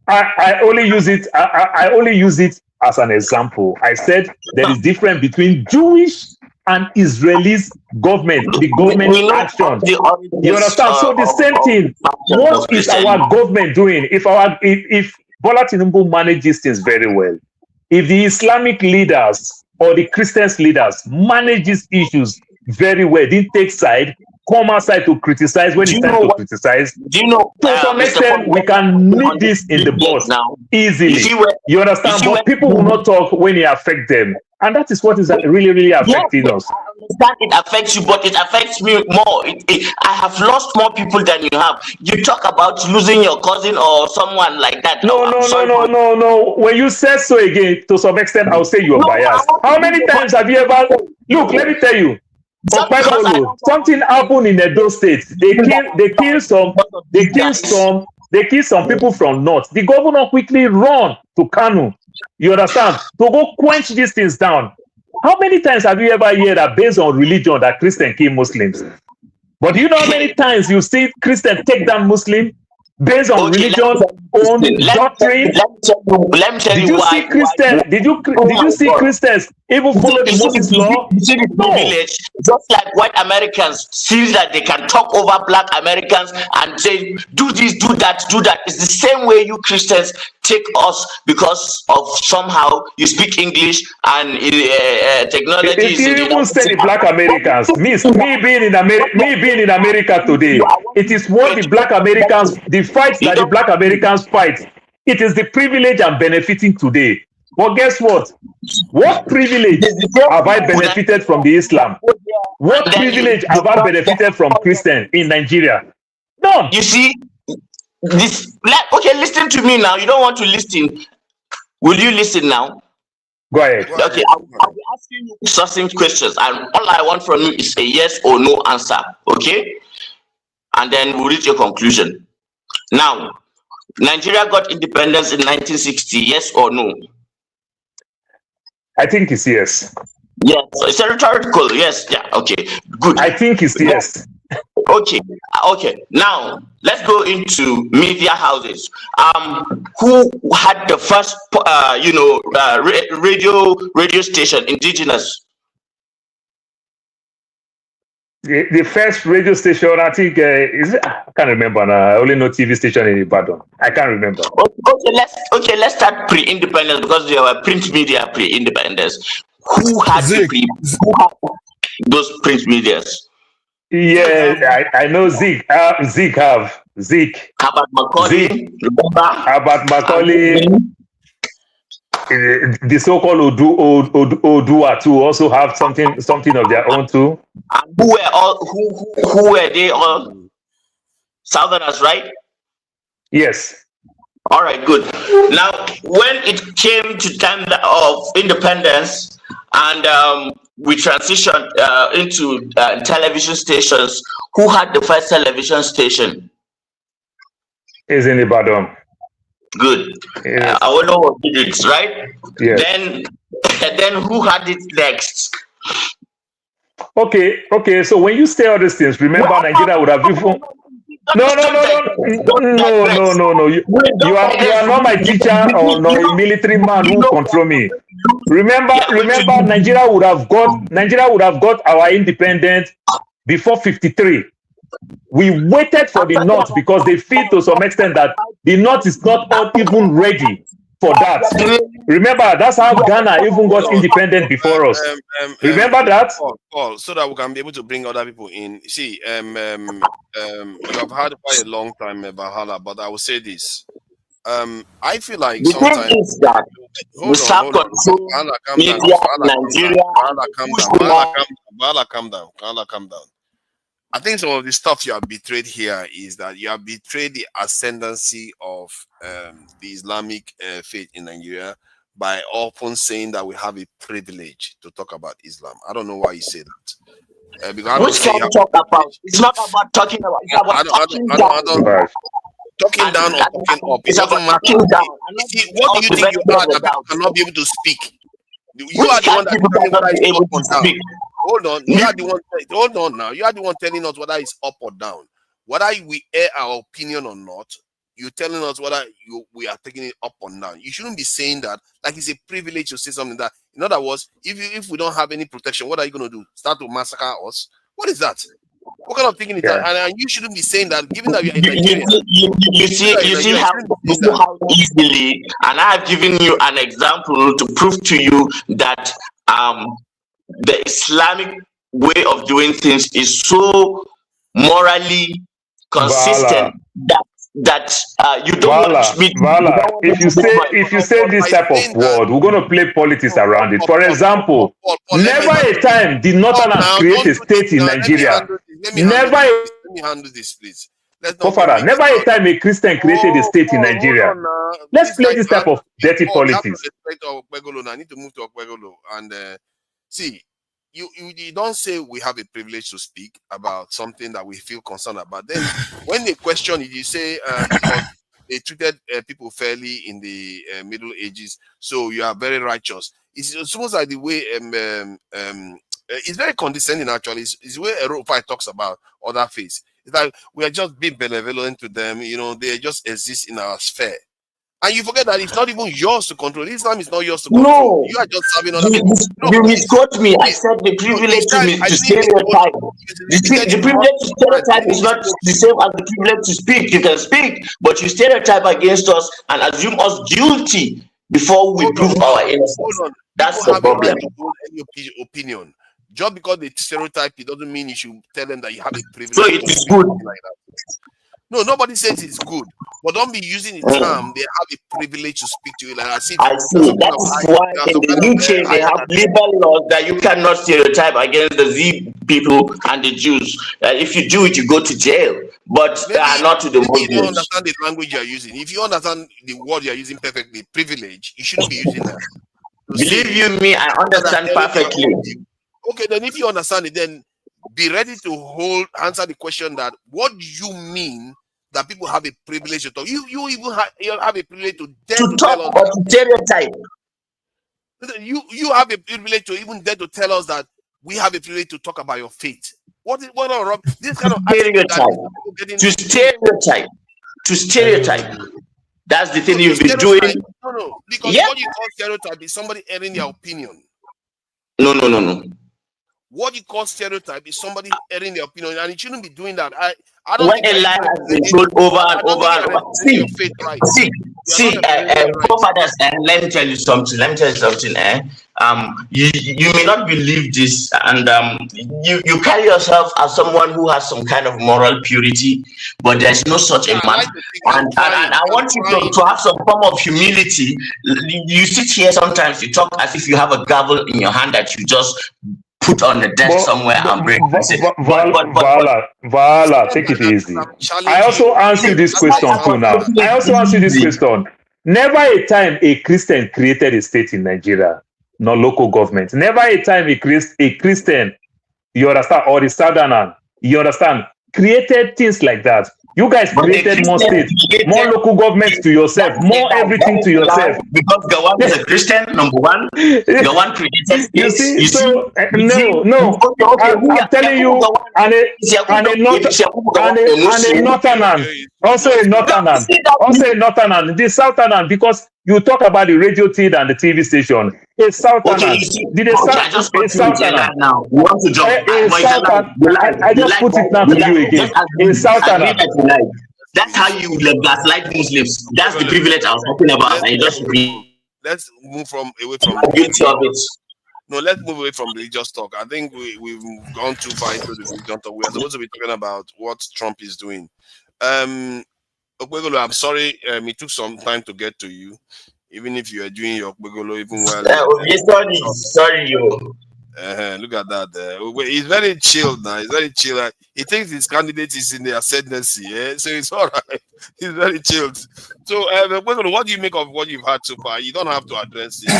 I only use it. I only use it as an example. I said there is difference between Jewish and Israeli's government, the government action. You understand? So the same thing. What is our government doing? If Bola Tinubu manages things very well, if the Islamic leaders or the Christian leaders manage these issues very well, didn't take side, come outside to criticize when it's time to criticize. To some extent, we can nip this in the bud easily. You understand? But people will not talk when it affects them. And that is what is really, really affecting us. I understand it affects you, but it affects me more. I have lost more people than you have. You talk about losing your cousin or someone like that. No. When you say so again, to some extent, I'll say you're biased. How many times have you ever... Look, let me tell you. Something happened in Edo State. They kill some people from north. The governor quickly run to Kanu. You understand? To go quench these things down. How many times have you ever heard that based on religion that Christians kill Muslims? But do you know how many times you see Christians take down Muslim based on religion, own doctrine? Let me tell you Did you see Christians? Did you see Christians even follow the Moses law? No. Village, just like white Americans see that they can talk over black Americans and say, do this, do that, do that. It's the same way you Christians take us because of somehow you speak English and technology. If you even say the black Americans, me being in America today, it is what the black Americans, the fight that the black Americans fight. It is the privilege I'm benefiting today. But guess what? What privilege have I benefited from the Islam? What privilege have I benefited from Christian in Nigeria? None. You see, okay, listen to me now. You don't want to listen. Will you listen now? Go ahead. Okay, I'll be asking you succinct questions, and all I want from you is a yes or no answer. Okay? And then we'll reach your conclusion. Now, Nigeria got independence in 1960, yes or no? I think it's yes. Yes, it's a rhetorical, yes, yeah, okay, good. I think it's yes. Okay. Now let's go into media houses. Who had the first, radio station, indigenous? The first radio station, I think, is it? I can't remember now. I only know TV station in Ibadan. I can't remember. Okay, let's start pre-independence because there were print media pre-independence. Who had those print medias? Yeah, I know Zeke. Zeke. Herbert Macaulay. The so-called Odua too also have something of their own too. And who were they all? Southerners, right? Yes. All right, good. Now, when it came to time of independence and we transitioned into television stations, who had the first television station? Is in Ibadan. Good. Yes. I will know what did it, right? Yes. Then who had it next? Okay. So when you say all these things, remember Nigeria would have before. No. You are not my teacher or not a military man who control me. Remember, Nigeria would have got our independence before 1953. We waited for the North because they feel to some extent that the North is not even ready for that. Remember, that's how Ghana even got independent before us. Remember that? Paul, so that we can be able to bring other people in. See, we have had quite a long time about Hala, but I will say this. I feel like sometimes calm down. I think some of the stuff you have betrayed here is that you have betrayed the ascendancy of the Islamic faith in Nigeria by often saying that we have a privilege to talk about Islam. I don't know why you say that. Which can you talk about? It's not about talking about. It's about talking down. Talking down or talking up. It doesn't matter. See, what do you think you are that people cannot be able to speak? You are the one that is able to speak. Hold on. You are the one. Hold on now. You are the one telling us whether it's up or down. Whether we air our opinion or not, you're telling us whether we are taking it up or down. You shouldn't be saying that like it's a privilege to say something that. In other words, if we don't have any protection, what are you going to do? Start to massacre us? What is that? What kind of thinking is that? And you shouldn't be saying that, given that we are in Nigeria. You see how easily, and I have given you an example to prove to you that the Islamic way of doing things is so morally consistent that that you don't want me to. Vala, if you say this type of word, we're going to play politics around it. For example, never a time did Northerners create a state in Nigeria. me handle this, please. Never a time a Christian created a state in Nigeria. Let's play this type of dirty politics. I need to move to Okpegolo and see. You don't say we have a privilege to speak about something that we feel concerned about. Then when they question it, you say because they treated people fairly in the Middle Ages, so you are very righteous. It's almost like the way it's very condescending actually. It's the way Europa talks about other faiths. It's like we are just being benevolent to them, they just exist in our sphere. And you forget that it's not even yours to control. Islam is not yours to control. No. You are just serving other people. You misquote me. I said the privilege to stereotype. The privilege to stereotype is not the same as the privilege to speak. You can speak, but you stereotype against us and assume us guilty before we prove our innocence. That's the problem. Any opinion. Just because they stereotype, it doesn't mean you should tell them that you have a privilege. So it is good. Like that. No, nobody says it's good, but don't be using the term. They have a privilege to speak to you like that. I see. That is why in the UK they have liberal laws that you cannot stereotype against the Z people and the Jews. If you do it, you go to jail. But not to the Muslims. You don't understand the language you are using. If you understand the word you are using perfectly, privilege, you shouldn't be using that. Believe you me, I understand perfectly. Okay, then if you understand it, then be ready to answer the question that what do you mean that people have a privilege to talk? You even have a privilege to dare to talk tell us or to stereotype. You have a privilege to even dare to tell us that we have a privilege to talk about your faith. What are this kind of stereotype? To stereotype. That's the thing you've been doing. No, because what you call stereotype is somebody airing their opinion. No. What you call stereotype is somebody airing their opinion, and it shouldn't be doing that. When a lie has been told over and over and over. See, forefathers, let me tell you something. You may not believe this, and you carry yourself as someone who has some kind of moral purity, but there's no such a man. And I want you to have some form of humility. You sit here sometimes, you talk as if you have a gavel in your hand that you just put on the desk somewhere and break. Vala, take it easy. I also answer this question too now. Never a time a Christian created a state in Nigeria, not local government. Never a time a Christian, you understand, or the Southerner, you understand, created things like that. You guys created more states, more local governments to yourself, more everything to yourself. Because Gawan is a Christian, number one. Gawan created states. No. I'm telling you, and a Northern, also a Northern, the Southerner, because you talk about the radio feed and the TV station. A Southerner. I just put it now. You want to jump? I just put it now to you again. A Southerner. That's how you gaslight Muslims. That's the privilege I was talking about. Let's move away from religious talk. I think we've gone too far into the religion talk. We are supposed to be talking about what Trump is doing. Okpegolo, I'm sorry, it took some time to get to you, even if you are doing your Okpegolo even well. Sorry, you. Look at that. He's very chilled now. He's very chill. He thinks his candidate is in the ascendancy. So it's all right. He's very chilled. So, what do you make of what you've had so far? You don't have to address this.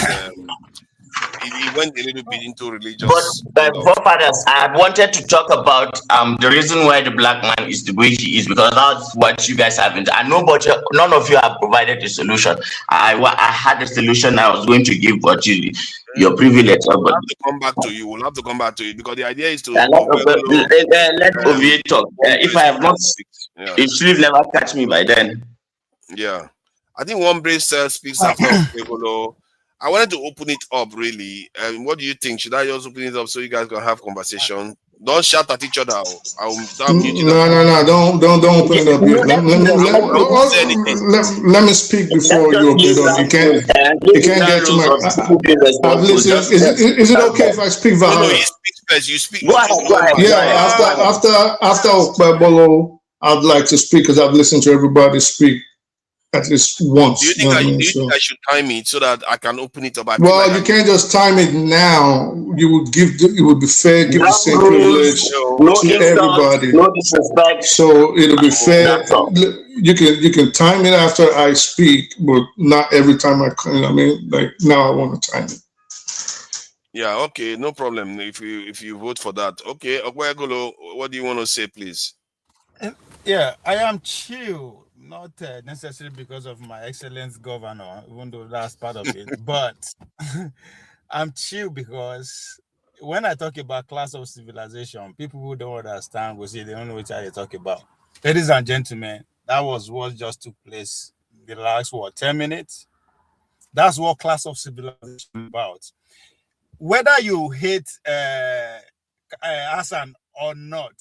He went a little bit into religious. But forefathers, I wanted to talk about the reason why the black man is the way he is, because that's what you guys haven't. I know, but none of you have provided a solution. I had a solution I was going to give, but your privilege. We'll have to come back to you. We'll have to come back to you because the idea is to let Ovie talk. If I have not, if Steve never catch me by then. Yeah, I think one brace speaks after Okpegolo. I wanted to open it up, really. What do you think? Should I just open it up so you guys can have conversation? Don't shout at each other. No. Don't open it up. Let me speak before you open it up. You can't get to my. Listen, is it okay if I speak, Valhalla? No, you speak first. You speak. Go ahead. Yeah. After Okpegolo, I'd like to speak because I've listened to everybody speak at least once. Do you think, I should time it so that I can open it up? Well, you can't just time it now. You would it would be fair, give the same privilege to everybody. No disrespect. So it'll be fair. You can time it after I speak, but not every time I mean, like now I want to time it. Yeah, okay, no problem. If you vote for that. Okay, Okwegolo, what do you want to say, please? Yeah, I am chill, not necessarily because of my excellent governor, even though that's part of it, but I'm chill because when I talk about class of civilization, people who don't understand will say they don't know what I talk about. Ladies and gentlemen, that was what just took place in the last 10 minutes. That's what class of civilization is about. Whether you hate Hassan or not,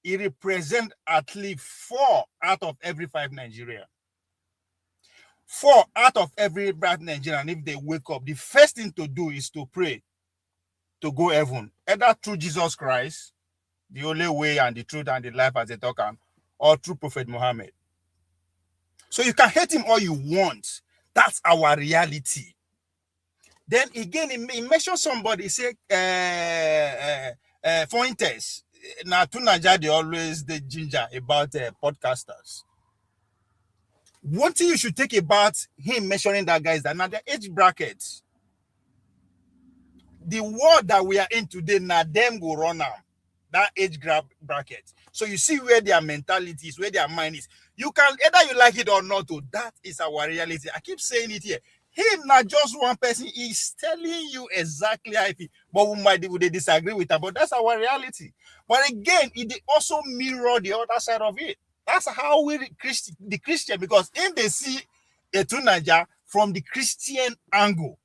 it represents at least 4 out of every 5 Nigerians. 4 out of every bright Nigerian, if they wake up, the first thing to do is to pray to go heaven, either through Jesus Christ, the only way and the truth and the life as they talk, or through Prophet Muhammad. So you can hate him all you want. That's our reality. Then again, he mentioned somebody, say, for instance, now to Nigeria, they always the ginger about podcasters. One thing you should take about him mentioning that guy is that now the age brackets, the world that we are in today, now them go run now, that age bracket. So you see where their mentality is, where their mind is. You can, either you like it or not, that is our reality. I keep saying it here. Him, not just one person, is telling you exactly how it is. But they disagree with that, but that's our reality. But again, it also mirror the other side of it. That's how we the Christian, because if they see a Tunaja from the Christian angle,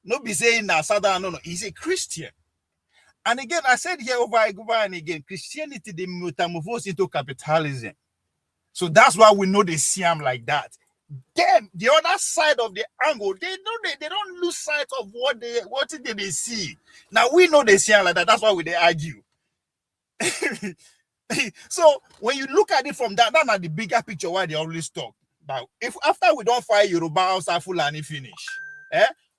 not be saying that Southern, no, he's a Christian. And again, I said here over and again, Christianity, they metamorphose into capitalism. So that's why we know they see him like that. Then the other side of the angle, they don't lose sight of what did they see. Now we know they see him like that. That's why they argue. So when you look at it from that's not the bigger picture why they always talk. Now, if after we don't fight Yoruba, Hausa, Fulani finish,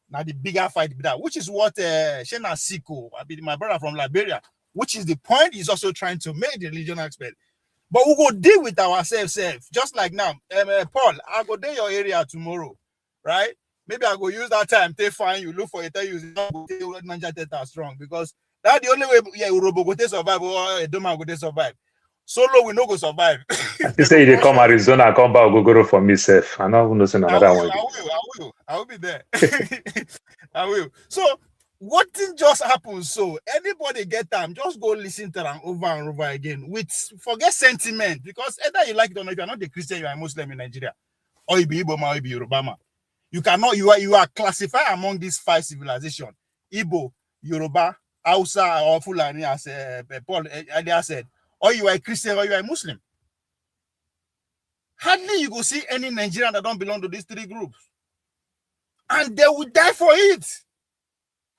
now the bigger fight be that, which is what Shena Siko, my brother from Liberia, which is the point he's also trying to make, the religion aspect. But we go deal with ourselves, just like now. Paul, I'll go to your area tomorrow, right? Maybe I'll go use that time, take fine, you look for it, tell you Niger strong, because that's the only way Urobo go to survive or Edoma go to survive. Solo we no go survive. You say they come Arizona, come back, go for me, safe. I don't know another one. I will be there. I will. So what thing just happened? So anybody get time, just go listen to them over and over again. Forget sentiment, because either you like it or not, if you're not a Christian, you are a Muslim in Nigeria, or you be Igbo or you be Yoruba. You cannot. You are classified among these 5 civilizations: Igbo, Yoruba, Hausa, or Fulani, as Paul earlier said. Or you are a Christian, or you are a Muslim. Hardly you go see any Nigerian that don't belong to these 3 groups, and they will die for it.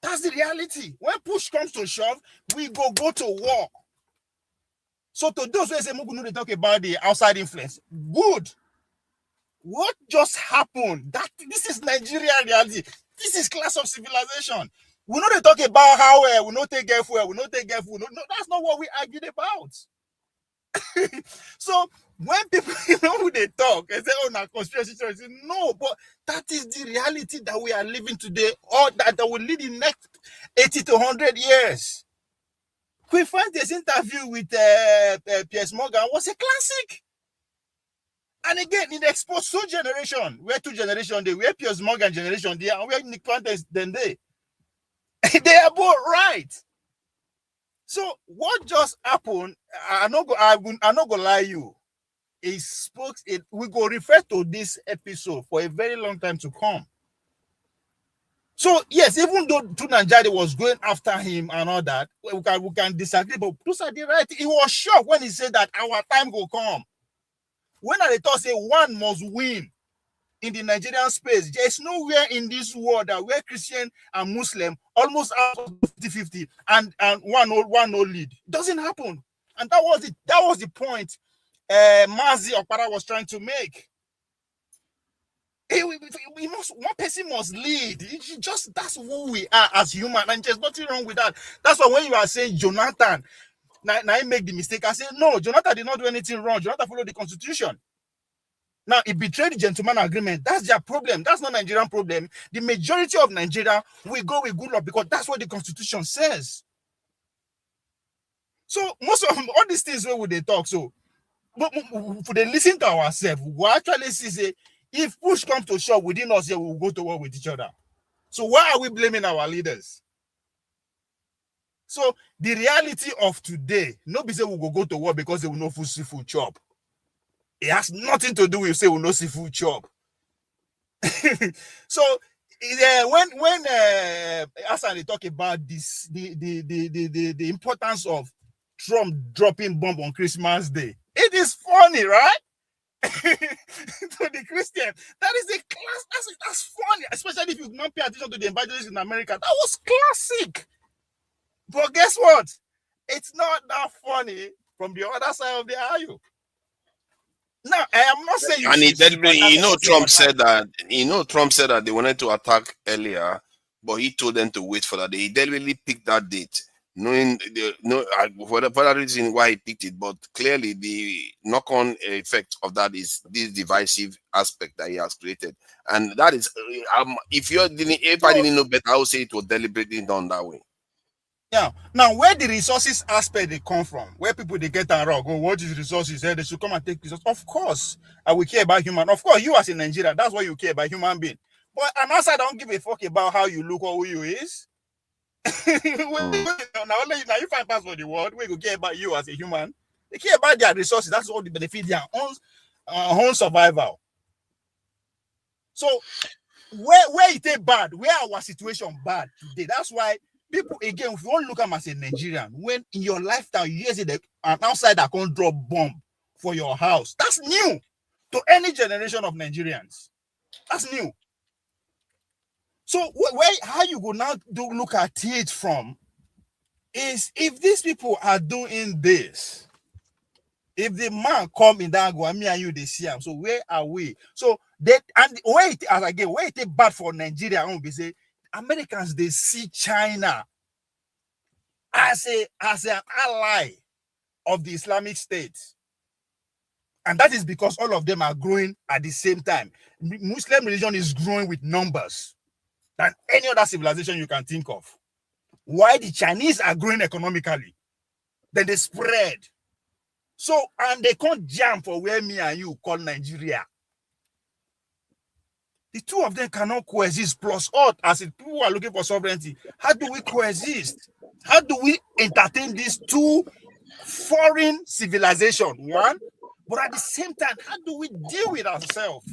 That's the reality. When push comes to shove, we go to war. So to those who say they talk about the outside influence, good. What just happened? This is Nigerian reality. This is class of civilization. We know they talk about how we not take fuel, we not take fuel. No, that's not what we argued about. So when people, who they talk and say, "Oh, now conspiracy theories," no, but that is the reality that we are living today, or that will lead in next 80 to 100 years. We find this interview with Piers Morgan was a classic. And again, in the exposed generation, we're 2 generations there, we're Piers Morgan generation there, and we're Nick Pantes then they. They are both right. So what just happened? I'm not gonna lie you. We go refer to this episode for a very long time to come. So yes, even though Tunanjari was going after him and all that, we can disagree, but those are the right. He was shocked when he said that our time will come. When I thought say one must win in the Nigerian space, there's nowhere in this world that we're Christian and Muslim almost out of 50-50 and one no lead. It doesn't happen. And that was it. That was the point Mazi Okpara was trying to make. One person must lead. That's who we are as human, and there's nothing wrong with that. That's why when you are saying Jonathan, now I make the mistake. I say no, Jonathan did not do anything wrong. Jonathan followed the constitution. Now he betrayed the gentleman agreement. That's their problem. That's not Nigerian problem. The majority of Nigeria will go with good luck because that's what the constitution says. So most of all these things where would they talk? So, but for they listen to ourselves, we actually see if push comes to shove within us here, we will go to war with each other. So why are we blaming our leaders? So the reality of today, nobody say we will go to war because they will no food seafood chop. It has nothing to do with say we no seafood chop. So when Hassan they talk about this, the importance of Trump dropping bomb on Christmas Day, it is funny, right? To the Christian, that is a class. That's funny, especially if you not pay attention to the evangelists in America. That was classic. But guess what? It's not that funny from the other side of the aisle. No, I am not saying you. And Trump said that they wanted to attack earlier, but he told them to wait for that day. He deliberately picked that date, knowing for the reason why he picked it. But clearly, the knock-on effect of that is this divisive aspect that he has created, and that is if I didn't know better, I would say it was deliberately done that way. Yeah. Now, where the resources aspect they come from, where people they get around, go, what is resources? They should come and take resources. Of course, I will care about human. Of course, you as in Nigeria, that's why you care about human being. But and also, I don't give a fuck about how you look or who you is. Now you find parts of the world where you care about you as a human. They care about their resources. That's all the benefit their own survival. So where it is bad, where our situation bad today. That's why people, again, if you want to look at them as a Nigerian, when in your lifetime you hear an outsider can't drop bomb for your house, that's new to any generation of Nigerians. That's new. So how you go now look at it from is if these people are doing this, if the man come in that go, me and you they see him. So where are we? So where it is bad for Nigeria, I won't be say Americans they see China as an ally of the Islamic State. And that is because all of them are growing at the same time. Muslim religion is growing with numbers than any other civilization you can think of. Why the Chinese are growing economically, then they spread. So, and they can't jam for where me and you call Nigeria. The two of them cannot coexist. Plus, as if people are looking for sovereignty, how do we coexist? How do we entertain these two foreign civilizations? One, but at the same time, how do we deal with ourselves?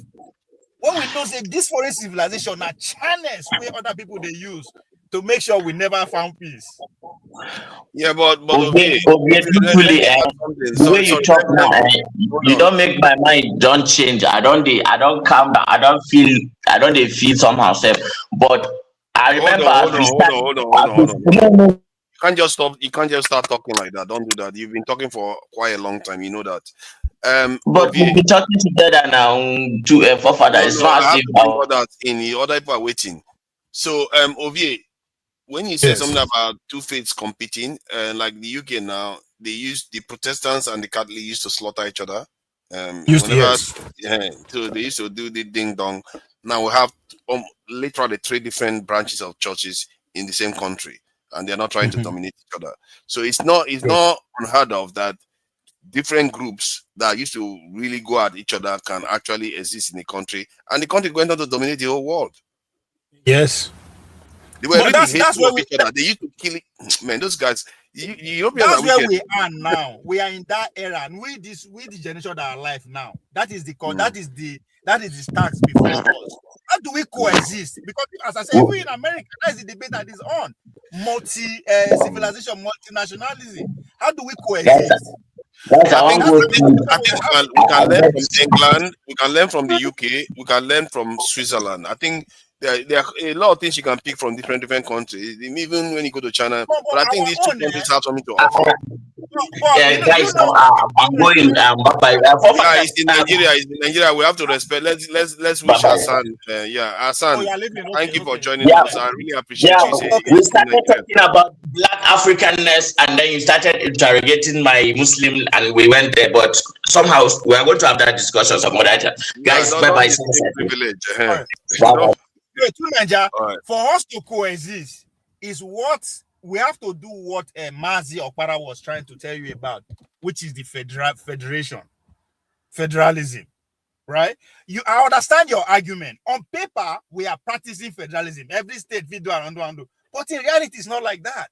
When we know that this foreign civilization are channels where other people they use to make sure we never found peace. Yeah, but okay. The way you talk now, you don't make my mind don't change. I don't calm down. I don't feel somehow safe. But I remember hold on. You can't just start talking like that. Don't do that. You've been talking for quite a long time. You know that. But we'll be talking together now to a forefather. It's not as if that in the other people are waiting. So Ovie, when you say something about two faiths competing, like the UK now, they use the Protestants and the Catholics used to slaughter each other. So they used to do the ding dong. Now we have literally 3 different branches of churches in the same country, and they're not trying to dominate each other. So it's not unheard of that different groups that used to really go at each other can actually exist in the country, and the country went on to dominate the whole world. Yes. They were really hateful of each other. They used to kill it. Man, those guys. That's where we are now. We are in that era, and we the generation that are alive now. That is the stance before us. How do we coexist? Because as I said, we in America, that's the debate that is on. Civilization, multinationalism. How do we coexist? I think we can learn from England, we can learn from the UK, we can learn from Switzerland. I think there are a lot of things you can pick from different countries, even when you go to China. But I think these two countries have something to offer. Yeah, guys, I'm going. Bye. It's in Nigeria. It's in Nigeria. We have to respect. Let's wish Hassan. Hassan. Thank you for joining us. I really appreciate you saying. We started talking about Black Africanness, and then you started interrogating my Muslim, and we went there. But somehow we are going to have that discussion some other time. Guys, bye. For us to coexist is what we have to do. What Mazi Okpara was trying to tell you about, which is the federalism, right? I understand your argument. On paper, we are practicing federalism. Every state we do and do, but in reality, it's not like that.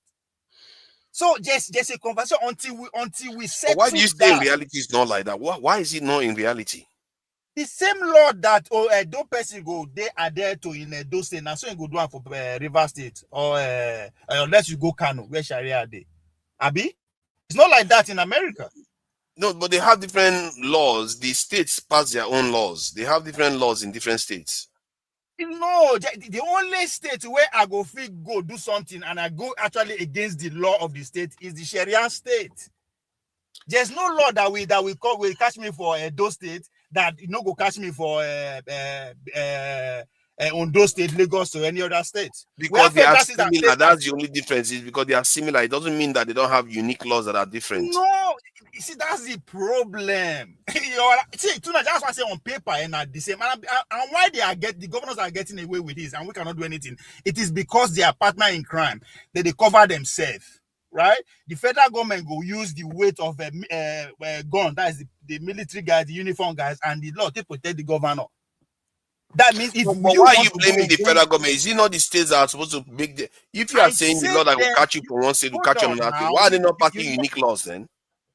So just a conversation until we settle. Why do you say in reality it's not like that? Why is it not in reality? The same law that Edo person go, they are there to in Edo state, and so you go do it for River State or unless you go Kano, where Sharia dey. Abi, it's not like that in America. No, but they have different laws. The states pass their own laws. They have different laws in different states. No, the only state where I go do something and I go actually against the law of the state is the Sharia state. There's no law that will catch me for Edo state that go catch me for Ondo state, Lagos, or any other state. Because they are similar. That's the only difference. Is because they are similar. It doesn't mean that they don't have unique laws that are different. No, you see, that's the problem. See, that's what I say on paper and at the same. And why the governors are getting away with this and we cannot do anything. It is because they are partner in crime that they cover themselves. Right, the federal government will use the weight of a gun, that is the military guys, the uniform guys, and the law to protect the governor. That means if why are you blaming the federal government? Is it not the states that are supposed to make the? If you are saying the law that will catch you from one state will catch you from another, why are they not passing unique laws then?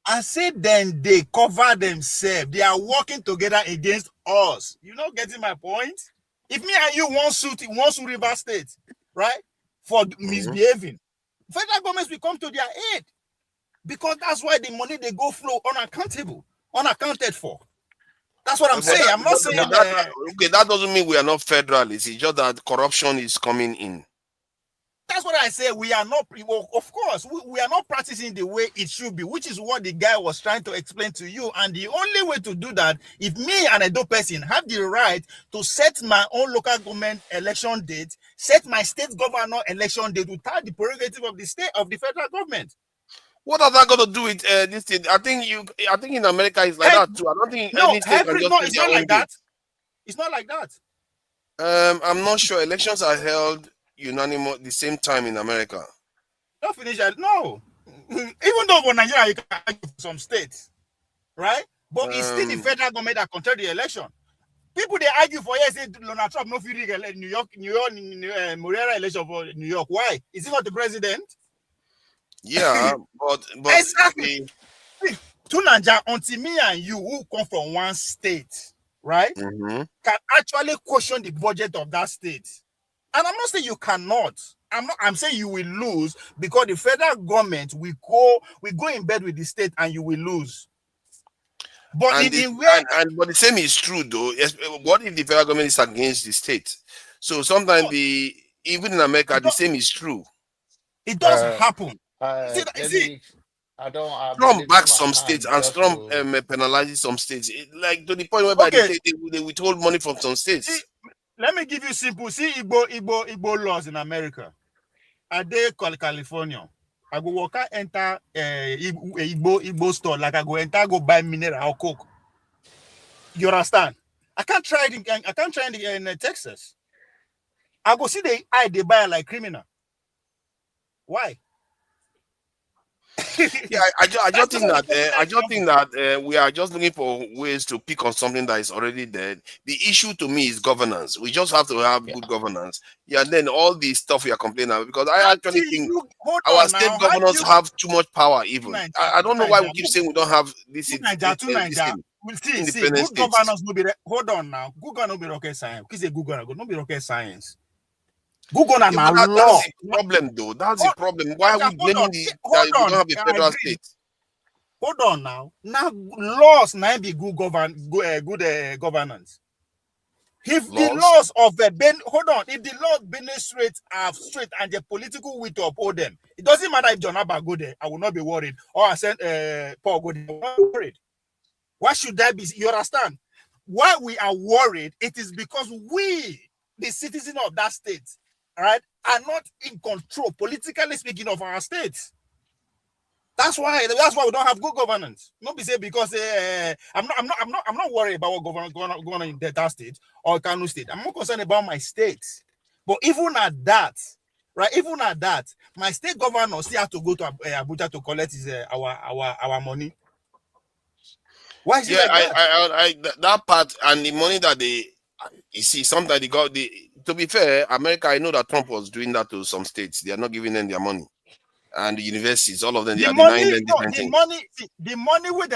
I said then they cover themselves. They are working together against us. You're not getting my point? If me and you want to River State, right, for misbehaving, federal governments will come to their aid because that's why the money they go flow unaccounted for. That's what I'm saying. I'm not saying that. Okay, that doesn't mean we are not federalists. It's just that corruption is coming in. That's what I say. We are not, of course, we are not practicing the way it should be, which is what the guy was trying to explain to you. And the only way to do that, if me and a Edo person have the right to set my own local government election date, set my state governor election date without the prerogative of the federal government. What has that got to do with this thing? I think in America it's like that too. I don't think any state can just it's not like that. It's not like that. I'm not sure. Elections are held unanimous the same time in America. Don't finish that. No. Even though for Nigeria you can argue for some states, right? But it's still the federal government that control the election. People they argue for say Donald Trump no fit New York Moriara election for New York. Why? Is he not the president? Yeah, but exactly. To Nigeria, until me and you who come from one state, right, can actually question the budget of that state. And I'm not saying you cannot. I'm saying you will lose because the federal government will go in bed with the state and you will lose. But but the same is true though. What if the federal government is against the state? So sometimes even in America the same is true. It does happen. Trump backs some states and Trump penalizes some states. Like to the point where they withhold money from some states. Let me give you simple. See Igbo laws in America. I dey California. I go walk out, enter Igbo store like I go buy mineral or coke. You understand? I can't try it in Texas. I go see they buy like criminal. Why? Yeah, I just think that we are just looking for ways to pick on something that is already there. The issue to me is governance. We just have to have good governance. Yeah, and then all the stuff we are complaining about, because I actually think our state governors have too much power. Even I don't know why we keep saying we don't have this. Good governors no be. Hold on now. Google no be rocket science. Who say Google no be rocket science? Google and law. That's the problem, though. That's the problem. Why are we blaming that we don't have a federal state? Hold on now. Now laws now be good governance. If the laws. laws of hold on, if the laws Benin straight are straight and the political will to uphold them, it doesn't matter if John Abba go there, I will not be worried. Or I send Paul go there, I will not be worried. Why should that be? You understand? Why we are worried? It is because we, the citizens of that state, right, are not in control, politically speaking, of our states. That's why we don't have good governance. Not be say because I'm not worried about what going on in that state or Kano state. I'm more concerned about my state. But even at that, right? Even at that, my state governor still have to go to Abuja to collect his our money. Why is it like that? That part and the money that you see, sometimes they got to be fair, America, I know that Trump was doing that to some states. They are not giving them their money. And the universities, all of them, they are denying them different things. The money where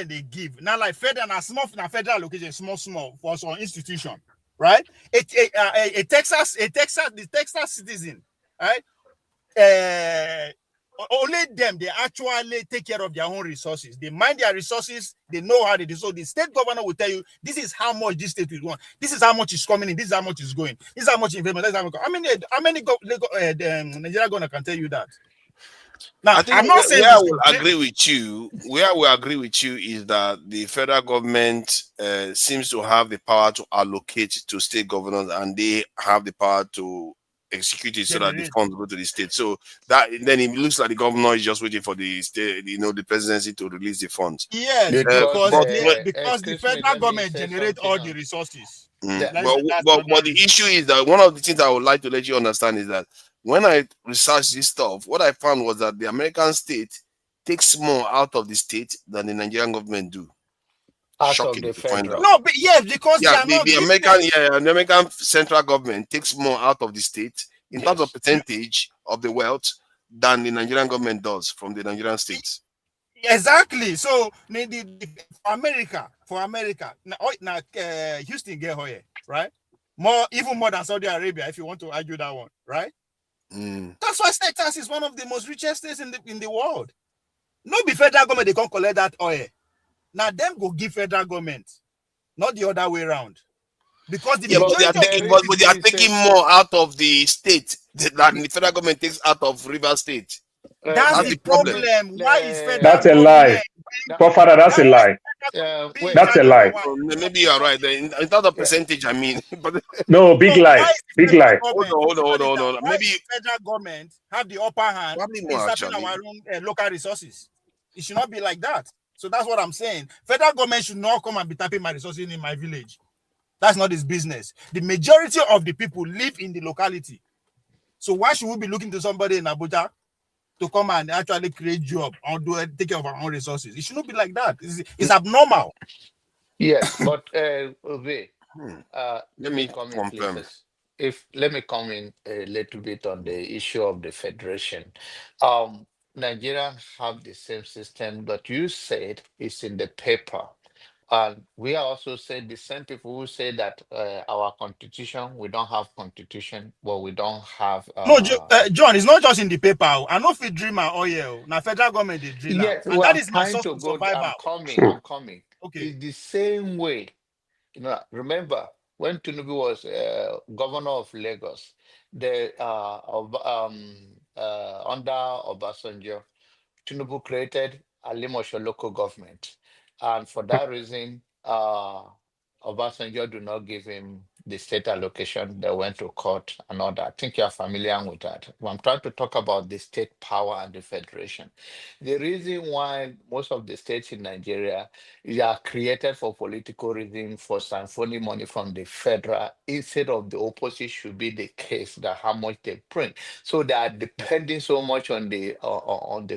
they give now, like federal and small federal allocation, small for some institution, right? The Texas citizen, right? Only them, they actually take care of their own resources. They mind their resources, they know how they do. So the state governor will tell you, this is how much this state will want, this is how much is coming in, this is how much is going, this is how much investment, this is how many Nigeria governor can tell you that? Now, I think I'm not saying where I will agree with you. Where I will agree with you is that the federal government seems to have the power to allocate to state governors, and they have the power to execute it so that the funds go to the state. So that then it looks like the governor is just waiting for the state, the presidency to release the funds. Yes, because the federal government generate all the resources. But the issue is that one of the things I would like to let you understand is that when I researched this stuff, what I found was that the American state takes more out of the state than the Nigerian government do. Shocking to find out. No, but yes, because the American central government takes more out of the state in terms of percentage of the wealth than the Nigerian government does from the Nigerian states. Exactly. So for America, now Houston get here, right? Even more than Saudi Arabia, if you want to argue that one, right? That's why Texas is one of the most richest states in the world. No be federal government, they can't collect that oil. Now them go give federal government, not the other way around. Because they are taking more out of the state than the federal government takes out of River State. That's the problem. Why is federal? That's a lie. Father, that's a lie. That's a lie. Maybe you are right. In terms of percentage, I mean. No, big lie. Big lie. Hold on. Maybe federal government have the upper hand in tapping our own local resources. It should not be like that. So that's what I'm saying. Federal government should not come and be tapping my resources in my village. That's not his business. The majority of the people live in the locality. So why should we be looking to somebody in Abuja to come and actually create job or take care of our own resources? It shouldn't be like that. It's abnormal. Yes, but let me confirm. Let me come in a little bit on the issue of the federation. Nigerians have the same system that you said is in the paper. And we are also saying the same people who say that our constitution, we don't have constitution, but we don't have. No, John, it's not just in the paper. I know if we dream our oil. Now federal government they drill. Yes, and that is my source of survival. I'm coming. Okay. It's the same way. Remember when Tinubu was governor of Lagos, under Obasanjo, Tinubu created Alimosho local government. And for that reason, Obasanjo do not give him the state allocation. They went to court and all that. I think you're familiar with that. When I'm trying to talk about the state power and the federation. The reason why most of the states in Nigeria are created for political reasons, for siphoning money from the federal, instead of the opposite should be the case, that how much they print. So they are depending so much on the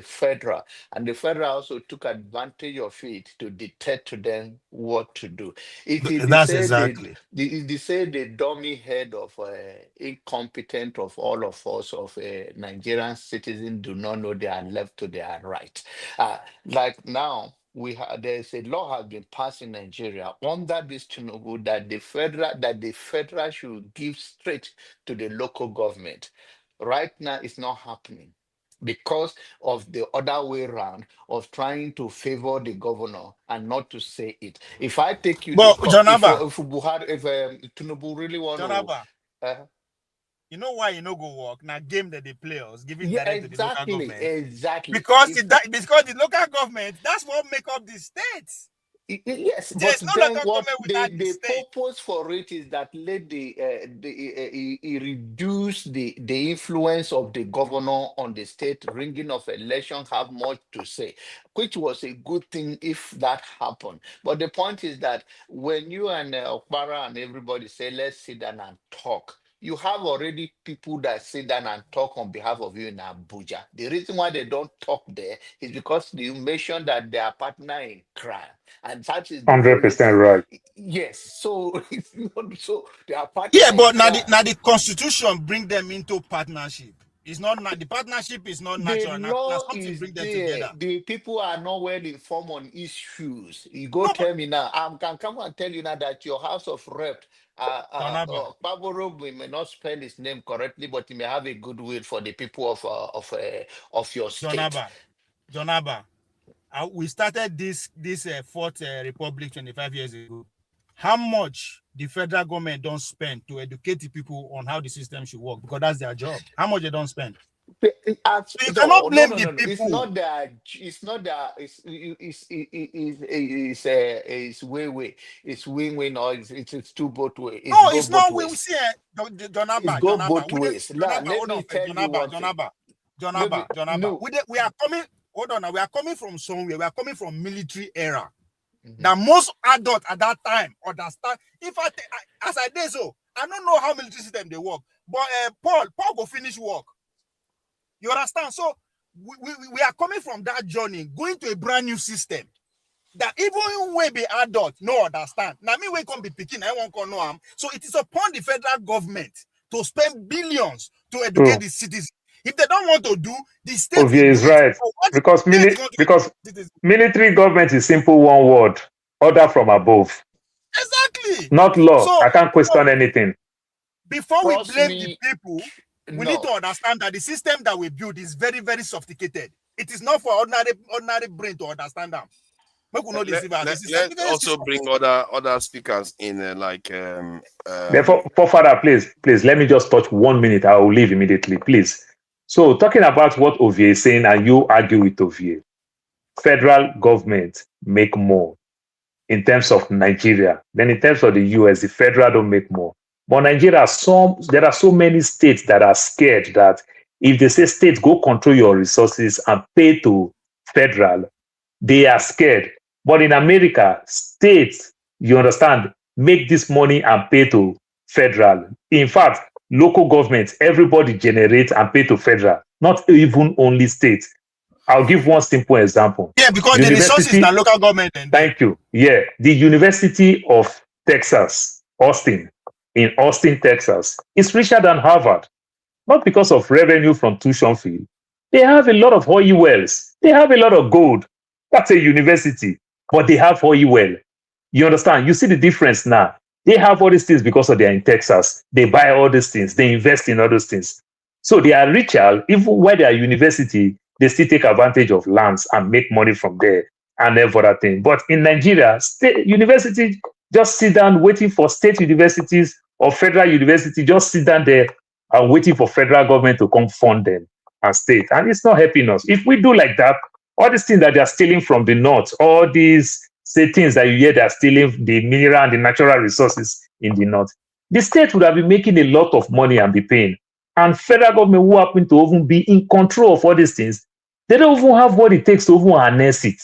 federal. And the federal also took advantage of it to dictate to them what to do. That's exactly. They say the dummy head of incompetent of all of us, of Nigerian citizens, do not know they are left to their right. Like now, there's a law has been passed in Nigeria under this Tinubu that the federal should give straight to the local government. Right now, it's not happening. because of the other way around of trying to favor the governor and not to say it. If I take you to But court, Jonaba, if Tinubu really want to, Jonaba, you know why you no go work? Now game that they play us, giving yeah, direct to the local exactly, government. exactly. Because because the local government, that's what make up the states. Yes, There's but no then local what government the without the state. purpose for it is that let he reduce the influence of the governor on the state ringing of election have much to say, which was a good thing if that happened. But the point is that when you and Okpara and everybody say let's sit down and talk, you have already people that sit down and talk on behalf of you in Abuja. The reason why they don't talk there is because you mentioned that they are partner in crime. And that is the only 100% thing. right. Yes. So it's not so they are partner Yeah, in but now crime. the constitution bring them into partnership. It's not the partnership is not The natural. Now law something is bring them there. together. The people are not well informed on issues. You go No, tell me now. I can come and tell you now that your House of Rep, Jonaba, Paboro, we may not spell his name correctly, but he may have a goodwill for the people of your state. Jonaba. We started this fourth republic 25 years ago. How much the federal government don't spend to educate the people on how the system should work, because that's their job. How much they don't spend. So you cannot No, blame no, the no, no. It's people. not that. It's not that. It's way. It's win-win or it's two both ways. It's No, go it's both not. We ways. see It's Jonaba, go Jonaba. both ways. Now, let Hold on, me tell you one thing. Jonaba. No. We are coming. Hold on, now we are coming from somewhere. We are coming from military era. Mhm. That most adults at that time understand. If as I did so, I don't know how military system they work, but Paul go finish work. You understand? So we are coming from that journey, going to a brand new system that even when be adult no understand. Now me when come be picking, I won't know them. So it is upon the federal government to spend billions to educate the citizens. If they don't want to do, the state will Ovie do is it. right. So what Because, the state is going to because citizens? military government is simple one word, order from above. Exactly. Not law. So I can't question anything. before we Trust blame the me. people, we need to No. understand that the system that we build is very, very sophisticated. It is not for ordinary brain to understand them. Let's also bring other speakers in, Therefore, Father, please, let me just touch 1 minute. I will leave immediately, please. So, talking about what Ovie is saying, and you argue with Ovie, federal government make more in terms of Nigeria. Then in terms of the US, the federal don't make more. But Nigeria, there are so many states that are scared that if they say states go control your resources and pay to federal, they are scared. But in America, states, you understand, make this money and pay to federal. In fact, local governments, everybody generates and pay to federal, not even only states. I'll give one simple example. Yeah, because the resources that local government and Thank you. Yeah, the University of Texas, Austin, in Austin, Texas, is richer than Harvard, not because of revenue from tuition fee. They have a lot of oil wells. They have a lot of gold. That's a university, but they have oil well. You understand? You see the difference now. They have all these things because of they're in Texas. They buy all these things. They invest in all those things. So they are richer, even when they are university, they still take advantage of lands and make money from there and every other thing. But in Nigeria, state university just sit down waiting for state universities or federal university, just sit down there and waiting for federal government to come fund them and state. And it's not helping us. If we do like that, all these things that they are stealing from the north, all these say things that you hear they are stealing the mineral and the natural resources in the north, the state would have been making a lot of money and be paying. And federal government who happen to even be in control of all these things, they don't even have what it takes to even harness it.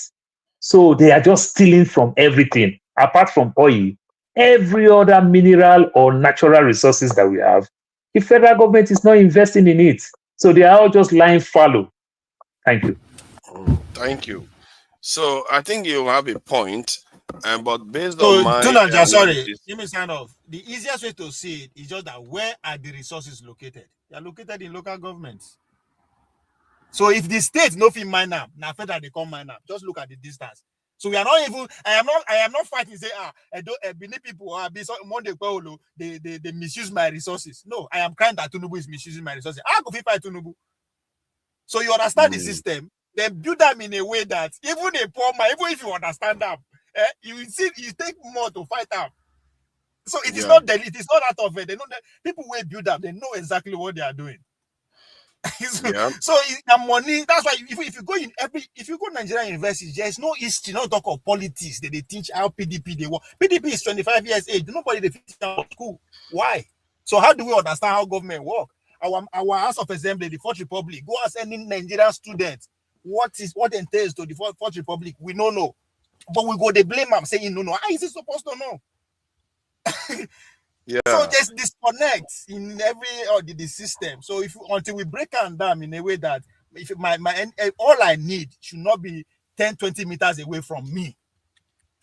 So they are just stealing from everything, apart from oil. Every other mineral or natural resources that we have, the federal government is not investing in it. So they are all just lying fallow. Thank you. Thank you. So I think you have a point, but based So, on my Tunaja, sorry, analysis, give me sign off. The easiest way to see it is just that where are the resources located? They are located in local governments. So if the state no fit mine up, now federal they come mine up. Just look at the distance. So we are not even. I am not fighting. Say Benin people be so Monday they misuse my resources. No, I am crying that Tinubu is misusing my resources. I go fit fight Tinubu. So you understand the system, then build them in a way that even a poor man, even if you understand them, you take more to fight them. So it is not that, it is not out of it. They know that people will build up, they know exactly what they are doing. So the money, that's why if you go Nigerian universities, there's no history, no talk of politics that they teach how PDP they work. PDP is 25 years age. Nobody they teach out school. Why? So how do we understand how government work? Our House of Assembly, the Fourth Republic, go ask any Nigerian student what entails to the Fourth Republic. We don't know. But we go they blame them saying no. How is it supposed to know? So there's disconnects in the system. So until we break down in a way that if all I need should not be 10-20 meters away from me.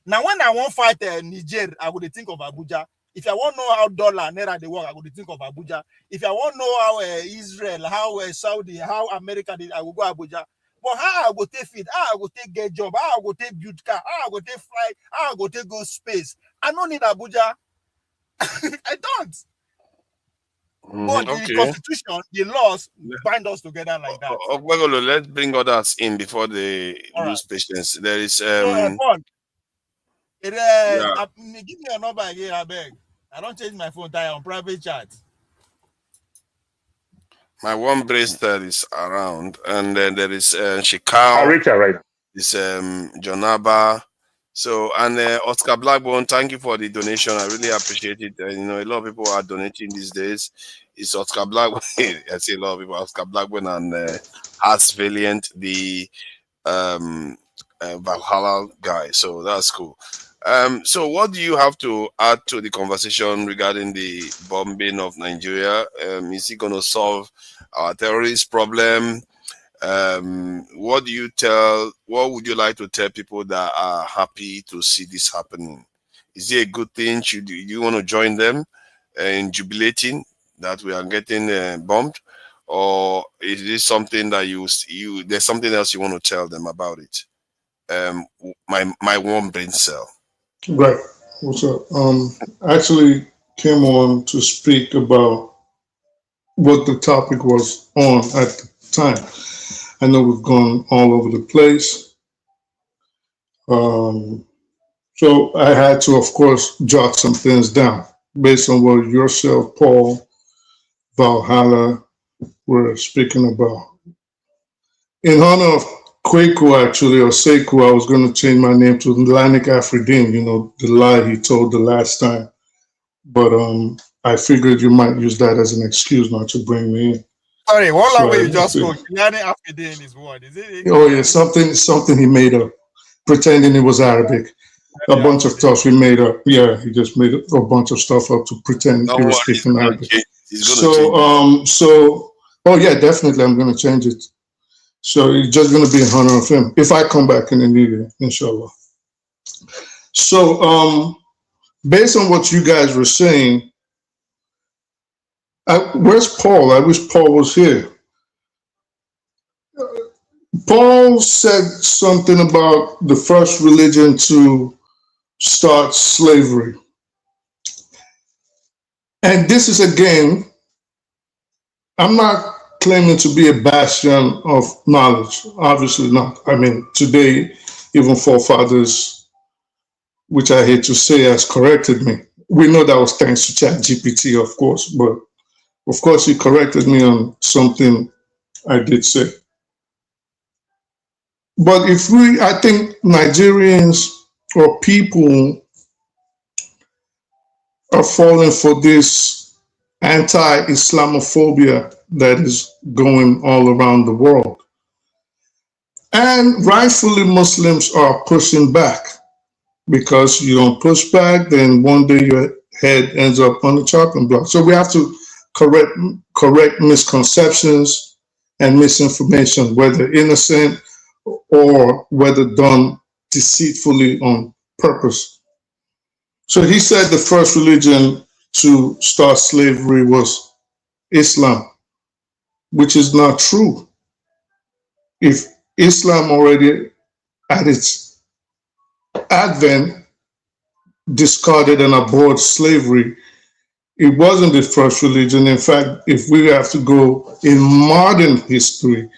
Now when I want fight Niger, I would think of Abuja. If I want to know how dollar naira they work, I would think of Abuja. If I want to know how Israel, how Saudi, how America did, I will go Abuja. But how I go take feed, how I go take get job, how I go take build car, how I go take fly, how I go take go space. I don't need Abuja. I don't. But the constitution, the laws bind us together like that. Let's bring others in before they lose patience. There is give me your number again, I beg. I don't change my phone tire on private chat. My one bracelet is around, and then there is Shikao. Richard, right? This Jonaba. So, and Oscar Blackburn, thank you for the donation. I really appreciate it. A lot of people are donating these days. It's Oscar Blackburn. I see a lot of people, Oscar Blackburn and Hearts Valiant, the Valhalla guy. So that's cool. So what do you have to add to the conversation regarding the bombing of Nigeria? Is it going to solve our terrorist problem? What would you like to tell people that are happy to see this happening? Is it a good thing? Do you want to join them in jubilating that we are getting bombed? Or is this something that there's something else you want to tell them about it? My warm brain cell. Right. What's up? Actually came on to speak about what the topic was on at the time. I know we've gone all over the place. So I had to, of course, jot some things down based on what yourself, Paul, Valhalla were speaking about. In honor of Kwaku, actually, or Sekou, I was going to change my name to Lanik Afridin, the lie he told the last time. But I figured you might use that as an excuse not to bring me in. Sorry, what language you just spoke? Lanik Afridin is what? Is it? Oh, yeah, something he made up, pretending it was Arabic. A bunch of stuff he made up. Yeah, he just made a bunch of stuff up to pretend he was speaking Arabic. Oh yeah, definitely, I'm going to change it. So it's just going to be in honor of him if I come back in the new year, inshallah. So based on what you guys were saying, where's Paul? I wish Paul was here. Paul said something about the first religion to start slavery. And this is, again, I'm not claiming to be a bastion of knowledge. Obviously not. I mean, today, even forefathers, which I hate to say, has corrected me. We know that was thanks to ChatGPT, of course, but of course he corrected me on something I did say. But I think Nigerians or people are falling for this anti-Islamophobia that is going all around the world. And rightfully, Muslims are pushing back, because you don't push back, then one day your head ends up on the chopping block. So we have to correct misconceptions and misinformation, whether innocent or whether done deceitfully on purpose. So he said the first religion to start slavery was Islam, which is not true. If Islam already at its advent discarded and abhorred slavery, it wasn't the first religion. In fact, if we have to go in modern history,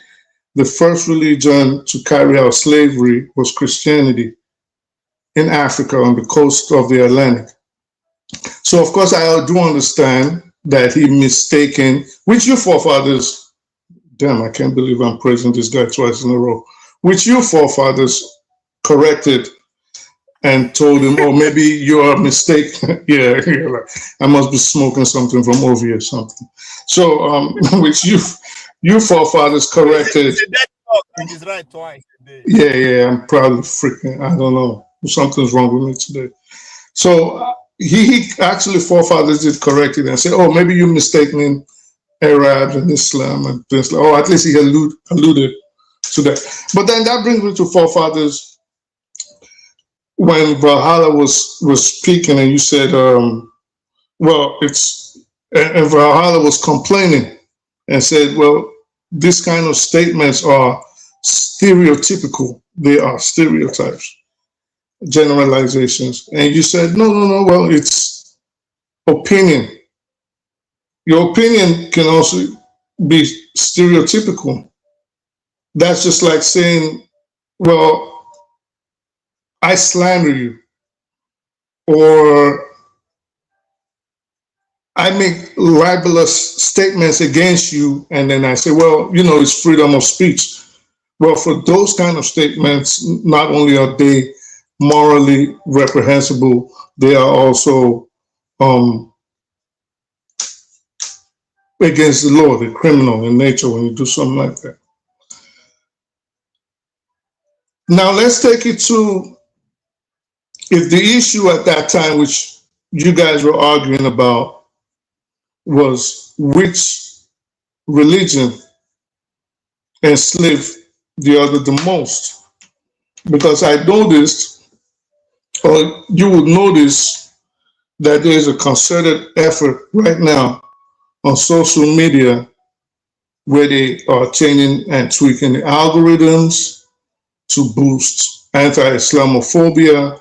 the first religion to carry out slavery was Christianity in Africa on the coast of the Atlantic. So, of course, I do understand that he mistaken, which your forefathers, damn, I can't believe I'm praising this guy twice in a row, which your forefathers corrected and told him, oh, maybe you are mistaken. Yeah, like, I must be smoking something from Ovi or something. So, which you forefathers corrected. He's right twice. Yeah, I'm probably freaking, I don't know. Something's wrong with me today. So he actually forefathers did correct it and said, oh, maybe you mistaken Arabs and Islam and things like, oh, at least he alluded to that. But then that brings me to forefathers. When Valhalla was speaking and you said, well, and Valhalla was complaining and said, well, this kind of statements are stereotypical. They are stereotypes, generalizations. And you said, no, well, it's opinion. Your opinion can also be stereotypical. That's just like saying, well, I slander you, or I make libelous statements against you, and then I say, well, it's freedom of speech. Well, for those kind of statements, not only are they morally reprehensible, they are also against the law. They're criminal in nature when you do something like that. Now let's take it to, if the issue at that time, which you guys were arguing about, was which religion enslaved the other the most. Because I noticed, or you would notice, that there is a concerted effort right now on social media where they are changing and tweaking the algorithms to boost anti-Islamophobia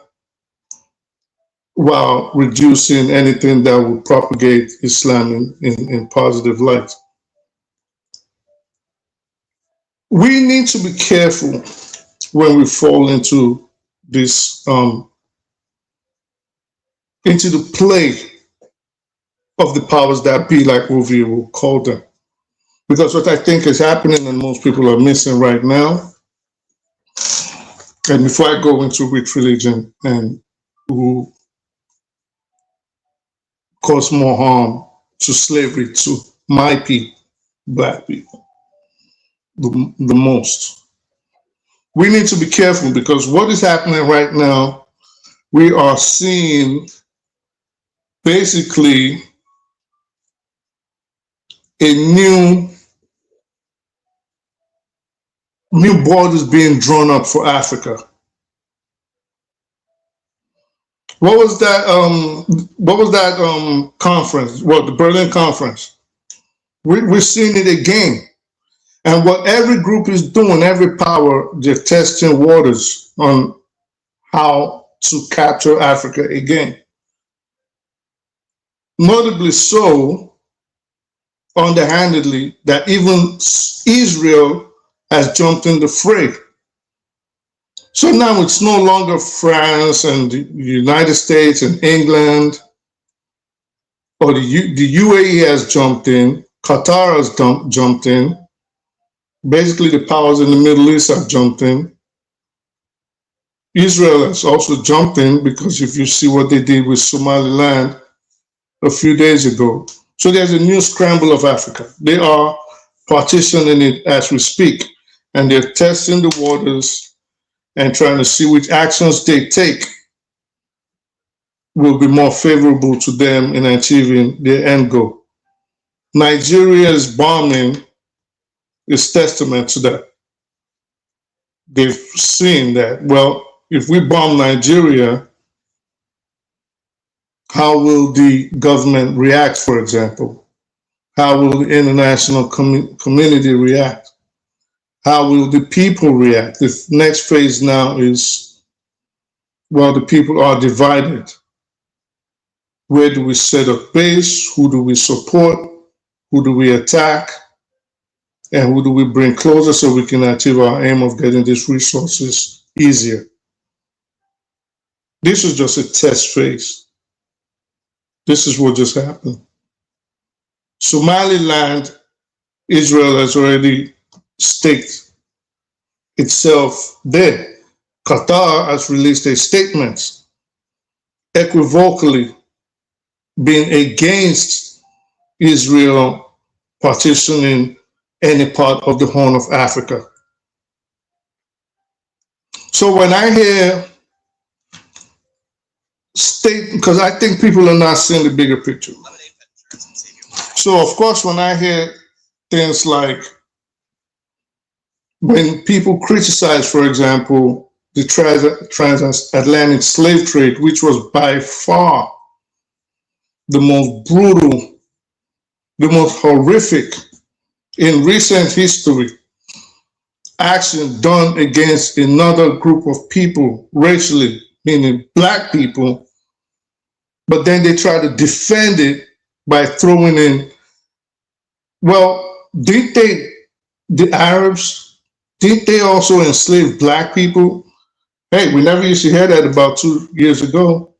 while reducing anything that would propagate Islam in positive light. We need to be careful when we fall into this, into the play of the powers that be, like Ovi will call them. Because what I think is happening and most people are missing right now, and before I go into which religion and who cause more harm to slavery to my people, Black people, the most. We need to be careful because what is happening right now, we are seeing basically a new borders being drawn up for Africa. What was that? Conference? Well, the Berlin Conference. We're seeing it again, and what every group is doing, every power, they're testing waters on how to capture Africa again. Notably so, underhandedly, that even Israel has jumped in the fray. So now it's no longer France and the United States and England, or the UAE has jumped in, Qatar has jumped in, basically the powers in the Middle East have jumped in. Israel has also jumped in because if you see what they did with Somaliland a few days ago. So there's a new scramble of Africa. They are partitioning it as we speak, and they're testing the waters and trying to see which actions they take will be more favorable to them in achieving their end goal. Nigeria's bombing is testament to that. They've seen that, well, if we bomb Nigeria, how will the government react, for example? How will the international community react? How will the people react? The next phase now is, well, the people are divided. Where do we set up base? Who do we support? Who do we attack? and who do we bring closer so we can achieve our aim of getting these resources easier. This is just a test phase. This is what just happened. Somaliland, Israel has already staked itself there. Qatar has released a statement equivocally being against Israel partitioning any part of the Horn of Africa. So when I hear because I think people are not seeing the bigger picture. So of course, when I hear things like when people criticize, for example, the transatlantic slave trade, which was by far the most brutal, the most horrific in recent history action done against another group of people racially, meaning black people, but then they try to defend it by throwing in, well, didn't they, the Arabs, didn't they also enslave black people? Hey, we never used to hear that about 2 years ago.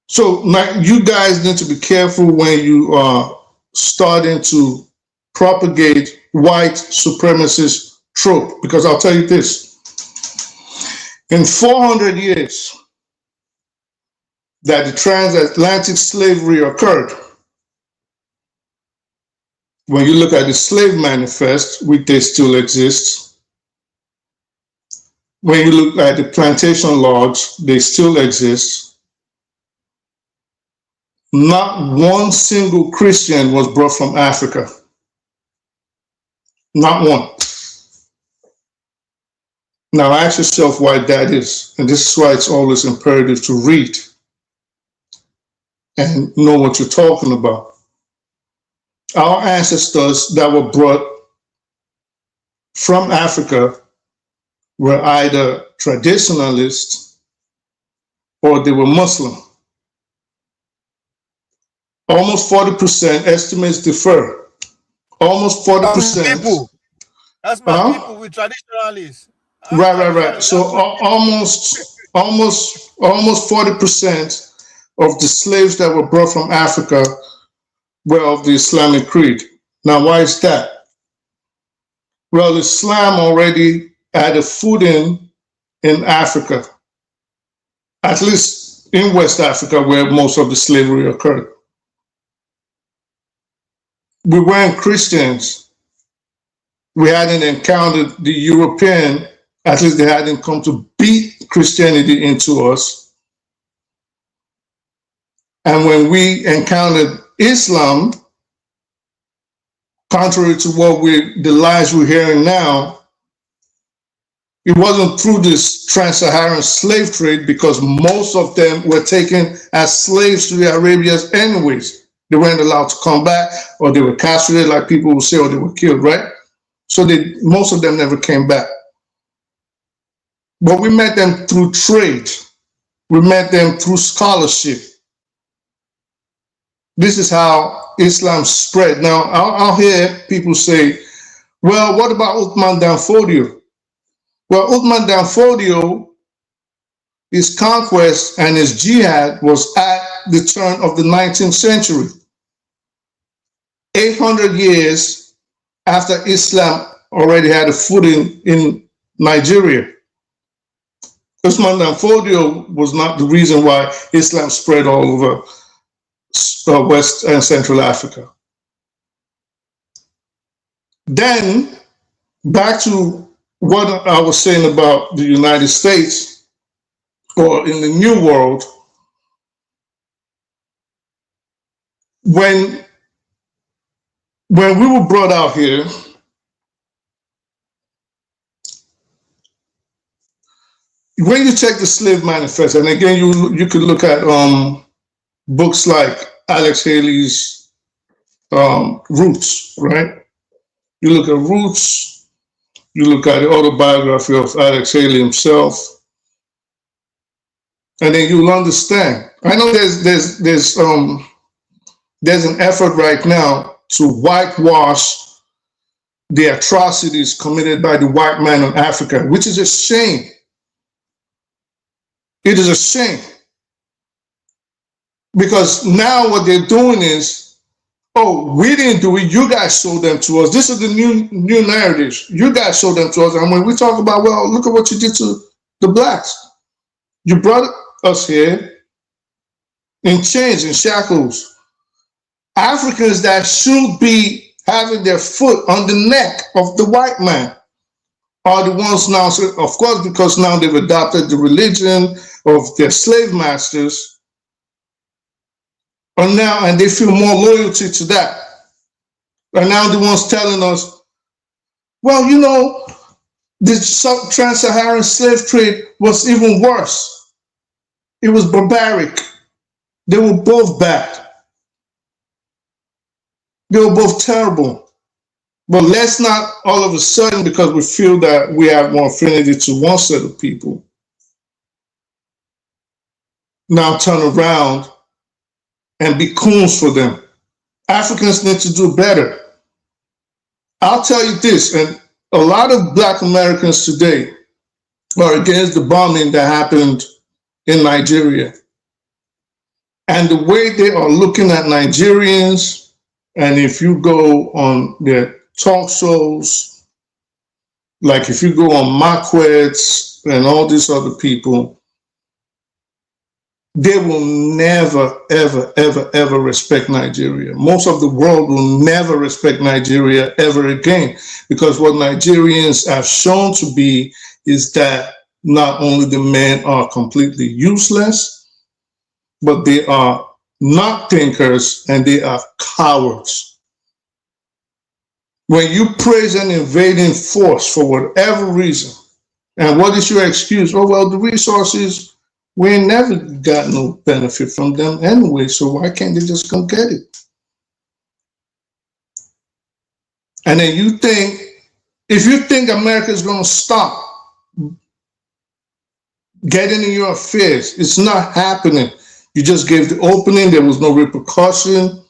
So now you guys need to be careful when you are starting to propagate white supremacist trope, because I'll tell you this. In 400 years that the transatlantic slavery occurred, when you look at the slave manifest, which they still exist, when you look at the plantation logs, they still exist, not one single Christian was brought from Africa. Not one. Now ask yourself why that is. And this is why it's always imperative to read and know what you're talking about. Our ancestors that were brought from Africa were either traditionalists or they were Muslim. Almost 40%, estimates differ. Almost 40%. That's my people with traditionalists. Right. So almost 40% of the slaves that were brought from Africa were of the Islamic creed. Now, why is that? Well, Islam already had a footing in Africa, at least in West Africa, where most of the slavery occurred. We weren't Christians. We hadn't encountered the European, at least they hadn't come to beat Christianity into us. And when we encountered Islam, contrary to the lies we're hearing now, it wasn't through this trans-Saharan slave trade, because most of them were taken as slaves to the Arabians anyways. They weren't allowed to come back, or they were castrated, like people would say, or they were killed, right? So most of them never came back. But we met them through trade. We met them through scholarship. This is how Islam spread. Now, I'll hear people say, well, what about Uthman Dan Fodio? Well, Uthman Dan Fodio, his conquest and his jihad was at the turn of the 19th century. 800 years after Islam already had a footing in Nigeria. Uthman Dan Fodio was not the reason why Islam spread all over West and Central Africa. Then, back to what I was saying about the United States, or in the New World, when we were brought out here, when you check the slave manifest, and again, you could look at books like Alex Haley's Roots, right? You look at Roots, you look at the autobiography of Alex Haley himself, and then you'll understand. I know there's an effort right now to whitewash the atrocities committed by the white man in Africa, which is a shame. It is a shame. Because now what they're doing is, oh, we didn't do it, you guys sold them to us. This is the new narratives. You guys sold them to us. And when we talk about, well, look at what you did to the blacks. You brought us here in chains and shackles. Africans that should be having their foot on the neck of the white man are the ones now, of course, because now they've adopted the religion of their slave masters, and they feel more loyalty to that. And now the ones telling us, well, you know, the trans-Saharan slave trade was even worse. It was barbaric. They were both bad. They were both terrible. But let's not all of a sudden, because we feel that we have more affinity to one set of people, now turn around and be coons for them. Africans need to do better. I'll tell you this, and a lot of Black Americans today are against the bombing that happened in Nigeria. And the way they are looking at Nigerians, and if you go on their talk shows, like if you go on Marquettes and all these other people, they will never, ever, ever, ever respect Nigeria. Most of the world will never respect Nigeria ever again, because what Nigerians have shown to be is that not only the men are completely useless, but they are not thinkers and they are cowards. When you praise an invading force for whatever reason, and what is your excuse? Oh, well, the resources, we ain't never got no benefit from them anyway, so why can't they just come get it? And then you think, if you think America is going to stop getting in your affairs, it's not happening. You just gave the opening, there was no repercussion.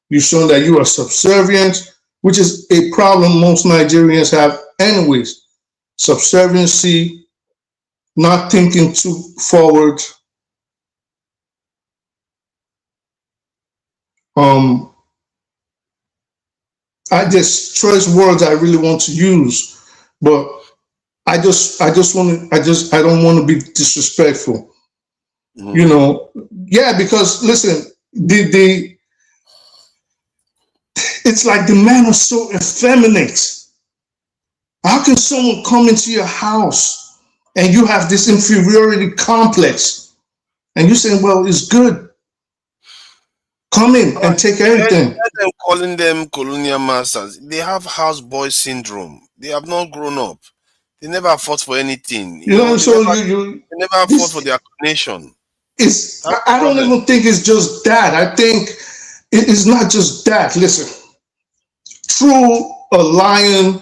You've shown that you are subservient, which is a problem most Nigerians have anyways. Subserviency, not thinking too forward. I just choice words I really want to use, but I don't want to be disrespectful. Mm-hmm. You know, yeah, because listen, it's like the men are so effeminate. How can someone come into your house and you have this inferiority complex, and you're saying, well, it's good. Come in and take everything. Them calling them colonial masters. They have houseboy syndrome. They have not grown up. They never fought for anything. They never fought for their nation. I don't even think it's just that. I think it is not just that. Listen, a lion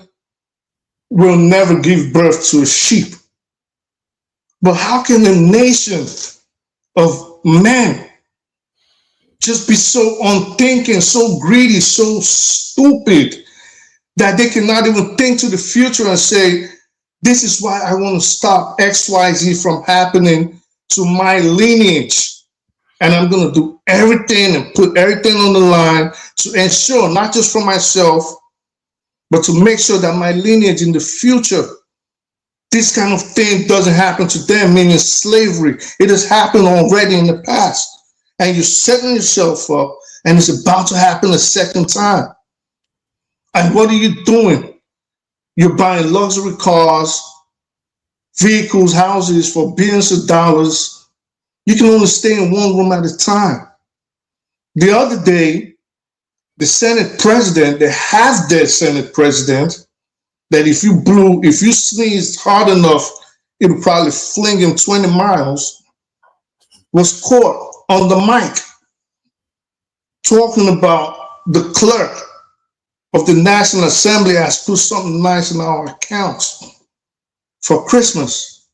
will never give birth to a sheep. But how can a nation of men just be so unthinking, so greedy, so stupid that they cannot even think to the future and say, this is why I want to stop XYZ from happening to my lineage. And I'm going to do everything and put everything on the line to ensure, not just for myself, but to make sure that my lineage in the future, this kind of thing doesn't happen to them, meaning slavery. It has happened already in the past. And you're setting yourself up, and it's about to happen a second time. And what are you doing? You're buying luxury cars, vehicles, houses for billions of dollars. You can only stay in one room at a time. The other day, the Senate president, the half-dead Senate president, that if you sneezed hard enough, it would probably fling him 20 miles, was caught on the mic talking about the clerk of the National Assembly has put something nice in our accounts for Christmas.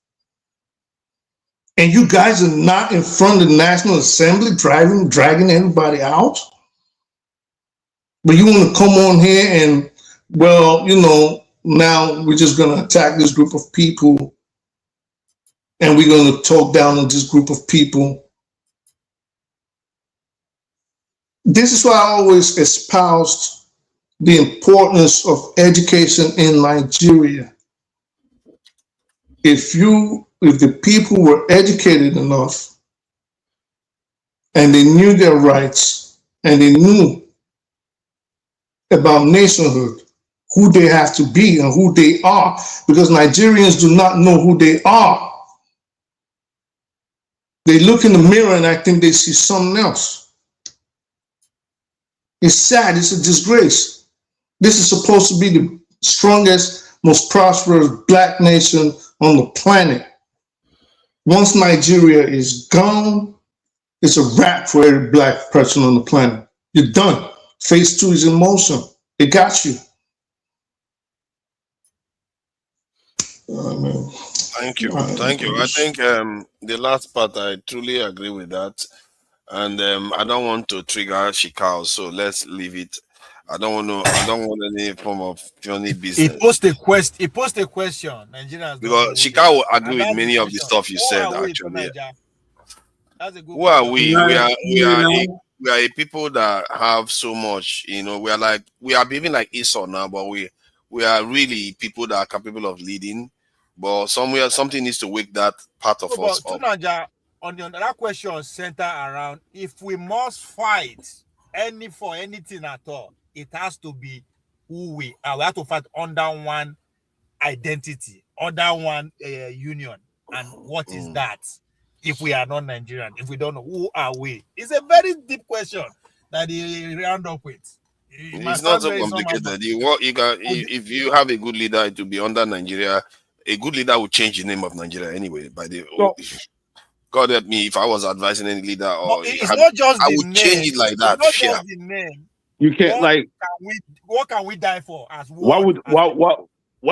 And you guys are not in front of the National Assembly dragging everybody out? But you want to come on here and well, now we're just going to attack this group of people and we're going to talk down on this group of people. This is why I always espoused the importance of education in Nigeria. If the people were educated enough and they knew their rights and they knew about nationhood, who they have to be and who they are, because Nigerians do not know who they are. They look in the mirror and I think they see something else. It's sad, it's a disgrace. This is supposed to be the strongest, most prosperous Black nation on the planet. Once Nigeria is gone, it's a wrap for every Black person on the planet. You're done. Phase 2 is in motion. It got you. Thank you. Thank you. I think the last part, I truly agree with that. And I don't want to trigger Shikao, so let's leave it. I don't want any form of funny business. He posed a question. Nigerians because Shikao will agree with many of the stuff you said, actually. That's a good Who are we? question. We are a people that have so much, we are behaving like Esau now, but we are really people that are capable of leading. But something needs to wake that part of us up. Tunaja, on that question center around, if we must fight for anything at all, it has to be who we are. We have to fight under one identity, under one union. And what is that? If we are not Nigerian, if we don't know, who are we? It's a very deep question that he round up with. It's not so complicated. If you have a good leader, it will be under Nigeria. A good leader will change the name of Nigeria anyway. God help me if I was advising any leader, or I would change it like that. It's not just the name. You can't what can we die for as why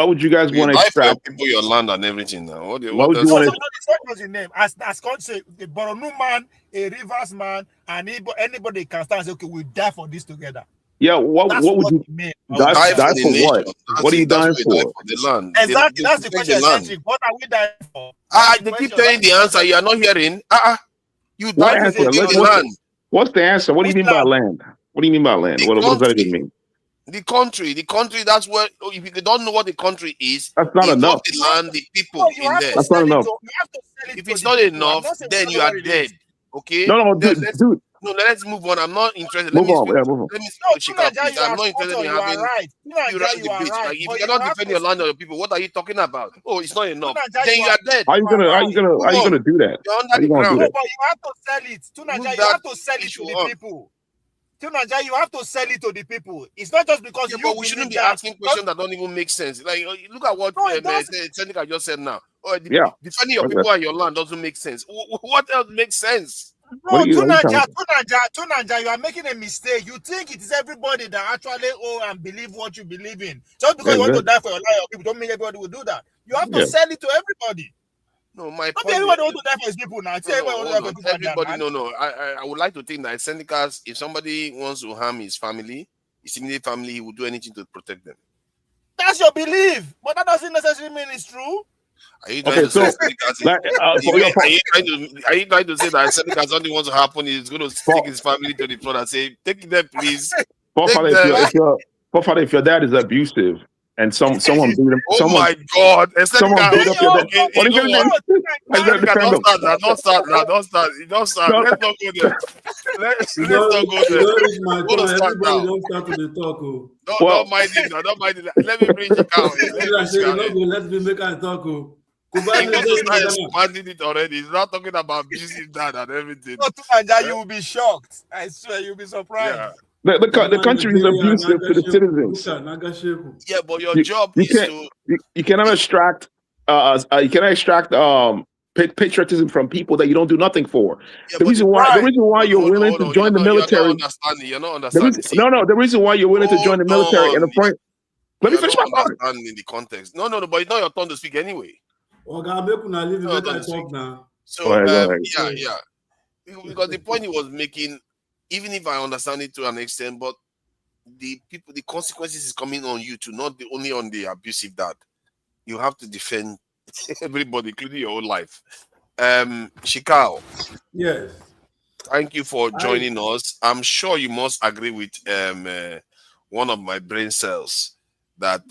would you guys want to extract people your land and everything now? What would you want to? It's not just the name. As say, a Boronu man, a Rivers man, and anybody can stand and say, okay, we die for this together. Yeah, what would you mean? Die for what? What are you dying for? The land. Exactly. That's the question. What are we dying for? They keep telling the answer. You are not hearing. You die for the land. What's the answer? What do you mean by land? What do you mean by land? What does that even mean? The country, that's where, if you don't know what the country is, that's not enough. The land, the people in there. That's not enough. If it's not enough, then you are dead. Okay? No, dude. No, let's move on. I'm not interested. Move on. Let me speak. I'm not interested in having you run debate. Like, if you cannot defend your land or your people, what are you talking about? Oh, it's not enough. Then you are dead. How are you gonna do that? You're under the ground. But you have to sell it. Tunaja, you have to sell it to the people. Tunaja, you have to sell it to the people. It's not just because but we shouldn't be asking questions that don't even make sense. Like, look at what Seneca just said now. Defending your people and your land doesn't make sense. What else makes sense? No, Tunaja, you are making a mistake. You think it is everybody that actually and believe what you believe in. Just because you want to die for your life, people don't mean everybody will do that. You have to sell it to everybody. No, my point. Everybody want to die for his people now. I would like to think that Senecas, if somebody wants to harm his family, his immediate family, he will do anything to protect them. That's your belief, but that doesn't necessarily mean it's true. Are you trying to say that Senecas something wants to happen? He's going to take his family to the front and say, "Take them, please." If your dad is abusive and someone beat him, my God! Someone beat up your dad. What are you gonna do? Don't start. Let's not go there. Let's not go there. Everybody don't start to the talk. Don't mind it. Don't mind it. Let me bring it down. Let me make a talk. He's expanding it already. He's not talking about abusive dad and everything. You will be shocked. I swear, you'll be surprised. Yeah. The country is abusive to the citizens. Yeah, but your job is to. You cannot extract. You cannot extract patriotism from people that you don't do nothing for. Yeah, the reason why you're willing to join the military. You're not understanding. The reason why you're willing to join the military and the point. Let me finish my part. In the context. No, but it's not your turn to speak anyway. So yeah. Because the point he was making, even if I understand it to an extent, but the consequences is coming on you too, not only on the abusive dad. You have to defend everybody, including your own life. Shikao. Yes. Thank you for joining us. I'm sure you must agree with one of my brain cells that.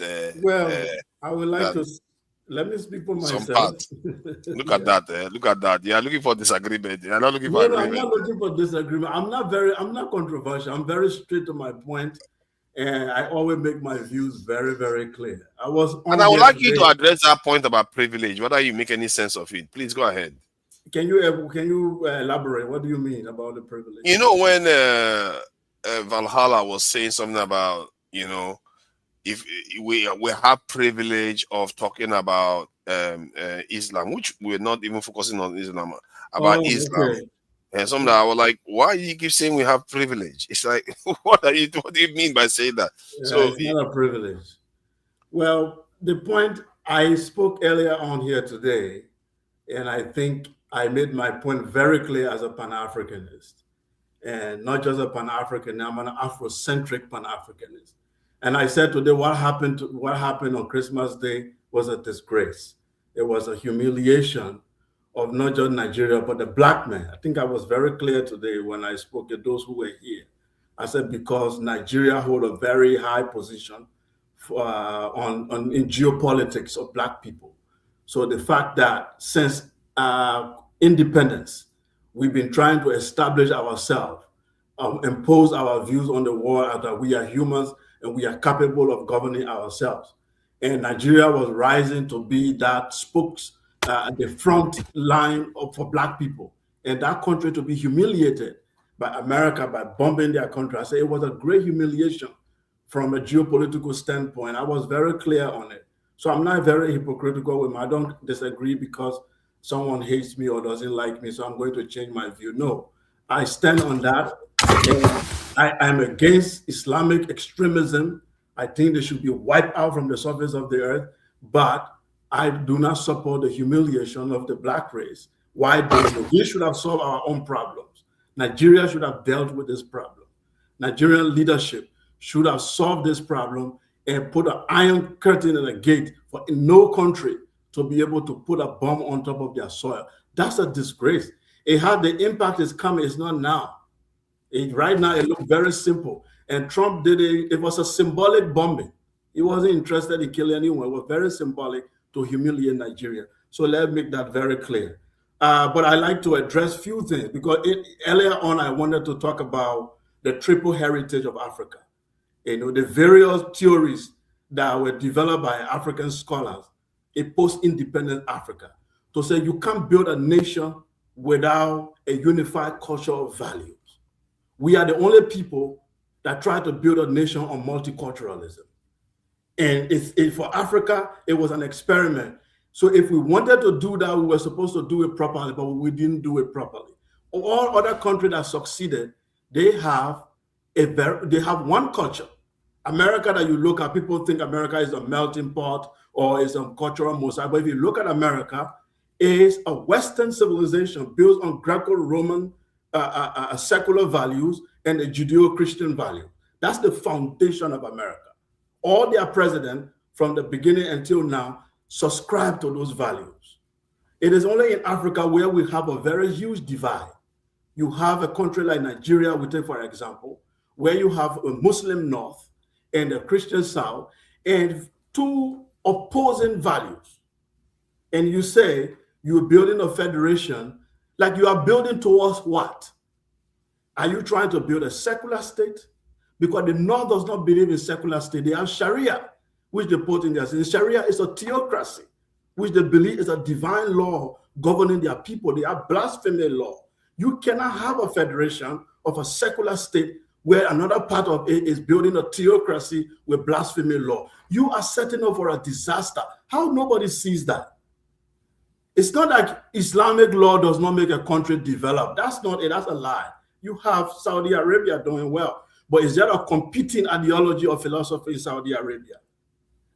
I would like to let me speak for myself. Some part. Look at that. Look at that. You're looking for disagreement. You're not looking for agreement. I'm not looking for disagreement. I'm not controversial. I'm very straight to my point, and I always make my views very, very clear. I would like you to address that point about privilege, whether you make any sense of it. Please go ahead. Can you elaborate? What do you mean about the privilege? You know, when Valhalla was saying something about, you know, if we have privilege of talking about Islam, which we're not even focusing on Islam, about Islam. Okay. And something I was like, why do you keep saying we have privilege? It's like, what do you mean by saying that? Yeah, so it's not a privilege. Well, the point I spoke earlier on here today, and I think I made my point very clear as a Pan-Africanist, and not just a Pan-African, I'm an Afrocentric Pan-Africanist. And I said today, what happened on Christmas Day was a disgrace. It was a humiliation of not just Nigeria, but the black man. I think I was very clear today when I spoke to those who were here. I said, because Nigeria hold a very high position in geopolitics of black people. So the fact that since independence, we've been trying to establish ourselves, impose our views on the world that we are humans and we are capable of governing ourselves. And Nigeria was rising to be that the front line for black people, and that country to be humiliated by America by bombing their country. I say it was a great humiliation from a geopolitical standpoint. I was very clear on it. So I'm not very hypocritical with them. I don't disagree because someone hates me or doesn't like me, so I'm going to change my view. No, I stand on that. I am against Islamic extremism. I think they should be wiped out from the surface of the earth, but I do not support the humiliation of the black race. Why don't we? We should have solved our own problems. Nigeria should have dealt with this problem. Nigerian leadership should have solved this problem and put an iron curtain and a gate for no country to be able to put a bomb on top of their soil. That's a disgrace. It had the impact is coming, it's not now. Right now, it looked very simple. And Trump did it. It was a symbolic bombing. He wasn't interested in killing anyone. It was very symbolic to humiliate Nigeria. So let's make that very clear. But I like to address few things because earlier on, I wanted to talk about the triple heritage of Africa. You know, the various theories that were developed by African scholars in post-independent Africa to say you can't build a nation without a unified culture of values. We are the only people that try to build a nation on multiculturalism. And for Africa, it was an experiment. So if we wanted to do that, we were supposed to do it properly, but we didn't do it properly. All other countries that succeeded, they have one culture. America that you look at, people think America is a melting pot or is a cultural mosaic. But if you look at America, it's a Western civilization built on Greco-Roman secular values and the Judeo-Christian value. That's the foundation of America. All their presidents from the beginning until now subscribe to those values. It is only in Africa where we have a very huge divide. You have a country like Nigeria, we take for example, where you have a Muslim North and a Christian South and two opposing values. And you say you're building a federation, like you are building towards what? Are you trying to build a secular state? Because the North does not believe in secular state. They have Sharia, which they put in there. Sharia is a theocracy, which they believe is a divine law governing their people. They have blasphemy law. You cannot have a federation of a secular state where another part of it is building a theocracy with blasphemy law. You are setting up for a disaster. How nobody sees that? It's not like Islamic law does not make a country develop. That's not it. That's a lie. You have Saudi Arabia doing well. But is there a competing ideology or philosophy in Saudi Arabia?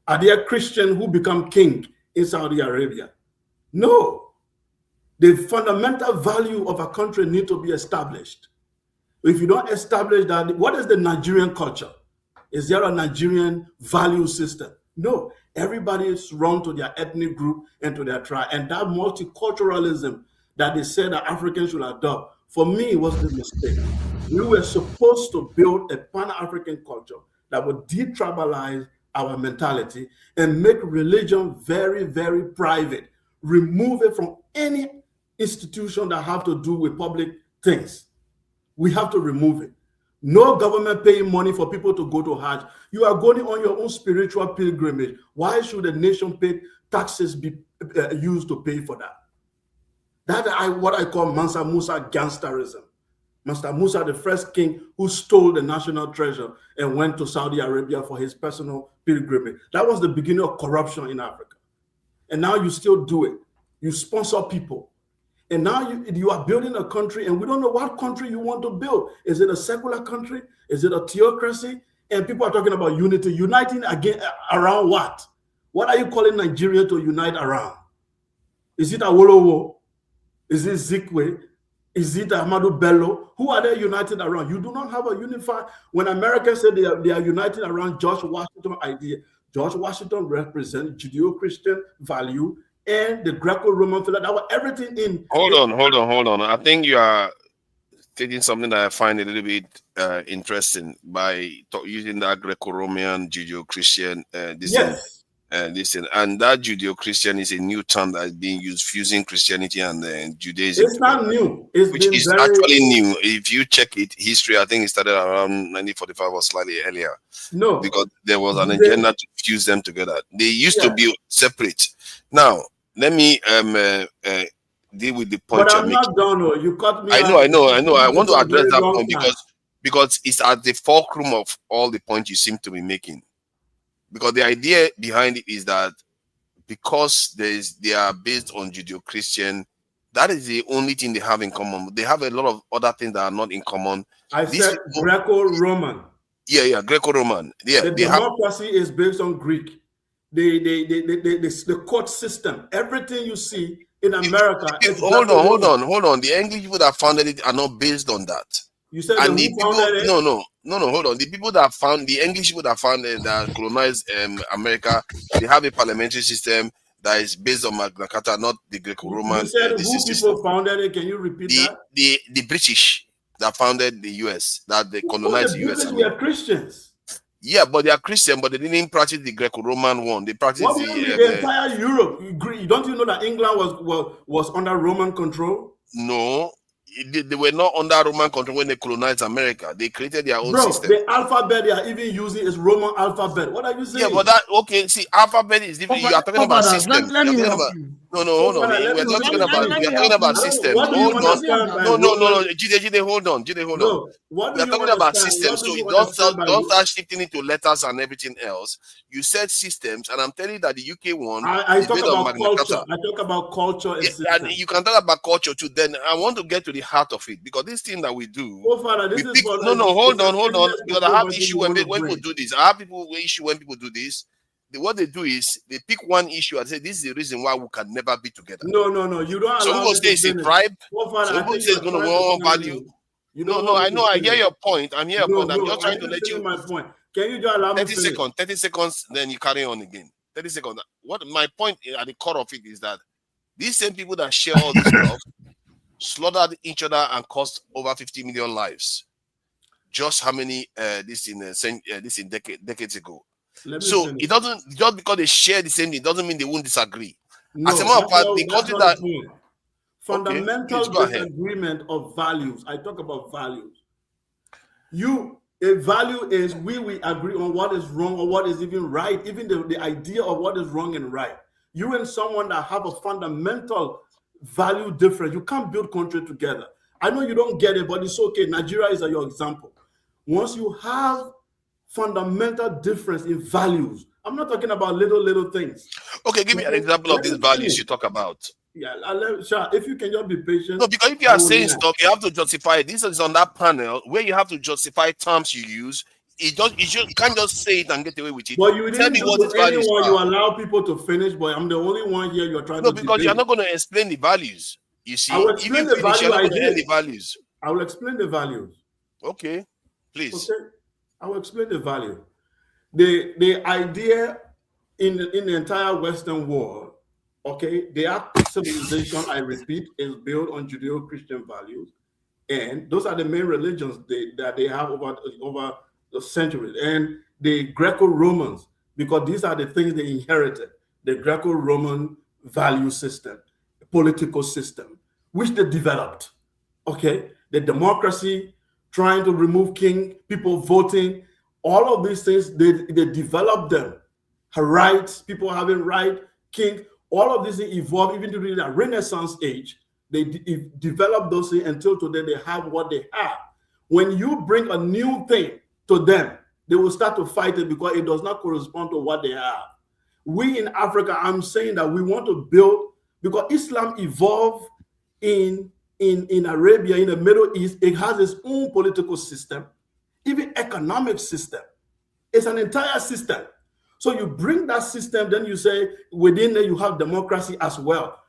Are there Christians who become king in Saudi Arabia? No. The fundamental value of a country need to be established. If you don't establish that, what is the Nigerian culture? Is there a Nigerian value system? No. Everybody is run to their ethnic group and to their tribe. And that multiculturalism that they said that Africans should adopt, for me, was the mistake. We were supposed to build a Pan-African culture that would detribalize our mentality and make religion very, very private. Remove it from any institution that have to do with public things. We have to remove it. No government paying money for people to go to Hajj. You are going on your own spiritual pilgrimage. Why should a nation pay taxes be used to pay for that? That's what I call Mansa Musa gangsterism. Mansa Musa, the first king who stole the national treasure and went to Saudi Arabia for his personal pilgrimage. That was the beginning of corruption in Africa. And now you still do it. You sponsor people. And now you are building a country, and we don't know what country you want to build. Is it a secular country? Is it a theocracy? And people are talking about unity. Uniting again around what? What are you calling Nigeria to unite around? Is it Awolowo? Is it Zikwe? Is it Ahmadu Bello? Who are they united around? You do not have a unified. When Americans say they are united around George Washington idea, George Washington represents Judeo-Christian value and the Greco-Roman philosophy. That was everything in. Hold on. I think you are stating something that I find a little bit interesting by using that Greco-Roman, Judeo-Christian and that Judeo-Christian is a new term that is being used, fusing Christianity and Judaism. It's not new. Which is actually new. If you check it, history, I think it started around 1945 or slightly earlier. No, because there was an agenda to fuse them together. They used to be separate. Now, let me deal with the point. But I'm not done. You cut me. I know. I want to address that point because it's at the fulcrum of all the points you seem to be making. Because the idea behind it is that because they are based on Judeo-Christian, that is the only thing they have in common. They have a lot of other things that are not in common. I said Greco-Roman. Yeah, Greco-Roman. Yeah, the democracy is based on Greek. The court system, everything you see in America. Hold on. The English people that founded it are not based on that. You said and the people, no, hold on. The people that found the English people that founded that colonized America, they have a parliamentary system that is based on Magna Carta, not the Greco-Roman. You said who people founded it? Can you repeat that? The British that founded the US, that they colonized the US. We are Christians. Yeah, but they are Christian, but they didn't practice the Greco-Roman one. They practiced the entire Europe. Don't you know that England was under Roman control? No. They were not under Roman control when they colonized America. They created their own system. The alphabet they are even using is Roman alphabet. What are you saying? Yeah, but alphabet is different. You are talking about system. No, hold on. We are talking about system. Hold on. No. Jide, hold on. We are talking about systems. So don't start shifting into letters and everything else. You said systems, and I'm telling you that the UK one I talk about culture. I talk about culture and system. And you can talk about culture too. Then I want to get to the heart of it, because this thing that we do. Hold on. Because I have issue when people do this. I have issue when people do this. What they do is they pick one issue and say this is the reason why we can never be together. No. You don't. Some people say it's a tribe. Some people say it's going to value. I know. I hear your point. I'm here. I'm just trying to let you. My point. Can you just allow me 30 seconds, then you carry on again. 30 seconds. What my point at the core of it is that these same people that share all this stuff slaughtered each other and cost over 50 million lives. Just how many this in decades ago. So it doesn't, just because they share the same thing doesn't mean they won't disagree. As a matter of fact, the country that fundamental disagreement of values. I talk about values. A value is we agree on what is wrong or what is even right, even the idea of what is wrong and right. You and someone that have a fundamental value difference, you can't build country together. I know you don't get it, but it's okay. Nigeria is your example. Once you have fundamental difference in values, I'm not talking about little things. Okay, give me an example of these values you talk about. Yeah, if you can just be patient. No, because if you are saying stuff, you have to justify it. This is on that panel where you have to justify terms you use. You can't just say it and get away with it. But you didn't tell anyone. You allow people to finish, but I'm the only one here. You're trying to. No, because you're not going to explain the values. You see, I will explain the values. I will explain the values. Okay, please. Okay, I will explain the value. the idea in the entire Western world, okay, their civilization, I repeat, is built on Judeo-Christian values, and those are the main religions that they have over the centuries. And the Greco-Romans, because these are the things they inherited, the Greco-Roman value system, political system, which they developed. Okay, the democracy, trying to remove king, people voting, all of these things, they developed them. Her rights, people having right, king, all of these things evolved even during the Renaissance age. They developed those things until today they have what they have. When you bring a new thing to them, they will start to fight it because it does not correspond to what they have. We in Africa, I'm saying that we want to build, because Islam evolved in Arabia, in the Middle East. It has its own political system, even economic system. It's an entire system. So you bring that system, then you say within there you have democracy as well.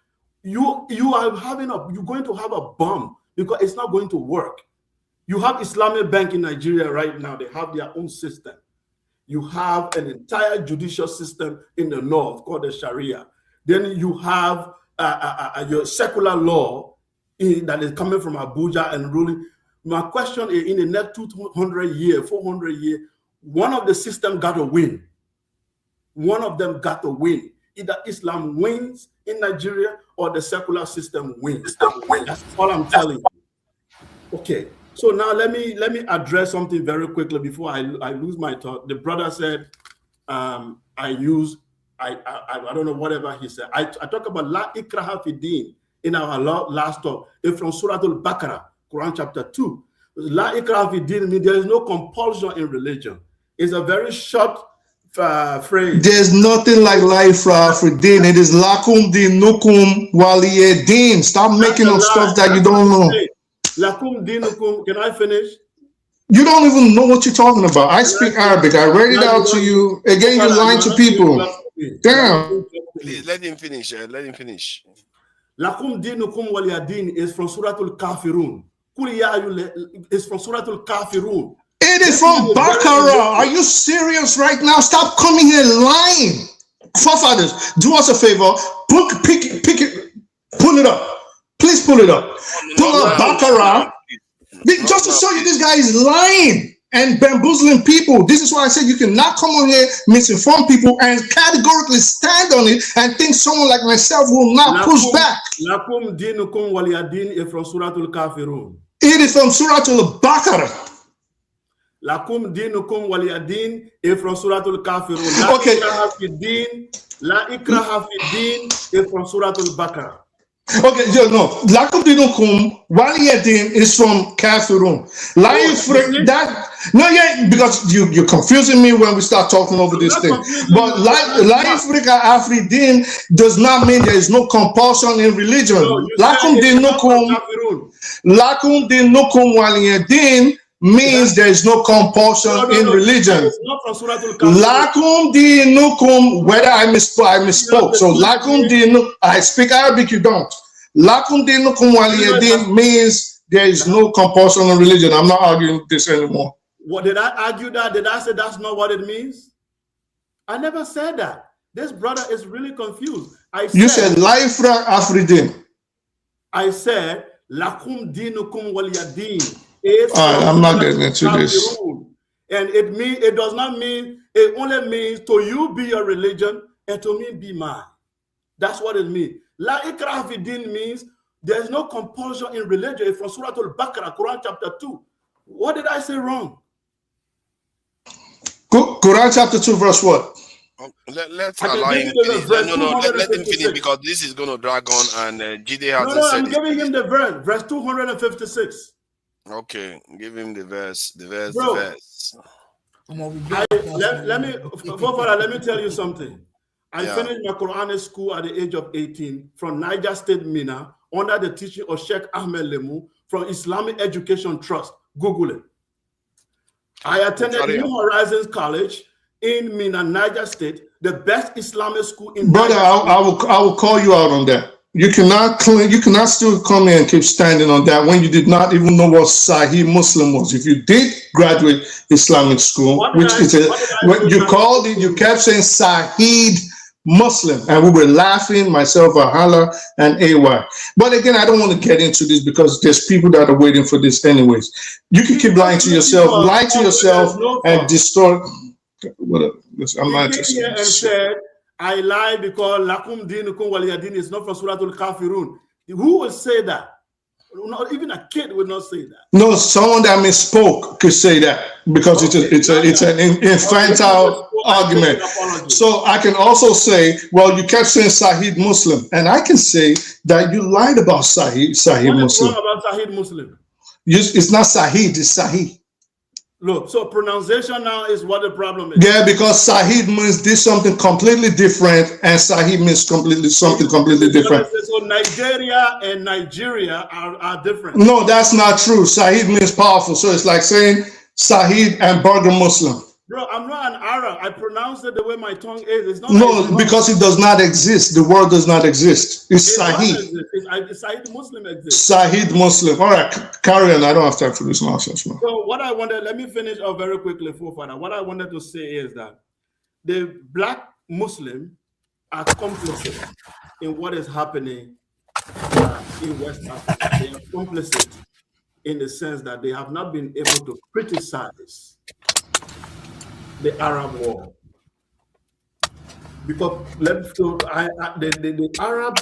You're going to have a bomb because it's not going to work. You have Islamic Bank in Nigeria right now. They have their own system. You have an entire judicial system in the north called the Sharia. Then you have your secular law that is coming from Abuja and ruling. My question is, in the next 200 years, 400 years, one of the systems got to win. One of them got to win. Either Islam wins in Nigeria or the secular system wins. That's all I'm telling you. Okay, so now let me address something very quickly before I lose my thought. The brother said, I don't know whatever he said. I talk about La Ikraha fi Din in our last talk. It's from Surah Al-Baqarah, Quran chapter 2. La Ikraha fi Din means there is no compulsion in religion. It's a very short phrase. There's nothing like life for din. It is lakum dinukum waliyedin. Stop making up stuff that you don't know. Lakum dinukum. Can I finish? You don't even know what you're talking about. I speak Arabic. I read it out to you. Again, you're lying to people. Damn. Please let him finish. Let him finish. Lakum dinukum waliyadin is from Surah Al-Kafirun. Is from Surah Al-Kafirun. It is from Baqarah. Are you serious right now? Stop coming here lying. Forefathers, do us a favor. Pick it. Pull it up. Please pull it up. Pull up Baqarah. Just to show you this guy is lying and bamboozling people. This is why I said you cannot come on here, misinform people, and categorically stand on it and think someone like myself will not push back. Lakum dinukum waliyadin is from Surah Al-Kafirun. It is from Surah Al-Baqarah. Lakum dinukum waliyadin is from Surah Al-Kafirun. Okay. La ikraha fi din is from Surah Al-Baqarah. Okay, no. Lakum dinukum waliyadin is from Kafirun. Because you're confusing me when we start talking over this thing. But La Ifrika Afridin does not mean there is no compulsion in religion. Lakum dinukum waliyadin means there is no compulsion in religion. Lakum dinukum, whether I misspoke. So lakum dinukum, I speak Arabic, you don't. Lakum dinukum waliyadin means there is no compulsion in religion. I'm not arguing this anymore. What did I argue that? Did I say that's not what it means? I never said that. This brother is really confused. You said La Ifrika Afridin. I said lakum dinukum waliyadin. I'm not getting into this. And it does not mean, it only means to you be your religion and to me be mine. That's what it means. La ikraha fi din means there's no compulsion in religion. It's from Surah Al-Baqarah, Quran chapter 2. What did I say wrong? Quran chapter 2 verse what? Let's allow him finish. Let him finish because this is going to drag on and Jide hasn't said I'm giving him the verse 256. Okay, give him the verse. Let me tell you something. I finished my Quranic school at the age of 18 from Niger State, Mina, under the teaching of Sheikh Ahmed Lemu from Islamic Education Trust. Google it. I attended New Horizons College in Mina, Niger State, the best Islamic school in Brother, I will call you out on that. You cannot claim, you cannot still come here and keep standing on that when you did not even know what Sahih Muslim was. If you did graduate Islamic school, which is what you called it, you kept saying Sahih Muslim, and we were laughing, myself, Ahala, and AY. But again, I don't want to get into this because there's people that are waiting for this anyways. You can keep lying to yourself, and distort. I'm not interested. And said, I lie because lakum dinukum waliyadin is not from Suratul Kafirun. Who would say that? Not even a kid would not say that. No, someone that misspoke could say that because it's an infantile argument. So I can also say, well, you kept saying Sahih Muslim, and I can say that you lied about Sahih What Muslim. is wrong about Sahih Muslim? It's not Sahih, it's Sahih. Look, so pronunciation now is what the problem is. Yeah, because Sahih means this something completely different, and Sahih means something completely different. So Nigeria and Nigeria are different. No, that's not true. Sahih means powerful. So it's like saying Sahih and burger Muslim. Bro, I'm not an Arab. I pronounce it the way my tongue is. It's not because it does not exist. The word does not exist. It's Sahih. Sahih Muslim exists. Sahih Muslim. All right, carry on. I don't have time for this nonsense, man. So what I wanted, let me finish off very quickly, Fofana. What I wanted to say is that the black Muslim are complicit in what is happening in West Africa. They are complicit in the sense that they have not been able to criticize the Arab war, because the Arab.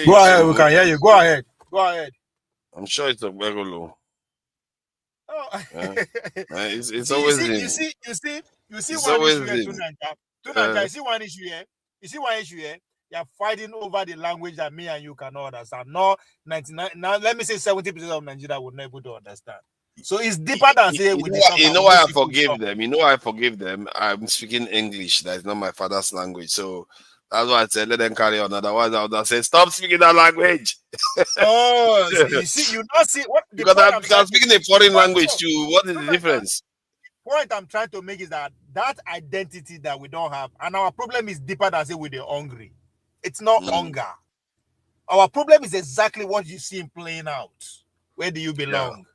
Go ahead, we can hear you. Go ahead. Go ahead. I'm sure it's a very low. Oh. It's always you see one issue here tonight. You see one issue here. You see one issue here. You're fighting over the language that me and you cannot understand. No, 99. Now let me say 70% of Nigeria would not be able to understand. So it's deeper than say. You know why I forgive them. You know why I forgive them. I'm speaking English. That's not my father's language. So that's why I said let them carry on. Otherwise, I would have said stop speaking that language. Oh, so you see, you not see what because I'm speaking a foreign language too. What is the difference? Point I'm trying to make is that identity that we don't have, and our problem is deeper than say we're hungry. It's not hunger. Our problem is exactly what you see him playing out. Where do you belong?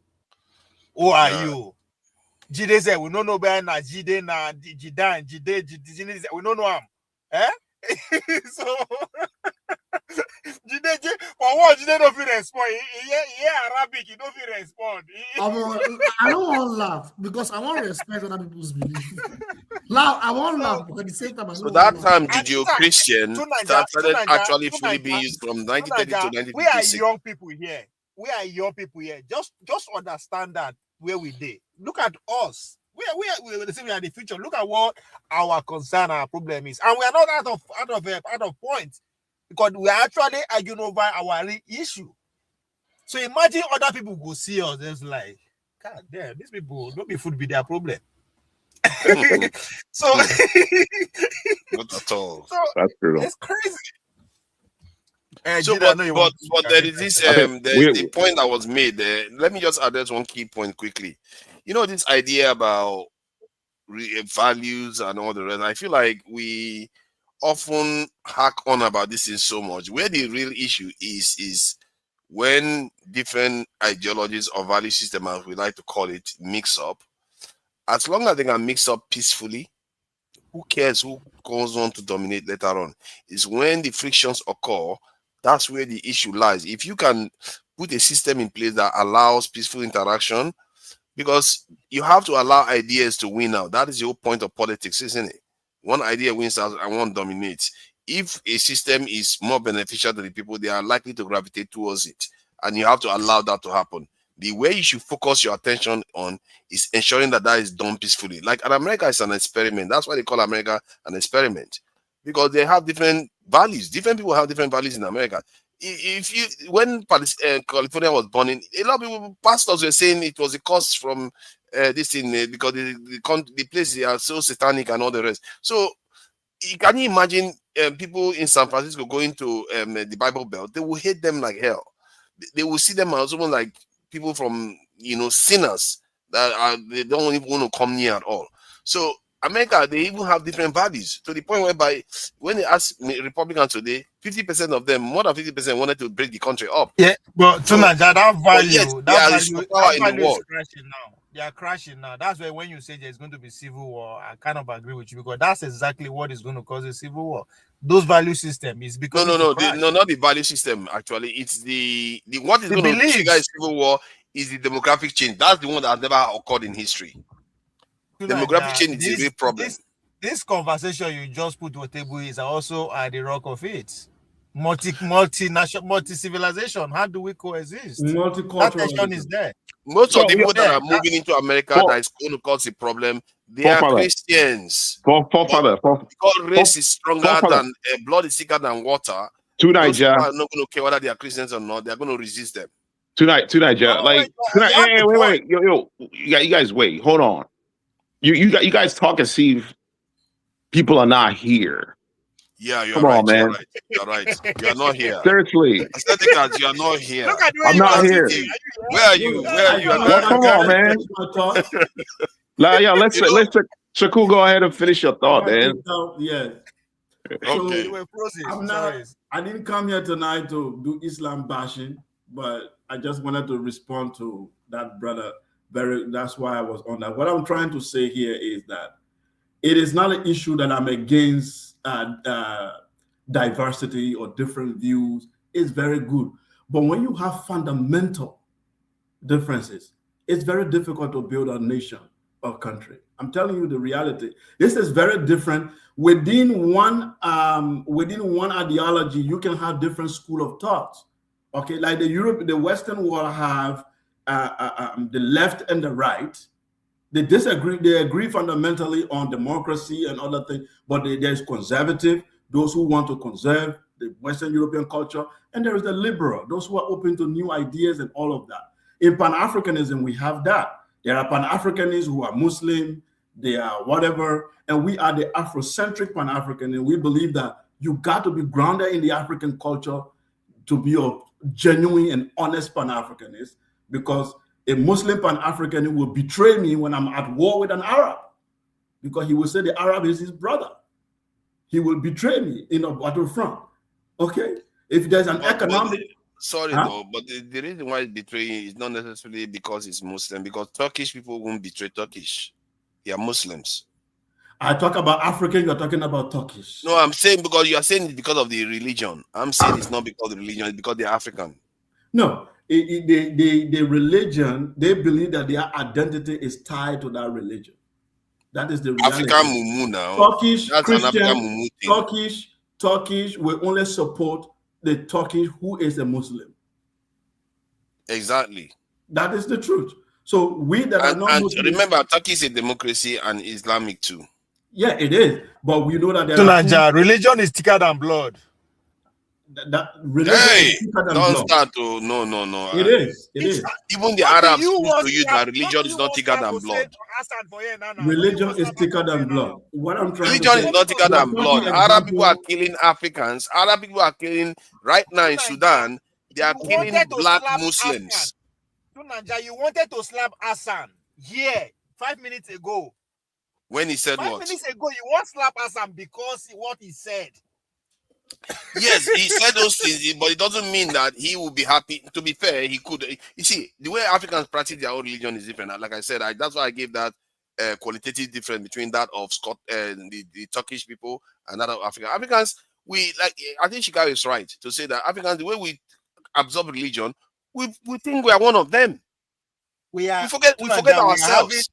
Who are you? Jide said we don't know better na Jide na Jidan Jide we don't know him. Eh? So Jide for what Jide don't feel respond. Yeah, Arabic, he don't feel respond. I don't want to laugh because I want to respect other people's beliefs. Now I want to laugh, but at the same time, so that time Judeo-Christian started actually fully being used from 1930 to 1956. We are young people here. We are young people here. Just understand that where we did. Look at us. We are the future. Look at what our concern, our problem is, and we are not out of point because we are actually arguing over our issue. So imagine other people go see us. It's like, God damn, these people don't be food be their problem. So not at all. So that's true. It's crazy. So, but there is this the point that was made there. Let me just address one key point quickly. You know, this idea about values and all the rest. I feel like we often hack on about this thing so much. Where the real issue is when different ideologies or value system, as we like to call it, mix up. As long as they can mix up peacefully, who cares who goes on to dominate later on? It's when the frictions occur, that's where the issue lies. If you can put a system in place that allows peaceful interaction, because you have to allow ideas to win out. That is the whole point of politics, isn't it? One idea wins out and one dominates. If a system is more beneficial to the people, they are likely to gravitate towards it. And you have to allow that to happen. The way you should focus your attention on is ensuring that that is done peacefully. Like America is an experiment. That's why they call America an experiment. Because they have different values. Different people have different values in America. When California was born, a lot of people, pastors were saying it was a cause from this thing because the places are so satanic and all the rest. So, can you imagine people in San Francisco going to the Bible Belt? They will hate them like hell. They will see them as almost like people from sinners that they don't even want to come near at all. So America, they even have different values to the point whereby when they ask Republicans today, 50% of them, more than 50% wanted to break the country up. Yeah, but So, Tunaja, that but yet, value, they that are the value, superpower that in the value is world. crashing now. They are crashing now. That's why when you say there's going to be civil war, I kind of agree with you because that's exactly what is going to cause a civil war. Those value system is because No, not the value system. Actually, it's the what is going to trigger a civil war is the demographic change. That's the one that has never occurred in history. Demographic change is a real problem. This conversation you just put to a table is also at the rock of it. Multi civilization. How do we coexist? That tension is there. Most of the people that are moving into America that is going to cause a problem, they are Christians. Because race is stronger than blood is thicker than water. Those people are not going to care whether they are Christians or not. They are going to resist them. Tonight, wait, yo, you guys, wait, hold on. You guys talk and see if people are not here. Yeah, you're Come right. on, man. You're right. You're not here. Seriously. You're not here. Look at I'm not here. Where are you? Where are you? Well, come on, man. Yeah, let's Shakur, go ahead and finish your thought, man. Yeah. Okay. I didn't come here tonight to do Islam bashing, but I just wanted to respond to that brother. That's why I was on that. What I'm trying to say here is that it is not an issue that I'm against diversity or different views. It's very good. But when you have fundamental differences, it's very difficult to build a nation or country. I'm telling you the reality. This is very different. Within one ideology, you can have different school of thoughts. Okay, like the Western world have the left and the right. They disagree. They agree fundamentally on democracy and other things, but there's conservative, those who want to conserve the Western European culture, and there is the liberal, those who are open to new ideas and all of that. In Pan-Africanism, we have that. There are Pan-Africanists who are Muslim, they are whatever, and we are the Afrocentric Pan-African, we believe that you got to be grounded in the African culture to be a genuine and honest Pan-Africanist, because a Muslim Pan-African will betray me when I'm at war with an Arab, because he will say the Arab is his brother. He will betray me in a battlefront. Okay? If there's an economic... Though, but the reason why it's betraying is not necessarily because it's Muslim, because Turkish people won't betray Turkish. They are Muslims. I talk about African, you're talking about Turkish. No, I'm saying because you are saying it's because of the religion. I'm saying it's not because of the religion, it's because they're African. No, the religion, they believe that their identity is tied to that religion. That is the reality. African mumu now. Turkish, that's Christian, an African mumu thing. Turkish will only support the Turkish who is a Muslim. Exactly. That is the truth. So we that are not Muslims, remember, Turkey is a democracy and Islamic too. Yeah, it is. But we know that there religion is thicker than blood. That religion is thicker than blood. Start to no. It is. Even the Arabs used to use that religion is not thicker than blood. Religion is thicker than blood. What I'm trying religion is not thicker than blood. Arab people are killing Africans. Arab people are killing right now in Sudan. They are killing black Muslims. You wanted to slap Hassan here 5 minutes ago. When he said 5 minutes ago, you want to slap Hassan because what he said. Yes, he said those things, but it doesn't mean that he will be happy. To be fair, he could. You see, the way Africans practice their own religion is different. Like I said, that's why I gave that qualitative difference between that of the Turkish people and that of African. Africans, I think Chicago is right to say that Africans, the way we absorb religion, we think we are one of them. We forget ourselves.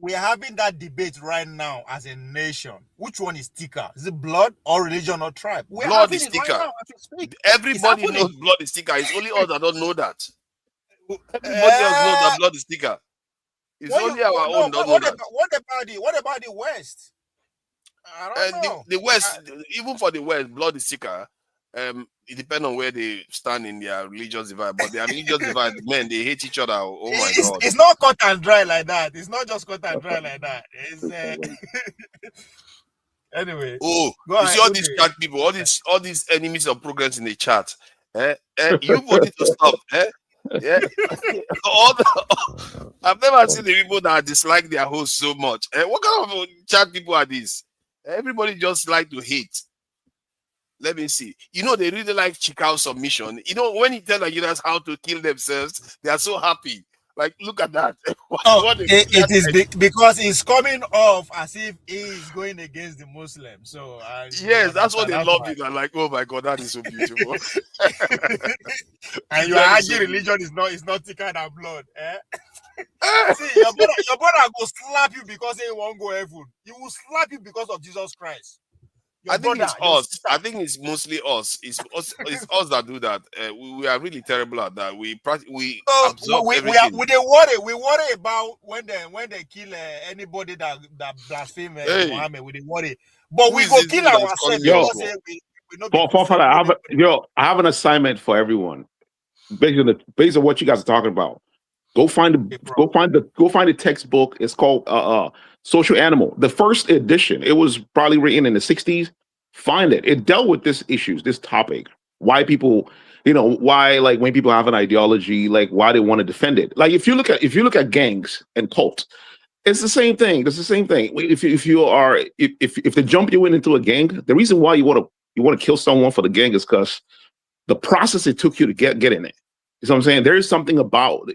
We are having that debate right now as a nation. Which one is thicker? Is it blood or religion or tribe? Blood is thicker. Right everybody knows blood is thicker. It's only us that don't know that. Everybody else knows that blood is thicker. It's only our own don't know that. What about the West? I don't know. The West, even for the West, blood is thicker. It depends on where they stand in their religious divide, but their religious divide, man, they hate each other. Oh my God! It's not cut and dry like that. It's not just cut and dry like that. It's anyway. Oh, you see all these chat people, all these enemies of progress in the chat. You wanted to stop. Yeah. All I've never seen the people that dislike their host so much. What kind of chat people are these? Everybody just like to hate. Let me see. You know, they really like Chikao submission. You know, when you tell Nigerians how to kill themselves, they are so happy. Like, look at that. It is because it's coming off as if he is going against the Muslims. So yes, that's what they love it. They're like, oh my God, that is so beautiful. And you are arguing religion is not thicker than blood. See, your brother will slap you because he won't go heaven. He will slap you because of Jesus Christ. I think it's us. I think it's mostly us. It's us that do that. We are really terrible at that. We absorb everything. We worry about when they kill anybody that blaspheme Muhammad. We worry, but we go kill ourselves because we not. I have an assignment for everyone. Based on what you guys are talking about. Go find the textbook. It's called Social Animal. The first edition. It was probably written in the 60s. Find it. It dealt with this topic. Why people, why like when people have an ideology, like why they want to defend it. Like if you look at gangs and cults, it's the same thing. It's the same thing. If they jump you into a gang, the reason why you want to kill someone for the gang is because the process it took you to get in it. You know what I'm saying? There is something about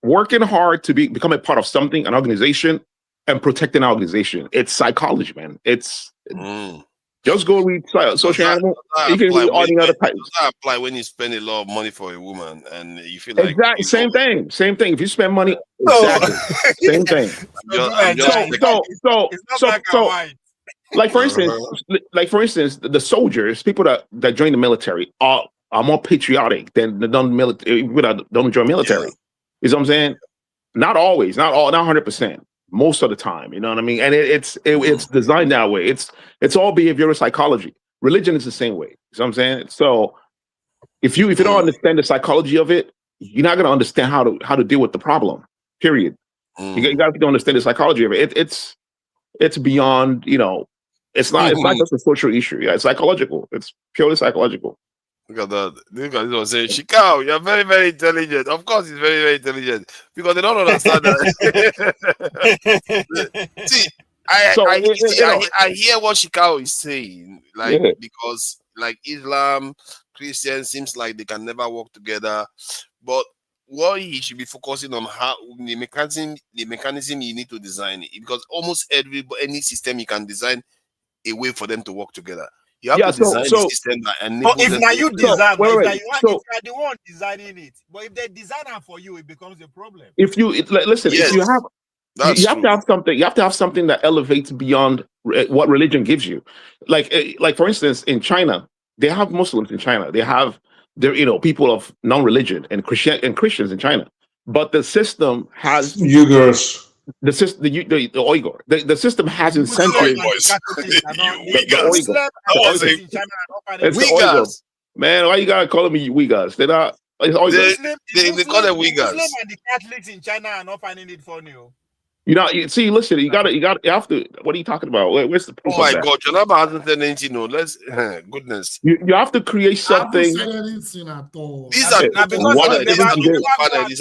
working hard to become a part of something, an organization, and protecting an organization. It's psychology, man. Just go read Social Animal. You can read all the other types. Does that apply when you spend a lot of money for a woman and you feel like exactly same thing? Same thing. If you spend money, exactly same thing. Like for instance, the soldiers, people that join the military are more patriotic than the people that don't join military. Yeah. You know what I'm saying? Not always, not 100%. Most of the time, you know what I mean? And it's designed that way. It's all behavioral psychology. Religion is the same way. You know what I'm saying? So if you don't understand the psychology of it, you're not gonna understand how to deal with the problem. Period. You got to understand the psychology of it. It's beyond, it's not just a social issue. Yeah, it's psychological. It's purely psychological. Look at that. Look at this one saying, Shikao, you're very, very intelligent. Of course, he's very, very intelligent because they don't understand that. See, I hear what Shikao is saying, because like Islam, Christians seems like they can never work together. But what he should be focusing on how the mechanism you need to design it, because almost any system you can design a way for them to work together. You have to design the system that enables if them now you design, if you are the one designing it, but if they design it for you, it becomes a problem. If you listen, if you have. You have to have something. You have to have something that elevates beyond what religion gives you. Like for instance, in China, they have Muslims in China. They have people of non-religion and Christians in China. But the system has Uyghurs. The system, the Uyghur. The system has incentives. Uyghurs. Man, why you gotta call them Uyghurs? They're not. They call them Uyghurs. Muslim and the Catholics in China are not finding it funny. See, listen, you have to. What are you talking about? Where's the proof? Oh my God, Jonathan hasn't said anything. No, goodness. You have to create something. These are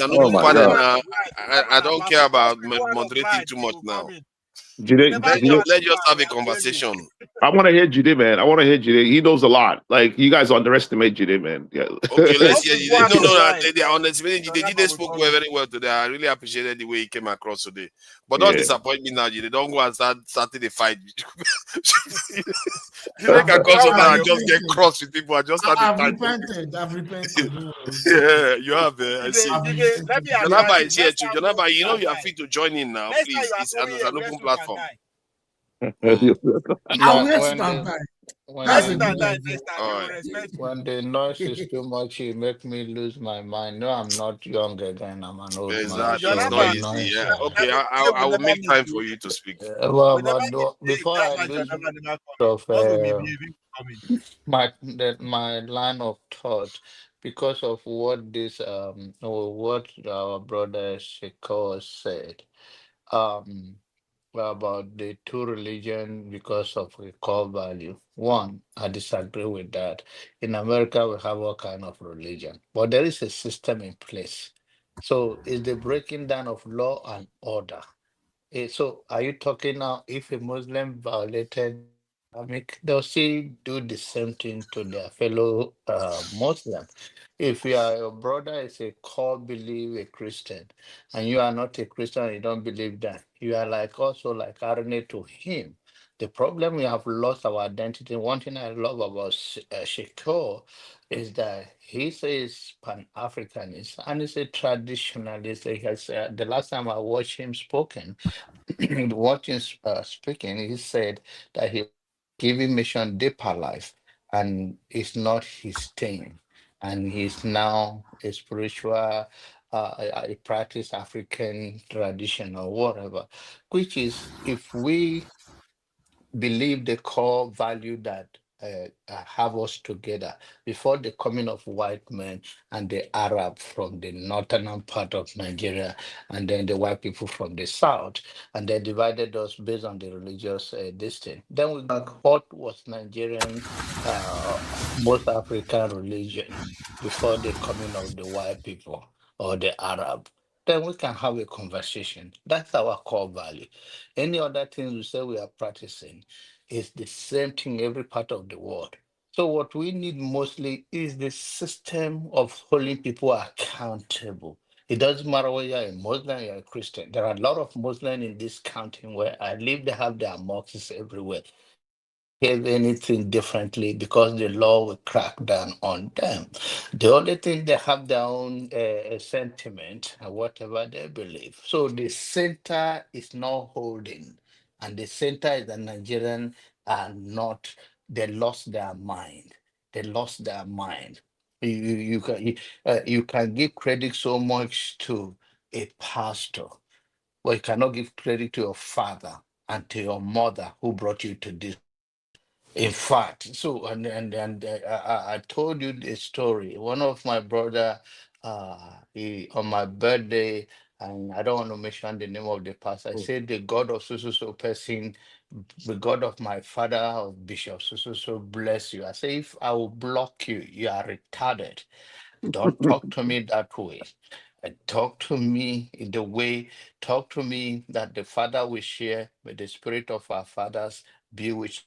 no panel now. I don't care about moderating too much now. Let's just have a conversation. I want to hear Jide, man. I want to hear Jide. He knows a lot. Like, you guys underestimate Jide, man. Yeah. Okay, let's hear Jide. No, they are underestimating Jide. Jide spoke very well today. I really appreciated the way he came across today. But don't disappoint me now, Jide. Don't go and start the fight. Jide can come sometimes and just get cross with people and just start the fight. I've repented. Yeah, you have. I see. Jonaba is here too. Jonaba, you are free to join in now. Please, it's an open platform. When the noise is too much, it make me lose my mind. No, I'm not young again. I'm an old man. Exactly. It's not easy. Yeah. Okay, I will make time for you to speak. Before I lose my line of thought, because of what what our brother Shiko said, about the two religion because of a core value. One, I disagree with that. In America, we have all kind of religion, but there is a system in place. So it's the breaking down of law and order. So are you talking now if a Muslim violated Islamic, they'll still do the same thing to their fellow Muslim. If your brother is a core believe a Christian and you are not a Christian, you don't believe that, you are like also like RNA to him. The problem we have lost our identity. One thing I love about Shakur is that he says Pan-Africanist and he's a traditionalist. He has, the last time I watched him spoken, watching speaking, he said that he giving mission deeper life and it's not his thing. And he's now a spiritual, a practice African tradition or whatever, which is if we believe the core value that have us together before the coming of white men and the Arab from the northern part of Nigeria, and then the white people from the south, and they divided us based on the religious distance. Then we got what was Nigerian, most African religion before the coming of the white people or the Arab. Then we can have a conversation. That's our core value. Any other things we say we are practicing is the same thing every part of the world. So what we need mostly is the system of holding people accountable. It doesn't matter whether you're a Muslim, you're a Christian. There are a lot of Muslims in this country where I live, they have their mosques everywhere. Behave anything differently because the law will crack down on them. The only thing they have their own sentiment and whatever they believe. So the center is not holding, and the center is the Nigerian are not. They lost their mind. They lost their mind. You can give credit so much to a pastor, but you cannot give credit to your father and to your mother who brought you to this. In fact, so I told you the story. One of my brother, he on my birthday, and I don't want to mention the name of the pastor. I said the God of so person, the God of my father of Bishop so bless you. I say if I will block you, you are retarded. Don't talk to me that way. Talk to me in the way, talk to me that the Father will share with the spirit of our fathers be with.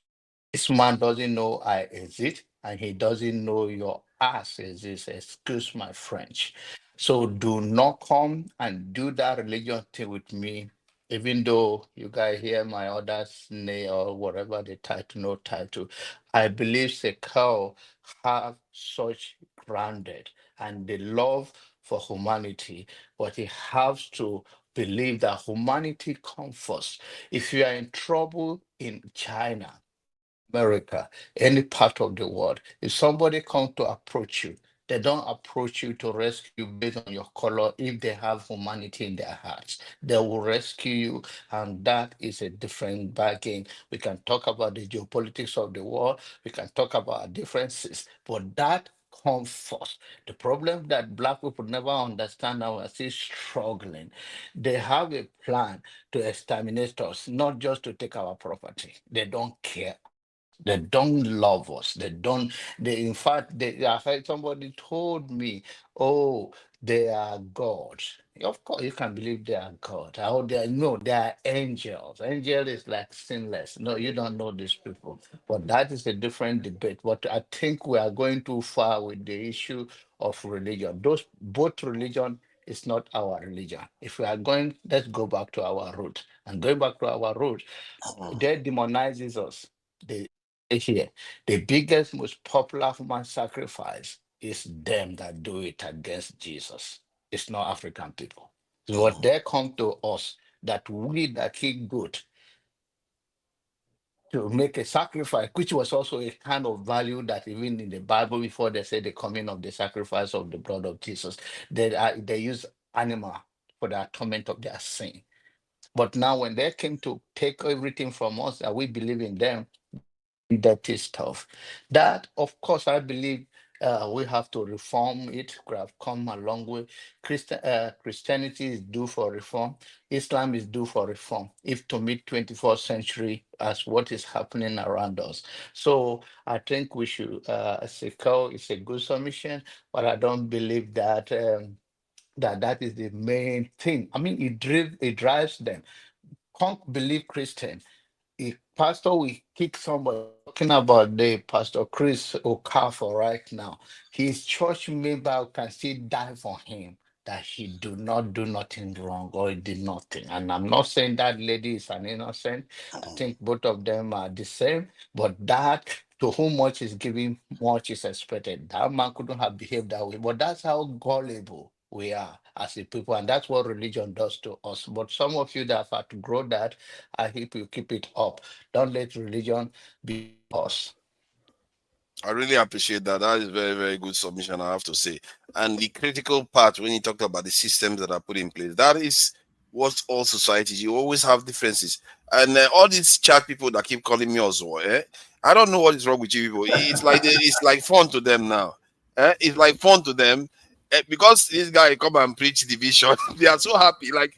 This man doesn't know I exist, and he doesn't know your ass exists. Excuse my French. So do not come and do that religion thing with me, even though you guys hear my other's name or whatever the title, no title. I believe Sekao have such grounded and the love for humanity, but he has to believe that humanity comes first. If you are in trouble in China, America, any part of the world, if somebody comes to approach you, they don't approach you to rescue you based on your color if they have humanity in their hearts. They will rescue you, and that is a different bargain. We can talk about the geopolitics of the world, we can talk about our differences, but that comes first. The problem that Black people never understand now are still struggling. They have a plan to exterminate us, not just to take our property. They don't care. They don't love us. They don't. They, in fact, they. I heard somebody told me, "Oh, they are gods." Of course, you can believe they are God. How they are? No, they are angels. Angel is like sinless. No, you don't know these people. But that is a different debate. But I think we are going too far with the issue of religion. Those both religion is not our religion. If we are going, let's go back to our root. And going back to our root, they demonizes us. They here. The biggest, most popular human sacrifice is them that do it against Jesus. It's not African people. So what they come to us that we that keep good to make a sacrifice, which was also a kind of value that even in the Bible before they say the coming of the sacrifice of the blood of Jesus, they use animal for the atonement of their sin. But now when they came to take everything from us that we believe in them, dirty stuff. That, of course, I believe We have to reform it. We have come a long way. Christianity is due for reform. Islam is due for reform. If to meet 21st century as what is happening around us. So I think we should. It's a good submission, but I don't believe that that is the main thing. I mean, it drives them. Can't believe Christian. If pastor will kick somebody, talking about the Pastor Chris Okafor right now, his church member can still die for him that he do not do nothing wrong or he did nothing. And I'm not saying that lady is an innocent. I think both of them are the same, but that to whom much is given, much is expected. That man couldn't have behaved that way, but that's how gullible we are as a people, and that's what religion does to us. But some of you that have had to grow that, I hope you keep it up. Don't let religion be us. I really appreciate that. That is very, very good submission, I have to say. And the critical part when you talked about the systems that are put in place, that is what all societies, you always have differences. And all these chat people that keep calling me also, I don't know what is wrong with you people. It's like fun to them now. It's like fun to them because this guy come and preach division. They are so happy. Like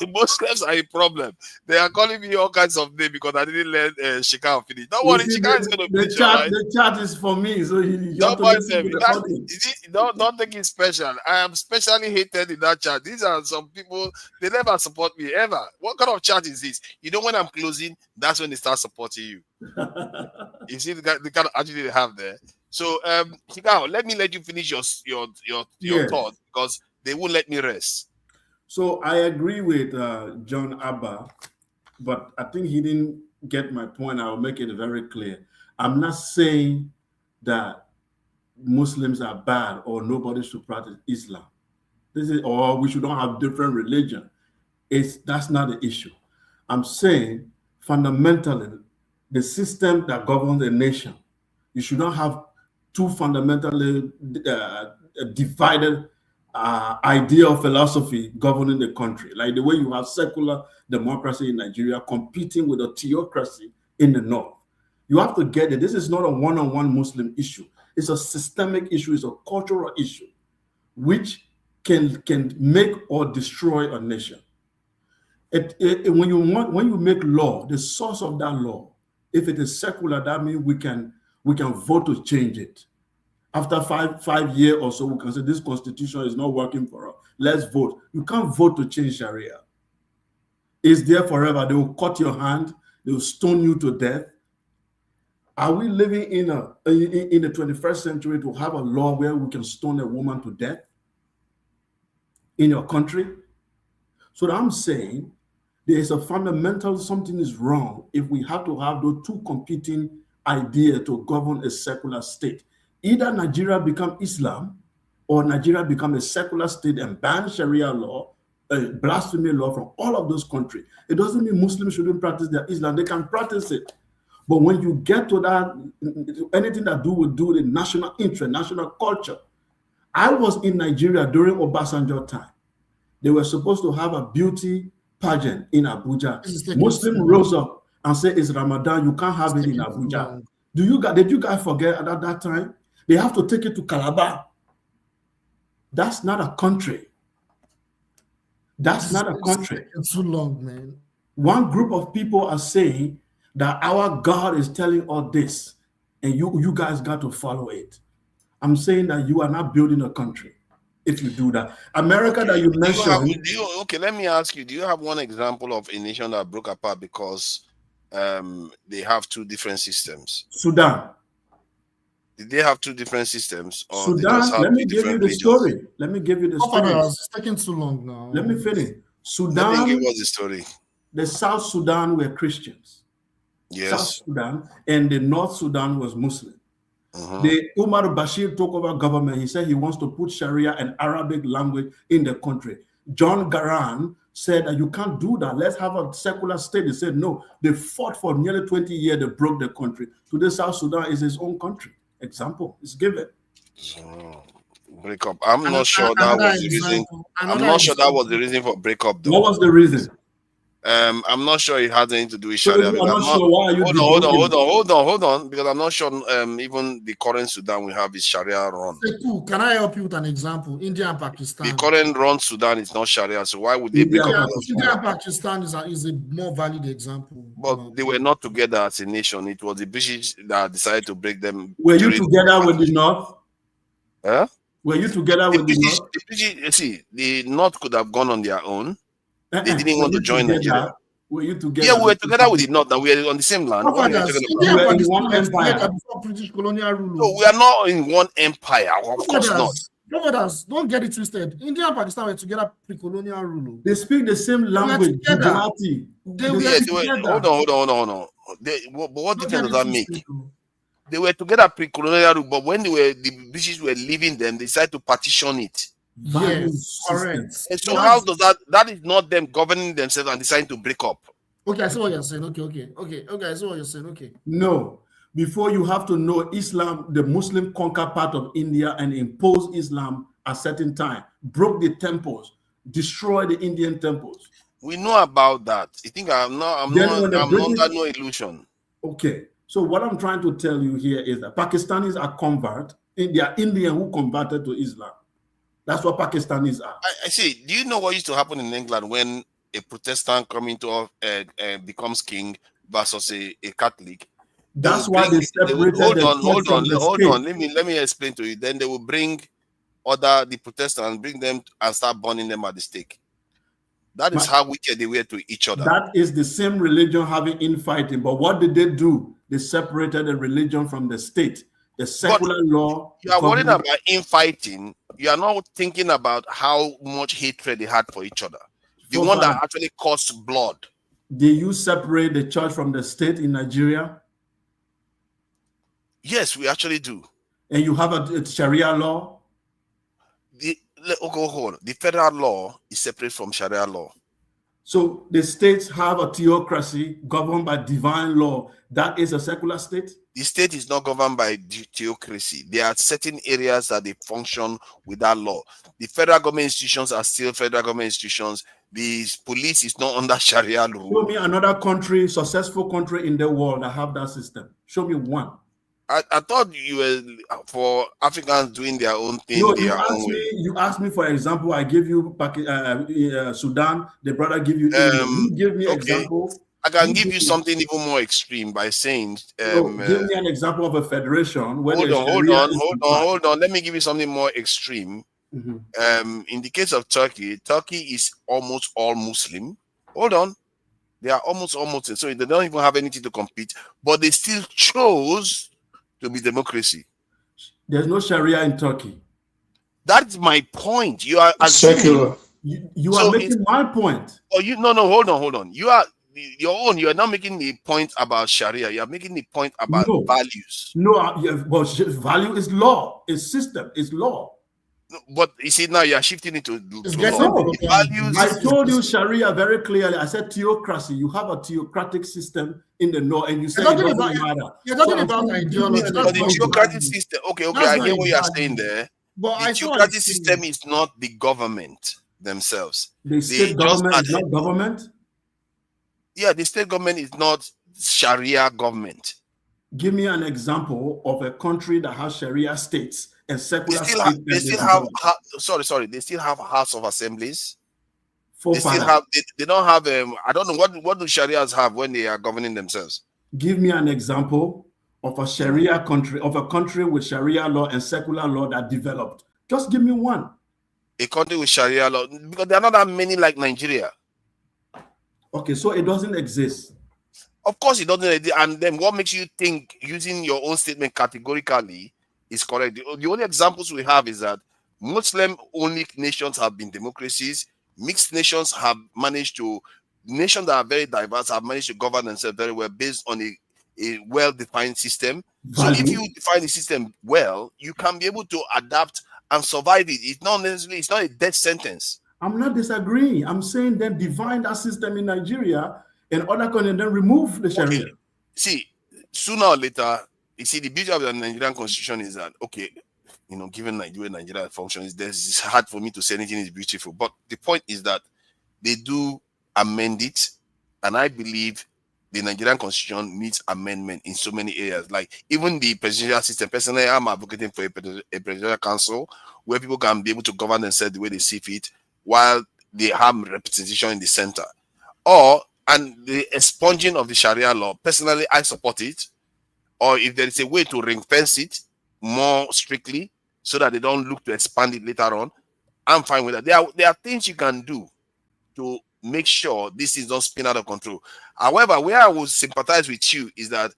Muslims are a problem. They are calling me all kinds of names because I didn't let Shika finish. Don't worry, Shika is going to finish. The chat is for me, so you have to listen to the audience. Don't think it's special. I am specially hated in that chat. These are some people, they never support me ever. What kind of chat is this? You know, when I'm closing, that's when they start supporting you. You see the kind of attitude they have there. So, Shika, let me let you finish your thought because they won't let me rest. So I agree with John Abba, but I think he didn't get my point. I'll make it very clear. I'm not saying that Muslims are bad or nobody should practice Islam. Or we should not have different religion. That's not the issue. I'm saying fundamentally, the system that governs a nation, you should not have two fundamentally divided idea of philosophy governing the country, like the way you have secular democracy in Nigeria competing with a theocracy in the north. You have to get it. This is not a one-on-one Muslim issue. It's a systemic issue. It's a cultural issue, which can make or destroy a nation. When you make law, the source of that law, if it is secular, that means we can vote to change it. After five years or so, we can say this constitution is not working for us. Let's vote. You can't vote to change Sharia. It's there forever. They will cut your hand. They will stone you to death. Are we living in the 21st century to have a law where we can stone a woman to death in your country? So I'm saying there is a fundamental something is wrong if we have to have those two competing ideas to govern a secular state. Either Nigeria become Islam or Nigeria become a secular state and ban Sharia law, blasphemy law from all of those countries. It doesn't mean Muslims shouldn't practice their Islam. They can practice it. But when you get to that, anything that do with the national interest, national culture. I was in Nigeria during Obasanjo time. They were supposed to have a beauty pageant in Abuja. Muslim rose up and said, it's Ramadan, you can't have it in Abuja. Did you guys forget at that time? They have to take it to Calabar. That's not a country. That's not a country. It's too long, man. One group of people are saying that our God is telling us this, and you guys got to follow it. I'm saying that you are not building a country if you do that. America that you mentioned. Okay, let me ask you, do you have one example of a nation that broke apart because they have two different systems? Sudan. Did they have two different systems? Or Sudan, let me give you the story. Let me give you the story. It's taking too long now. Let me finish. Sudan. Let me give us the story. The South Sudan were Christians. Yes. South Sudan, and the North Sudan was Muslim. The Umar Bashir took over government. He said he wants to put Sharia and Arabic language in the country. John Garang said that you can't do that. Let's have a secular state. He said no. They fought for nearly 20 years. They broke the country. Today, South Sudan is his own country. Example is given. Break up. I'm not sure that was the reason. I'm not sure that was the reason for breakup. What was the reason? I'm not sure it has anything to do with So Sharia. if you are Because not sure, why are you hold on, because I'm not sure even the current Sudan we have is Sharia run. Can I help you with an example? India and Pakistan. The current run Sudan is not Sharia, so why would they India break up? India and Pakistan is a more valid example. But they were not together as a nation. It was the British that decided to break them. Were you together with the North? Huh? Were you together with the North? The British, see, the North could have gone on their own. They didn't want to join Nigeria. Were you together? Yeah, we were together with the North, and we were on the same land. What are you talking about? India and Pakistan were together before British colonial rule. No, we are not in one empire. Of course not. Brothers, don't get it twisted. India and Pakistan were together pre-colonial rule. They speak the same language. Gujarati. Hold on. But what difference does that make? They were together pre-colonial rule, but when the British were leaving them, they decided to partition it. Yes, correct. And so how does that is not them governing themselves and deciding to break up? Okay, I see what you're saying. Okay, I see what you're saying. Okay. No. Before you have to know Islam, the Muslim conquered part of India and imposed Islam at a certain time, broke the temples, destroyed the Indian temples. We know about that. I think I'm under no illusion. Okay. So what I'm trying to tell you here is that Pakistanis are convert. They are Indian who converted to Islam. That's what Pakistanis are. I see. Do you know what used to happen in England when a Protestant coming to becomes king versus a Catholic? That's why they separated. Hold on. Let me explain to you. Then they will bring the Protestants, bring them and start burning them at the stake. That is how wicked they were to each other. That is the same religion having infighting. But what did they do? They separated the religion from the state. The secular law. You are worried about infighting. You are not thinking about how much hatred they had for each other. The one that actually caused blood. Did you separate the church from the state in Nigeria? Yes, we actually do. And you have a Sharia law? Hold on. The federal law is separate from Sharia law. So the states have a theocracy governed by divine law. That is a secular state? The state is not governed by theocracy. There are certain areas that they function with that law. The federal government institutions are still federal government institutions. The police is not under Sharia law. Show me another country, successful country in the world that have that system. Show me one. I thought you were for Africans doing their own thing. No, you asked me for example. I give you Sudan. The brother give you India. You give me example. I can give you something even more extreme by saying. Give me an example of a federation. Hold on. Let me give you something more extreme. Mm-hmm. In the case of Turkey is almost all Muslim. Hold on. They are almost all Muslim, so they don't even have anything to compete, but they still chose to be democracy. There's no Sharia in Turkey. That's my point. You are secular. You are making my point. Oh, hold on. You are you are not making the point about Sharia. You are making the point about values. But value is law. It's system. It's law. But you see, now you are shifting it to values. I told you Sharia very clearly. I said theocracy. You have a theocratic system in the law, and you say you're talking about ideology. The theocratic system. Okay, I hear what you are saying there. But the theocratic system is not the government themselves. The state government is not government. Yeah, the state government is not Sharia government. Give me an example of a country that has Sharia states and secular states. They still have they still have House of Assemblies. They don't have I don't know what do Sharias have when they are governing themselves. Give me an example of a Sharia country, of a country with Sharia law and secular law that developed. Just give me one. A country with Sharia law, because there are not that many like Nigeria. Okay, so it doesn't exist. Of course it doesn't exist. And then what makes you think using your own statement categorically is correct? The only examples we have is that Muslim-only nations have been democracies. Mixed nations have managed to, nations that are very diverse have managed to govern themselves very well based on a well-defined system. So if you define the system well, you can be able to adapt and survive it. It's not a death sentence. I'm not disagreeing. I'm saying then define that system in Nigeria and other countries, then remove the Sharia. Okay. See, sooner or later, you see, the beauty of the Nigerian constitution is that, okay, given Nigeria functions, it's hard for me to say anything is beautiful. But the point is that they do amend it And I believe the Nigerian constitution needs amendment in so many areas. Like even the presidential system. Personally, I'm advocating for a presidential council where people can be able to govern themselves the way they see fit, while they have representation in the center. And the expunging of the Sharia law. Personally, I support it. Or if there is a way to ring fence it more strictly so that they don't look to expand it later on, I'm fine with that. There are things you can do to make sure this is not spin out of control. However, where I would sympathize with you is that,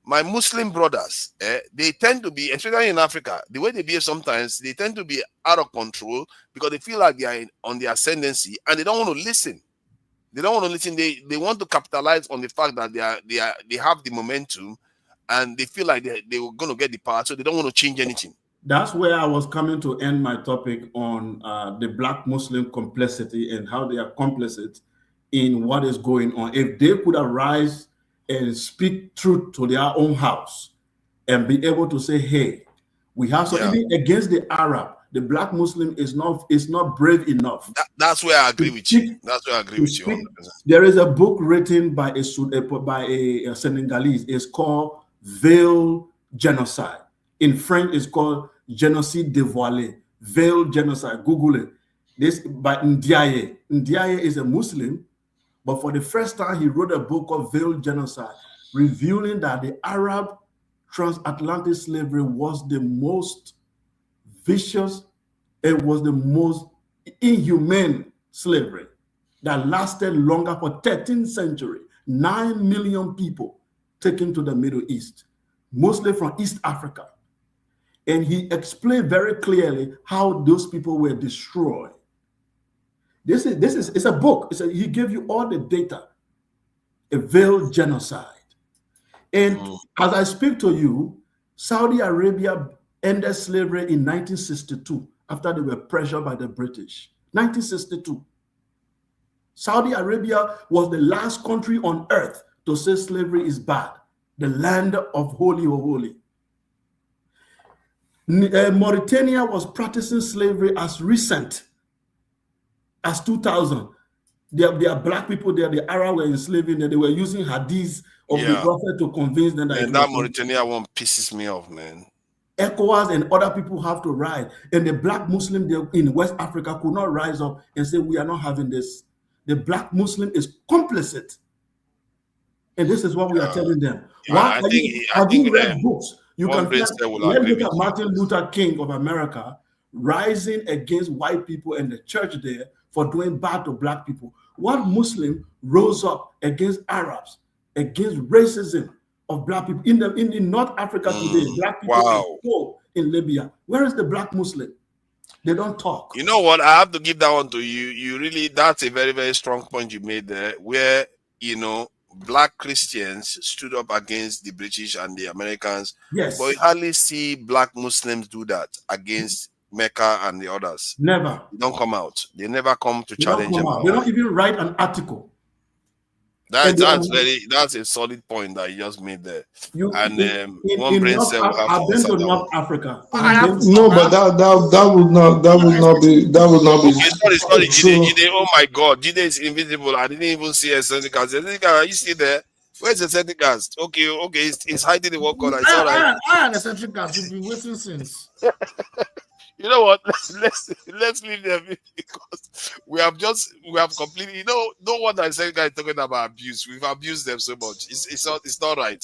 my Muslim brothers, they tend to be, especially in Africa, the way they behave sometimes, they tend to be out of control because they feel like they are on the ascendancy and they don't want to listen. They don't want to listen. They want to capitalize on the fact that they have the momentum and they feel like they were going to get the power, so they don't want to change anything. That's where I was coming to end my topic on the Black Muslim complicity and how they are complicit in what is going on. If they could arise and speak truth to their own house and be able to say, hey, we have even against the Arab, the Black Muslim is not brave enough. That's where I agree with you. That's where I agree with you 100%. There is a book written by a Senegalese. It's called Veil Genocide. In French, it's called Génocide dévoilé, Veil Genocide. Google it. This by Ndiaye. Ndiaye is a Muslim, but for the first time, he wrote a book called Veil Genocide, revealing that the Arab transatlantic slavery was the most vicious, it was the most inhumane slavery that lasted longer for 13th century. 9 million people taken to the Middle East, mostly from East Africa. And he explained very clearly how those people were destroyed. It's a book. He gave you all the data. A veiled genocide. And as I speak to you, Saudi Arabia ended slavery in 1962 after they were pressured by the British. 1962. Saudi Arabia was the last country on earth to say slavery is bad. The land of holy or holy. Mauritania was practicing slavery as recent as 2000. There are black people there, the Arab were enslaving them. They were using hadiths of the prophet to convince them that that Mauritania one pisses me off, man. ECOWAS and other people have to rise. And the black Muslim in West Africa could not rise up and say, we are not having this. The black Muslim is complicit. And this is what we are telling them. Have you read books? You can let's look at Martin Luther King of America rising against white people and the church there for doing bad to black people. What Muslim rose up against Arabs, against racism of black people in North Africa today? Black people in Libya. Where is the black Muslim? They don't talk. You know what? I have to give that one to you. You really, that's a very, very strong point you made there, where, black Christians stood up against the British and the Americans. Yes. But you hardly see black Muslims do that against Mecca and the others. Never. They don't come out. They never come to challenge them. They don't even write an article. That's a solid point that you just made there. I've been to North Africa. No, but that would not be. Sorry, Jide. Oh my God, Jide is invisible. I didn't even see a syndicate. Are you still there? Where's the syndicate? Okay, it's hiding the work corner. It's all right. I and the syndicate have been waiting since. You know what? Let's leave them because we have completely. No one that said guy talking about abuse. We've abused them so much. It's not right.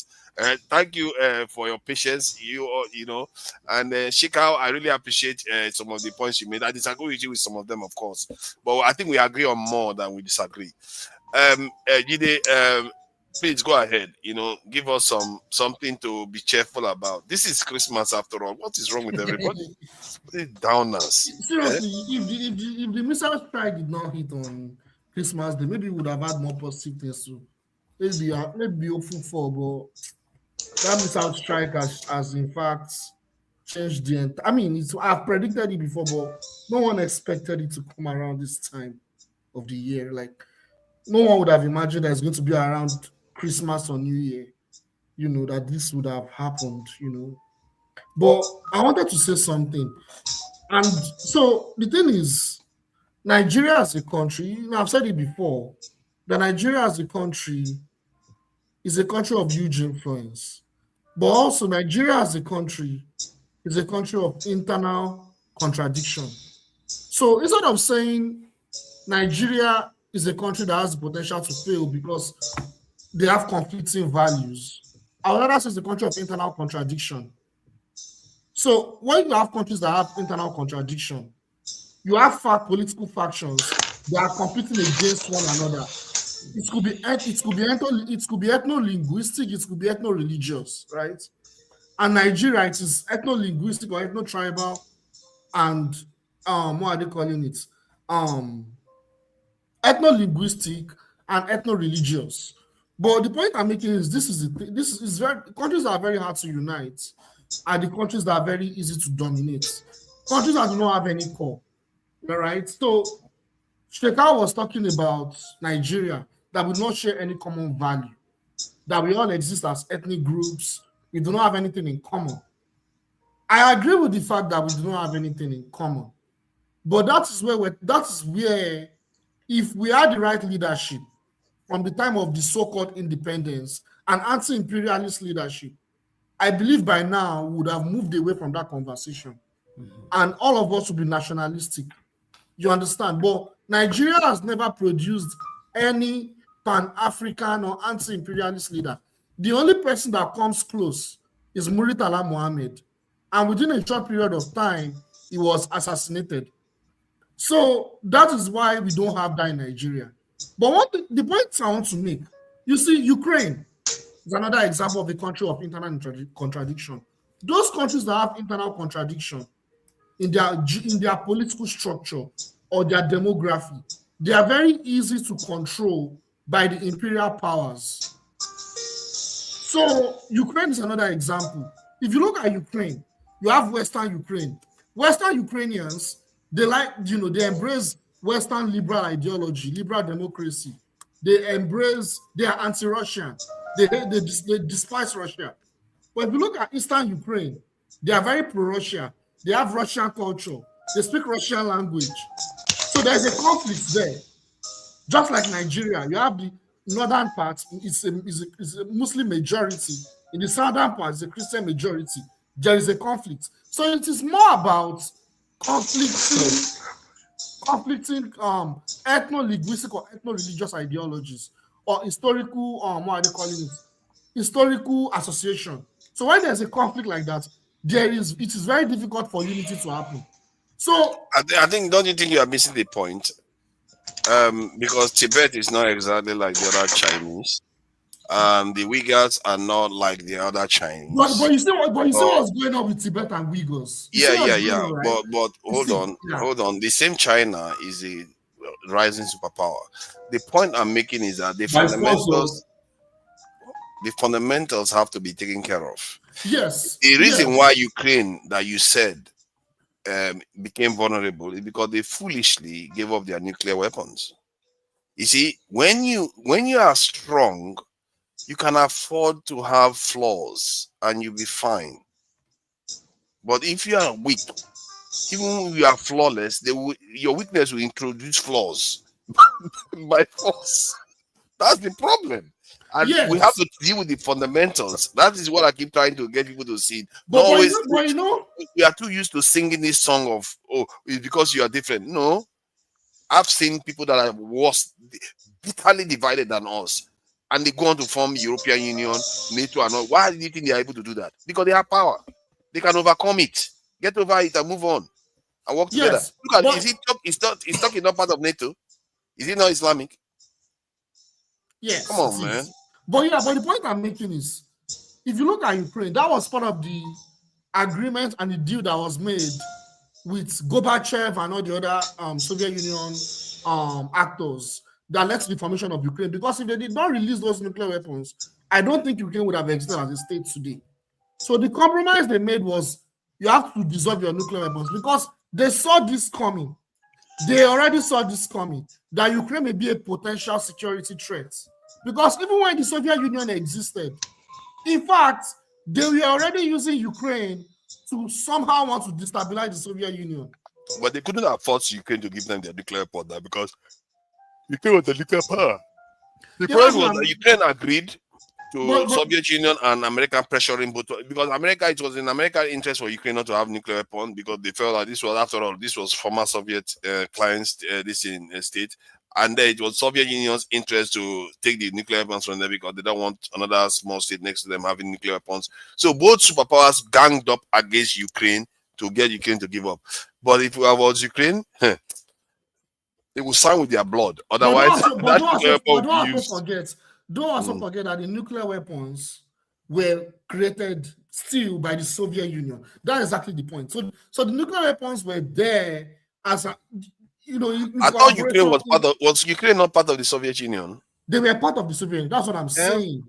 Thank you for your patience. And Shikau, I really appreciate some of the points you made. I disagree with you with some of them, of course, but I think we agree on more than we disagree. Jide, please go ahead. Give us something to be cheerful about. This is Christmas after all. What is wrong with everybody? Downers. Seriously, if the missile strike did not hit on Christmas Day, maybe we would have had more positive things to maybe hopeful for. But that missile strike has in fact changed the entire. I mean, I've predicted it before, but no one expected it to come around this time of the year. Like, no one would have imagined that it's going to be around Christmas or New Year, that this would have happened, But I wanted to say something. And so the thing is, Nigeria as a country, I've said it before, that Nigeria as a country is a country of huge influence, but also Nigeria as a country is a country of internal contradiction. So instead of saying Nigeria is a country that has the potential to fail because they have conflicting values, I would rather say it's a country of internal contradiction. So when you have countries that have internal contradiction, you have political factions that are competing against one another. It could be ethno-linguistic, it could be ethno-religious, right? And Nigeria, it is ethno-linguistic or ethno-tribal, and what are they calling it? Ethno-linguistic and ethno-religious. But the point I'm making is this is countries that are very hard to unite are the countries that are very easy to dominate. Countries that do not have any core. All right. So Shekar was talking about Nigeria, that we do not share any common value, that we all exist as ethnic groups, we do not have anything in common. I agree with the fact that we do not have anything in common. But that is where if we had the right leadership from the time of the so-called independence and anti-imperialist leadership, I believe by now we would have moved away from that conversation. And all of us would be nationalistic. You understand? But Nigeria has never produced any pan-African or anti-imperialist leader. The only person that comes close is Muritala Mohammed. And within a short period of time, he was assassinated. So that is why we don't have that in Nigeria. But the point I want to make, you see, Ukraine is another example of a country of internal contradiction. Those countries that have internal contradiction in their political structure or their demography, they are very easy to control by the imperial powers. So Ukraine is another example. If you look at Ukraine, you have Western Ukraine. Western Ukrainians, they embrace Western liberal ideology, liberal democracy. They are anti-Russian. They despise Russia. But if you look at Eastern Ukraine, they are very pro-Russia. They have Russian culture. They speak Russian language. So there's a conflict there. Just like Nigeria, you have the northern part, it's a Muslim majority. In the southern part, it's a Christian majority. There is a conflict. So it is more about conflicting ethno-linguistic or ethno-religious ideologies or historical, what are they calling it? Historical association. So when there's a conflict like that, it is very difficult for unity to happen. So I think, don't you think you are missing the point? Because Tibet is not exactly like the other Chinese. The Uyghurs are not like the other Chinese. But you see what's going on with Tibet and Uyghurs. Yeah. On, right? But hold on. The same China is a rising superpower. The point I'm making is that the fundamentals have to be taken care of. Yes. The reason why Ukraine, that you said, became vulnerable is because they foolishly gave up their nuclear weapons. You see, when you are strong, you can afford to have flaws and you'll be fine. But if you are weak, even if you are flawless, your weakness will introduce flaws by force. That's the problem. And we have to deal with the fundamentals. That is what I keep trying to get people to see. But we are too used to singing this song of, it's because you are different. No. I've seen people that are worse, bitterly divided than us. And they go on to form European Union, NATO and all. Why do you think they are able to do that? Because they have power. They can overcome it. Get over it and move on. And work together. Look at, is Turkey not part of NATO? Is it not Islamic? Yes. Come on, man. But the point I'm making is, if you look at Ukraine, that was part of the agreement and the deal that was made with Gorbachev and all the other Soviet Union actors that led to the formation of Ukraine. Because if they did not release those nuclear weapons, I don't think Ukraine would have existed as a state today. So the compromise they made was you have to dissolve your nuclear weapons because they saw this coming. They already saw this coming, that Ukraine may be a potential security threat. Because even when the Soviet Union existed, in fact, they were already using Ukraine to somehow want to destabilize the Soviet Union. But they couldn't have forced Ukraine to give them their nuclear power because Ukraine was the nuclear power. The problem was that Ukraine agreed to Soviet Union and America pressuring both, because it was in America's interest for Ukraine not to have nuclear weapons, because they felt that this was, after all, this was former Soviet clients, this in state, and then it was Soviet Union's interest to take the nuclear weapons from them because they don't want another small state next to them having nuclear weapons. So both superpowers ganged up against Ukraine to get Ukraine to give up. But if it was Ukraine, they will sign with their blood. Otherwise, don't also forget that the nuclear weapons were created still by the Soviet Union. That's exactly the point. So the nuclear weapons were there as a, I thought Ukraine was Ukraine not part of the Soviet Union? They were part of the Soviet Union. That's what I'm saying.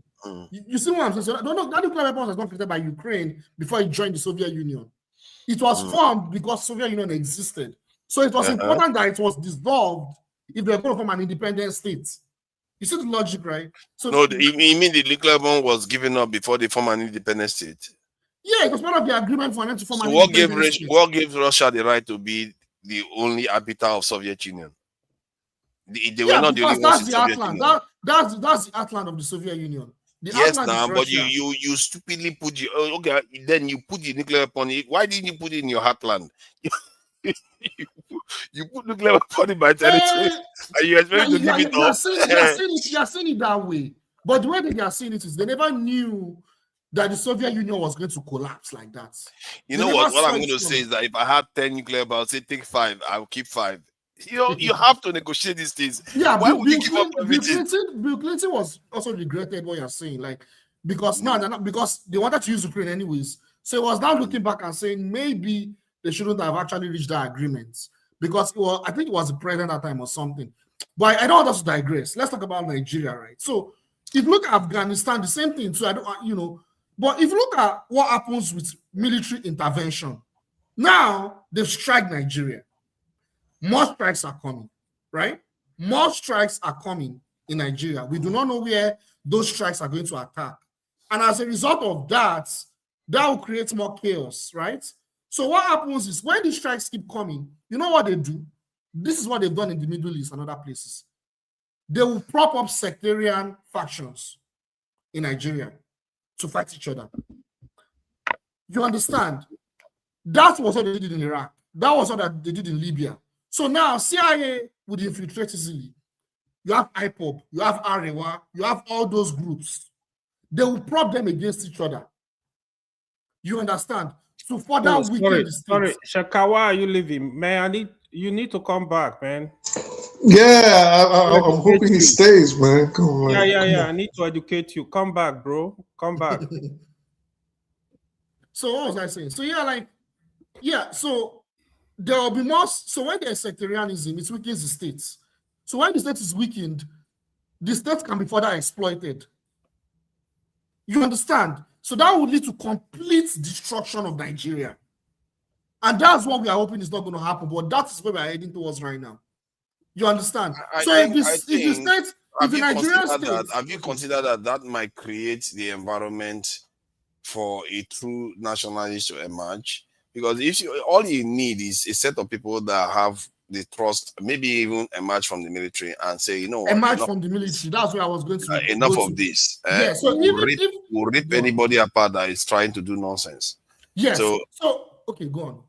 You see what I'm saying? So, no, that nuclear weapons was not created by Ukraine before it joined the Soviet Union. It was formed because Soviet Union existed. So it was important that it was dissolved if they were going to form an independent state. You see the logic, right? So no, you mean the nuclear bomb was given up before they form an independent state? Yeah, it was part of the agreement for them to form an independent state. What gave Russia the right to be the only arbiter of Soviet Union? They were not the only ones in Soviet Union. That's the heartland of the Soviet Union. Yes, now, but you stupidly put then you put the nuclear weapon. Why didn't you put it in your heartland? You put nuclear weapon in my territory, and you expect to give it up. You are seeing it that way, but the way they are seeing it is they never knew that the Soviet Union was going to collapse like that. You know what I'm going to say is that if I had 10 nuclear bombs, say take 5, I'll keep 5. You have to negotiate these things. Yeah, why would you give up everything? Bill Clinton was also regretted what you're saying, like, because now they're not, because they wanted to use Ukraine anyways. So he was now looking back and saying maybe they shouldn't have actually reached that agreement, because I think it was the president at that time or something. But I don't want us to digress. Let's talk about Nigeria, right? So if you look at Afghanistan, the same thing. So but if you look at what happens with military intervention, now they've struck Nigeria. More strikes are coming, right? More strikes are coming in Nigeria. We do not know where those strikes are going to attack. And as a result of that, that will create more chaos, right? So what happens is when these strikes keep coming, you know what they do? This is what they've done in the Middle East and other places. They will prop up sectarian factions in Nigeria to fight each other. You understand? That was what they did in Iraq. That was what they did in Libya. So now CIA would infiltrate easily. You have IPOB, you have Arewa, you have all those groups. They will prop them against each other. You understand? To further weaken the state. Sorry, Shaka, why are you leaving? Man, you need to come back, man. Yeah, I'm hoping he stays, man. Come on. Yeah. I need to educate you. Come back, bro. Come back. So what was I saying? So there will be more. So when there's sectarianism, it weakens the states. So when the state is weakened, the state can be further exploited. You understand? So that would lead to complete destruction of Nigeria. And that's what we are hoping is not going to happen. But that is where we are heading towards right now. You understand? Have you considered that might create the environment for a true nationalist to emerge? Because all you need is a set of people that have the trust, maybe even emerge from the military and say, emerge from the military. That's where I was going to. Enough of this. So we'll rip anybody apart that is trying to do nonsense. Yes. So okay, go on.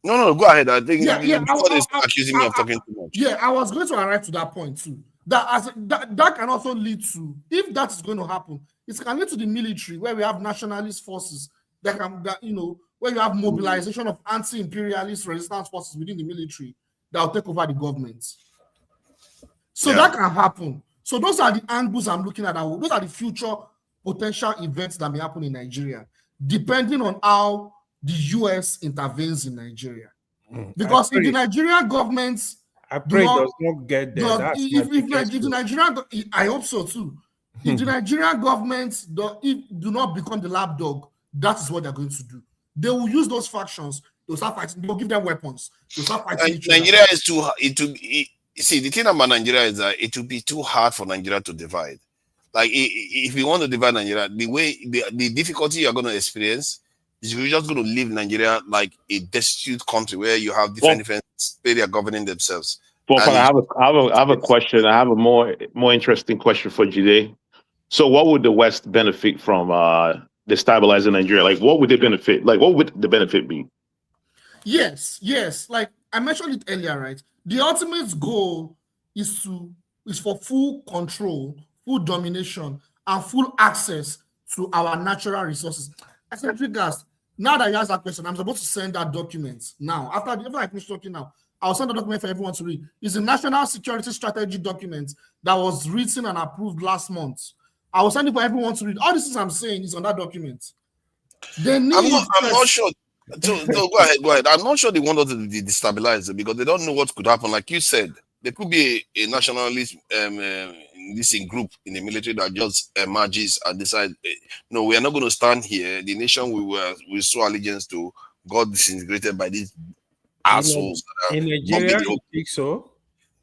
No, go ahead. I think before they start accusing me of talking too much. Yeah, I was going to arrive to that point too. That can also lead to, if that is going to happen, it can lead to the military where we have nationalist forces where you have mobilization of anti-imperialist resistance forces within the military that will take over the government. So that can happen. So those are the angles I'm looking at. Those are the future potential events that may happen in Nigeria, depending on how the US intervenes in Nigeria. Because if the Nigerian government, I pray does not get there. If the Nigerian, I hope so too. If the Nigerian government do not become the lapdog, that is what they're going to do. They will use those factions. They'll start fighting. They'll give them weapons. They'll start fighting each other. Nigeria is too. See, the thing about Nigeria is that it will be too hard for Nigeria to divide. Like if we want to divide Nigeria, the difficulty you're going to experience is you're just going to leave Nigeria like a destitute country where you have different areas governing themselves. Well, I have a question. I have a more interesting question for Jide. So, what would the West benefit from destabilizing Nigeria? Like, what would they benefit? Like, what would the benefit be? Yes. Like I mentioned it earlier, right? The ultimate goal is for full control, full domination, and full access to our natural resources. Essentially, guys, now that you asked that question, I'm supposed to send that document now. After I finish talking now, I'll send the document for everyone to read. It's a national security strategy document that was written and approved last month. I will send it for everyone to read. All this I'm saying is on that document. I'm not sure. So go ahead. I'm not sure they want us to destabilize it because they don't know what could happen. Like you said, there could be a nationalist group in the military that just emerges and decide, no, we are not going to stand here. The nation we saw allegiance to got disintegrated by these assholes. In Nigeria, you think so?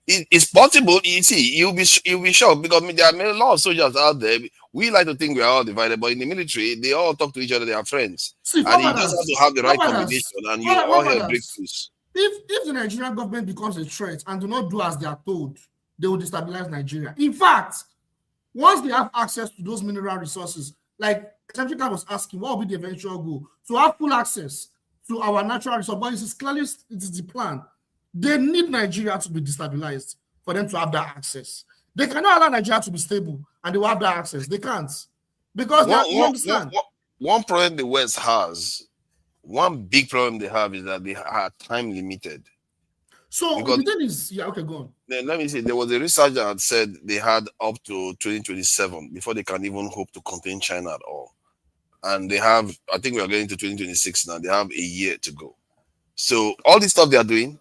It's possible. You see, you'll be shocked because there are a lot of soldiers out there. We like to think we are all divided, but in the military, they all talk to each other. They are friends, and you just have to have the right combination, and you all have breakthroughs. If the Nigerian government becomes a threat and do not do as they are told, they will destabilize Nigeria. In fact, once they have access to those mineral resources, like Centrica was asking, what will be the eventual goal? To have full access to our natural resources, but it is the plan. They need Nigeria to be destabilized for them to have that access. They cannot allow Nigeria to be stable and they will have that access. They can't. Because you understand. One problem the West has, one big problem they have is that they are time limited. So the thing is, okay, go on. Then let me see. There was a researcher that said they had up to 2027 before they can even hope to contain China at all. And they have, I think we are getting to 2026 now. They have a year to go. So all this stuff they are doing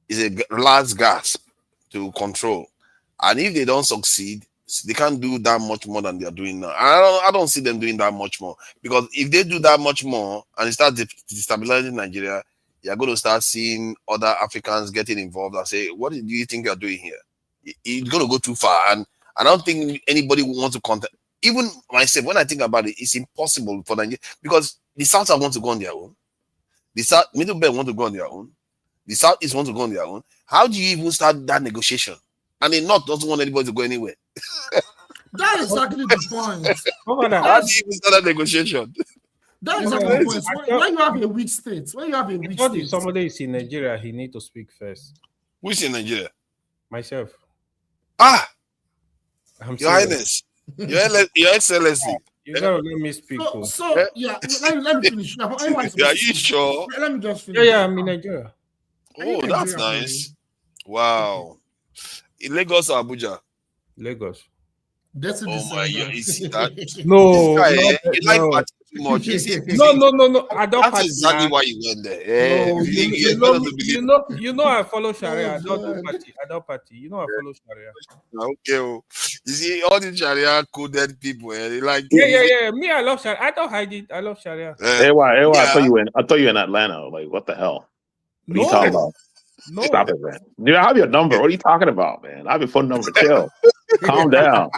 is a last gasp to control, and if they don't succeed, they can't do that much more than they are doing now. I don't see them doing that much more, because if they do that much more and they start destabilizing Nigeria, you're going to start seeing other Africans getting involved and say, "What do you think you're doing here?" It's going to go too far, and I don't think anybody will want to contact. Even myself, when I think about it, it's impossible for Nigeria because the South want to go on their own, the South Middle Belt want to go on their own. The Southeast want to go on their own. How do you even start that negotiation? And the North doesn't want anybody to go anywhere. That is exactly the point. How do you even start that negotiation? That is exactly the point. When you have a weak state, if somebody is in Nigeria, he need to speak first. Who is in Nigeria? Myself. Your Highness, Your Excellency. You gotta let me speak. Let me finish. Are you sure? Let me just finish. Yeah, I'm in Nigeria. Oh, that's nice. Wow. In Lagos or Abuja? Lagos. That's you see that? No, you like party too much. No. I don't. That's exactly why you went there. You know, I follow Sharia. I don't do party. I don't party. You know, I follow Sharia. Okay. You see, all these Sharia coded people. They like. Yeah. Me, I love Sharia. I don't hide it. I love Sharia. I thought you were in Atlanta. Like, what the hell? What are you talking about? No. Stop it, man. Dude, I have your number. What are you talking about, man? I have your phone number. Chill. Calm down.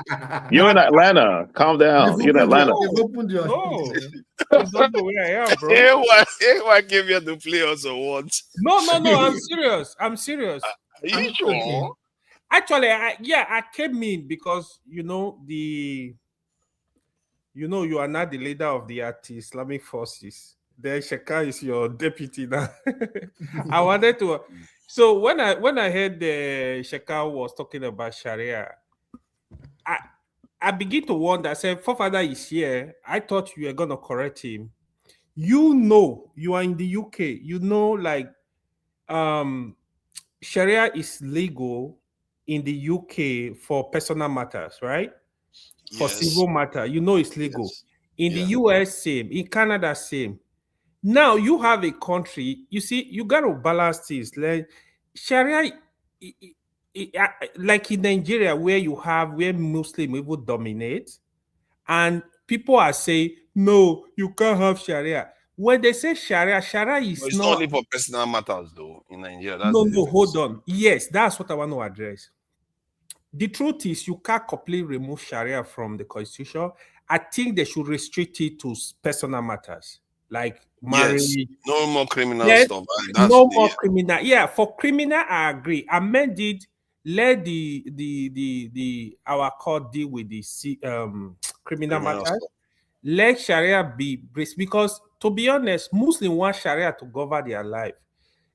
You're in Atlanta. Calm down. You're in Atlanta. No. I don't know where I am, bro. Why gave you the players or what? No. I'm serious. Are you sure? Actually, I came in because you are not the leader of the anti-Islamic forces. Then Sheka is your deputy now. I wanted to. So when I heard the Sheka was talking about Sharia, I begin to wonder. I said, "Forefather is here. I thought you were gonna correct him. You are in the UK. Sharia is legal in the UK for personal matters, right? Yes. For civil matter, it's legal. Yes. In the US, same. In Canada, same. Now you have a country, you see, you got to balance this. Like Sharia, like in Nigeria, where Muslim people dominate, and people are saying, no, you can't have Sharia. When they say Sharia is it's not only for personal matters, though, in Nigeria. No, hold on. Yes, that's what I want to address. The truth is, you can't completely remove Sharia from the constitution. I think they should restrict it to personal matters. like marriage. Yes, no more criminal Yes, stuff. no more criminal. Yeah, for criminal, I agree. Amend it. Let our court deal with the criminal matters. stuff. Let Sharia be based, because to be honest, Muslims want Sharia to govern their life.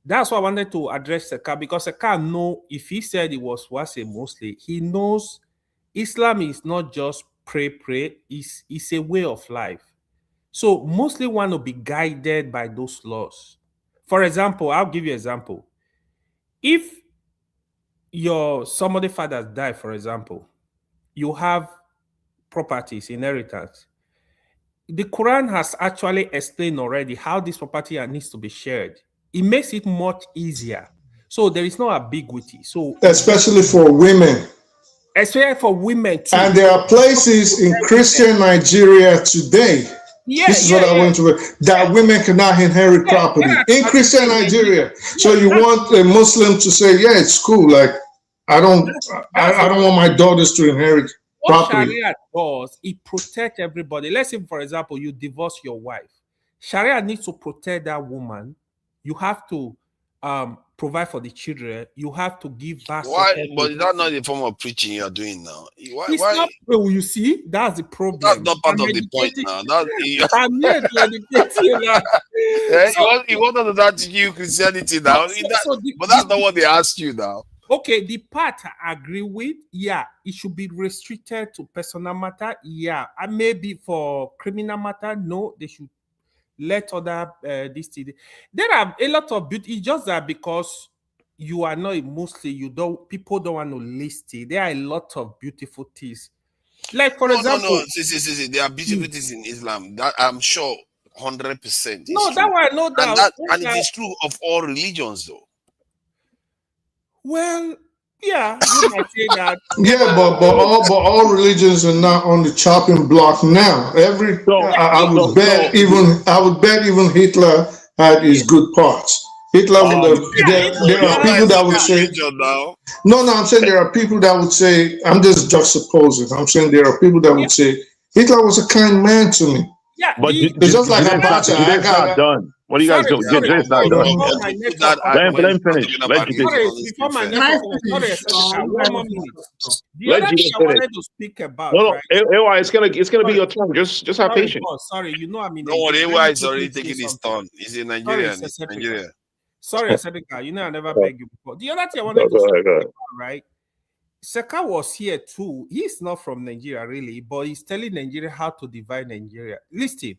That's why I wanted to address Seka, because Seka know, if he said he was a Muslim, he knows Islam is not just pray, it's a way of life. So Muslims want to be guided by those laws. For example, I'll give you an example. If somebody fathers die, for example, you have properties, inheritance. The Quran has actually explained already how this property needs to be shared. It makes it much easier. So there is no ambiguity. So especially for women. Especially for women too. And there are places in Christian Nigeria today. This is what I want to that women cannot inherit property in Christian Nigeria. So you want a Muslim to say, yeah, it's cool. Like I don't want my daughters to inherit what property. Sharia does, it protects everybody. Let's say, for example, you divorce your wife. Sharia needs to protect that woman. You have to provide for the children. You have to give back. Why? But is that not the form of preaching you are doing now? Why? Not, you see, that's the problem. That's not part of the point now. I'm here to educate you now. You want to that you Christianity now, but that's not what they asked you now. Okay, the part I agree with, yeah, it should be restricted to personal matter, yeah, and maybe for criminal matter, no, they should let other this. There are a lot of beauty. It's just that because you are not a Muslim, people don't want to list it. There are a lot of beautiful things. Like for example, no. See, there are beautiful things in Islam. That I'm sure 100%. No, that one, no doubt. And it is true of all religions, though. Well, yeah, you might say that. Yeah, but all religions are not on the chopping block now. I would bet even Hitler had his good parts. Hitler would have. There are people that would say. No, I'm saying there are people that would say. I'm just juxtaposing. I'm saying there are people that would say Hitler was a kind man to me. Yeah, but it's just like Abacha. Not done. What are you guys doing? It's not done. Let him finish. Let you finish. Before my next one more minute. The other thing I wanted to speak about. No, it's gonna be your turn. Just have patience. Sorry, you know I mean. No, AY is already taking his turn. He's in Nigeria. Sorry, Asadika. You know I never begged you before. The other thing I wanted to say about, right? Seka was here too. He's not from Nigeria really, but he's telling Nigeria how to divide Nigeria. Listen,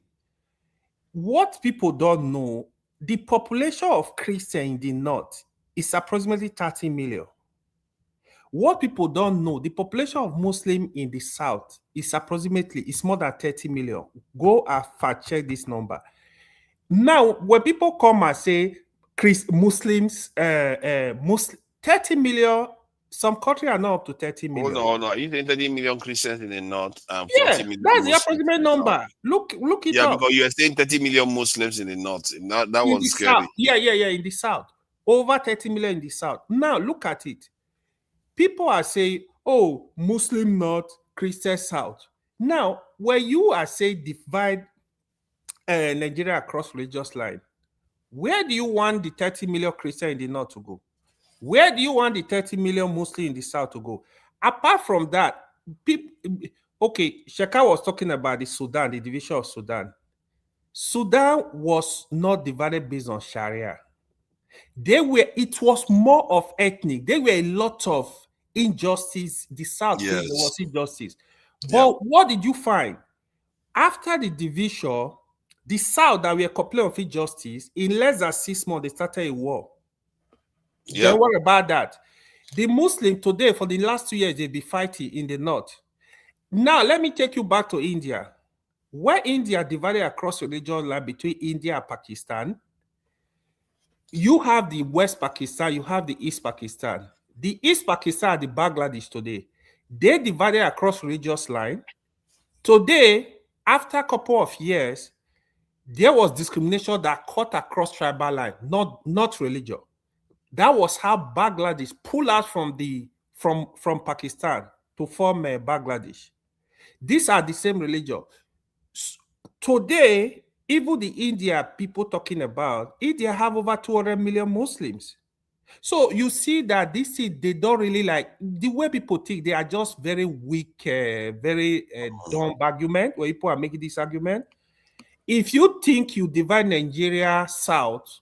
what people don't know, the population of Christians in the north is approximately 30 million. What people don't know, the population of Muslims in the south is more than 30 million. Go and fact check this number. Now, when people come and say Muslims, 30 million. Some countries are not up to 30 million. Oh, no. You think 30 million Christians in the north and 40 million that's the approximate number. Look it up. Yeah, because you are saying 30 million Muslims in the north. That was scary. South. Yeah, in the south. Over 30 million in the south. Now, look at it. People are saying, oh, Muslim north, Christian south. Now, when you are saying divide Nigeria across religious line, where do you want the 30 million Christians in the north to go? Where do you want the 30 million Muslims in the south to go? Apart from that, Sheka was talking about the Sudan, the division of Sudan. Sudan was not divided based on Sharia. It was more of ethnic. There were a lot of injustice. The south, there was injustice. But what did you find? After the division, the south that were complaining of injustice, in less than 6 months, they started a war. Yeah. Then what about that? The Muslim today, for the last 2 years, they've been fighting in the north. Now, let me take you back to India. Where India divided across religious line between India and Pakistan, you have the West Pakistan, you have the East Pakistan. The East Pakistan, the Bangladesh today, they divided across religious line. Today, after a couple of years, there was discrimination that cut across tribal line, not religion. That was how Bangladesh pulled out from Pakistan to form Bangladesh. These are the same religion. Today, even the India people talking about, India have over 200 million Muslims. So you see that this is, they don't really like, the way people think, they are just very weak, very dumb argument, where people are making this argument. If you think you divide Nigeria South,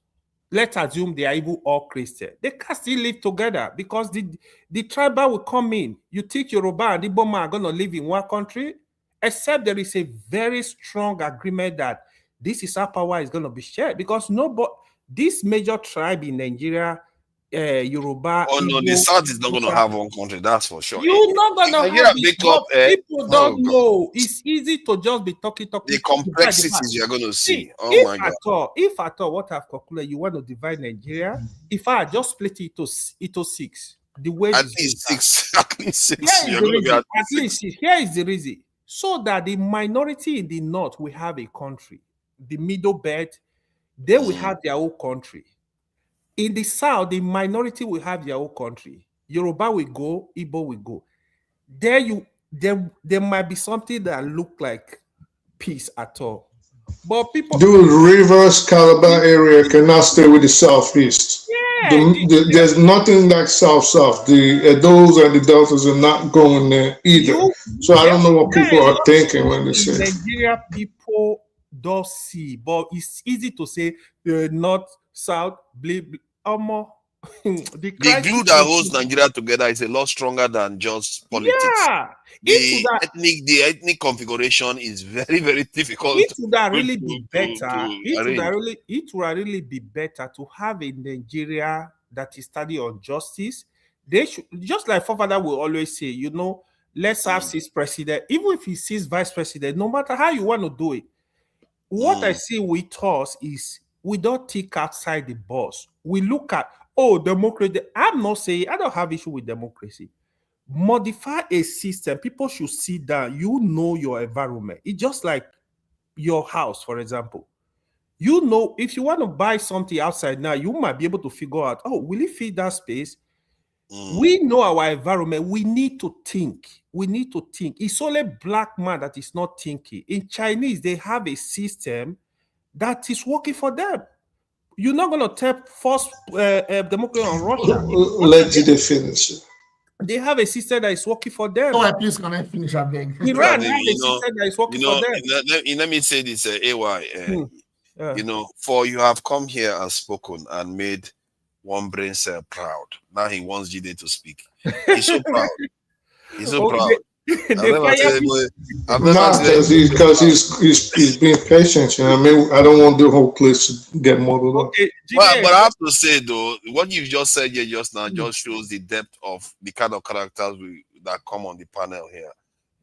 let's assume they are even all Christian. They can still live together because the tribal will come in. You think Yoruba and Igbo are going to live in one country, except there is a very strong agreement that this is how power is going to be shared, because nobody, this major tribe in Nigeria, Yoruba. Oh no, the South is not going to have one country. That's for sure. You're not going to have it, up, people don't know. It's easy to just be talking. The complexities you're going to see. Oh if my God. If at all, what I've concluded, you want to divide Nigeria, if I just split it into 6, the way at least 6, at least 6. Here is the reason. So that the minority in the north will have a country, the middle belt, they will have their own country. In the south, the minority will have their own country. Yoruba will go, Igbo will go. There might be something that look like peace at all. But people, dude, Rivers, Calabar area cannot stay with the southeast. Yeah, there's nothing like south. The Edos and the Deltas are not going there either. So I don't know what people are thinking when they say. Nigeria people don't see, but it's easy to say north, south, the glue that holds Nigeria together is a lot stronger than just politics. Yeah, the ethnic configuration is very, very difficult. It would really be better. It would really be better to have a Nigeria that is study on justice. They should, just like Fofather will always say, you know, let's have 6 president. Even if he sees vice president, no matter how you want to do it. What I see with us is we don't think outside the box. We look at, democracy. I'm not saying, I don't have issue with democracy. Modify a system. People should sit down. You know your environment. It's just like your house, for example. You know, if you want to buy something outside now, you might be able to figure out, will it fit that space? We know our environment. We need to think. It's only black man that is not thinking. In Chinese, they have a system that is working for them. You're not going to force democracy on Russia. Let you finish. They have a system that is working for them. Please, can I finish? I beg. Iran has a system that is working for them. Let me say this, AY. You know, for you have come here and spoken and made one brain cell proud. Now he wants Jide to speak. He's so proud. He's so proud. Because he's being patient. You know what I mean? I don't want the whole place to get muddled up. But I have to say though, what you just said here just now just shows the depth of the kind of characters that come on the panel here.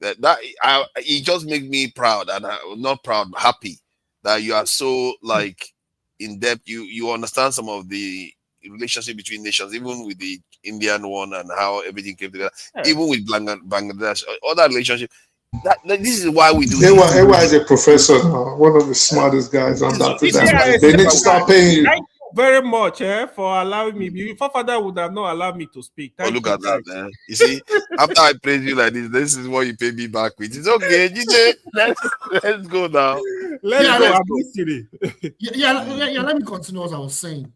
It just makes me proud, and not proud, happy that you are so like in depth. You understand some of the relationship between nations, even with the Indian one and how everything came together, even with Bangladesh, other relationship. This is why we do. AY is a professor, one of the smartest guys on that. They need to start paying you. Thank you very much for allowing me. Your father would have not allowed me to speak. Look at that, man. You see, after I praise you like this is what you pay me back with. It's okay, DJ. Let's go now. Let's go. Let me continue what I was saying.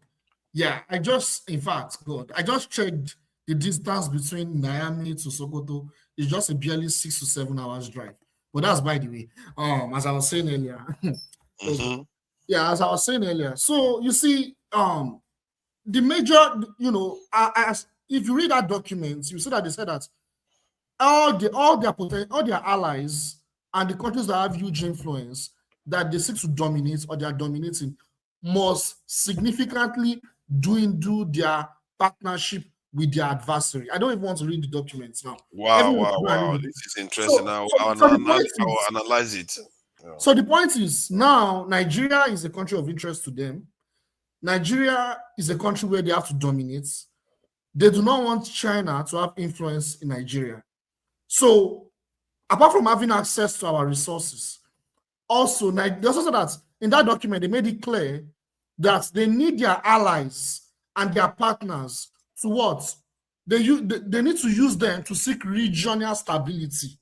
Yeah, I just checked the distance between Miami to Sokoto. It's just a barely 6 to 7 hours drive. But that's by the way. As I was saying earlier. As I was saying earlier. So you see, the major, if you read that document, you see that they said that all their allies and the countries that have huge influence that they seek to dominate or they are dominating must significantly do their partnership with their adversary. I don't even want to read the documents now. Wow. This is interesting. I'll analyze it. Yeah. So the point is, now Nigeria is a country of interest to them. Nigeria is a country where they have to dominate. They do not want China to have influence in Nigeria. So apart from having access to our resources, also, there's also that in that document, they made it clear that they need their allies and their partners to what? They need to use them to seek regional stability.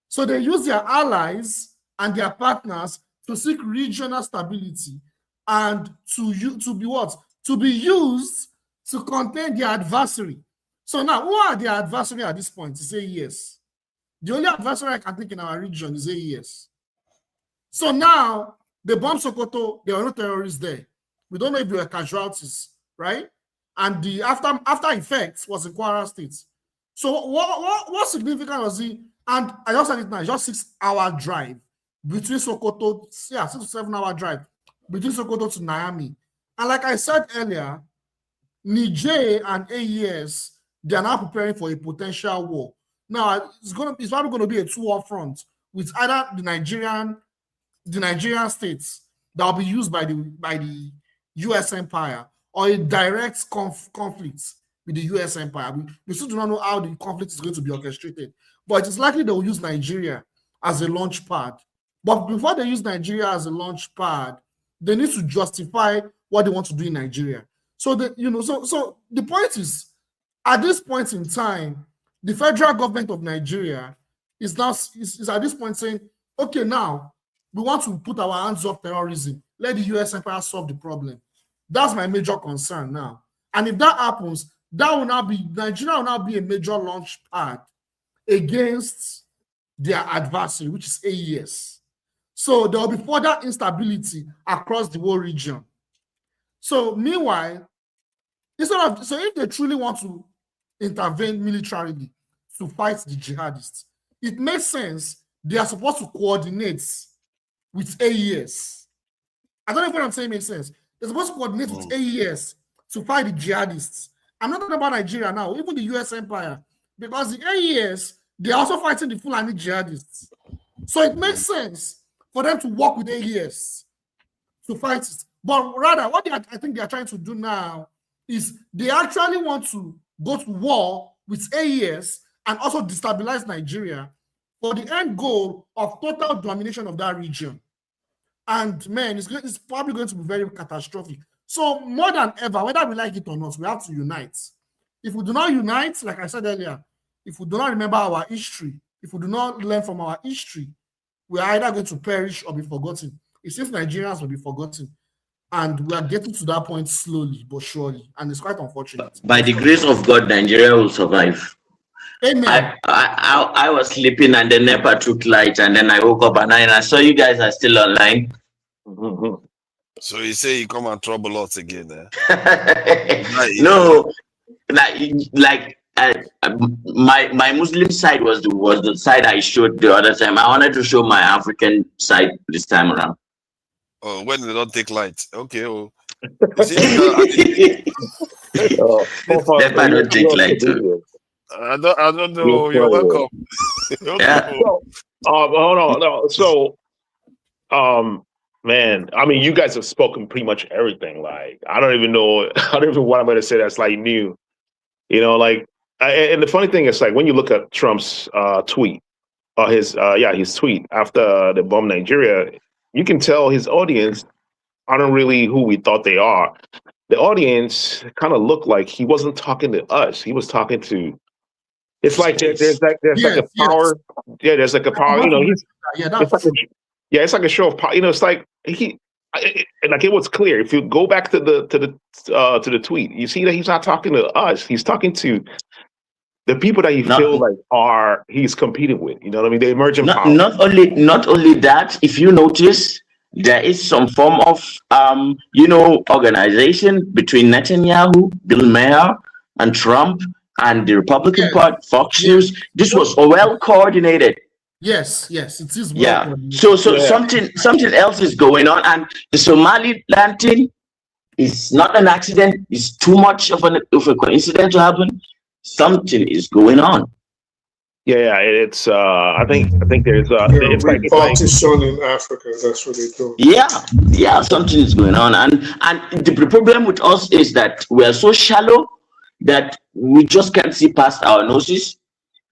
So they use their allies and their partners to seek regional stability and to be what? To be used to contain the adversary. So now, who are the adversary at this point? It's AES. The only adversary I can think in our region is AES. So now, they bombed Sokoto, there were no terrorists there. We don't know if there were casualties, right? And the after effects was in Kwara State. So what significant was it? And I just said it now, just 6 hour drive between Sokoto, 6 to 7 hour drive between Sokoto to Niamey. And like I said earlier, Niger and AES, they are now preparing for a potential war. Now it's probably going to be a 2-war front with either the Nigerian states that will be used by the US empire, or a direct conflict with the US empire. We still do not know how the conflict is going to be orchestrated, but it is likely they will use Nigeria as a launch pad. But before they use Nigeria as a launch pad, they need to justify what they want to do in Nigeria. So so the point is, at this point in time, the federal government of Nigeria is at this point saying, okay, now we want to put our hands off terrorism. Let the US empire solve the problem. That's my major concern now. And if that happens, Nigeria will now be a major launch pad against their adversary, which is AES. So there will be further instability across the whole region. So meanwhile, so if they truly want to intervene militarily to fight the jihadists, it makes sense they are supposed to coordinate with AES. I don't know if what I'm saying makes sense. They're supposed to coordinate with AES to fight the jihadists. I'm not talking about Nigeria now, even the US empire, because the AES, they're also fighting the Fulani jihadists. So it makes sense for them to work with AES to fight it. But rather, what I think they are trying to do now is they actually want to go to war with AES and also destabilize Nigeria for the end goal of total domination of that region. And man, it's probably going to be very catastrophic. So more than ever, whether we like it or not, we have to unite. If we do not unite, like I said earlier, if we do not remember our history, if we do not learn from our history, we are either going to perish or be forgotten. It seems Nigerians will be forgotten. And we are getting to that point slowly but surely. And it's quite unfortunate. By the grace of God, Nigeria will survive. Amen. I was sleeping and the NEPA took light, and then I woke up and I saw you guys are still online. So you say you come and trouble us again, eh? No, like my Muslim side was the side I showed the other time. I wanted to show my African side this time around. Oh, when they don't take light, okay. Oh, NEPA don't take light too. I don't know. You're welcome. Yeah. Hold on. No. So, man, I mean, you guys have spoken pretty much everything. Like, I don't even know what I'm going to say that's like new. You know, like, and the funny thing is, like, when you look at Trump's tweet, or his tweet after the bomb Nigeria, you can tell his audience aren't really who we thought they are. The audience kind of looked like he wasn't talking to us. He was talking to. It's like there's like a power. Yeah, there's like a power. You know, it's like a show of power. You know, it's like it was clear. If you go back to the tweet, you see that he's not talking to us. He's talking to the people that he feel like he's competing with. You know what I mean? The emerging power. Not only that. If you notice, there is some form of organization between Netanyahu, Bill Maher, and Trump. And the Republican Party, Fox News, this was well coordinated. Yes, it is. So something else is going on, and the Somaliland thing is not an accident. It's too much of a coincidence to happen. Something is going on. Yeah, it's. I think there's. It's like partition in Africa. That's what they do. Yeah, something is going on, and the problem with us is that we are so shallow that we just can't see past our noses,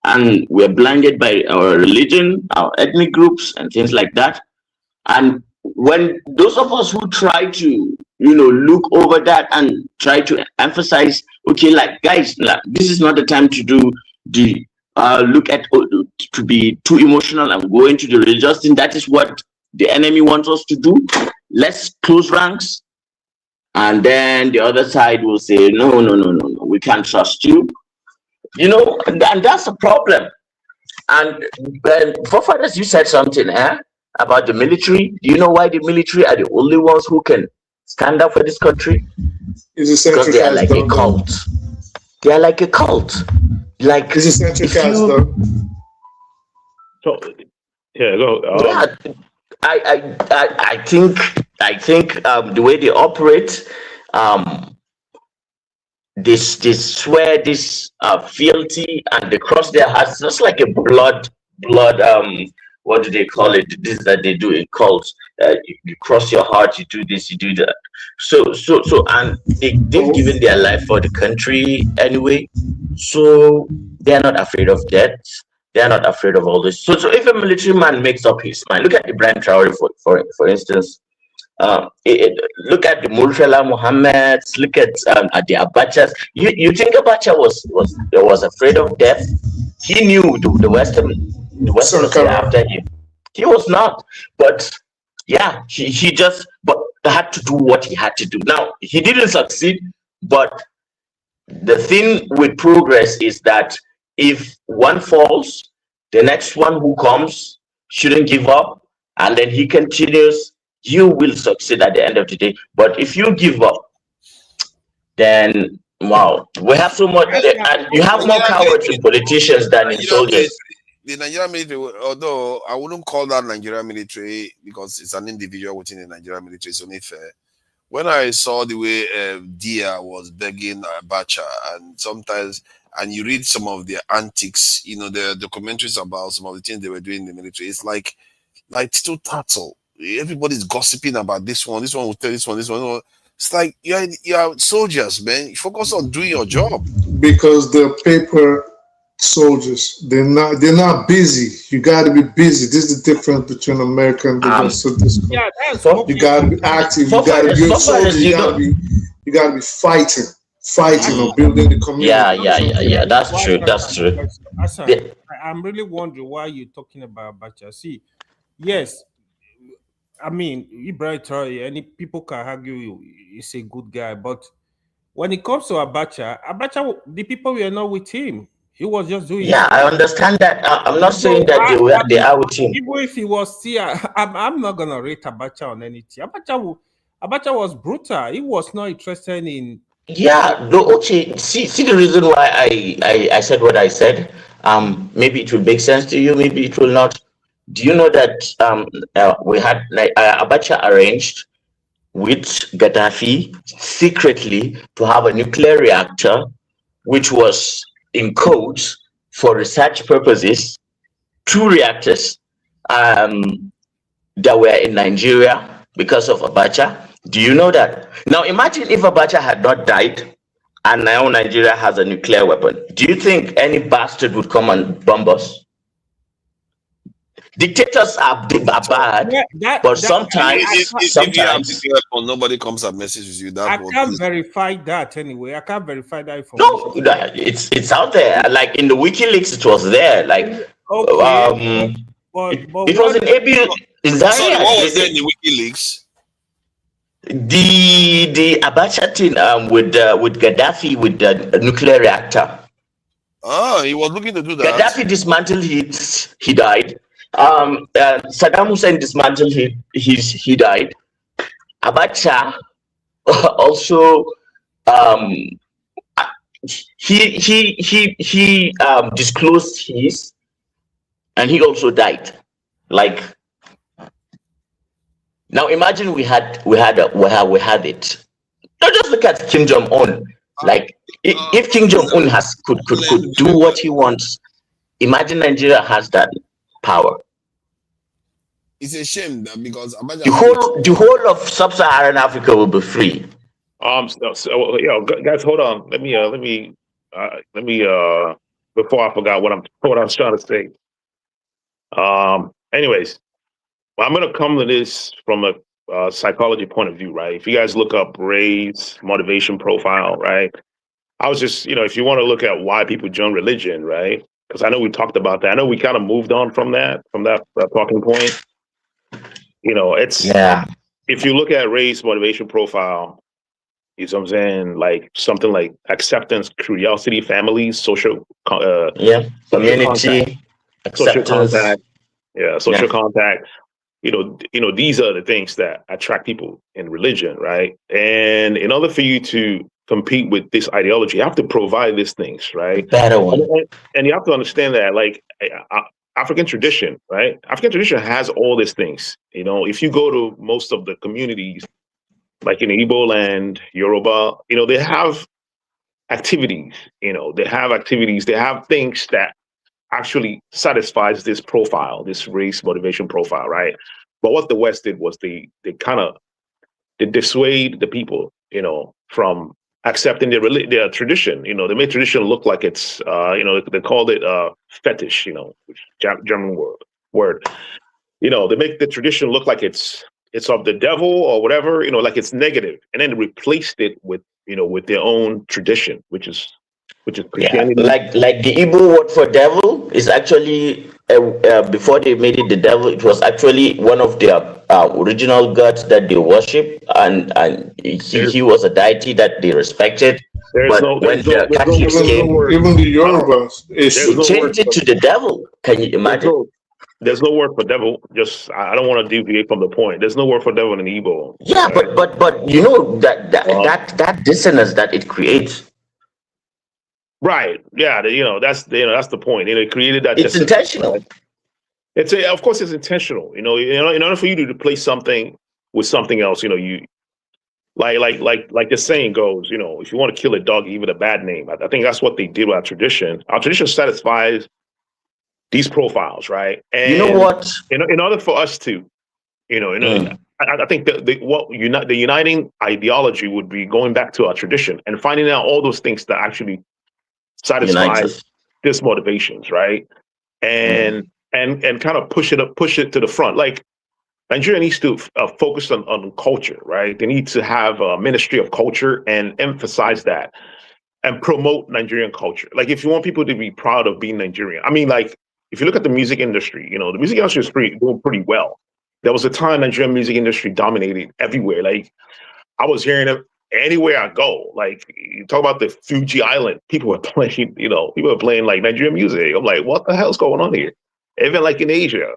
and we're blinded by our religion, our ethnic groups, and things like that. And when those of us who try to, look over that and try to emphasize, okay, like guys, this is not the time to do the to be too emotional and go into the religious thing. That is what the enemy wants us to do. Let's close ranks. And then the other side will say, no, we can't trust you. You know, and that's a problem. And forefathers, you said something about the military. Do you know why the military are the only ones who can stand up for this country? Because they are like a cult. They are like a cult. Like it's a centralized though. So yeah, go. Yeah, I think the way they operate, they swear this fealty and they cross their hearts, just like a blood what do they call it, this that they do in cults. You cross your heart, you do this, you do that. So and they've given their life for the country anyway, so they're not afraid of death. They're not afraid of all this. So if a military man makes up his mind, look at Ibrahim Traore for instance. Look at the Murtala Mohammeds. Look at the Abachas. You think Abacha was afraid of death? He knew the Western was after him. He was not. But yeah, he just had to do what he had to do. Now he didn't succeed, but the thing with progress is that if one falls, the next one who comes shouldn't give up, and then he continues. You will succeed at the end of the day. But if you give up, then wow, we have so much, and you have more cowards in politicians than in soldiers. The Nigerian military, although I wouldn't call that Nigerian military because it's an individual within the Nigerian military, it's only fair. When I saw the way Dia was begging Abacha, and sometimes, and you read some of their antics, you know, the documentaries about some of the things they were doing in the military, it's like Tito Turtle. Everybody's gossiping about this one will tell this one. It's like you're soldiers, man. You focus on doing your job. Because they're paper soldiers. They're not busy. You gotta be busy. This is the difference between America and the rest of this country. You gotta be active, you gotta be a soldier, you gotta be fighting or building the community. Yeah. That's true. Hassan, I'm really wondering why you're talking about Abacha. See, yes. I mean, Ibrahim Traore, any people can argue he's a good guy, but when it comes to Abacha, the people were not with him. He was just doing. Yeah, I understand that. I'm not saying that they are with him. Even if he was still, I'm not gonna rate Abacha on anything. Abacha was brutal. He was not interested in. Yeah, okay. See the reason why I said what I said. Maybe it will make sense to you. Maybe it will not. Do you know that we had Abacha arranged with Gaddafi secretly to have a nuclear reactor, which was in codes for research purposes, 2 reactors that were in Nigeria because of Abacha? Do you know that? Now imagine if Abacha had not died and now Nigeria has a nuclear weapon. Do you think any bastard would come and bomb us? Dictators are bad, but sometimes nobody comes and messages you. I can't verify that anyway. I can't verify that information. No, it's out there. Like in the WikiLeaks, it was there. Like okay, it was in ABU. Sorry, what was there in the WikiLeaks? The Abacha thing with Gaddafi with the nuclear reactor. Oh, he was looking to do that. Gaddafi dismantled it. He died. Saddam Hussein dismantled he died. Abacha also he disclosed his, and he also died. Like now, imagine we had it. Now just look at Kim Jong-un. Like if Kim Jong-un could do what he wants, imagine Nigeria has that power. It's a shame that because the whole of sub-Saharan Africa will be free. Guys, hold on. Let me before I forgot what I was trying to say. Anyways, I'm gonna come to this from a psychology point of view, right? If you guys look up Ray's motivation profile, right? I was just, if you want to look at why people join religion, right? Because I know we talked about that. I know we kind of moved on from that talking point. Yeah. If you look at race motivation profile, you know what I'm saying, like something like acceptance, curiosity, families, social, community, social acceptance. contact, social contact. These are the things that attract people in religion, right? And in order for you to compete with this ideology, you have to provide these things, right? Better one. And you have to understand that, like, African tradition, right? African tradition has all these things. If you go to most of the communities, like in Igbo land, Yoruba, they have activities. They have things that actually satisfies this profile, this race motivation profile, right? But what the West did was they dissuade the people, from accepting their tradition. They made tradition look like it's, they called it fetish, which German word. They make the tradition look like it's of the devil or whatever, like it's negative, and then replaced it with their own tradition, which is Christianity. Like the Igbo word for devil is actually before they made it the devil, it was actually one of their original gods that they worship, and he was a deity that they respected. But when the Catholics came, even the Yorubas, they changed it to the devil. Can you imagine? There's no word for devil. Just I don't want to deviate from the point. There's no word for devil in Igbo. Yeah, right? but that dissonance that it creates. Right. Yeah. That's the point. They created that. It's intentional. Right? Of course, it's intentional. In order for you to replace something with something else, you like the saying goes, if you want to kill a dog, give it a bad name. I think that's what they did with our tradition. Our tradition satisfies these profiles, right? And you know what? In order for us to, I think the uniting ideology would be going back to our tradition and finding out all those things that actually satisfy these motivations, right? And kind of push it to the front. Like Nigeria needs to focus on culture, right? They need to have a ministry of culture and emphasize that and promote Nigerian culture. Like if you want people to be proud of being Nigerian, I mean, like if you look at the music industry, the music industry is doing pretty well. There was a time Nigerian music industry dominated everywhere. Like I was hearing it anywhere I go. Like you talk about the Fuji Island, people were playing like Nigerian music. I'm like, what the hell's going on here? Even like in Asia,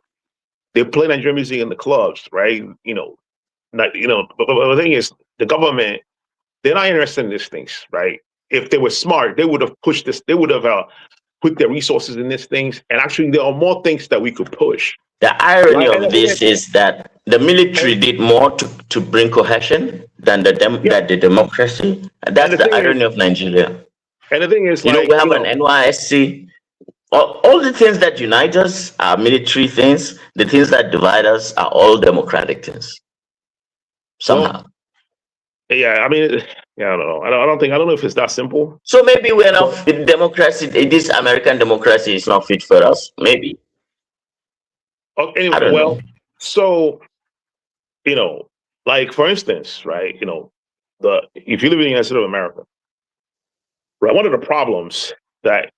they play Nigerian music in the clubs, right? But the thing is, the government, they're not interested in these things, right? If they were smart, they would have pushed this. They would have put their resources in these things. And actually, there are more things that we could push. The irony of this is that the military did more to bring cohesion than the democracy. And that's the irony of Nigeria. And the thing is, we have an NYSC. All the things that unite us are military things. The things that divide us are all democratic things. Somehow. I mean, I don't know. I don't know if it's that simple. So maybe we're not democracy. This American democracy is not fit for us. Maybe. Anyway, so like for instance, right? If you live in the United States of America, right? One of the problems that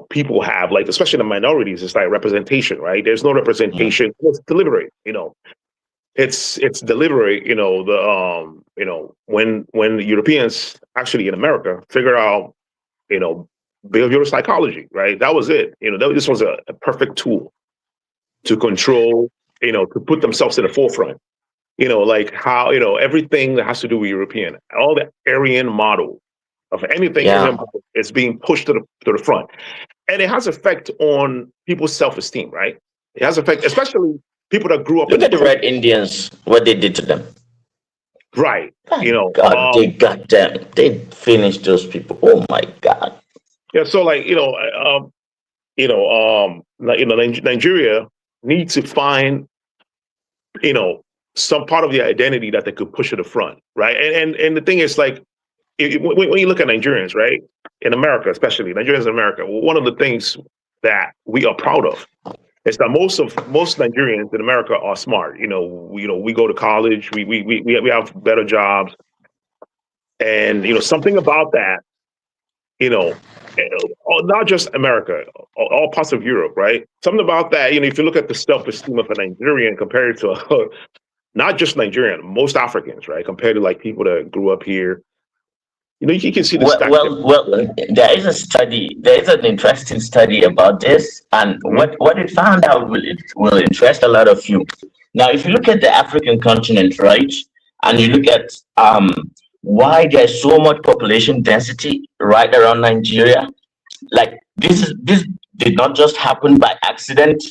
people have, like especially the minorities, is like representation, right? There's no representation. It's deliberate, it's deliberate. When the Europeans actually in America figure out, behavioral psychology, right? That was it. This was a perfect tool to control, to put themselves in the forefront. Like how everything that has to do with European, all the Aryan model of anything is being pushed to the front, and it has effect on people's self-esteem, right? It has effect, especially people that grew up. Look at the Red Indians, what they did to them. Right. God, they got them. They finished those people. Oh my God. Yeah. So like Nigeria needs to find some part of the identity that they could push to the front, right? And the thing is, like, when you look at Nigerians, right, in America, especially Nigerians in America, one of the things that we are proud of is that most Nigerians in America are smart. We go to college, we have better jobs, and something about that, not just America, all parts of Europe, right? Something about that, if you look at the self-esteem of a Nigerian compared to not just Nigerian, most Africans, right? Compared to like people that grew up here. You know, you can see the there is a study. There is an interesting study about this, and what it found out will interest a lot of you. Now, if you look at the African continent, right, and you look at why there's so much population density right around Nigeria, like this did not just happen by accident.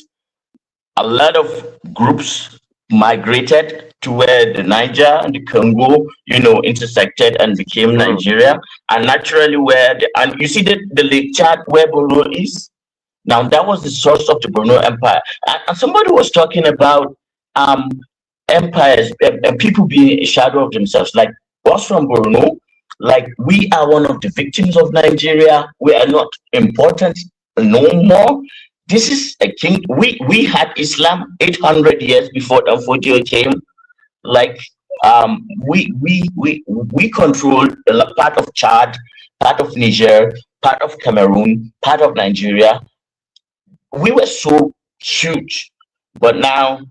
A lot of groups migrated to where the Niger and the Congo, intersected and became Nigeria, and naturally and you see the Lake Chad where Borno is. Now that was the source of the Borno Empire, and somebody was talking about empires and people being a shadow of themselves. Like us from Borno, like we are one of the victims of Nigeria. We are not important no more. This is a king. We had Islam 800 years before Danfodio came. Like we controlled a part of Chad, part of Niger, part of Cameroon, part of Nigeria. We were so huge, but now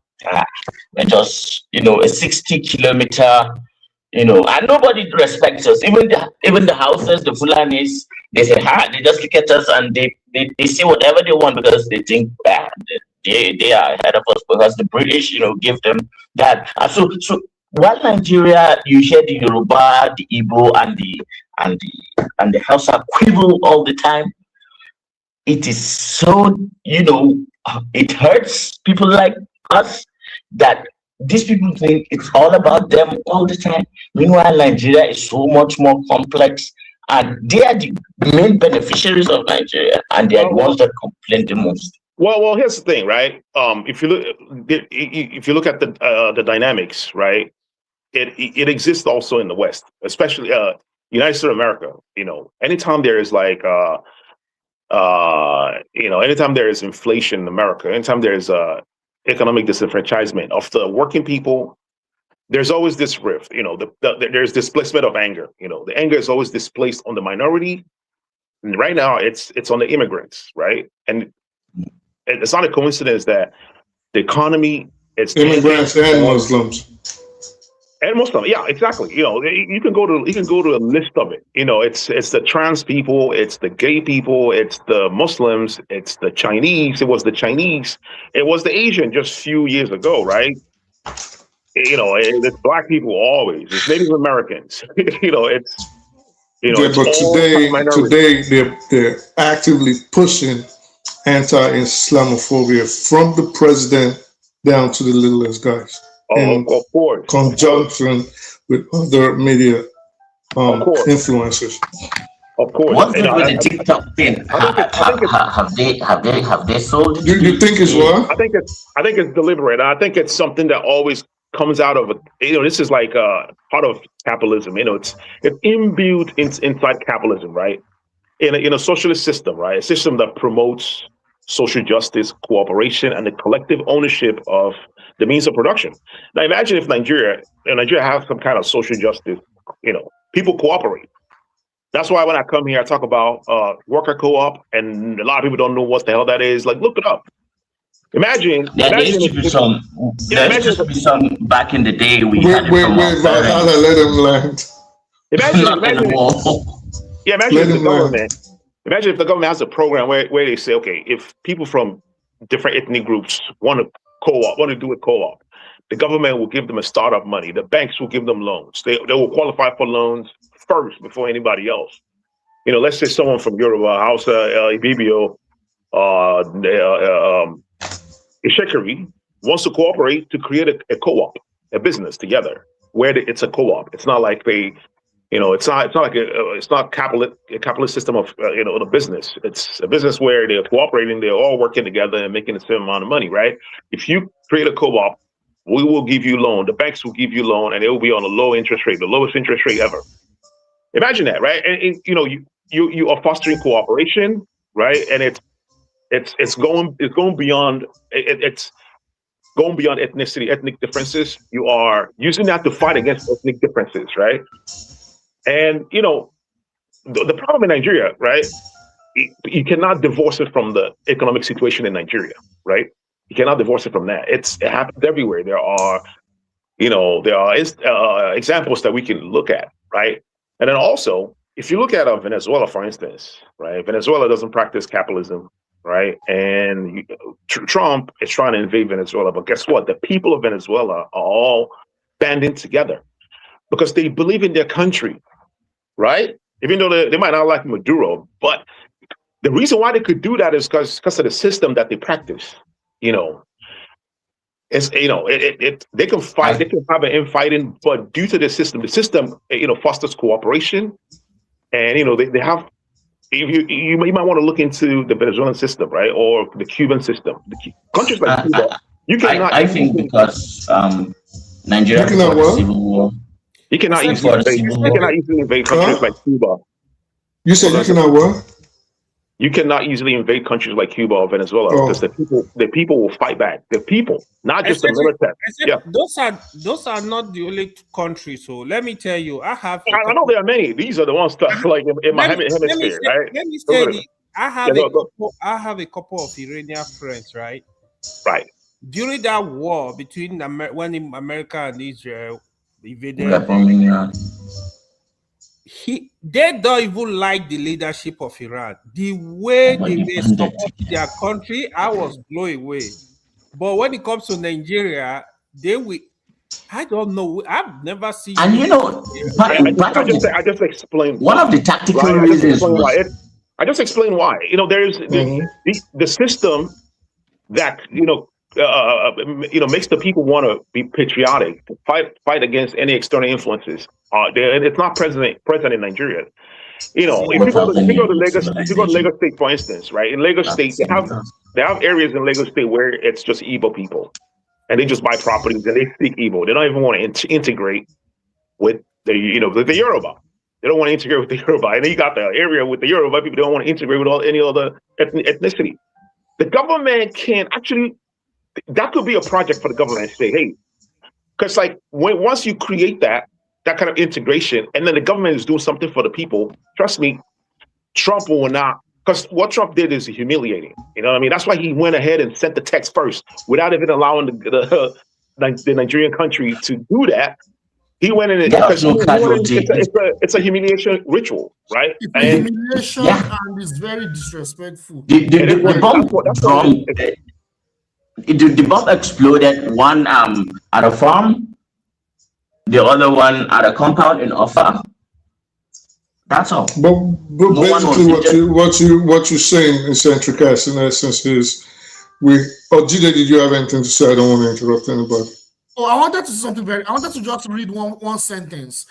we're just a 60-kilometer. And nobody respects us. Even the houses, the Fulanis, they say, they just look at us and they say whatever they want because they think they are ahead of us because the British, give them that. And so while Nigeria, you hear the Yoruba, the Igbo, and the Hausa quibble all the time, it is so, it hurts people like us that these people think it's all about them all the time. Meanwhile, Nigeria is so much more complex, and they are the main beneficiaries of Nigeria, and they are the ones that complain the most. Well, here's the thing, right? If you look at the dynamics, right, it exists also in the West, especially United States of America. Anytime there is like anytime there is inflation in America, anytime there is economic disenfranchisement of the working people, there's always this rift. There's displacement of anger. The anger is always displaced on the minority. And right now, it's on the immigrants, right? And it's not a coincidence that the economy is immigrants and Muslims. And Muslim, yeah, exactly. You can go to a list of it. It's the trans people, it's the gay people, it's the Muslims, it's the Chinese. It was the Chinese, it was the Asian just a few years ago, right? It's black people always. It's Native Americans. But today they're actively pushing anti-Islamophobia from the president down to the littlest guys. In conjunction with other media influencers. Of course. What's with the TikTok thing? Have they sold? You think it's what? I think it's deliberate. I think it's something that always comes out of this is like part of capitalism. It's imbued inside capitalism, right? In a socialist system, right? A system that promotes social justice, cooperation, and the collective ownership of the means of production. Now imagine if Nigeria has some kind of social justice, people cooperate. That's why when I come here, I talk about worker co-op, and a lot of people don't know what the hell that is. Like, look it up. Imagine. There used to be some back in the day. Let him land. Imagine if the government has a program where they say, okay, if people from different ethnic groups want to do a co-op, the government will give them a startup money. The banks will give them loans. They will qualify for loans first before anybody else. Let's say someone from Yoruba, Hausa, Ibibio, Ishekari wants to cooperate to create a co-op, a business together where it's a co-op. It's not like it's not a capitalist system of the business. It's a business where they're cooperating, they're all working together and making the same amount of money, right? If you create a co-op, we will give you loan. The banks will give you loan, and it will be on a low interest rate, the lowest interest rate ever. Imagine that, right? And you are fostering cooperation, right? And it's going beyond ethnicity, ethnic differences. You are using that to fight against ethnic differences, right? And the problem in Nigeria, right? You cannot divorce it from the economic situation in Nigeria, right? You cannot divorce it from that. It happens everywhere. There are, there are examples that we can look at, right? And then also, if you look at Venezuela, for instance, right? Venezuela doesn't practice capitalism, right? And Trump is trying to invade Venezuela, but guess what? The people of Venezuela are all banding together because they believe in their country, right? Even though they might not like Maduro, but the reason why they could do that is because of the system that they practice. It's they can fight, they can have an infighting, but due to the system fosters cooperation, and they have. You might want to look into the Venezuelan system, right, or the Cuban system. Countries like Cuba, you cannot. I think because Nigeria before the Civil War. You cannot easily invade countries like Cuba. You said you cannot what? You cannot easily invade countries like Cuba or Venezuela because the people will fight back. The people, not just the military. Those are not the only countries. So let me tell you, I know there are many. These are the ones that like in my hemisphere, right? Let me say, I have a couple of Iranian friends, right? Right. During that war between when America and Israel invaded, they don't even like the leadership of Iran. The way they support their country, I was blown away. But when it comes to Nigeria, I don't know. I've never seen. And I just explained one of the tactical reasons. I just explained why. There's the system that makes the people want to be patriotic, to fight against any external influences. It's not present in Nigeria. If you go to Lagos State, for instance, right? In Lagos State, they have areas in Lagos State where it's just Igbo people, and they just buy properties and they speak Igbo. They don't even want to integrate with the Yoruba. They don't want to integrate with the Yoruba, and then you got the area with the Yoruba people. They don't want to integrate with any other ethnicity. The government can actually. That could be a project for the government to say, hey, because once you create that kind of integration, and then the government is doing something for the people, trust me, Trump will not, because what Trump did is humiliating. You know what I mean? That's why he went ahead and sent the text first, without even allowing the Nigerian country to do that. He went in and it's a humiliation ritual, right? It's a humiliation and it's very disrespectful. The bomb exploded, one at a farm, the other one at a compound in Offa. That's all. But basically, what you're saying in Centric Cast, in essence, is Jide, did you have anything to say? I don't want to interrupt anybody. Oh, I wanted to just read one sentence.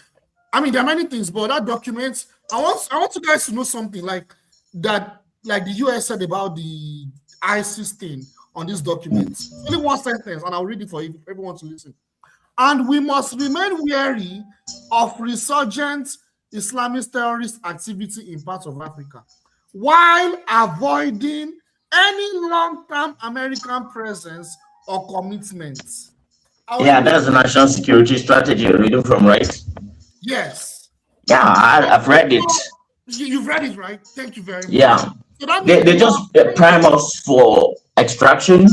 I mean, there are many things, but that document, I want you guys to know something like that, like the US said about the ISIS thing on this document. Only one sentence, and I'll read it for everyone to listen. And we must remain wary of resurgent Islamist terrorist activity in parts of Africa, while avoiding any long-term American presence or commitments. Yeah, that's the national security strategy you're reading from, right? Yes. Yeah, I've read it. You've read it, right? Thank you very much. Yeah. So that they just prime us for extraction,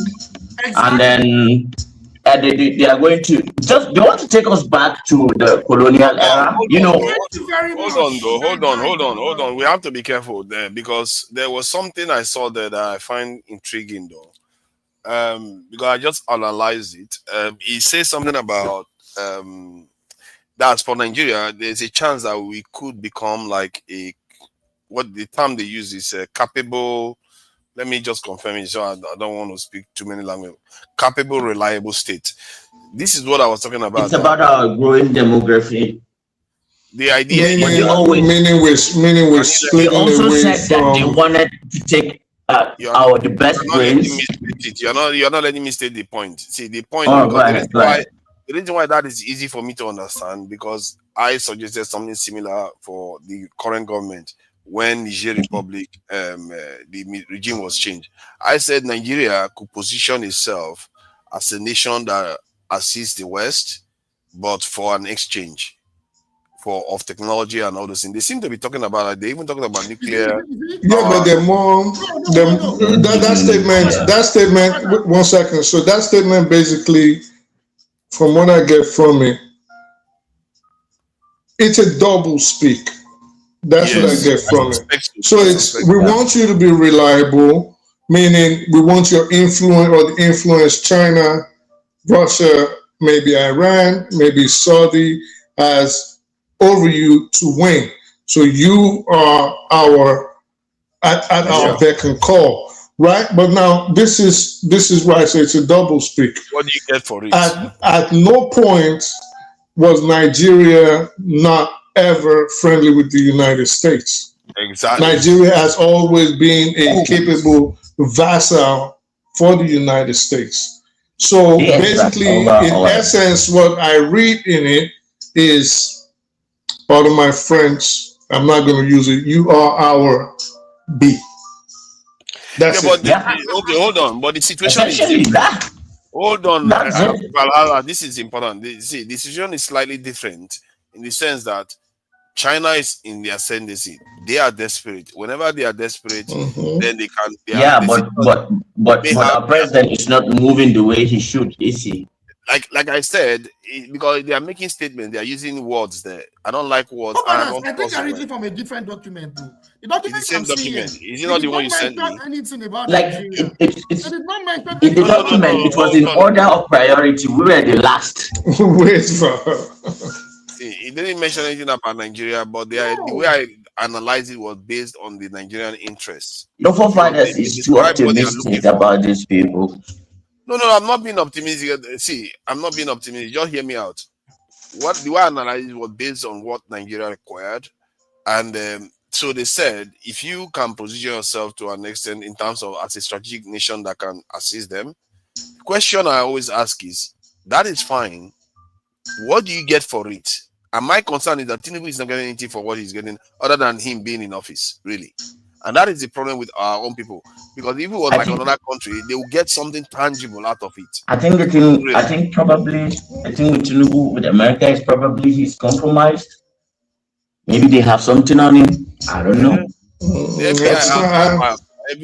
and then they are going to they want to take us back to the colonial era. Hold on. We have to be careful there, because there was something I saw there that I find intriguing though. Because I just analyzed it. He says something about that for Nigeria, there's a chance that we could become like what the term they use is capable. Let me just confirm it, so I don't want to speak too many languages. Capable, reliable state. This is what I was talking about. It's about our growing demography. The idea meaning we're splitting they also away said that they wanted to take the best brains. You're not letting me state the point. See, the point. The reason why that is easy for me to understand, because I suggested something similar for the current government when Niger Republic, the regime was changed. I said Nigeria could position itself as a nation that assists the West, but for an exchange of technology and all those things. They seem to be talking about, they even talking about nuclear. Yeah, but they're more, that statement, 1 second. So that statement basically from what I get from it, it's a double speak. That's what I get from it. So we want you to be reliable, meaning we want your influence or the influence China, Russia, maybe Iran, maybe Saudi as over you to win. So you are at our beck and call, right? But now this is why I say it's a double speak. What do you get for it? At no point was Nigeria not ever friendly with the United States. Exactly. Nigeria has always been a capable vassal for the United States. So basically, in essence, what I read in it is, part of my French, I'm not going to use it, you are our B. That's it. Okay, hold on. But the situation is different. Hold on. This is important. See, the situation is slightly different in the sense that China is in the ascendancy. They are desperate. Whenever they are desperate, then they can. But our president is not moving the way he should, is he? Like I said, because they are making statements, they are using words there. I don't like words. I think I'm reading from a different document too. The document it's the same document. Seeing, is it not the one you sent me? Anything about like Nigeria. It's in the document. It was in order of priority. We were the last. See, it didn't mention anything about Nigeria, but the way I analyzed it was based on the Nigerian interests. Your forefathers is too optimistic about these people. No, I'm not being optimistic. See, I'm not being optimistic. Just hear me out. The way I analyzed it was based on what Nigeria required. And so they said, if you can position yourself to an extent in terms of as a strategic nation that can assist them, the question I always ask is, that is fine. What do you get for it? And my concern is that Tinubu is not getting anything for what he's getting other than him being in office, really. And that is the problem with our own people. Because if it was like another country, they will get something tangible out of it. I think with Tinubu, with America, is probably he's compromised. Maybe they have something on him. I don't know. Maybe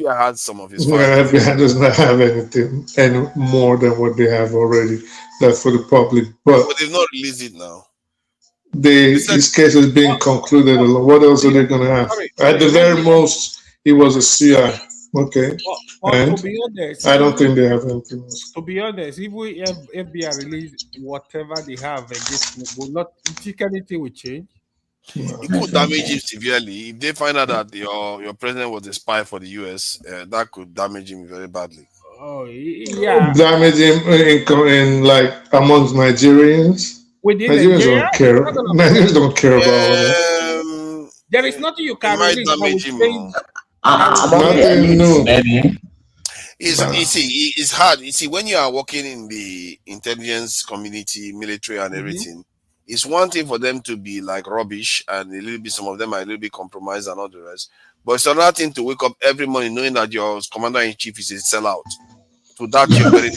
I had some of his FBI does not have anything any more than what they have already. That's for the public. But they've not released it now. His case is being concluded. What else are they going to have? At the very most, he was a CI. Okay. And to be honest, I don't think they have anything else. To be honest, if FBI release whatever they have against Tinubu, anything will change. It could damage him severely. If they find out that your president was a spy for the US, that could damage him very badly. Oh yeah. Damage him in like amongst Nigerians. Nigerians don't care. Nigerians don't care about all that. There is nothing you can release. Nothing new. It's hard. You see, when you are working in the intelligence community, military, and everything, it's one thing for them to be like rubbish, and a little bit. Some of them are a little bit compromised and all the rest. But it's another thing to wake up every morning knowing that your commander in chief is a sellout. To that, you're very.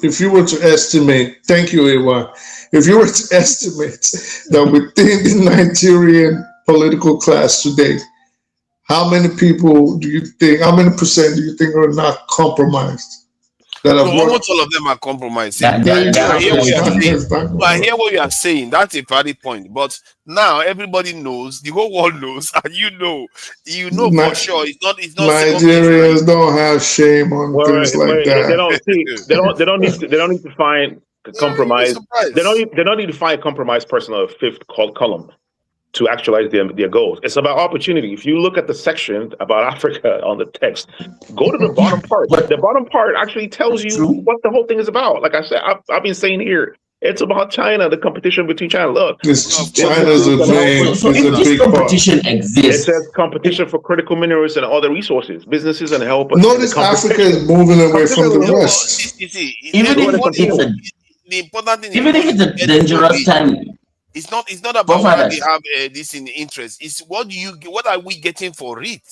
If you were to estimate, thank you, Ewa. If you were to estimate that within the Nigerian political class today, how many percent do you think are not compromised? Almost all of them are compromised. I hear what you are saying. That's a valid point. But now everybody knows, the whole world knows, and you know for sure. It's not. Nigerians don't have shame on things like that. They don't need to find compromise. They don't need to find compromise person of fifth column to actualize their goals. It's about opportunity. If you look at the section about Africa on the text, go to the bottom part. The bottom part actually tells you what the whole thing is about. Like I said, I've been saying here, it's about China, the competition between China. Look, China's a big competition exists. It says competition for critical minerals and other resources, businesses, and help. Notice Africa is moving away from the West. Even if it's a dangerous time. It's not about why they have this in interest. It's what are we getting for it?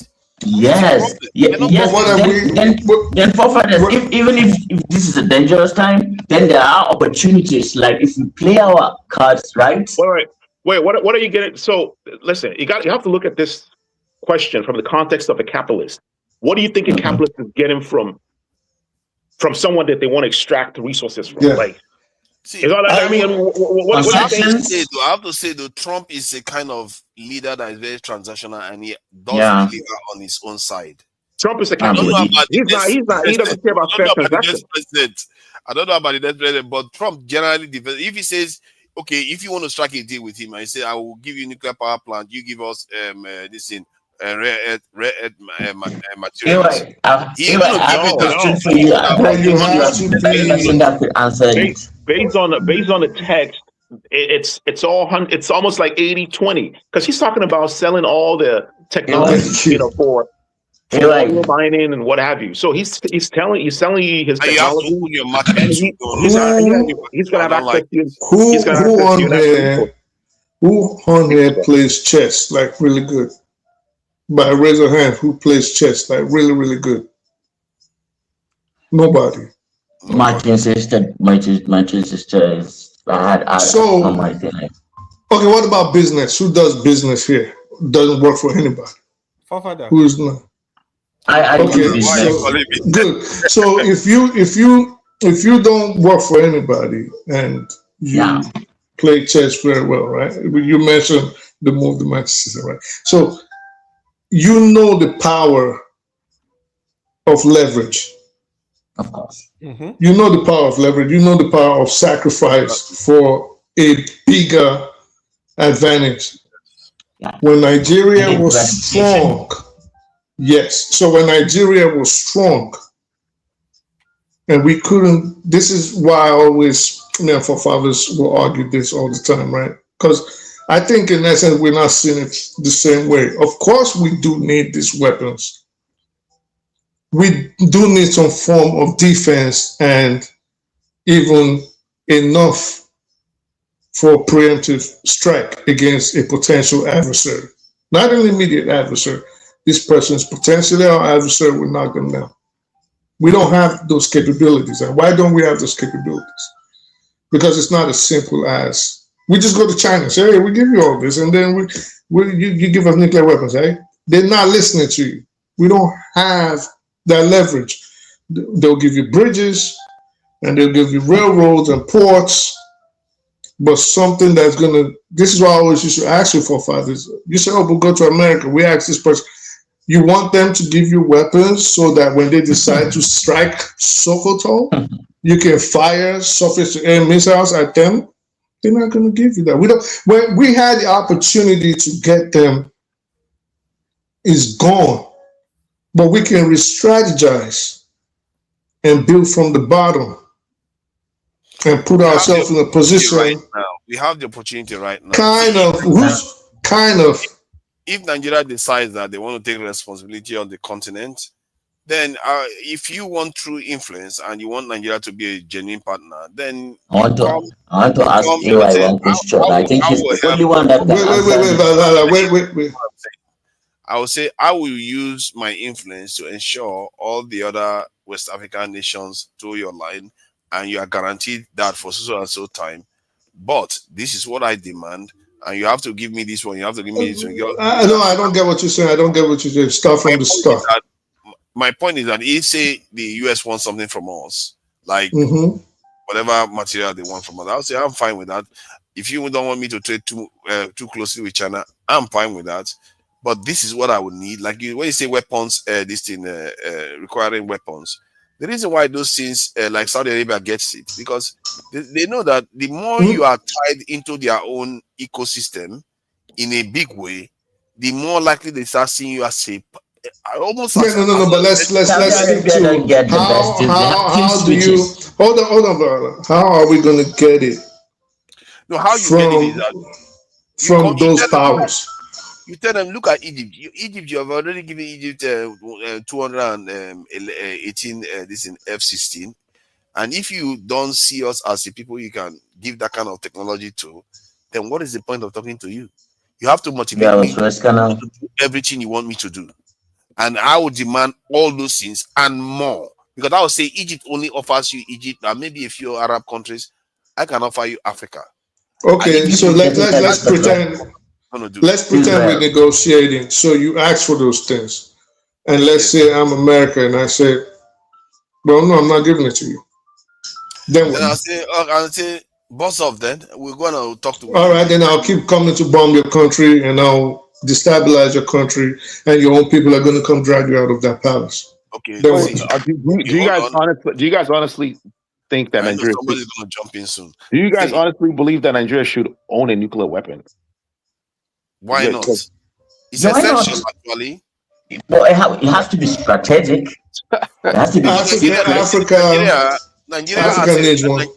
Yes. Then forefathers, even if this is a dangerous time, then there are opportunities. Like if we play our cards right. Wait. What are you getting? So listen, you have to look at this question from the context of a capitalist. What do you think a capitalist is getting from someone that they want to extract the resources from? Yeah. Like, See, is all that, I mean, what do you think? I have to say, though, Trump is a kind of leader that is very transactional, and he does deliver on his own side. Trump is a capitalist. He doesn't care about fair transactions. I don't know about the next president, but Trump generally defends. If he says, okay, if you want to strike a deal with him, I say, I will give you nuclear power plant, you give us this thing, rare earth materials. I have a question for you. Based on the text, it's almost like 80-20, because he's talking about selling all the technology, for oil mining and what have you. So he's selling you his technology. He's gonna have access to who on here plays chess like really good? By a raise of hand, who plays chess like really, really good? Nobody. My sister is so on my thing. Okay, what about business? Who does business here? Doesn't work for anybody. Who is not? Okay, so good. So if you don't work for anybody and you play chess very well, right? You mentioned the move the match system, right? So you know the power of leverage. Of course. You know the power of leverage. You know the power of sacrifice for a bigger advantage. When Nigeria was strong, yes. So when Nigeria was strong, and we couldn't, this is why I always, forefathers will argue this all the time, right? Because I think in essence, we're not seeing it the same way. Of course, we do need these weapons. We do need some form of defense and even enough for preemptive strike against a potential adversary. Not an immediate adversary. This person is potentially our adversary, we're not going to know. We don't have those capabilities. And why don't we have those capabilities? Because it's not as simple as, we just go to China and say, hey, we give you all this, and then you give us nuclear weapons, eh? They're not listening to you. We don't have that leverage. They'll give you bridges, and they'll give you railroads and ports, but something that's going to, this is why I always used to ask your forefathers. You say, oh, we'll go to America. We ask this person, you want them to give you weapons so that when they decide to strike Sokoto, you can fire surface-to-air missiles at them? They're not going to give you that. When we had the opportunity to get them, it's gone. But we can re-strategize and build from the bottom and put ourselves in a position. Right now. We have the opportunity right now. Kind of. If Nigeria decides that they want to take responsibility on the continent, then if you want true influence and you want Nigeria to be a genuine partner, then I want to ask you one question. I think he's the only one that can wait. I would say I will use my influence to ensure all the other West African nations toe your line, and you are guaranteed that for so and so time. But this is what I demand, and you have to give me this one. You have to give me this one. No, I don't get what you're saying. I don't get what you're saying. Start from the start. My point is that if say the US wants something from us, like whatever material they want from us, I'll say I'm fine with that. If you don't want me to trade too closely with China, I'm fine with that. But this is what I would need. Like when you say weapons, this thing requiring weapons, the reason why those things like Saudi Arabia gets it, because they know that the more you are tied into their own ecosystem in a big way, the more likely they start seeing you as a almost. No. But let's stick to how do you hold on, brother. How are we going to get it? No, how you get it is that from those powers. You tell them, look at Egypt. Egypt, you have already given Egypt 218 this in F-16, and if you don't see us as the people you can give that kind of technology to, then what is the point of talking to you? You have to motivate me to do everything you want me to do, and I will demand all those things and more. Because I would say Egypt only offers you Egypt and maybe a few Arab countries. I can offer you Africa. Okay, so let's pretend. Let's pretend we're negotiating. So you ask for those things. and let's say I'm America, and I say, well, no, I'm not giving it to you. Then what? I'll say, boss off. Then we're gonna talk to. All right, then I'll keep coming to bomb your country, and I'll destabilize your country, and your own people are going to come drag you out of that palace. Okay. Then do you guys honestly think that Nigeria? Somebody's gonna jump in soon. Do you guys honestly believe that Nigeria should own a nuclear weapon? Why not? It's essential, actually. Well, it has to be strategic. It has to be Africa needs one.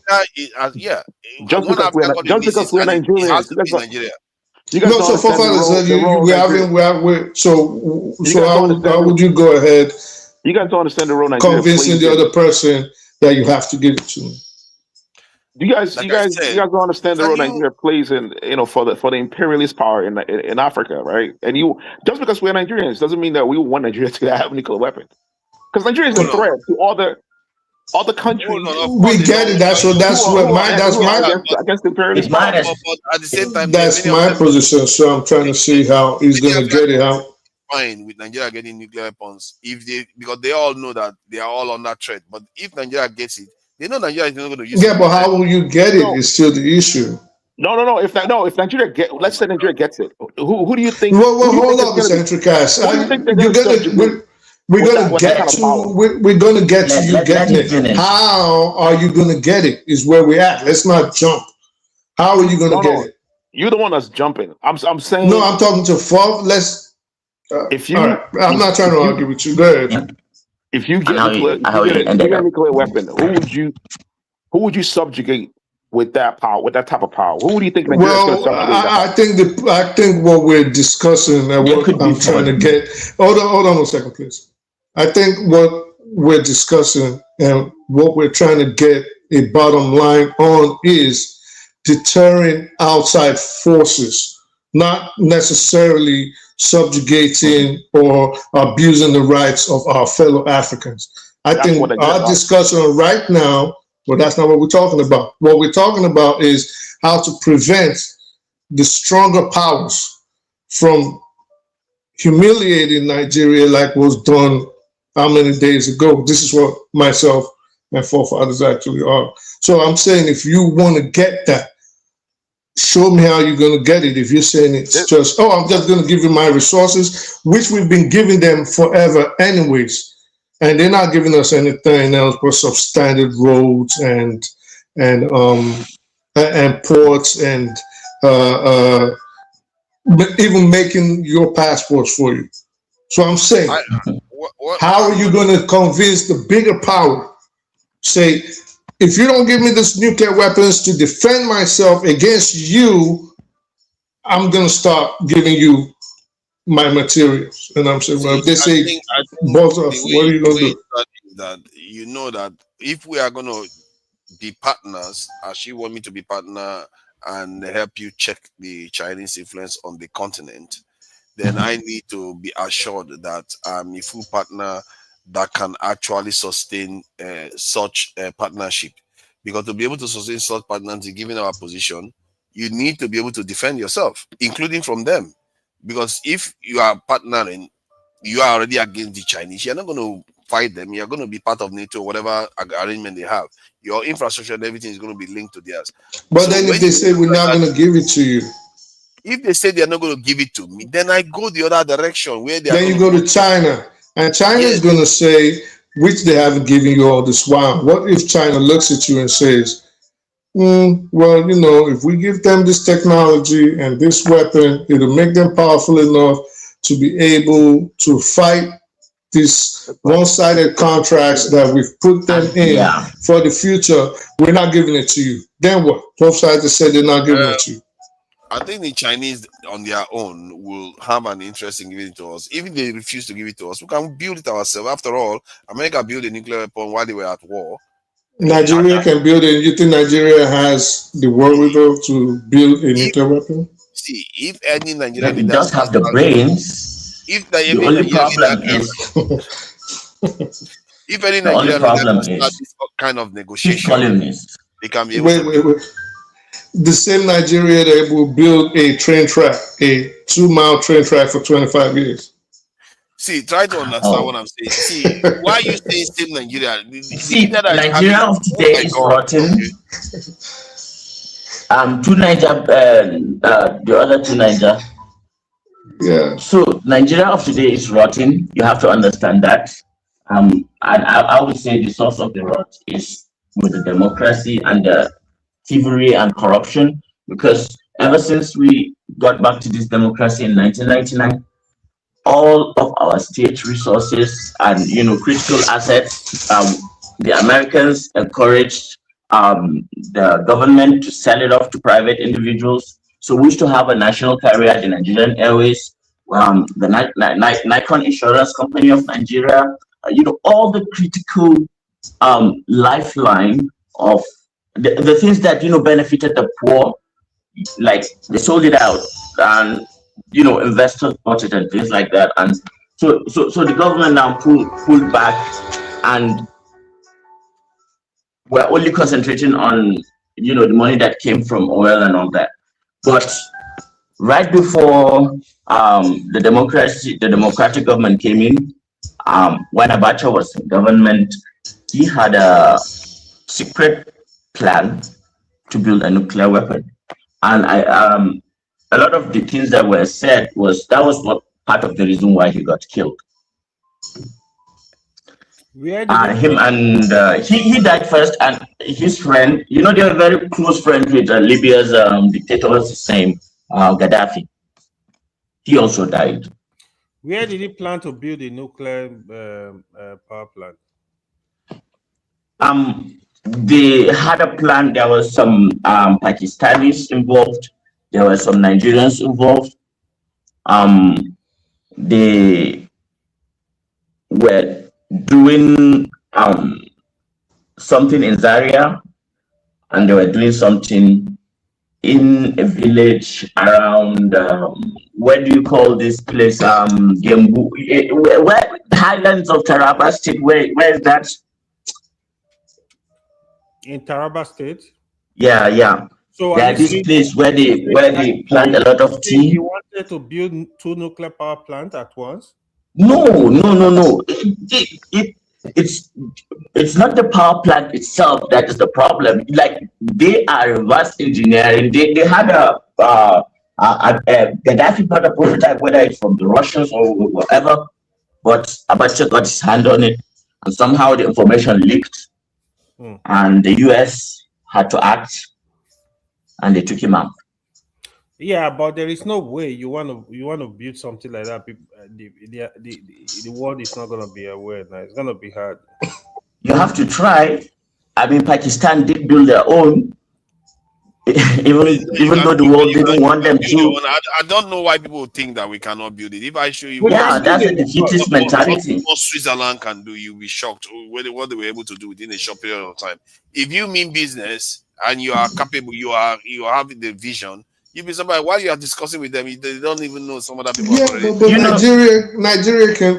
Just because we're Nigerians, Nigeria. No, so forefathers said how would you go ahead? You guys don't understand the role Nigeria convincing the other person that you have to give it to them. You guys don't understand the role Nigeria plays in, for the imperialist power in Africa, right? And just because we're Nigerians doesn't mean that we want Nigeria to have a nuclear weapon. Because Nigeria is a threat to other countries. We get it. That's against the imperialist. But at the same time, that's my position. So I'm trying to see how he's going to get it out. Fine with Nigeria getting nuclear weapons because they all know that they are all under threat. But if Nigeria gets it, they know Nigeria is not going to use it. Yeah, but how will you get it is still the issue. No. If Nigeria let's say Nigeria gets it, who do you think? Well, hold on, Mr. Entricast. We're gonna get to you getting it. How are you gonna get it? Is where we're at. Let's not jump. How are you gonna get it? You're the one that's jumping. I'm saying. No, I'm talking to Fob. I'm not trying to argue with you. Go ahead. If you get a nuclear weapon, who would you subjugate with that power, with that type of power? Who do you think? I think what we're discussing and what I'm trying to get. Hold on a second, please. I think what we're discussing and what we're trying to get a bottom line on is deterring outside forces, not necessarily subjugating or abusing the rights of our fellow Africans. I think our discussion right now, well, that's not what we're talking about. What we're talking about is how to prevent the stronger powers from humiliating Nigeria like was done how many days ago. This is what myself and forefathers actually are. So I'm saying if you want to get that, show me how you're going to get it. If you're saying it's just, I'm just going to give you my resources, which we've been giving them forever anyways. And they're not giving us anything else but substandard roads and ports and even making your passports for you. So I'm saying, how are you going to convince the bigger power? Say, if you don't give me this nuclear weapons to defend myself against you, I'm going to start giving you my materials. And I'm saying, well, if they say, both of us, what are you going to do? That you know that if we are going to be partners, as you want me to be partner and help you check the Chinese influence on the continent, then I need to be assured that I'm a full partner that can actually sustain such a partnership. Because to be able to sustain such partners, given our position, you need to be able to defend yourself, including from them. Because if you are partnering, you are already against the Chinese. You're not going to fight them. You're going to be part of NATO, whatever arrangement they have. Your infrastructure and everything is going to be linked to theirs. But so then if they say we're not going to give it to you, if they say they're not going to give it to me, then I go the other direction where they. Then you go to China, and China is going to say, which they haven't given you all this while. What if China looks at you and says, well, if we give them this technology and this weapon, it'll make them powerful enough to be able to fight these one-sided contracts that we've put them in for the future. We're not giving it to you. Then what? Both sides have said they're not giving it to you. I think the Chinese on their own will have an interest in giving it to us. Even if they refuse to give it to us, we can build it ourselves. After all, America built a nuclear weapon while they were at war. Nigeria can build it. You think Nigeria has the wherewithal to build a nuclear weapon? See, if any Nigerian does have the brains. If the only problem is if any Nigerian leaders start this kind of negotiation, they can be able to. Wait. The same Nigeria that will build a train track, a 2-mile train track for 25 years. See, try to understand what I'm saying. See, why are you saying same Nigeria? See, Nigeria of today is rotten. Two Niger, the other two Niger. Yeah. So Nigeria of today is rotten. You have to understand that. And I would say the source of the rot is with the democracy and the thievery and corruption. Because ever since we got back to this democracy in 1999, all of our state resources and critical assets, the Americans encouraged the government to sell it off to private individuals. So we used to have a national carrier, the Nigerian Airways, the Nikon Insurance Company of Nigeria, all the critical lifeline of the things that benefited the poor, like they sold it out, and investors bought it and things like that. And so the government now pulled back, and we're only concentrating on the money that came from oil and all that. But right before the democratic government came in, when Abacha was in government, he had a secret plan to build a nuclear weapon. And a lot of the things that were said was what part of the reason why he got killed. He died first, and his friend, they were very close friends with Libya's dictator, what's his name, Gaddafi. He also died. Where did he plan to build a nuclear power plant? They had a plan. There was some Pakistanis involved. There were some Nigerians involved. They were doing something in Zaria, and they were doing something in a village around where do you call this place? Gembu, where highlands of Taraba State. Where is that? In Taraba State. Yeah. So this place where they plant a lot of tea. You wanted to build 2 nuclear power plants at once? No. It's not the power plant itself that is the problem. Like, they are reverse engineering. They had a Gaddafi got a prototype, whether it's from the Russians or whatever, but Abacha got his hand on it, and somehow the information leaked, and the US had to act, and they took him out. Yeah, but there is no way you want to build something like that. The world is not going to be aware now. It's going to be hard. You have to try. I mean, Pakistan did build their own, even though the world didn't want them to. I don't know why people think that we cannot build it. If I show you, that's a defeatist mentality. What Switzerland can do, you'll be shocked what they were able to do within a short period of time. If you mean business and you are capable, you have the vision. You'll be surprised while you are discussing with them, they don't even know some other people. Yeah, but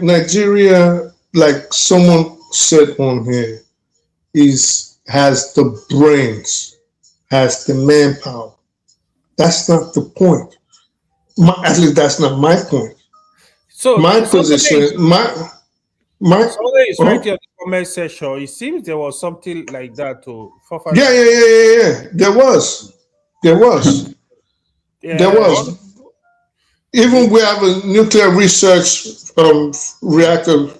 Nigeria, like someone said on here, has the brains, has the manpower. That's not the point. At least that's not my point. So my position, somebody is right here in the comment section. It seems there was something like that too. Yeah. There was. Yeah. There was. Even we have a nuclear research reactor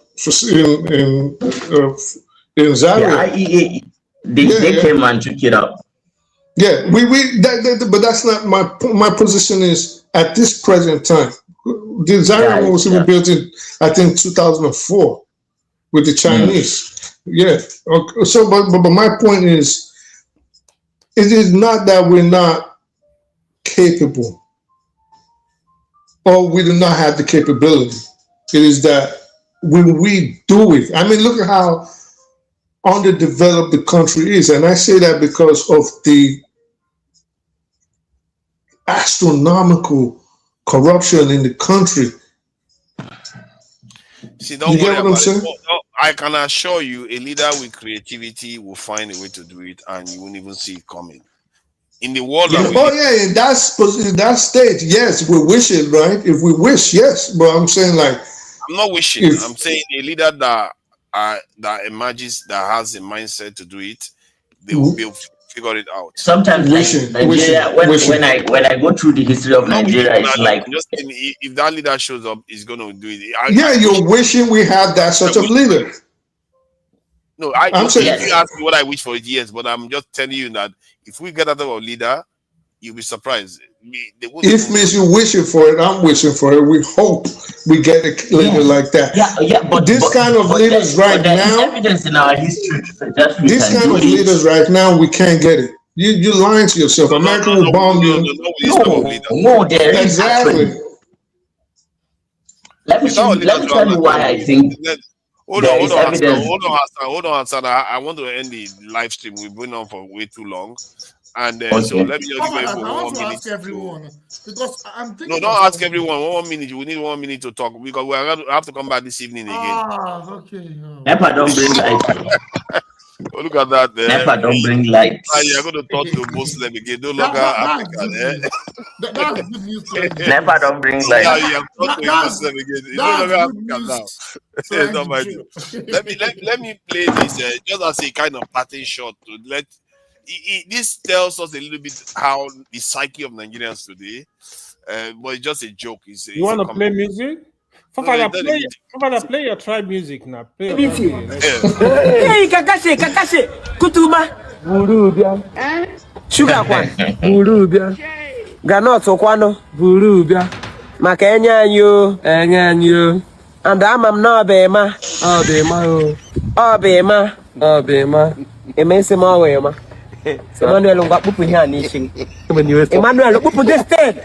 in Zaria. IEA, they came and took it up. Yeah, but that's not my position. Is at this present time, the Zaria was even built in, I think, 2004 with the Chinese. Yeah. Okay. So, but my point is, it is not that we're not capable or we do not have the capability. It is that when we do it, I mean, look at how underdeveloped the country is. And I say that because of the astronomical corruption in the country. See, don't worry about it. I can assure you, a leader with creativity will find a way to do it, and you won't even see it coming. In the world, in that state, yes, we wish it, right? If we wish, yes. But I'm saying, like, I'm not wishing. I'm saying a leader that emerges, that has a mindset to do it, they will be able to figure it out. Sometimes Nigeria, when I go through the history of Nigeria, it's like I'm just saying, if that leader shows up, he's going to do it. You're wishing we had that sort of leader. No, I'm saying if you ask me what I wish for it, yes, but I'm just telling you that if we get that type of leader, you'll be surprised. If means you're wishing for it, I'm wishing for it. We hope we get a leader like that. But this kind of leaders right now, evidence in our history to suggest this kind of leaders right now, we can't get it. You're lying to yourself. America will bomb you. No, there is exactly. Let me tell you why I think. Hold on, Hassan. I want to end the live stream. We've been on for way too long. And so let me just give everyone 1 minute. Ask everyone, because I'm thinking. No, don't ask everyone. 1 minute. We need 1 minute to talk because we have to come back this evening again. Okay. Nepa don't bring light. Oh, look at that. Nepa don't bring light. You're going to talk to Muslim again. No longer African. That's good news. Nepa don't bring light. Yeah, you have talked to Muslim again. It's no longer African now. It's not my deal. Let me play this just as a kind of parting shot to let. This tells us a little bit how the psyche of Nigerians today, but it's just a joke. You want to play music? Play your tribe music now. Play your tribe music. Hey, Kakashe, Kutuba. Burubia. Sugar one. Burubia. Ganot Okwano. Burubia. Makenya you. And I'm no bema. Bema. Emensema wema. Emmanuel Ngapupu here nation. Emmanuel, put this stand.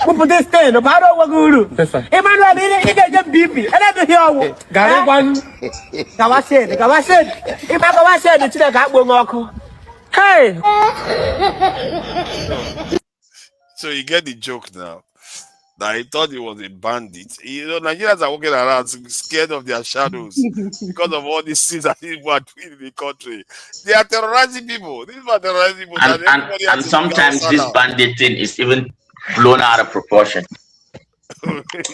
About Waguru. Emmanuel, he get BP. And I hear Garawan. Kawashed. If I said the China hey. So you get the joke now. That he thought he was a bandit. You know, Nigerians are walking around scared of their shadows because of all these things that people are doing in the country. They are terrorizing people. These are terrorizing people. And sometimes this bandit thing is even blown out of proportion.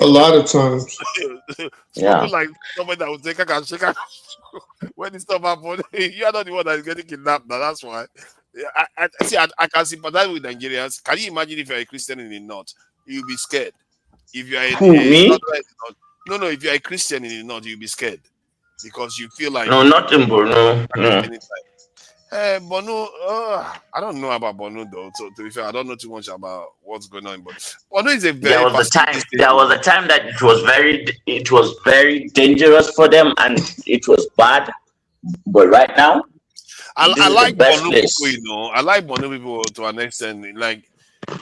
A lot of times. Yeah. Like somebody that would say, when this stuff happens, you are not the one that is getting kidnapped. Now, that's why. I can sympathize with Nigerians. Can you imagine if you're a Christian in the north? You'll be scared. If you are if you're a Christian in the north, you'll be scared because you feel like not in Borno. Borno, I don't know about Borno though. So to be fair, I don't know too much about what's going on. But Borno is a very there was a time that it was very dangerous for them and it was bad. But right now, I like Borno people. You know, I like Borno people to an extent. Like.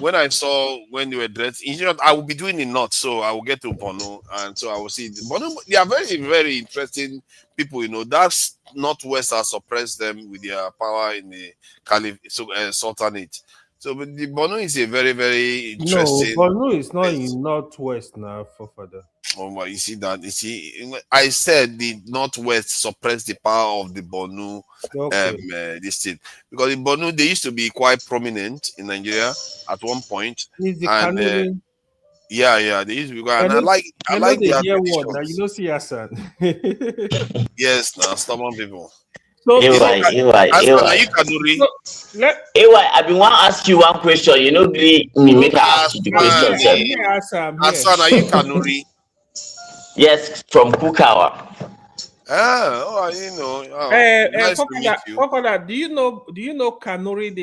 When I saw when they were dressed, I will be doing the north, so I will get to Borno, and so I will see Borno. They are very, very interesting people. You know, that's Northwest has suppressed them with their power in the Sultanate. So, but the Borno is a very, very interesting. No, Borno is not in Northwest now, for further. Oh my! You see that? You see, I said the Northwest suppressed the power of the Borno. This thing because in Borno they used to be quite prominent in Nigeria at one point. They used to be quite. And I like their traditions. Now you don't see Hassan. Yes, now stubborn people. So, I've been want to ask you one question. You know, me make ask you the question. Hassan, are you Kanuri? Yes, from Kukawa. You know. Nice to meet you. Do you know Kanuri?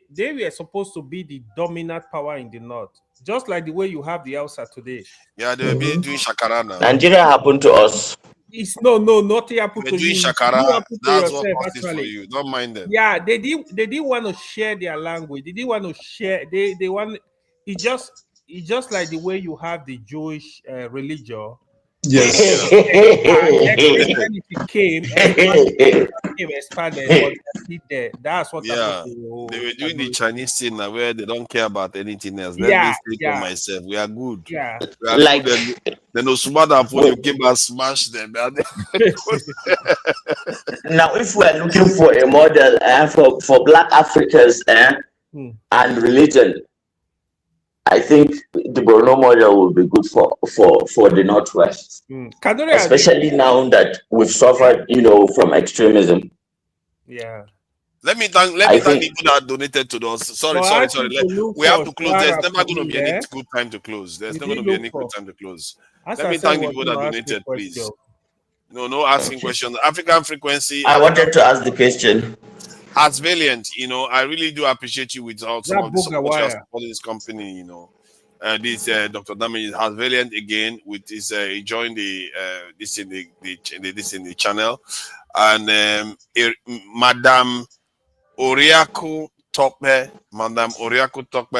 They were supposed to be the dominant power in the north, just like the way you have the Hausa today. Yeah, they were doing Shakara now. Nigeria happened to us. It's not happened to you. Shakara. That's what cost for you. Don't mind them. Yeah, they didn't want to share their language. They didn't want to share. They want. It's just like the way you have the Jewish religion. Yes. When it came expanded, but there. That's what happened. They were doing the Chinese thing now where they don't care about anything else. Let me speak for myself. We are good. Yeah. We are like good. Then Osumada you came and smash them. Now, if we are looking for a model for Black Africans and religion, I think the Borno model will be good for the Northwest, especially now that we've suffered, from extremism. Yeah. Let me thank the people that donated to us. Sorry. We have to close. There's never going to be any good time to close. There's never going to be any good time to close. Let me thank the people that donated, please. No asking questions. African Frequency. I wanted to ask the question. As Valiant, I really do appreciate you with all some of the support you are supporting this company. This Dr. Damage has Valiant again with his he joined the this in the channel, and Madam Oriaku Tokpe,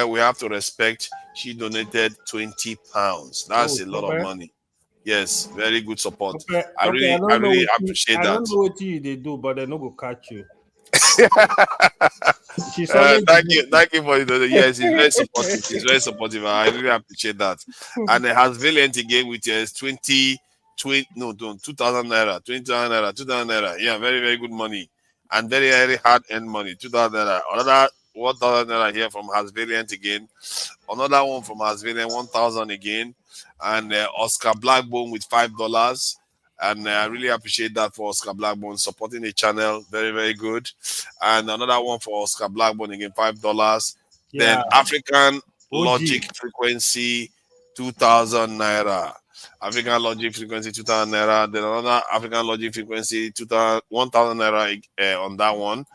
we have to respect. She donated £20. That's a lot of money. Yes, very good support. I really appreciate that. I don't know what they do, but they're not going to catch you. Thank you for it. Yes, he's very supportive. He's very supportive. I really appreciate that. And it has Valiant again with 2,000 naira, 20,000 naira, 2,000 naira. Yeah, very, very good money. And very, very hard-earned money. 2,000 naira. Another 1,000 naira here from Hasvaliant again. Another one from Hasvaliant, 1,000 again. And Oscar Blackbone with $5. And I really appreciate that for Oscar Blackbone supporting the channel. Very, very good. And another one for Oscar Blackbone again, $5. Yeah. Then African Logic Frequency, 2,000 naira. African Logic Frequency, 2,000 naira. Then another African Logic Frequency, 1,000 naira on that one.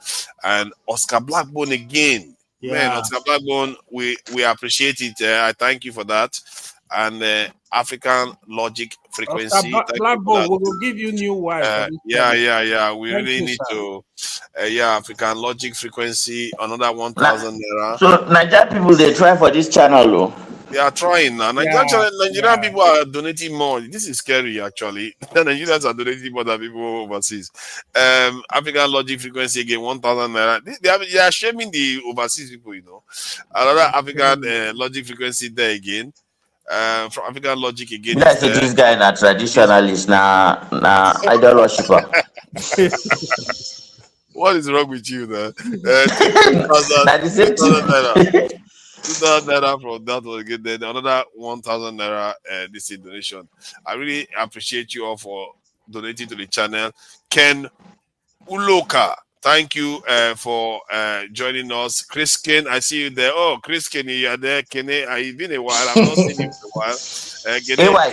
And Oscar Blackbone again. Yeah. Man, Oscar Blackbone, we appreciate it. I thank you for that. And African Logic Frequency. Blackbone, we will give you new wife. Yeah. We really need to. African Logic Frequency, another 1,000 naira. So Nigerian people, they try for this channel, though. They are trying now. Nigerian people are donating more. This is scary, actually. The Nigerians are donating more than people overseas. African Logic Frequency again, 1,000 naira. They are shaming the overseas people, Another African Logic Frequency there again. From African Logic again. This guy na traditionalist, na idol worshiper. What is wrong with you, then? 2,000 naira from that one again. Then another 1,000 naira this donation. I really appreciate you all for donating to the channel. Ken Uloka, thank you for joining us. Chris Ken, I see you there. Oh, Chris Ken, you are there. Ken, it's been a while. I've not seen you for a while.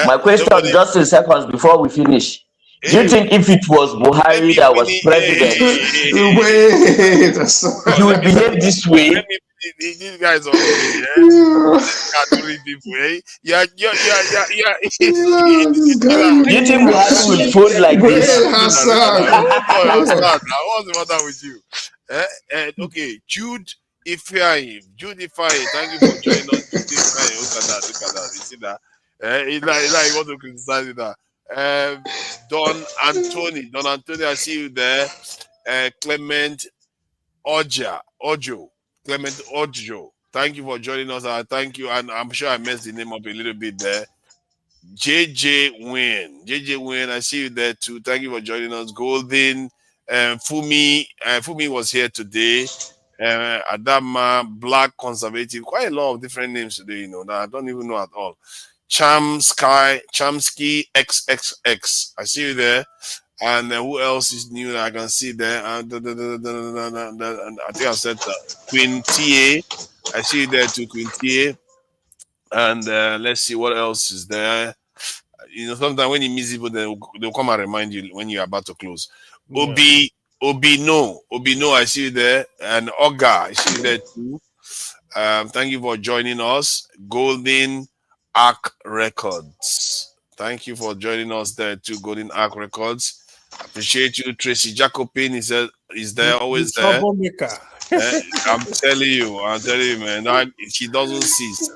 My question, just in seconds before we finish. Do you think if it was Buhari that was president, he would behave this way? These guys are people, eh? Yeah. Do you think Buhari would fold like this? What's the matter with you? Okay, Jude Ifeanyi, thank you for joining us. Look at that. You see that? He want to criticize it. Don Anthony, I see you there. Clement Ojo, thank you for joining us. Thank you, and I'm sure I messed the name up a little bit there. JJ Wynn, I see you there too. Thank you for joining us. Golden, Fumi was here today. Adama, Black Conservative, quite a lot of different names today. That I don't even know at all. Chamsky XXX, I see you there. And who else is new that I can see there? I think I said that. Queen TA, I see you there too, Queen TA. And let's see what else is there. Sometimes when you miss people, they'll come and remind you when you're about to close. Yeah. Obino, I see you there. And Oga, I see you there too. Thank you for joining us. Golden Arc Records. Thank you for joining us there too, Golden Arc Records. Appreciate you. Tracy Jacobin is there, always there. I'm telling you, man. She doesn't cease.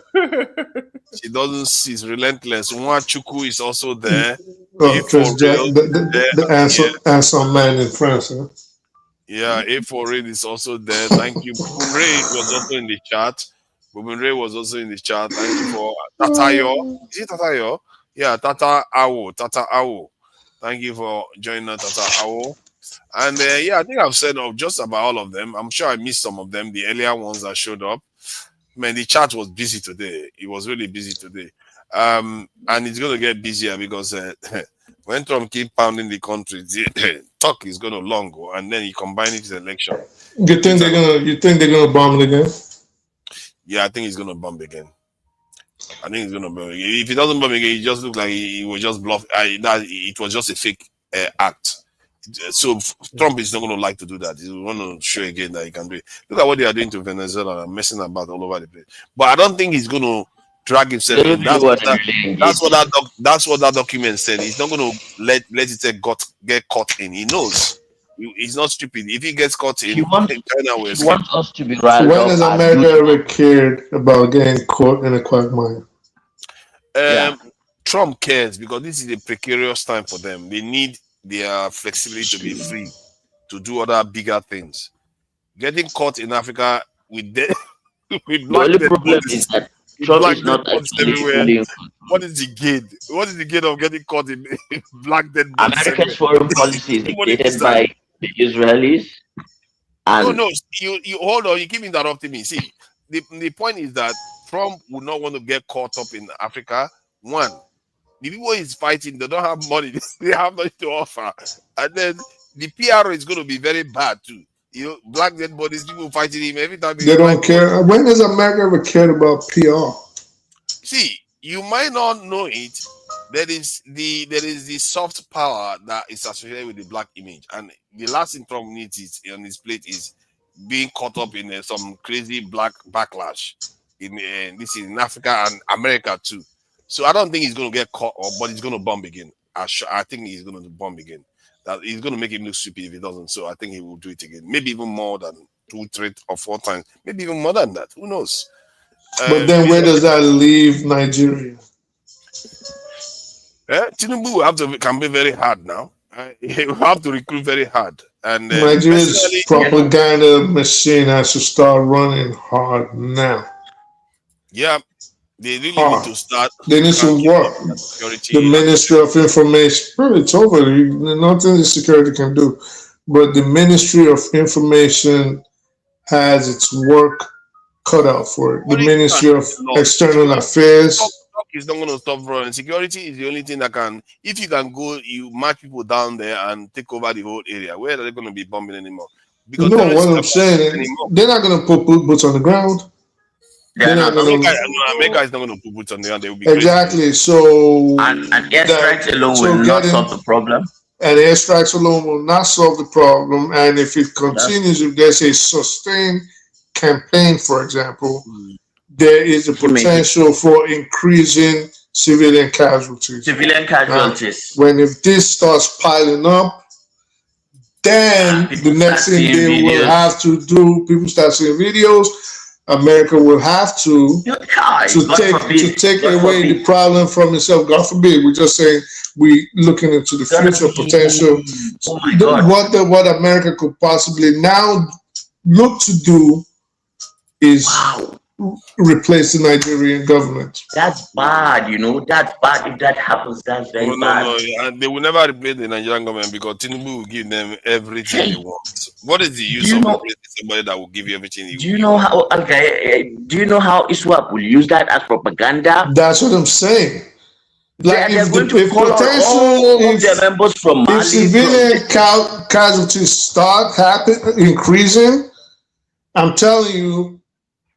Relentless. Nwachuku is also there. The handsome man in France. Huh? Yeah, A4 is also there. Thank you. Ray was also in the chat. Ray was also in the chat. Thank you for Tatayo. Is it Tatayo? Yeah, Tata Awo. Thank you for joining us, Tata Awo. And I think I've said just about all of them. I'm sure I missed some of them, the earlier ones that showed up. Man, the chat was busy today. It was really busy today. And it's going to get busier because when Trump keep pounding the country, the talk is going to long go, and then he combine it with election. You think they're gonna bomb it again? Yeah, I think he's going to bomb again. I think he's going to bomb again. If he doesn't bomb again, he just look like he was just bluff. It was just a fake act. So Trump is not going to like to do that. He's going to show again that he can do it. Look at what they are doing to Venezuela and messing about all over the place. But I don't think he's going to drag himself in. That's what that document said. He's not going to let it get caught in. He knows. He's not stupid. If he gets caught in, China will escape. wants us to be riled When up. has America ever cared about getting caught in a quagmire? Trump cares because this is a precarious time for them. They need their flexibility to be free to do other bigger things. Getting caught in Africa with the only problem is that Trump is not everywhere. What is the gain? What is the gain of getting caught in black dead bodies? America's foreign policy is dictated by the Israelis. And No, you hold on. You keep interrupting me. See, the point is that Trump would not want to get caught up in Africa. One, the people he's fighting, they don't have money. They have nothing to offer. And then the PR is going to be very bad too. Black dead bodies, people fighting him every time. They don't care. When has America ever cared about PR? See, you might not know it. There is the soft power that is associated with the black image, and the last thing Trump needs on his plate is being caught up in some crazy black backlash this is in Africa and America too. So I don't think he's going to get caught, but he's going to bomb again. I think he's going to bomb again. That he's going to make him look stupid if he doesn't. So I think he will do it again. Maybe even more than 2, 3, or 4 times. Maybe even more than that. Who knows? But then where does that leave Nigeria? Tinubu will have to campaign very hard now. He will have to recruit very hard. And Nigeria's propaganda machine has to start running hard now. Yeah. They really need to start. They need to work. The Ministry of Information, it's over. Nothing the security can do. But the Ministry of Information has its work cut out for it. The Ministry of External Affairs. Is not going to stop running. Security is the only thing that can. If you can go, you march people down there and take over the whole area. Where are they going to be bombing anymore? Because no, what I'm saying is they're not going to put boots on the ground. America is not going to put boots on the ground. They will be exactly crazy. So and airstrikes alone will not solve the problem. And airstrikes alone will not solve the problem. And if it continues, if there's a sustained campaign, for example, there is a potential for increasing civilian casualties. When if this starts piling up, then the next thing they will have to do, people start seeing videos. America will have to take away the problem from itself. God forbid. We're just saying we looking into the future potential. What America could possibly now look to do is replace the Nigerian government. That's bad, that's bad. If that happens, that's very bad. No. They will never replace the Nigerian government because Tinubu will give them everything they want. What is the use of replacing somebody that will give you everything? Do you know how ISWAP will use that as propaganda? That's what I'm saying. Like they're going to call all of their members from Mali. If civilian casualties start increasing, I'm telling you,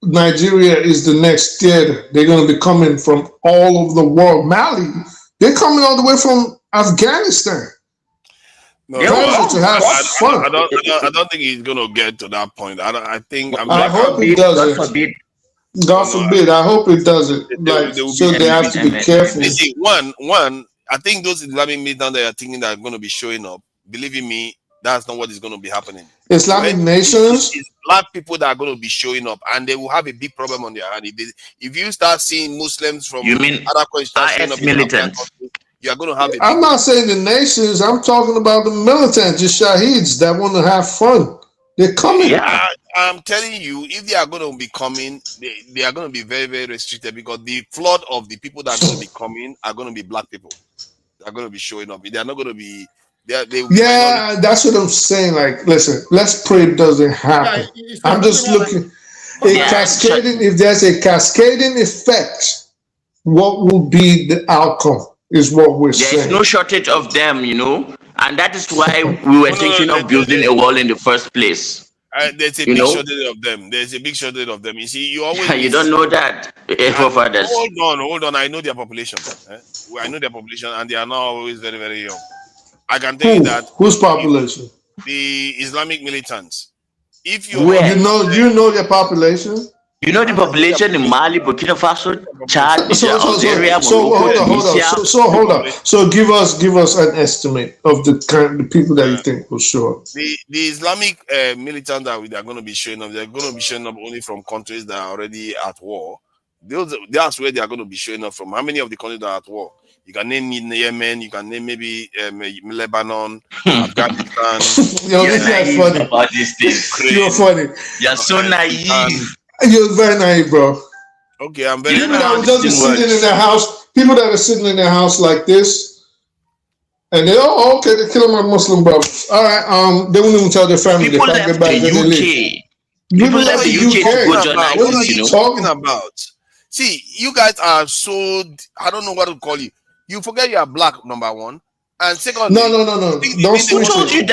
Nigeria is the next theater. They're going to be coming from all over the world. Mali, they're coming all the way from Afghanistan. No, I don't think he's going to get to that point. I hope it doesn't. God forbid. I hope it doesn't. So they have to be careful. See, one, I think those Islamic militants that are thinking that are going to be showing up, believe in me, that's not what is going to be happening. Islamic nations? It's black people that are going to be showing up, and they will have a big problem on their hand. If you start seeing Muslims from other countries, militants, you are going to have a I'm not saying the nations. I'm talking about the militants, the shaheeds that want to have fun. They're coming. Yeah, I'm telling you, if they are going to be coming, they are going to be very, very restricted because the flood of the people that are going to be coming are going to be black people. They are going to be showing up. They are not going to be. That's what I'm saying. Like, listen, let's pray it doesn't happen. I'm just looking. Cascading, if there's a cascading effect, what will be the outcome is what we're saying. There's no shortage of them, and that is why we were thinking of building a wall in the first place. There's a big shortage of them. There's a big shortage of them. You see, you always you don't know that. Hold on. I know their population. I know their population, and they are not always very, very young. I can tell you that. Whose population? The Islamic militants. If you know their population. You know the population in Mali, Burkina Faso, Chad, Algeria, Morocco, hold on. So give us an estimate of the people that you think will show up. The Islamic militants that are going to be showing up, they're going to be showing up only from countries that are already at war. That's where they are going to be showing up from. How many of the countries that are at war? You can name Yemen, you can name maybe Lebanon, Afghanistan. You're naive about these things. You're funny. You're so naive. You're very naive, bro. Okay, I'm very People that are just sitting in their house, people that are sitting in their house like this, and they okay, they're killing my Muslim brothers. All right, they won't even tell their family. People left the UK. People left the UK to go join ISIS. What are you talking about? See, you guys are so, I don't know what to call you. You forget you are black, number one. And second, no. Don't switch it.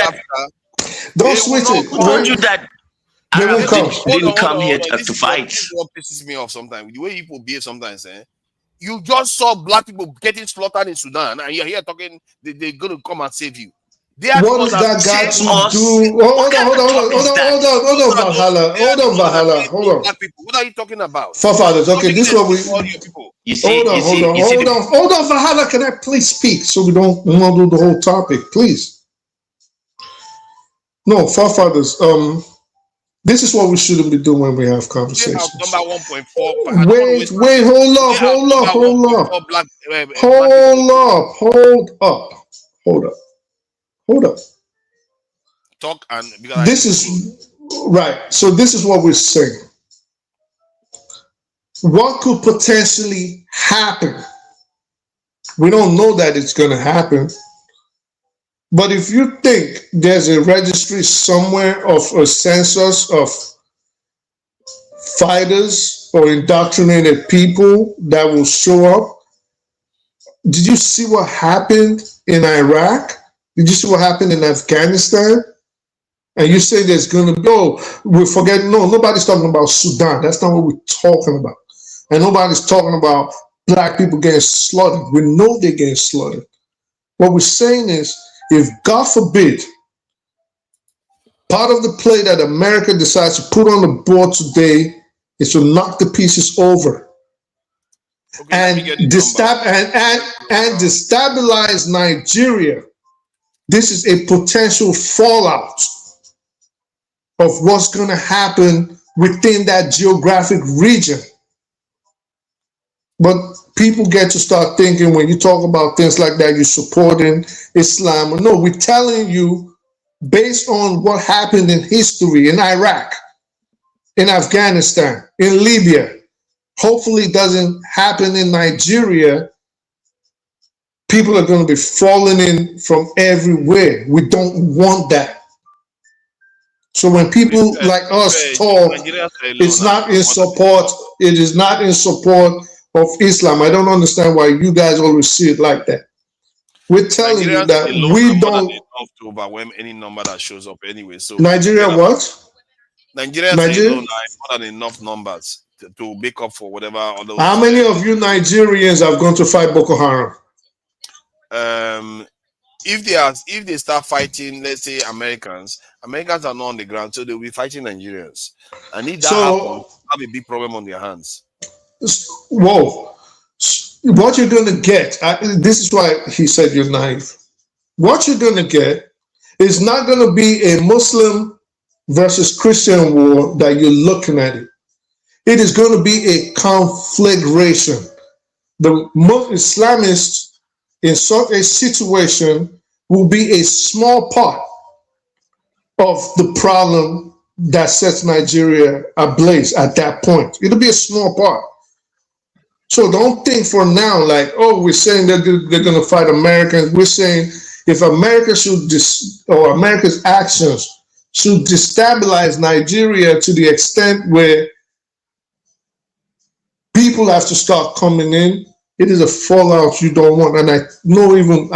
Don't switch it. Who told you that? They will come. Didn't come here to fight. This is what pisses me off sometimes. The way people behave sometimes, you just saw black people getting slaughtered in Sudan, and you're here talking they're going to come and save you. What is that got to do? Hold on, Valhalla. What are you talking about? Forefathers, okay, this is what we. Hold on, Valhalla. Can I please speak so we don't do the whole topic, please? No, forefathers. This is what we shouldn't be doing when we have conversations. Number 1.4. Wait, hold up. Talk and this is right. So this is what we're saying. What could potentially happen? We don't know that it's going to happen. But if you think there's a registry somewhere of a census of fighters or indoctrinated people that will show up, did you see what happened in Iraq? Did you see what happened in Afghanistan? And you say there's going to go, we forget, no, nobody's talking about Sudan. That's not what we're talking about. And nobody's talking about black people getting slaughtered. We know they're getting slaughtered. What we're saying is, if God forbid, part of the play that America decides to put on the board today is to knock the pieces over and destabilize Nigeria, this is a potential fallout of what's going to happen within that geographic region. But people get to start thinking when you talk about things like that, you're supporting Islam. No, we're telling you based on what happened in history in Iraq, in Afghanistan, in Libya. Hopefully it doesn't happen in Nigeria. People are going to be falling in from everywhere. We don't want that. So when people like us talk, it's not in support. It is not in support of Islam. I don't understand why you guys always see it like that. We're telling you that we don't enough to overwhelm any number that shows up anyway. So Nigeria what? Nigerians alone are more than enough numbers to make up for whatever other. How many of you Nigerians have gone to fight Boko Haram? If they start fighting, let's say Americans are not on the ground, so they'll be fighting Nigerians. And if that happens, have a big problem on their hands. Whoa. What you're going to get, this is why he said you're naive. What you're going to get is not going to be a Muslim versus Christian war that you're looking at it. It is going to be a conflagration. The Islamists in such a situation will be a small part of the problem that sets Nigeria ablaze at that point. It'll be a small part. So don't think for now like, oh, we're saying that they're going to fight Americans. We're saying if America or America's actions should destabilize Nigeria to the extent where People have to start coming in. It is a fallout you don't want, and I know even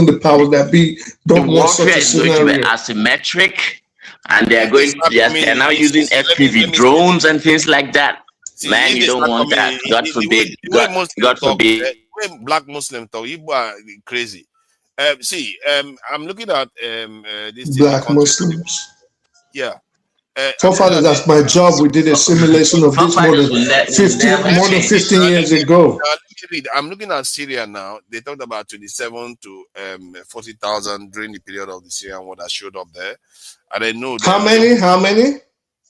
the powers that be don't want such a scenario. The warfare is going to be asymmetric, and they are now using FPV drones and things like that. Man, you don't want that. God forbid. God forbid. When black Muslims talk, you are crazy. I'm looking at this black Muslims. Yeah. Forefathers, that's my job. We did a simulation of this more than 15 years ago. I'm looking at Syria now. They talked about 27 to 40,000 during the period of the Syrian war that showed up there. And I know how many?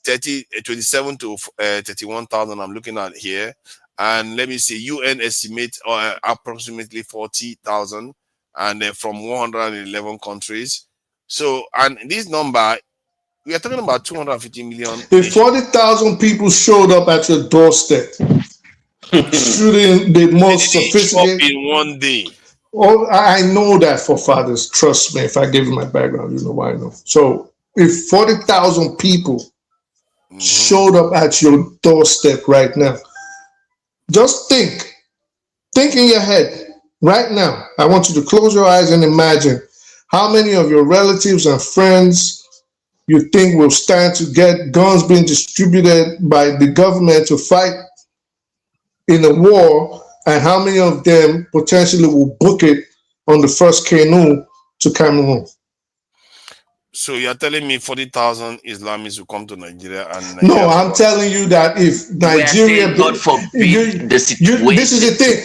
27 to 31,000. I'm looking at here. And let me see, UN estimate approximately 40,000, and from 111 countries. So, and this number, we are talking about 250 million. If 40,000 people showed up at your doorstep, shooting the most sophisticated in one day. Oh, I know that, forefathers. Trust me. If I give you my background, you know why I know. So, if 40,000 people showed up at your doorstep right now, just think in your head right now. I want you to close your eyes and imagine how many of your relatives and friends you think will stand to get guns being distributed by the government to fight in a war, and how many of them potentially will book it on the first canoe to Cameroon. So you're telling me 40,000 Islamists will come to Nigeria and no, I'm telling you that if Nigeria, God forbid the situation. This is the thing.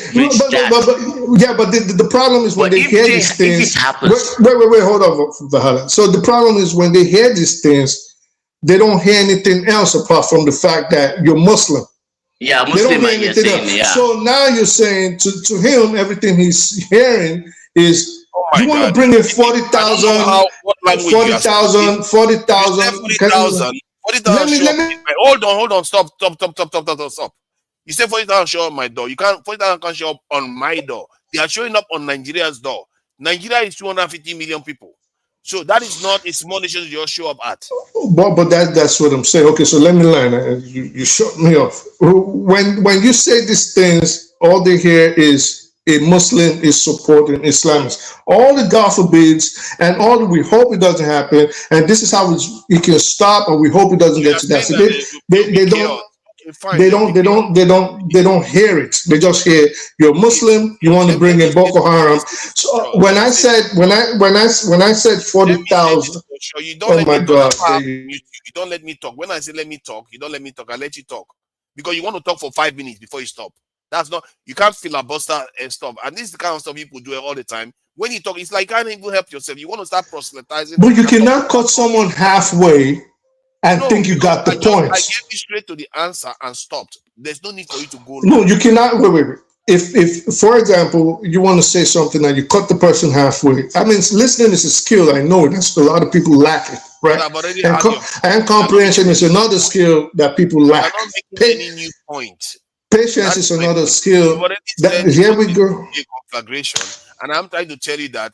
But the problem is when they hear these things. Wait, hold on, Vahala. So the problem is when they hear these things, they don't hear anything else apart from the fact that you're Muslim. Yeah, Muslim. You're saying, yeah. So now you're saying to him, everything he's hearing is. You want to bring in 40,000, 40,000. 40,000. Hold on. Stop. You say 40,000 show up my door. 40,000 can't show up on my door. They are showing up on Nigeria's door. Nigeria is 250 million people. So that is not a small nation you show up at. But that's what I'm saying. Okay, so let me learn. You shut me off. When you say these things, all they hear is a Muslim is supporting Islamists. All the God forbids, and all the we hope it doesn't happen, and this is how it can stop, and we hope it doesn't get to that. So they don't hear it. They just hear you're Muslim. You want to bring in Boko Haram. So when I said 40,000, oh my God, you don't let me talk. When I say let me talk, you don't let me talk. I let you talk because you want to talk for 5 minutes before you stop. That's not, you can't filibuster and stuff. And this is the kind of stuff people do all the time. When you talk, it's like you can't even help yourself. You want to start proselytizing. But you cannot cut someone halfway and think you got the point. I gave you straight to the answer and stopped. There's no need for you to go. No, you cannot. Wait. If, for example, you want to say something and you cut the person halfway, I mean, listening is a skill. I know that's a lot of people lack it, right? And comprehension is another skill that people lack. I'm not making any new point. Patience is another skill. Here we go. Conflagration, and I'm trying to tell you that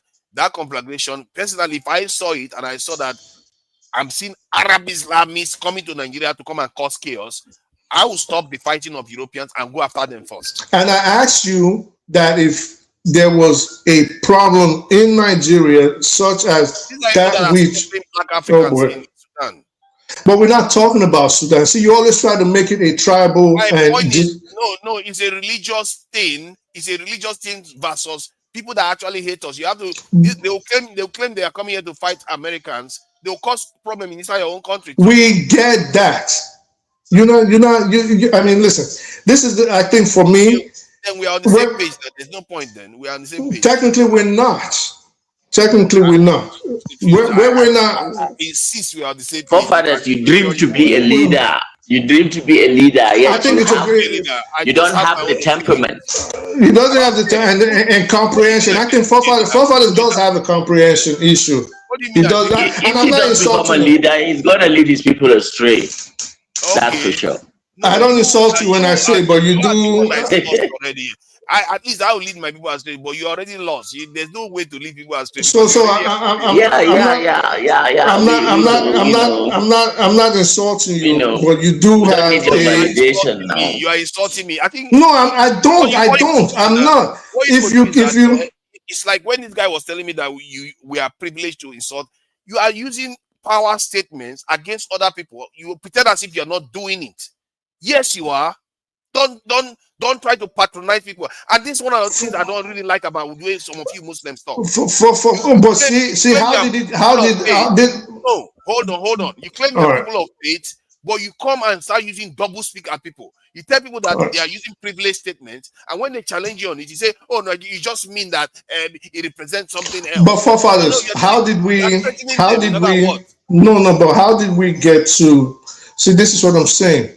conflagration. Personally, if I saw it and I saw that I'm seeing Arab Islamists coming to Nigeria to come and cause chaos, I will stop the fighting of Europeans and go after them first. And I asked you that if there was a problem in Nigeria, such as that which black Africans in Sudan. But we're not talking about Sudan. See, you always try to make it a tribal. No, it's a religious thing. It's a religious thing versus people that actually hate us. You have to. They'll claim they are coming here to fight Americans. They'll cause problem inside your own country. We get that. I mean, listen. This is, I think, for me. Then we are on the same page. There's no point. Then we are on the same page. Technically, we're not. We're not. We're not. Insist we are the same. Forefathers, you dream to be a leader. You dream to be a leader. Yes, I think it's a great leader. You don't have the temperament. He doesn't have the time and comprehension. I think forefathers does have a comprehension issue. What do you mean? He does that. If he does become a leader, he's gonna lead his people astray. That's for sure. I don't insult you when I say, but you do. at least I will lead my people astray, but you already lost. There's no way to lead people astray. So I'm not insulting you, but you do have you are insulting me. I think no, I don't. I'm not. If you it's like when this guy was telling me that we are privileged to insult. You are using power statements against other people. You pretend as if you're not doing it. Yes, you are. Don't try to patronize people. And this is one of the things I don't really like about the way some of you Muslims talk. But see, how did no, hold on. You claim you're people of faith, but you come and start using double speak at people. You tell people that they are using privilege statements, and when they challenge you on it, you say, "Oh no, you just mean that it represents something else." But forefathers, how did we? No, but how did we get to? See, this is what I'm saying.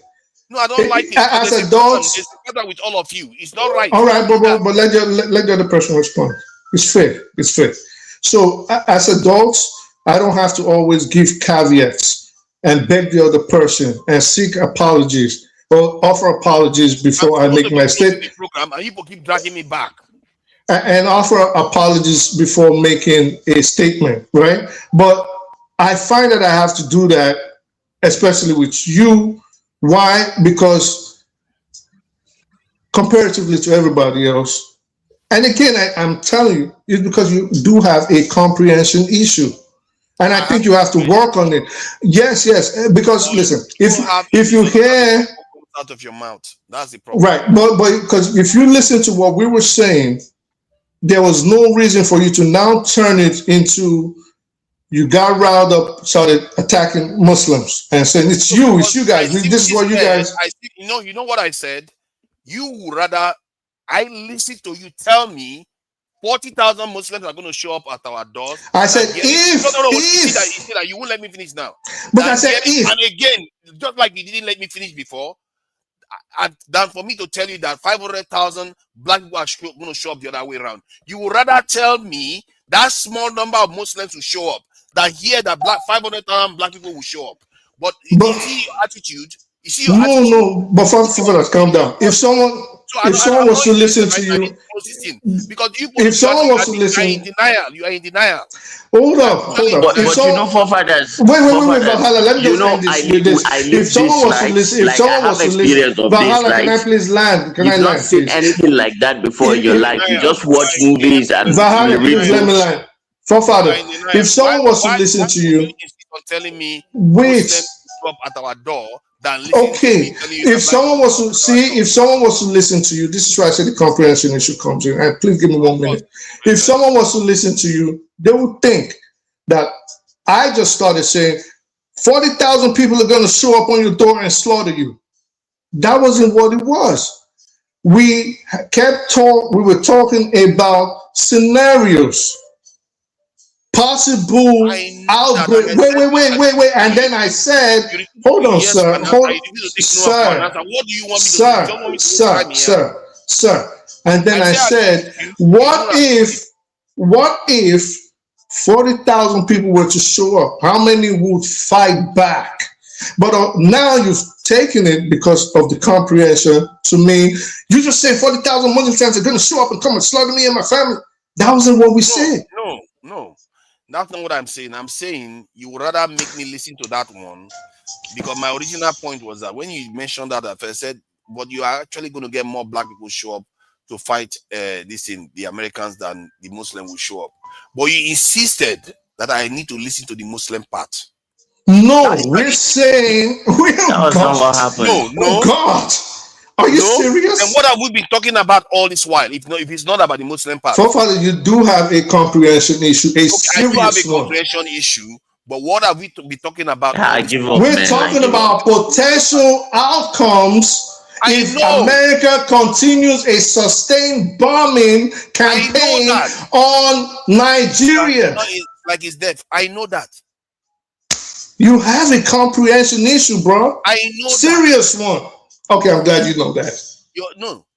No, I don't like it. As adults, it's together with all of you. It's not right. All right, but let the other person respond. It's fair. It's fair. So as adults, I don't have to always give caveats and beg the other person and seek apologies or offer apologies before I make my statement. And people keep dragging me back. And offer apologies before making a statement, right? But I find that I have to do that, especially with you. Why? Because comparatively to everybody else, and again, I'm telling you, it's because you do have a comprehension issue. And I think you have to work on it. Yes, because listen, if you hear out of your mouth, that's the problem. Right, but because if you listen to what we were saying, there was no reason for you to now turn it into you got riled up, started attacking Muslims and saying it's you guys. This is what you guys. You know what I said. You would rather I listen to you tell me 40,000 Muslims are going to show up at our doors. I said if you see that you won't let me finish now. But I said if. And again, just like you didn't let me finish before, than for me to tell you that 500,000 black people are going to show up the other way around. You would rather tell me that small number of Muslims will show up than hear that 500,000 black people will show up. But you see your attitude. You see your attitude. No. But first, calm down. If someone was to listen to you, because if someone was to listen, you are in denial. Hold up. But you know, forefathers. Wait, Valhalla, let me just end this with this. If someone was to listen, Valhalla, can I please land? You've not seen anything like that before in your life. You just watch movies and Valhalla, please let me land. Forefather, if someone was to listen to you, telling me wait. At our door. Okay, if someone was to listen to you, this is why I said the comprehension issue comes in. And please give me 1 minute. If someone was to listen to you, they would think that I just started saying 40,000 people are going to show up on your door and slaughter you. That wasn't what it was. We were talking about scenarios. Possible outbreak. Wait. And then I said, hold on, sir. What do you want me to do? Sir. And then I said, what if 40,000 people were to show up? How many would fight back? But now you've taken it because of the comprehension to mean you just say 40,000 Muslims are going to show up and come and slaughter me and my family. That wasn't what we said. No. That's not what I'm saying. I'm saying you would rather make me listen to that one because my original point was that when you mentioned that, I said, but you are actually going to get more black people show up to fight the Americans than the Muslim will show up. But you insisted that I need to listen to the Muslim part. No, we're saying that was not what happened. No. God. Are you serious? And what have we been talking about all this while? If it's not about the Muslim part. Forefather, you do have a comprehension issue, serious I do have a comprehension issue, but what have we to be talking about? We're talking about potential outcomes if America continues a sustained bombing campaign on Nigeria. Like it's death. I know that. You have a comprehension issue, bro. I know. Serious one. Okay, I'm glad you know that.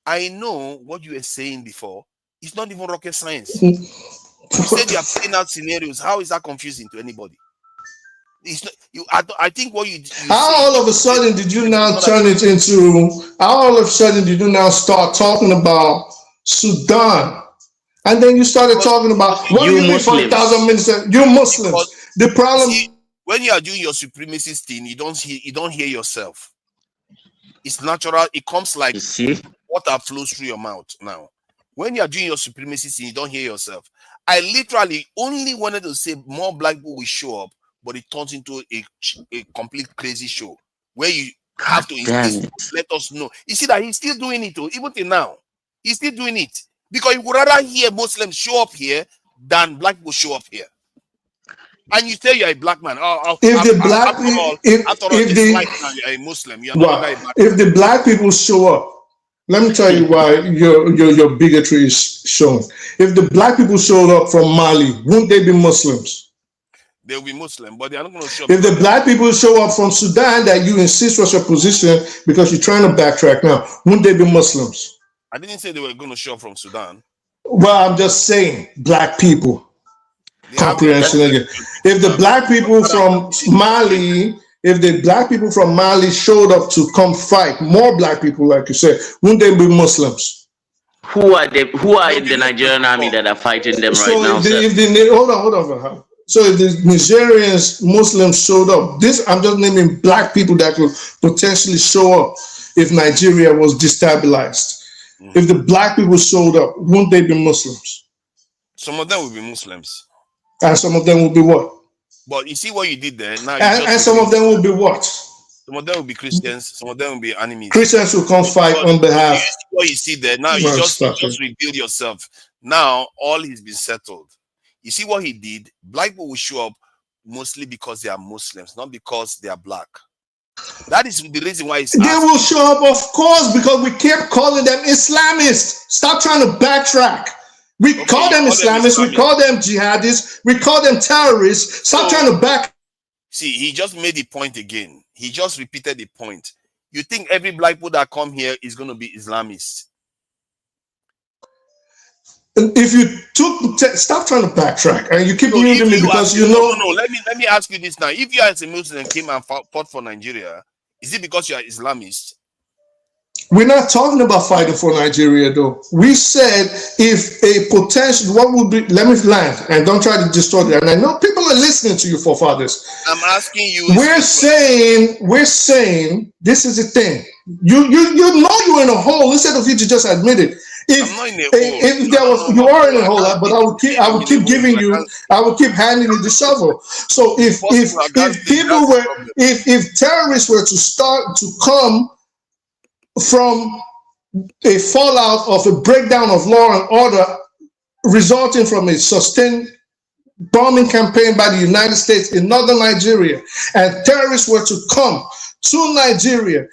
I know what you were saying before. It's not even rocket science. You said you are playing out scenarios. How is that confusing to anybody? It's not. I think what you how all of a sudden did you now turn it into? How all of a sudden did you now start talking about Sudan. And then you started talking about what do you mean 40,000 ministers? You Muslims. The problem. See, when you are doing your supremacist thing, you don't hear yourself. It's natural. It comes like water flows through your mouth now. When you are doing your supremacist thing, you don't hear yourself. I literally only wanted to say more black people will show up, but it turns into a complete crazy show where you have to insist, let us know. You see that he's still doing it, even till now. He's still doing it because you would rather hear Muslims show up here than black people show up here. And you say you're a black man. If the black people show up, let me tell you why your bigotry is shown. If the black people showed up from Mali, wouldn't they be Muslims? They'll be Muslim, but they're not going to show up. If the black people show up from Sudan that you insist was your position because you're trying to backtrack now, wouldn't they be Muslims? I didn't say they were going to show up from Sudan. Well, I'm just saying black people. Comprehension again. If the black people from Mali, showed up to come fight, more black people, like you said, wouldn't they be Muslims? Who are in the Nigerian army that are fighting them right now? Hold on. So if the Nigerians, Muslims showed up, I'm just naming black people that could potentially show up if Nigeria was destabilized. If the black people showed up, wouldn't they be Muslims? Some of them will be Muslims. And some of them will be what? But you see what you did there. Now and some of them will be what? Some of them will be Christians. Some of them will be enemies. Christians will come fight on behalf. What you see there. Now you just revealed yourself. Now all has been settled. You see what he did? Black people will show up mostly because they are Muslims, not because they are black. That is the reason why they will show up, of course, because we kept calling them Islamists. Stop trying to backtrack. We call them Islamists, we call them jihadists, we call them terrorists. Stop trying to back. See, he just made the point again. He just repeated the point. You think every black people that come here is going to be Islamists? If you stop trying to backtrack and you keep using me because you know. No. Let me ask you this now. If you as a Muslim came and fought for Nigeria, is it because you are Islamist? We're not talking about fighting for Nigeria, though. We said if a potential, what would be, let me land and don't try to distort it. And I know people are listening to you, forefathers. I'm asking you. We're saying this is the thing. You know you're in a hole instead of you to just admit it. If there was, you are in a hole, but I would keep handing you the shovel. So if terrorists were to start to come from a fallout of a breakdown of law and order resulting from a sustained bombing campaign by the United States in northern Nigeria, and terrorists were to come to Nigeria,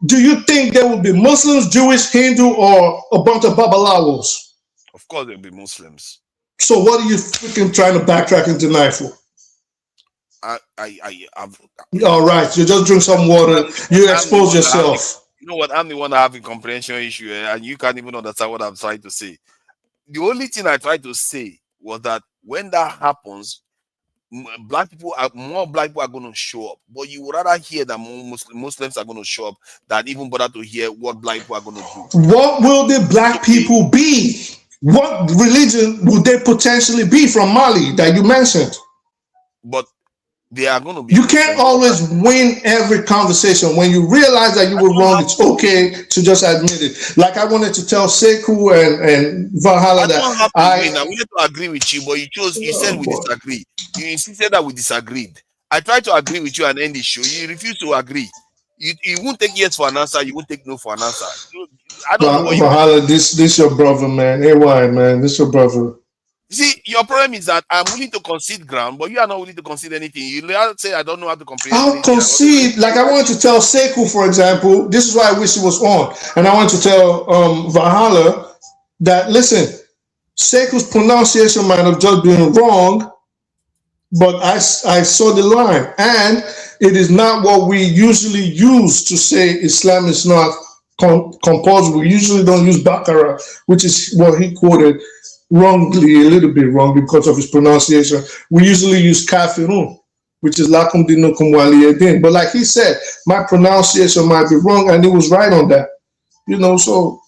do you think there will be Muslims, Jewish, Hindu, or a bunch of Babalawos? Of course there will be Muslims. So what are you freaking trying to backtrack and deny for? All right, you just drink some water, you expose yourself. You know what? I'm the one having comprehension issue, and you can't even understand what I'm trying to say. The only thing I tried to say was that when that happens, more black people are going to show up. But you would rather hear that more Muslims are going to show up than even bother to hear what black people are going to do. What will the black people be? What religion would they potentially be from Mali that you mentioned? But they are going to be. You can't always win every conversation. When you realize that you were wrong, it's okay to just admit it. Like I wanted to tell Sekou and Valhalla that I wanted to agree with you, but you said we disagree. You insisted that we disagreed. I tried to agree with you and end the show. You refused to agree. You won't take yes for an answer. You won't take no for an answer. I don't know what Valhalla, this your brother, man. Hey, why, man? This your brother. See, your problem is that I'm willing to concede ground, but you are not willing to concede anything. You say I don't know how to concede. I'll concede. Like I wanted to tell Sekou, for example, this is why I wish he was on. And I want to tell Valhalla that, listen, Sekou's pronunciation might have just been wrong, but I saw the line. And it is not what we usually use to say Islam is not compulsory. We usually don't use Baqarah, which is what he quoted wrongly, a little bit wrong because of his pronunciation. We usually use kafirun, which is lakum dinukum waliyadin. But like he said, my pronunciation might be wrong, and he was right on that. You know, so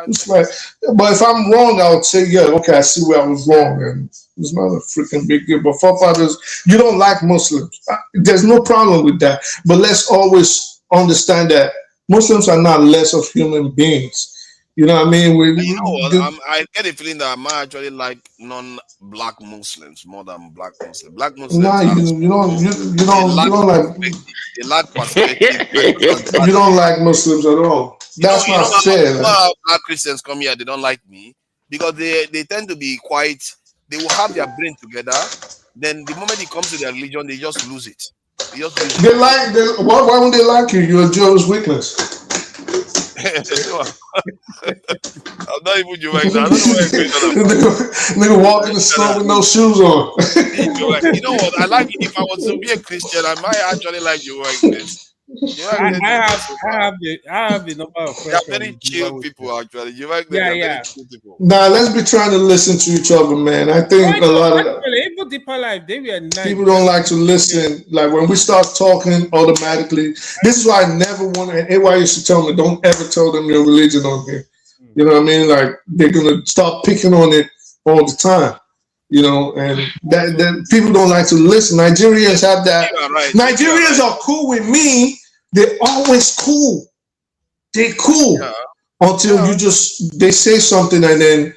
It's like, but if I'm wrong, I would say, yeah, okay, I see where I was wrong, and it's not a freaking big deal. But forefathers, you don't like Muslims. There's no problem with that. But let's always understand that Muslims are not less of human beings. You know what I mean? You know what? I get a feeling that I might actually like non-black Muslims more than black Muslims. Black Muslims, nah, you don't like. They lack perspective. You don't like Muslims at all. That's not fair. You know how black Christians come here, they don't like me because they tend to be quite. They will have their brain together. Then the moment it comes to their religion, they just lose it. They just lose it. Why won't they like you? You're a Jehovah's Witness. I'm not even Jehovah's. I don't know what you're going on. Nigga walk in the store with no shoes on. You know what? I like it. If I was to be a Christian, I might actually like Jehovah's Witness. I have a number of friends. They're very chill people, actually. Yeah. Chill people. Nah, let's be trying to listen to each other, man. I think a lot of even deeper life, they were nice. People don't like to listen. Like when we start talking automatically, this is why I never want to. AY used to tell me, don't ever tell them your religion on here. You know what I mean? Like they're gonna start picking on it all the time. You know, and that people don't like to listen. Nigerians have that. Right. Nigerians are cool with me. They're always cool. They're cool until they say something and then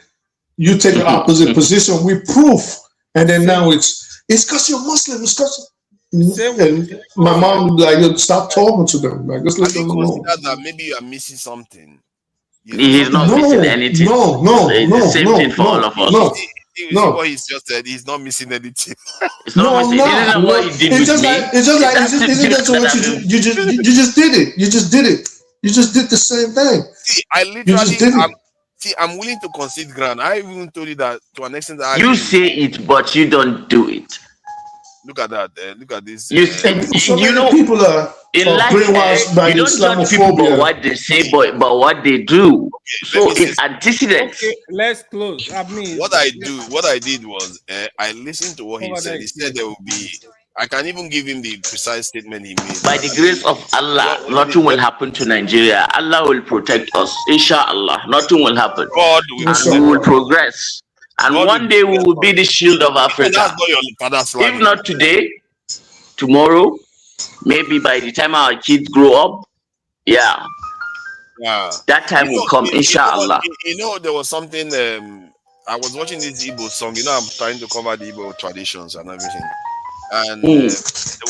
you take the opposite position with proof. And then now it's because you're Muslim. It's because and my mom would be like, stop talking to them. Like, just let them alone. That maybe you are missing something. He's not missing anything. No. It's the same thing for all of us. No, what he's just said. He's not missing anything. It's not missing. This is what he did with me. You just did it. You just did it. You just did the same thing. See, I literally. I'm willing to concede ground. I even told you that to an extent. You say it, but you don't do it. Look at that. Look at this. You know, people are brainwashed by you don't judge people by what they say, but what they do. So it's antecedents. Okay, let's close. I mean, what I did was I listened to what he said. He said there will be. I can even give him the precise statement he made. By the grace of Allah, nothing will happen to Nigeria. Allah will protect us. Inshallah, nothing will happen. God will, and we will progress. And God one day we will be the shield of Africa. If not today, tomorrow, maybe by the time our kids grow up, that time will come, inshallah. You know, there was something, I was watching this Igbo song. You know, I'm trying to cover the Igbo traditions and everything. And there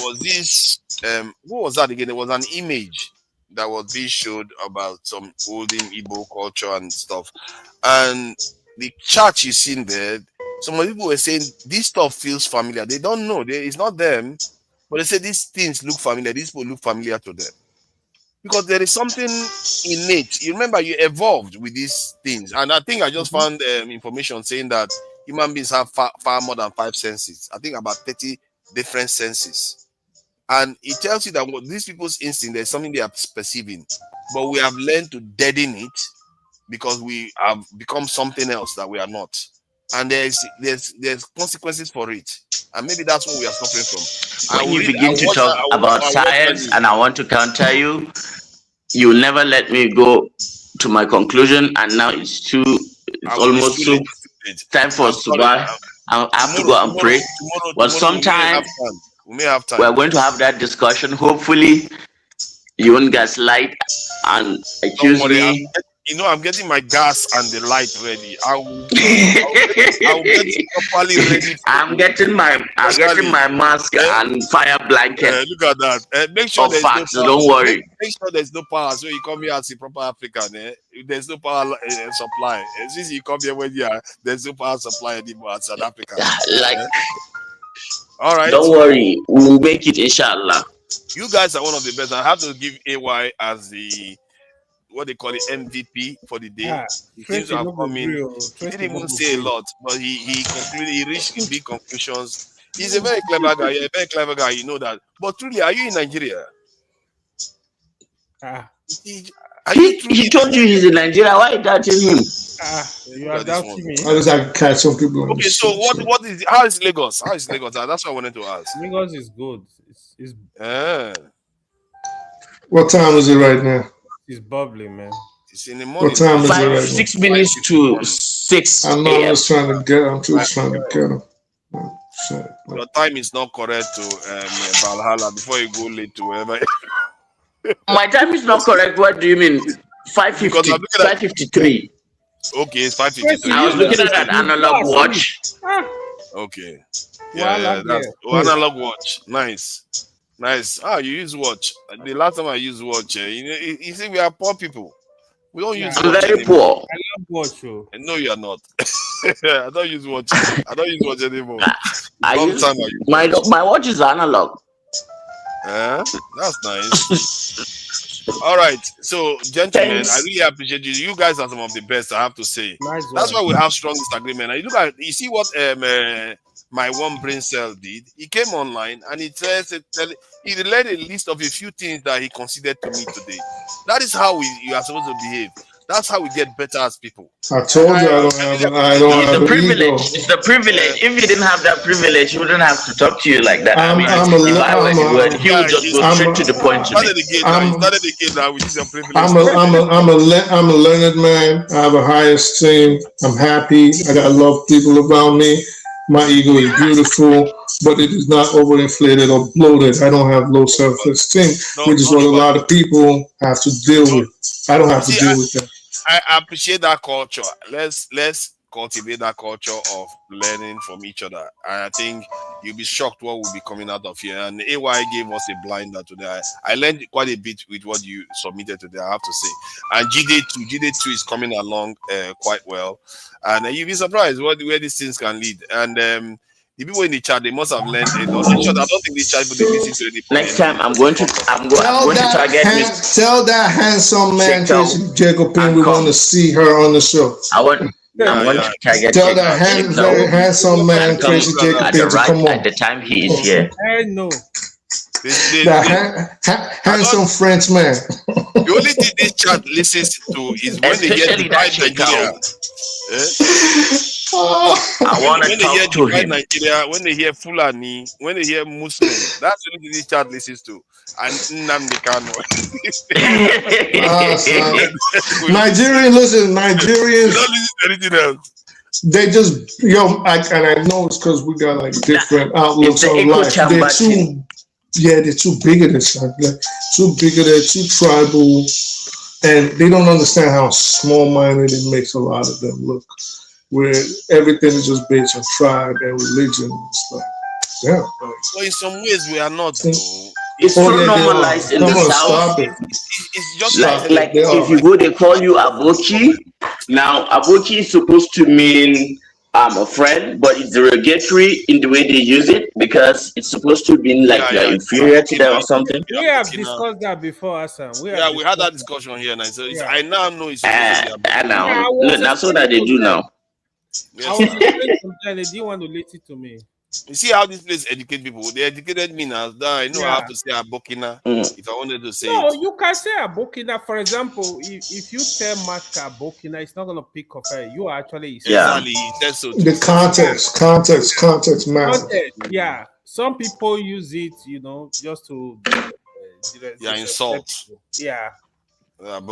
was this, what was that again? There was an image that was being showed about some olden Igbo culture and stuff. And the church you seen there, some people were saying this stuff feels familiar. They don't know. It's not them. But they say these things look familiar. These people look familiar to them. Because there is something innate. You remember you evolved with these things. And I think I just found information saying that human beings have far more than 5 senses. I think about 30 different senses. And it tells you that what these people's instinct, there's something they are perceiving. But we have learned to deaden it because we have become something else that we are not. And there's consequences for it. And maybe that's what we are suffering from. When you begin to talk about science, and I want to counter you, you never let me go to my conclusion, and now it's almost time for Subah. I have to go and pray. But sometime we may have time. We're going to have that discussion. Hopefully, you won't gaslight and accuse me. You know, I'm getting my gas and the light ready. I will get it properly ready. I'm getting my mask and fire blanket. Look at that. Make sure there's facts, no power. Don't worry. Make sure there's no power. So you come here as a proper African. If there's no power supply, since you come here when there's no power supply anymore at South Africa. All right. Don't worry. We'll make it, inshallah. You guys are one of the best. I have to give AY as the what they call it MVP for the day. He seems to have come in. He didn't even say a lot, but he concluded. He reached big conclusions. He's a very clever guy. A very clever guy. You know that. But truly, are you in Nigeria? He told you he's in Nigeria. Why are you doubting him? You are doubting me. I was like, catch some people. Okay, so what is? How is Lagos? How is Lagos? That's what I wanted to ask. Lagos is good. It's What time is it right now? It's bubbly, man. It's in the morning. What time is it right 6 minutes to 6 I'm a.m. just trying to get. I'm just trying to get him. Your time is not correct to Valhalla before you go late to wherever. My time is not correct. What do you mean? 5:50, 5:53. Okay, it's 5:53. I was looking at an analog watch. Okay. Yeah, that's analog watch. Nice. Ah, you use watch. The last time I used watch, you see, we are poor people. We don't use watch. I'm very poor. I love watch. No, you are not. I don't use watch. I don't use watch anymore. My watch is analog. That's nice. All right, so gentlemen, I really appreciate you. You guys are some of the best, I have to say. Nice That's why we have strong disagreement. And you see what my one brain cell did. He came online and he he led a list of a few things that he considered to me today. That is how you are supposed to behave. That's how we get better as people. I told you I don't have It's the privilege. It's the privilege. If you didn't have that privilege, he wouldn't have to talk to you like that. He would just go straight to the point. I'm a learned man. I have a high esteem. I'm happy. I got love people around me. My ego is beautiful, but it is not overinflated or bloated. I don't have low self-esteem, which is what a lot of people have to deal with. I don't have to deal with that. I appreciate that culture. Let's cultivate that culture of learning from each other. And I think you'll be shocked what will be coming out of here. And AY gave us a blinder today. I learned quite a bit with what you submitted today, I have to say. And GD2 is coming along quite well. And you'll be surprised where these things can lead. And the people in the chat, they must have learned a lot. I don't think these chat people listen to any. Next time, I'm going to target. Tell that handsome man, Tracy Jacobin, we want to see her on the show. I'm going to target. Tell that very handsome man, Tracy Jacobin, to come on. At the time he is here. I know. Handsome French man. The only thing this chat listens to is when they get to Nigeria. I want to talk to him. Nigeria, when they hear Fulani, when they hear Muslim, that's the only thing this chat listens to. And Nnamdi Kanu. Nigerians don't listen to anything else. They just and I know it's because we got like different outlooks on life. They're too bigoted, too bigoted, too tribal, and they don't understand how small-minded it makes a lot of them look. Where everything is just based on tribe and religion. It's like, yeah. Well, in some ways we are not. It's so normalized in the South. It's just like if you go, they call you Aboki. Now, Aboki is supposed to mean a friend, but it's derogatory in the way they use it because it's supposed to be like you're inferior to them or something. We have discussed that before, Hassan. We had that discussion here, and so I now know it's. Now so that they do now. I was explaining sometimes they didn't want to listen to me. You see how this place educate people? They educated me now. I know how to say Abokina if I wanted to say it. No, you can say Abokina. For example, if you tell Mark Abokina, it's not going to pick up. You actually the context matters. Yeah, some people use it, just to insult. Yeah.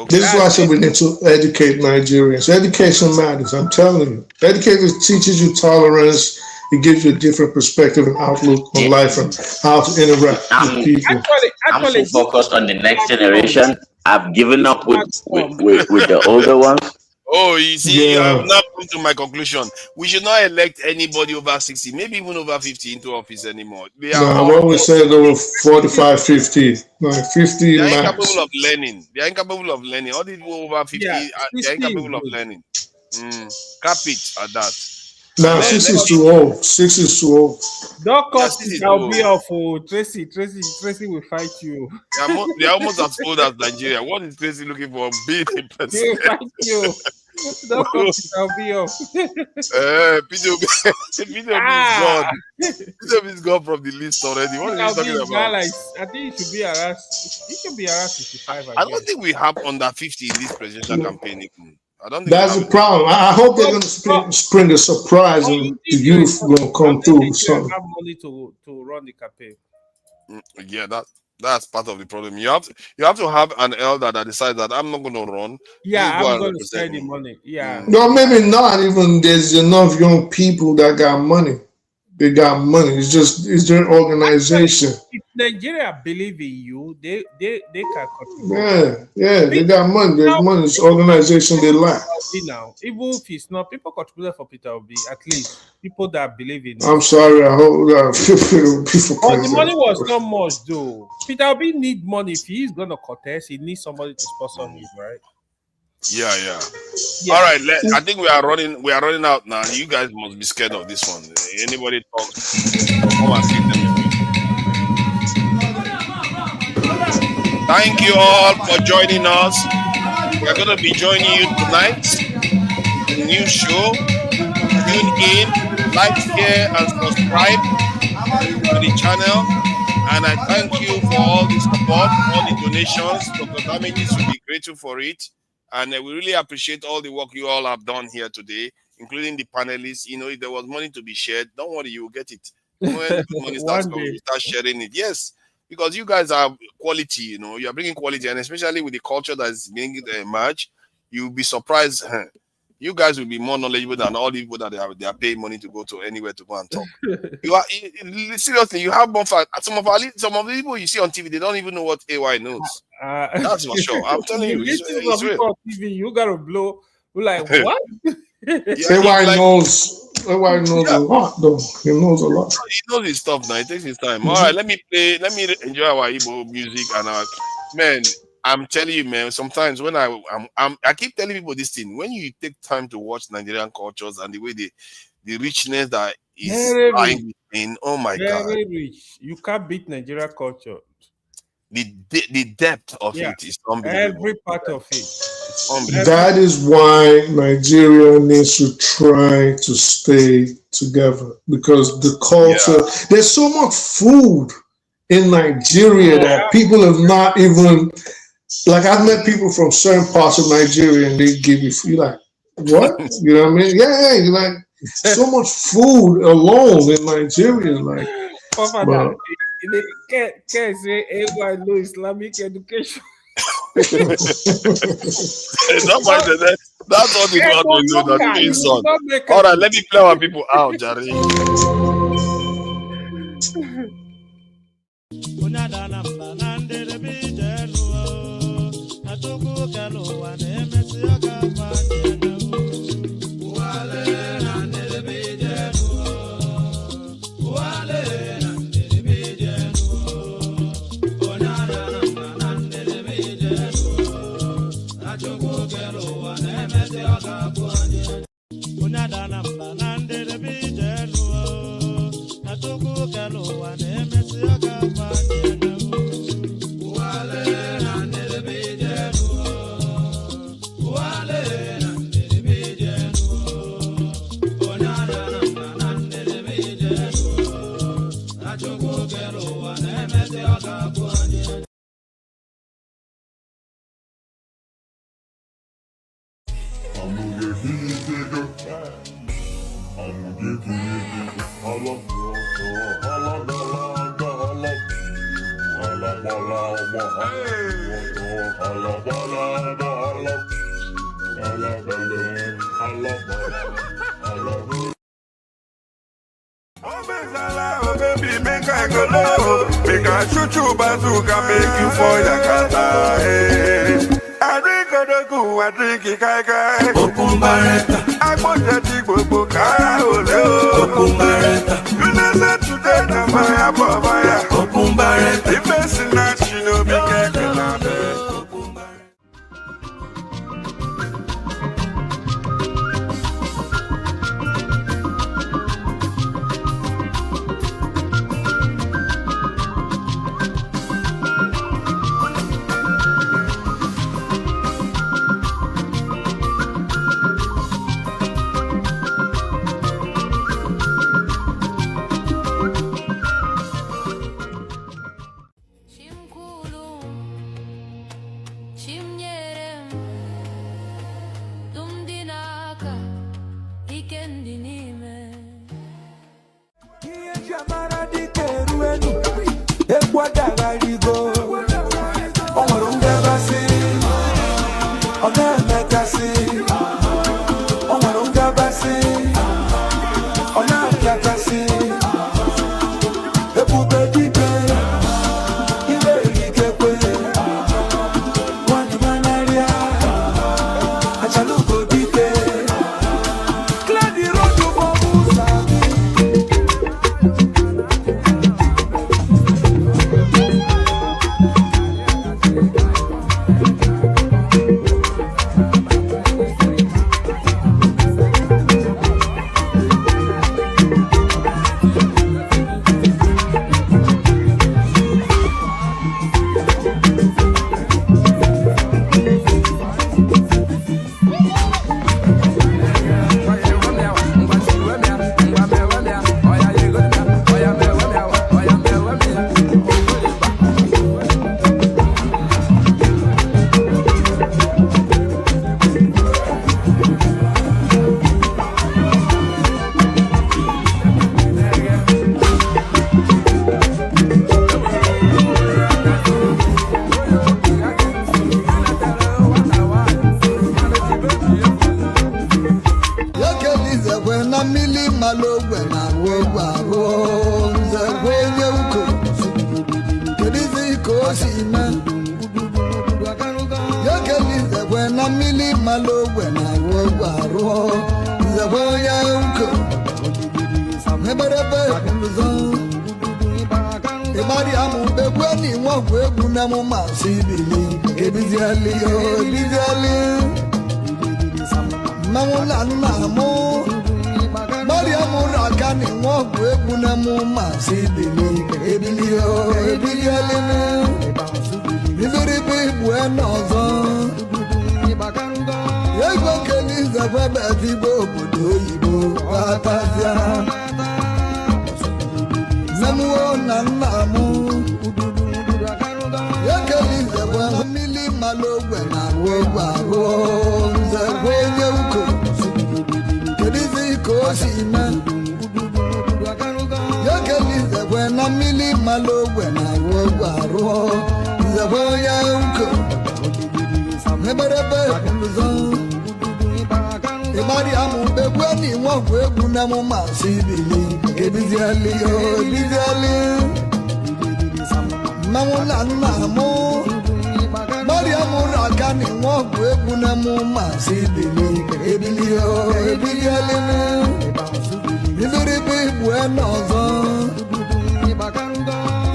This is why I said we need to educate Nigerians. Education matters, I'm telling you. Education teaches you tolerance. It gives you a different perspective and outlook on life and how to interact with people. I'm so focused on the next generation. I've given up with the older ones. Oh, you see, I've not come to my conclusion. We should not elect anybody over 60, maybe even over 50 into office anymore. I've always said over 45, 50. Like 50 they are max. incapable of learning. They are incapable of learning. All these people over 50, they are incapable of learning. Cap it at that. No, 6 is too old. 6 is too old. Don't cut it. I'll be off. Tracy will fight you. They are almost as old as Nigeria. What is Tracy looking for? Being a person. He will fight you. Don't cut it. I'll be off. PDOB is gone from the list already. What are you talking about? I think it should be around 65. I don't think we have under 50 in this presidential campaign. I don't think that's the problem. I hope they're going to spring a surprise and the youth will come through. They have money to run the campaign. Yeah, that That's part of the problem. You have to have an elder that decides that I'm not going to run. Yeah, you go I'm and going to represent spend the me. money. Yeah. No, maybe not even. There's enough young people that got money. They got money. It's their organization. If Nigeria believe in you, they can contribute. Yeah, they got money. There's money. It's organization they lack. Now, even if it's not, people contributed for Peter Obi, at least people that believe in it. I'm sorry. I hope that people. Oh, the money was not much though. Peter Obi need money. If he is gonna contest, he needs somebody to sponsor him, right? Yeah. All right, I think we are running out now. You guys must be scared of this one. Anybody talk? Come and see them. Thank you all for joining us. We're going to be joining you tonight. A new show. Tune in, like, share, and subscribe to the channel. And I thank you for all the support, all the donations. Dr. Damages will be grateful for it. And we really appreciate all the work you all have done here today, including the panelists. You know, if there was money to be shared, don't worry, you will get it. When money starts coming, we start sharing it. Yes, because you guys are quality, you know, you are bringing quality, and especially with the culture that is being emerged, you'll be surprised. You guys will be more knowledgeable than all the people that they are paying money to go to anywhere to go and talk. Seriously, you have more fun. Some of the people you see on TV, they don't even know what AY knows. That's for sure. I'm telling you, it's real. On TV, you gotta blow. We're like, what? AY knows a lot, though. He knows a lot. He knows his stuff now. It takes his time. All right, let me enjoy our Igbo music and our man. I'm telling you, man, sometimes when I keep telling people this thing, when you take time to watch Nigerian cultures and the way the richness that is lying in, oh my God. Very rich. You can't beat Nigerian culture. The depth of it is unbelievable. Every part of it. It's unbelievable. That is why Nigeria needs to try to stay together, because the culture, there's so much food in Nigeria that people have not even. Like, I've met people from certain parts of Nigeria and they give you food. You're like, what? You know what I mean? Yeah, you're like, so much food alone in Nigeria. Like, they can't say AY no Islamic education. That's all the want to do. Son. All right, let me play our people out, Jerry. Make I shoot you bazooka, make you for Yakata. I drink a go, I drink it, kai. Okumbareta. I put that big book, I Okumbareta. You know today, na fire, fire. Okumbareta. If it's not, you know, be careful out there.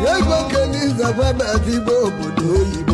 Yegwa keliza kwa bati bobo doyi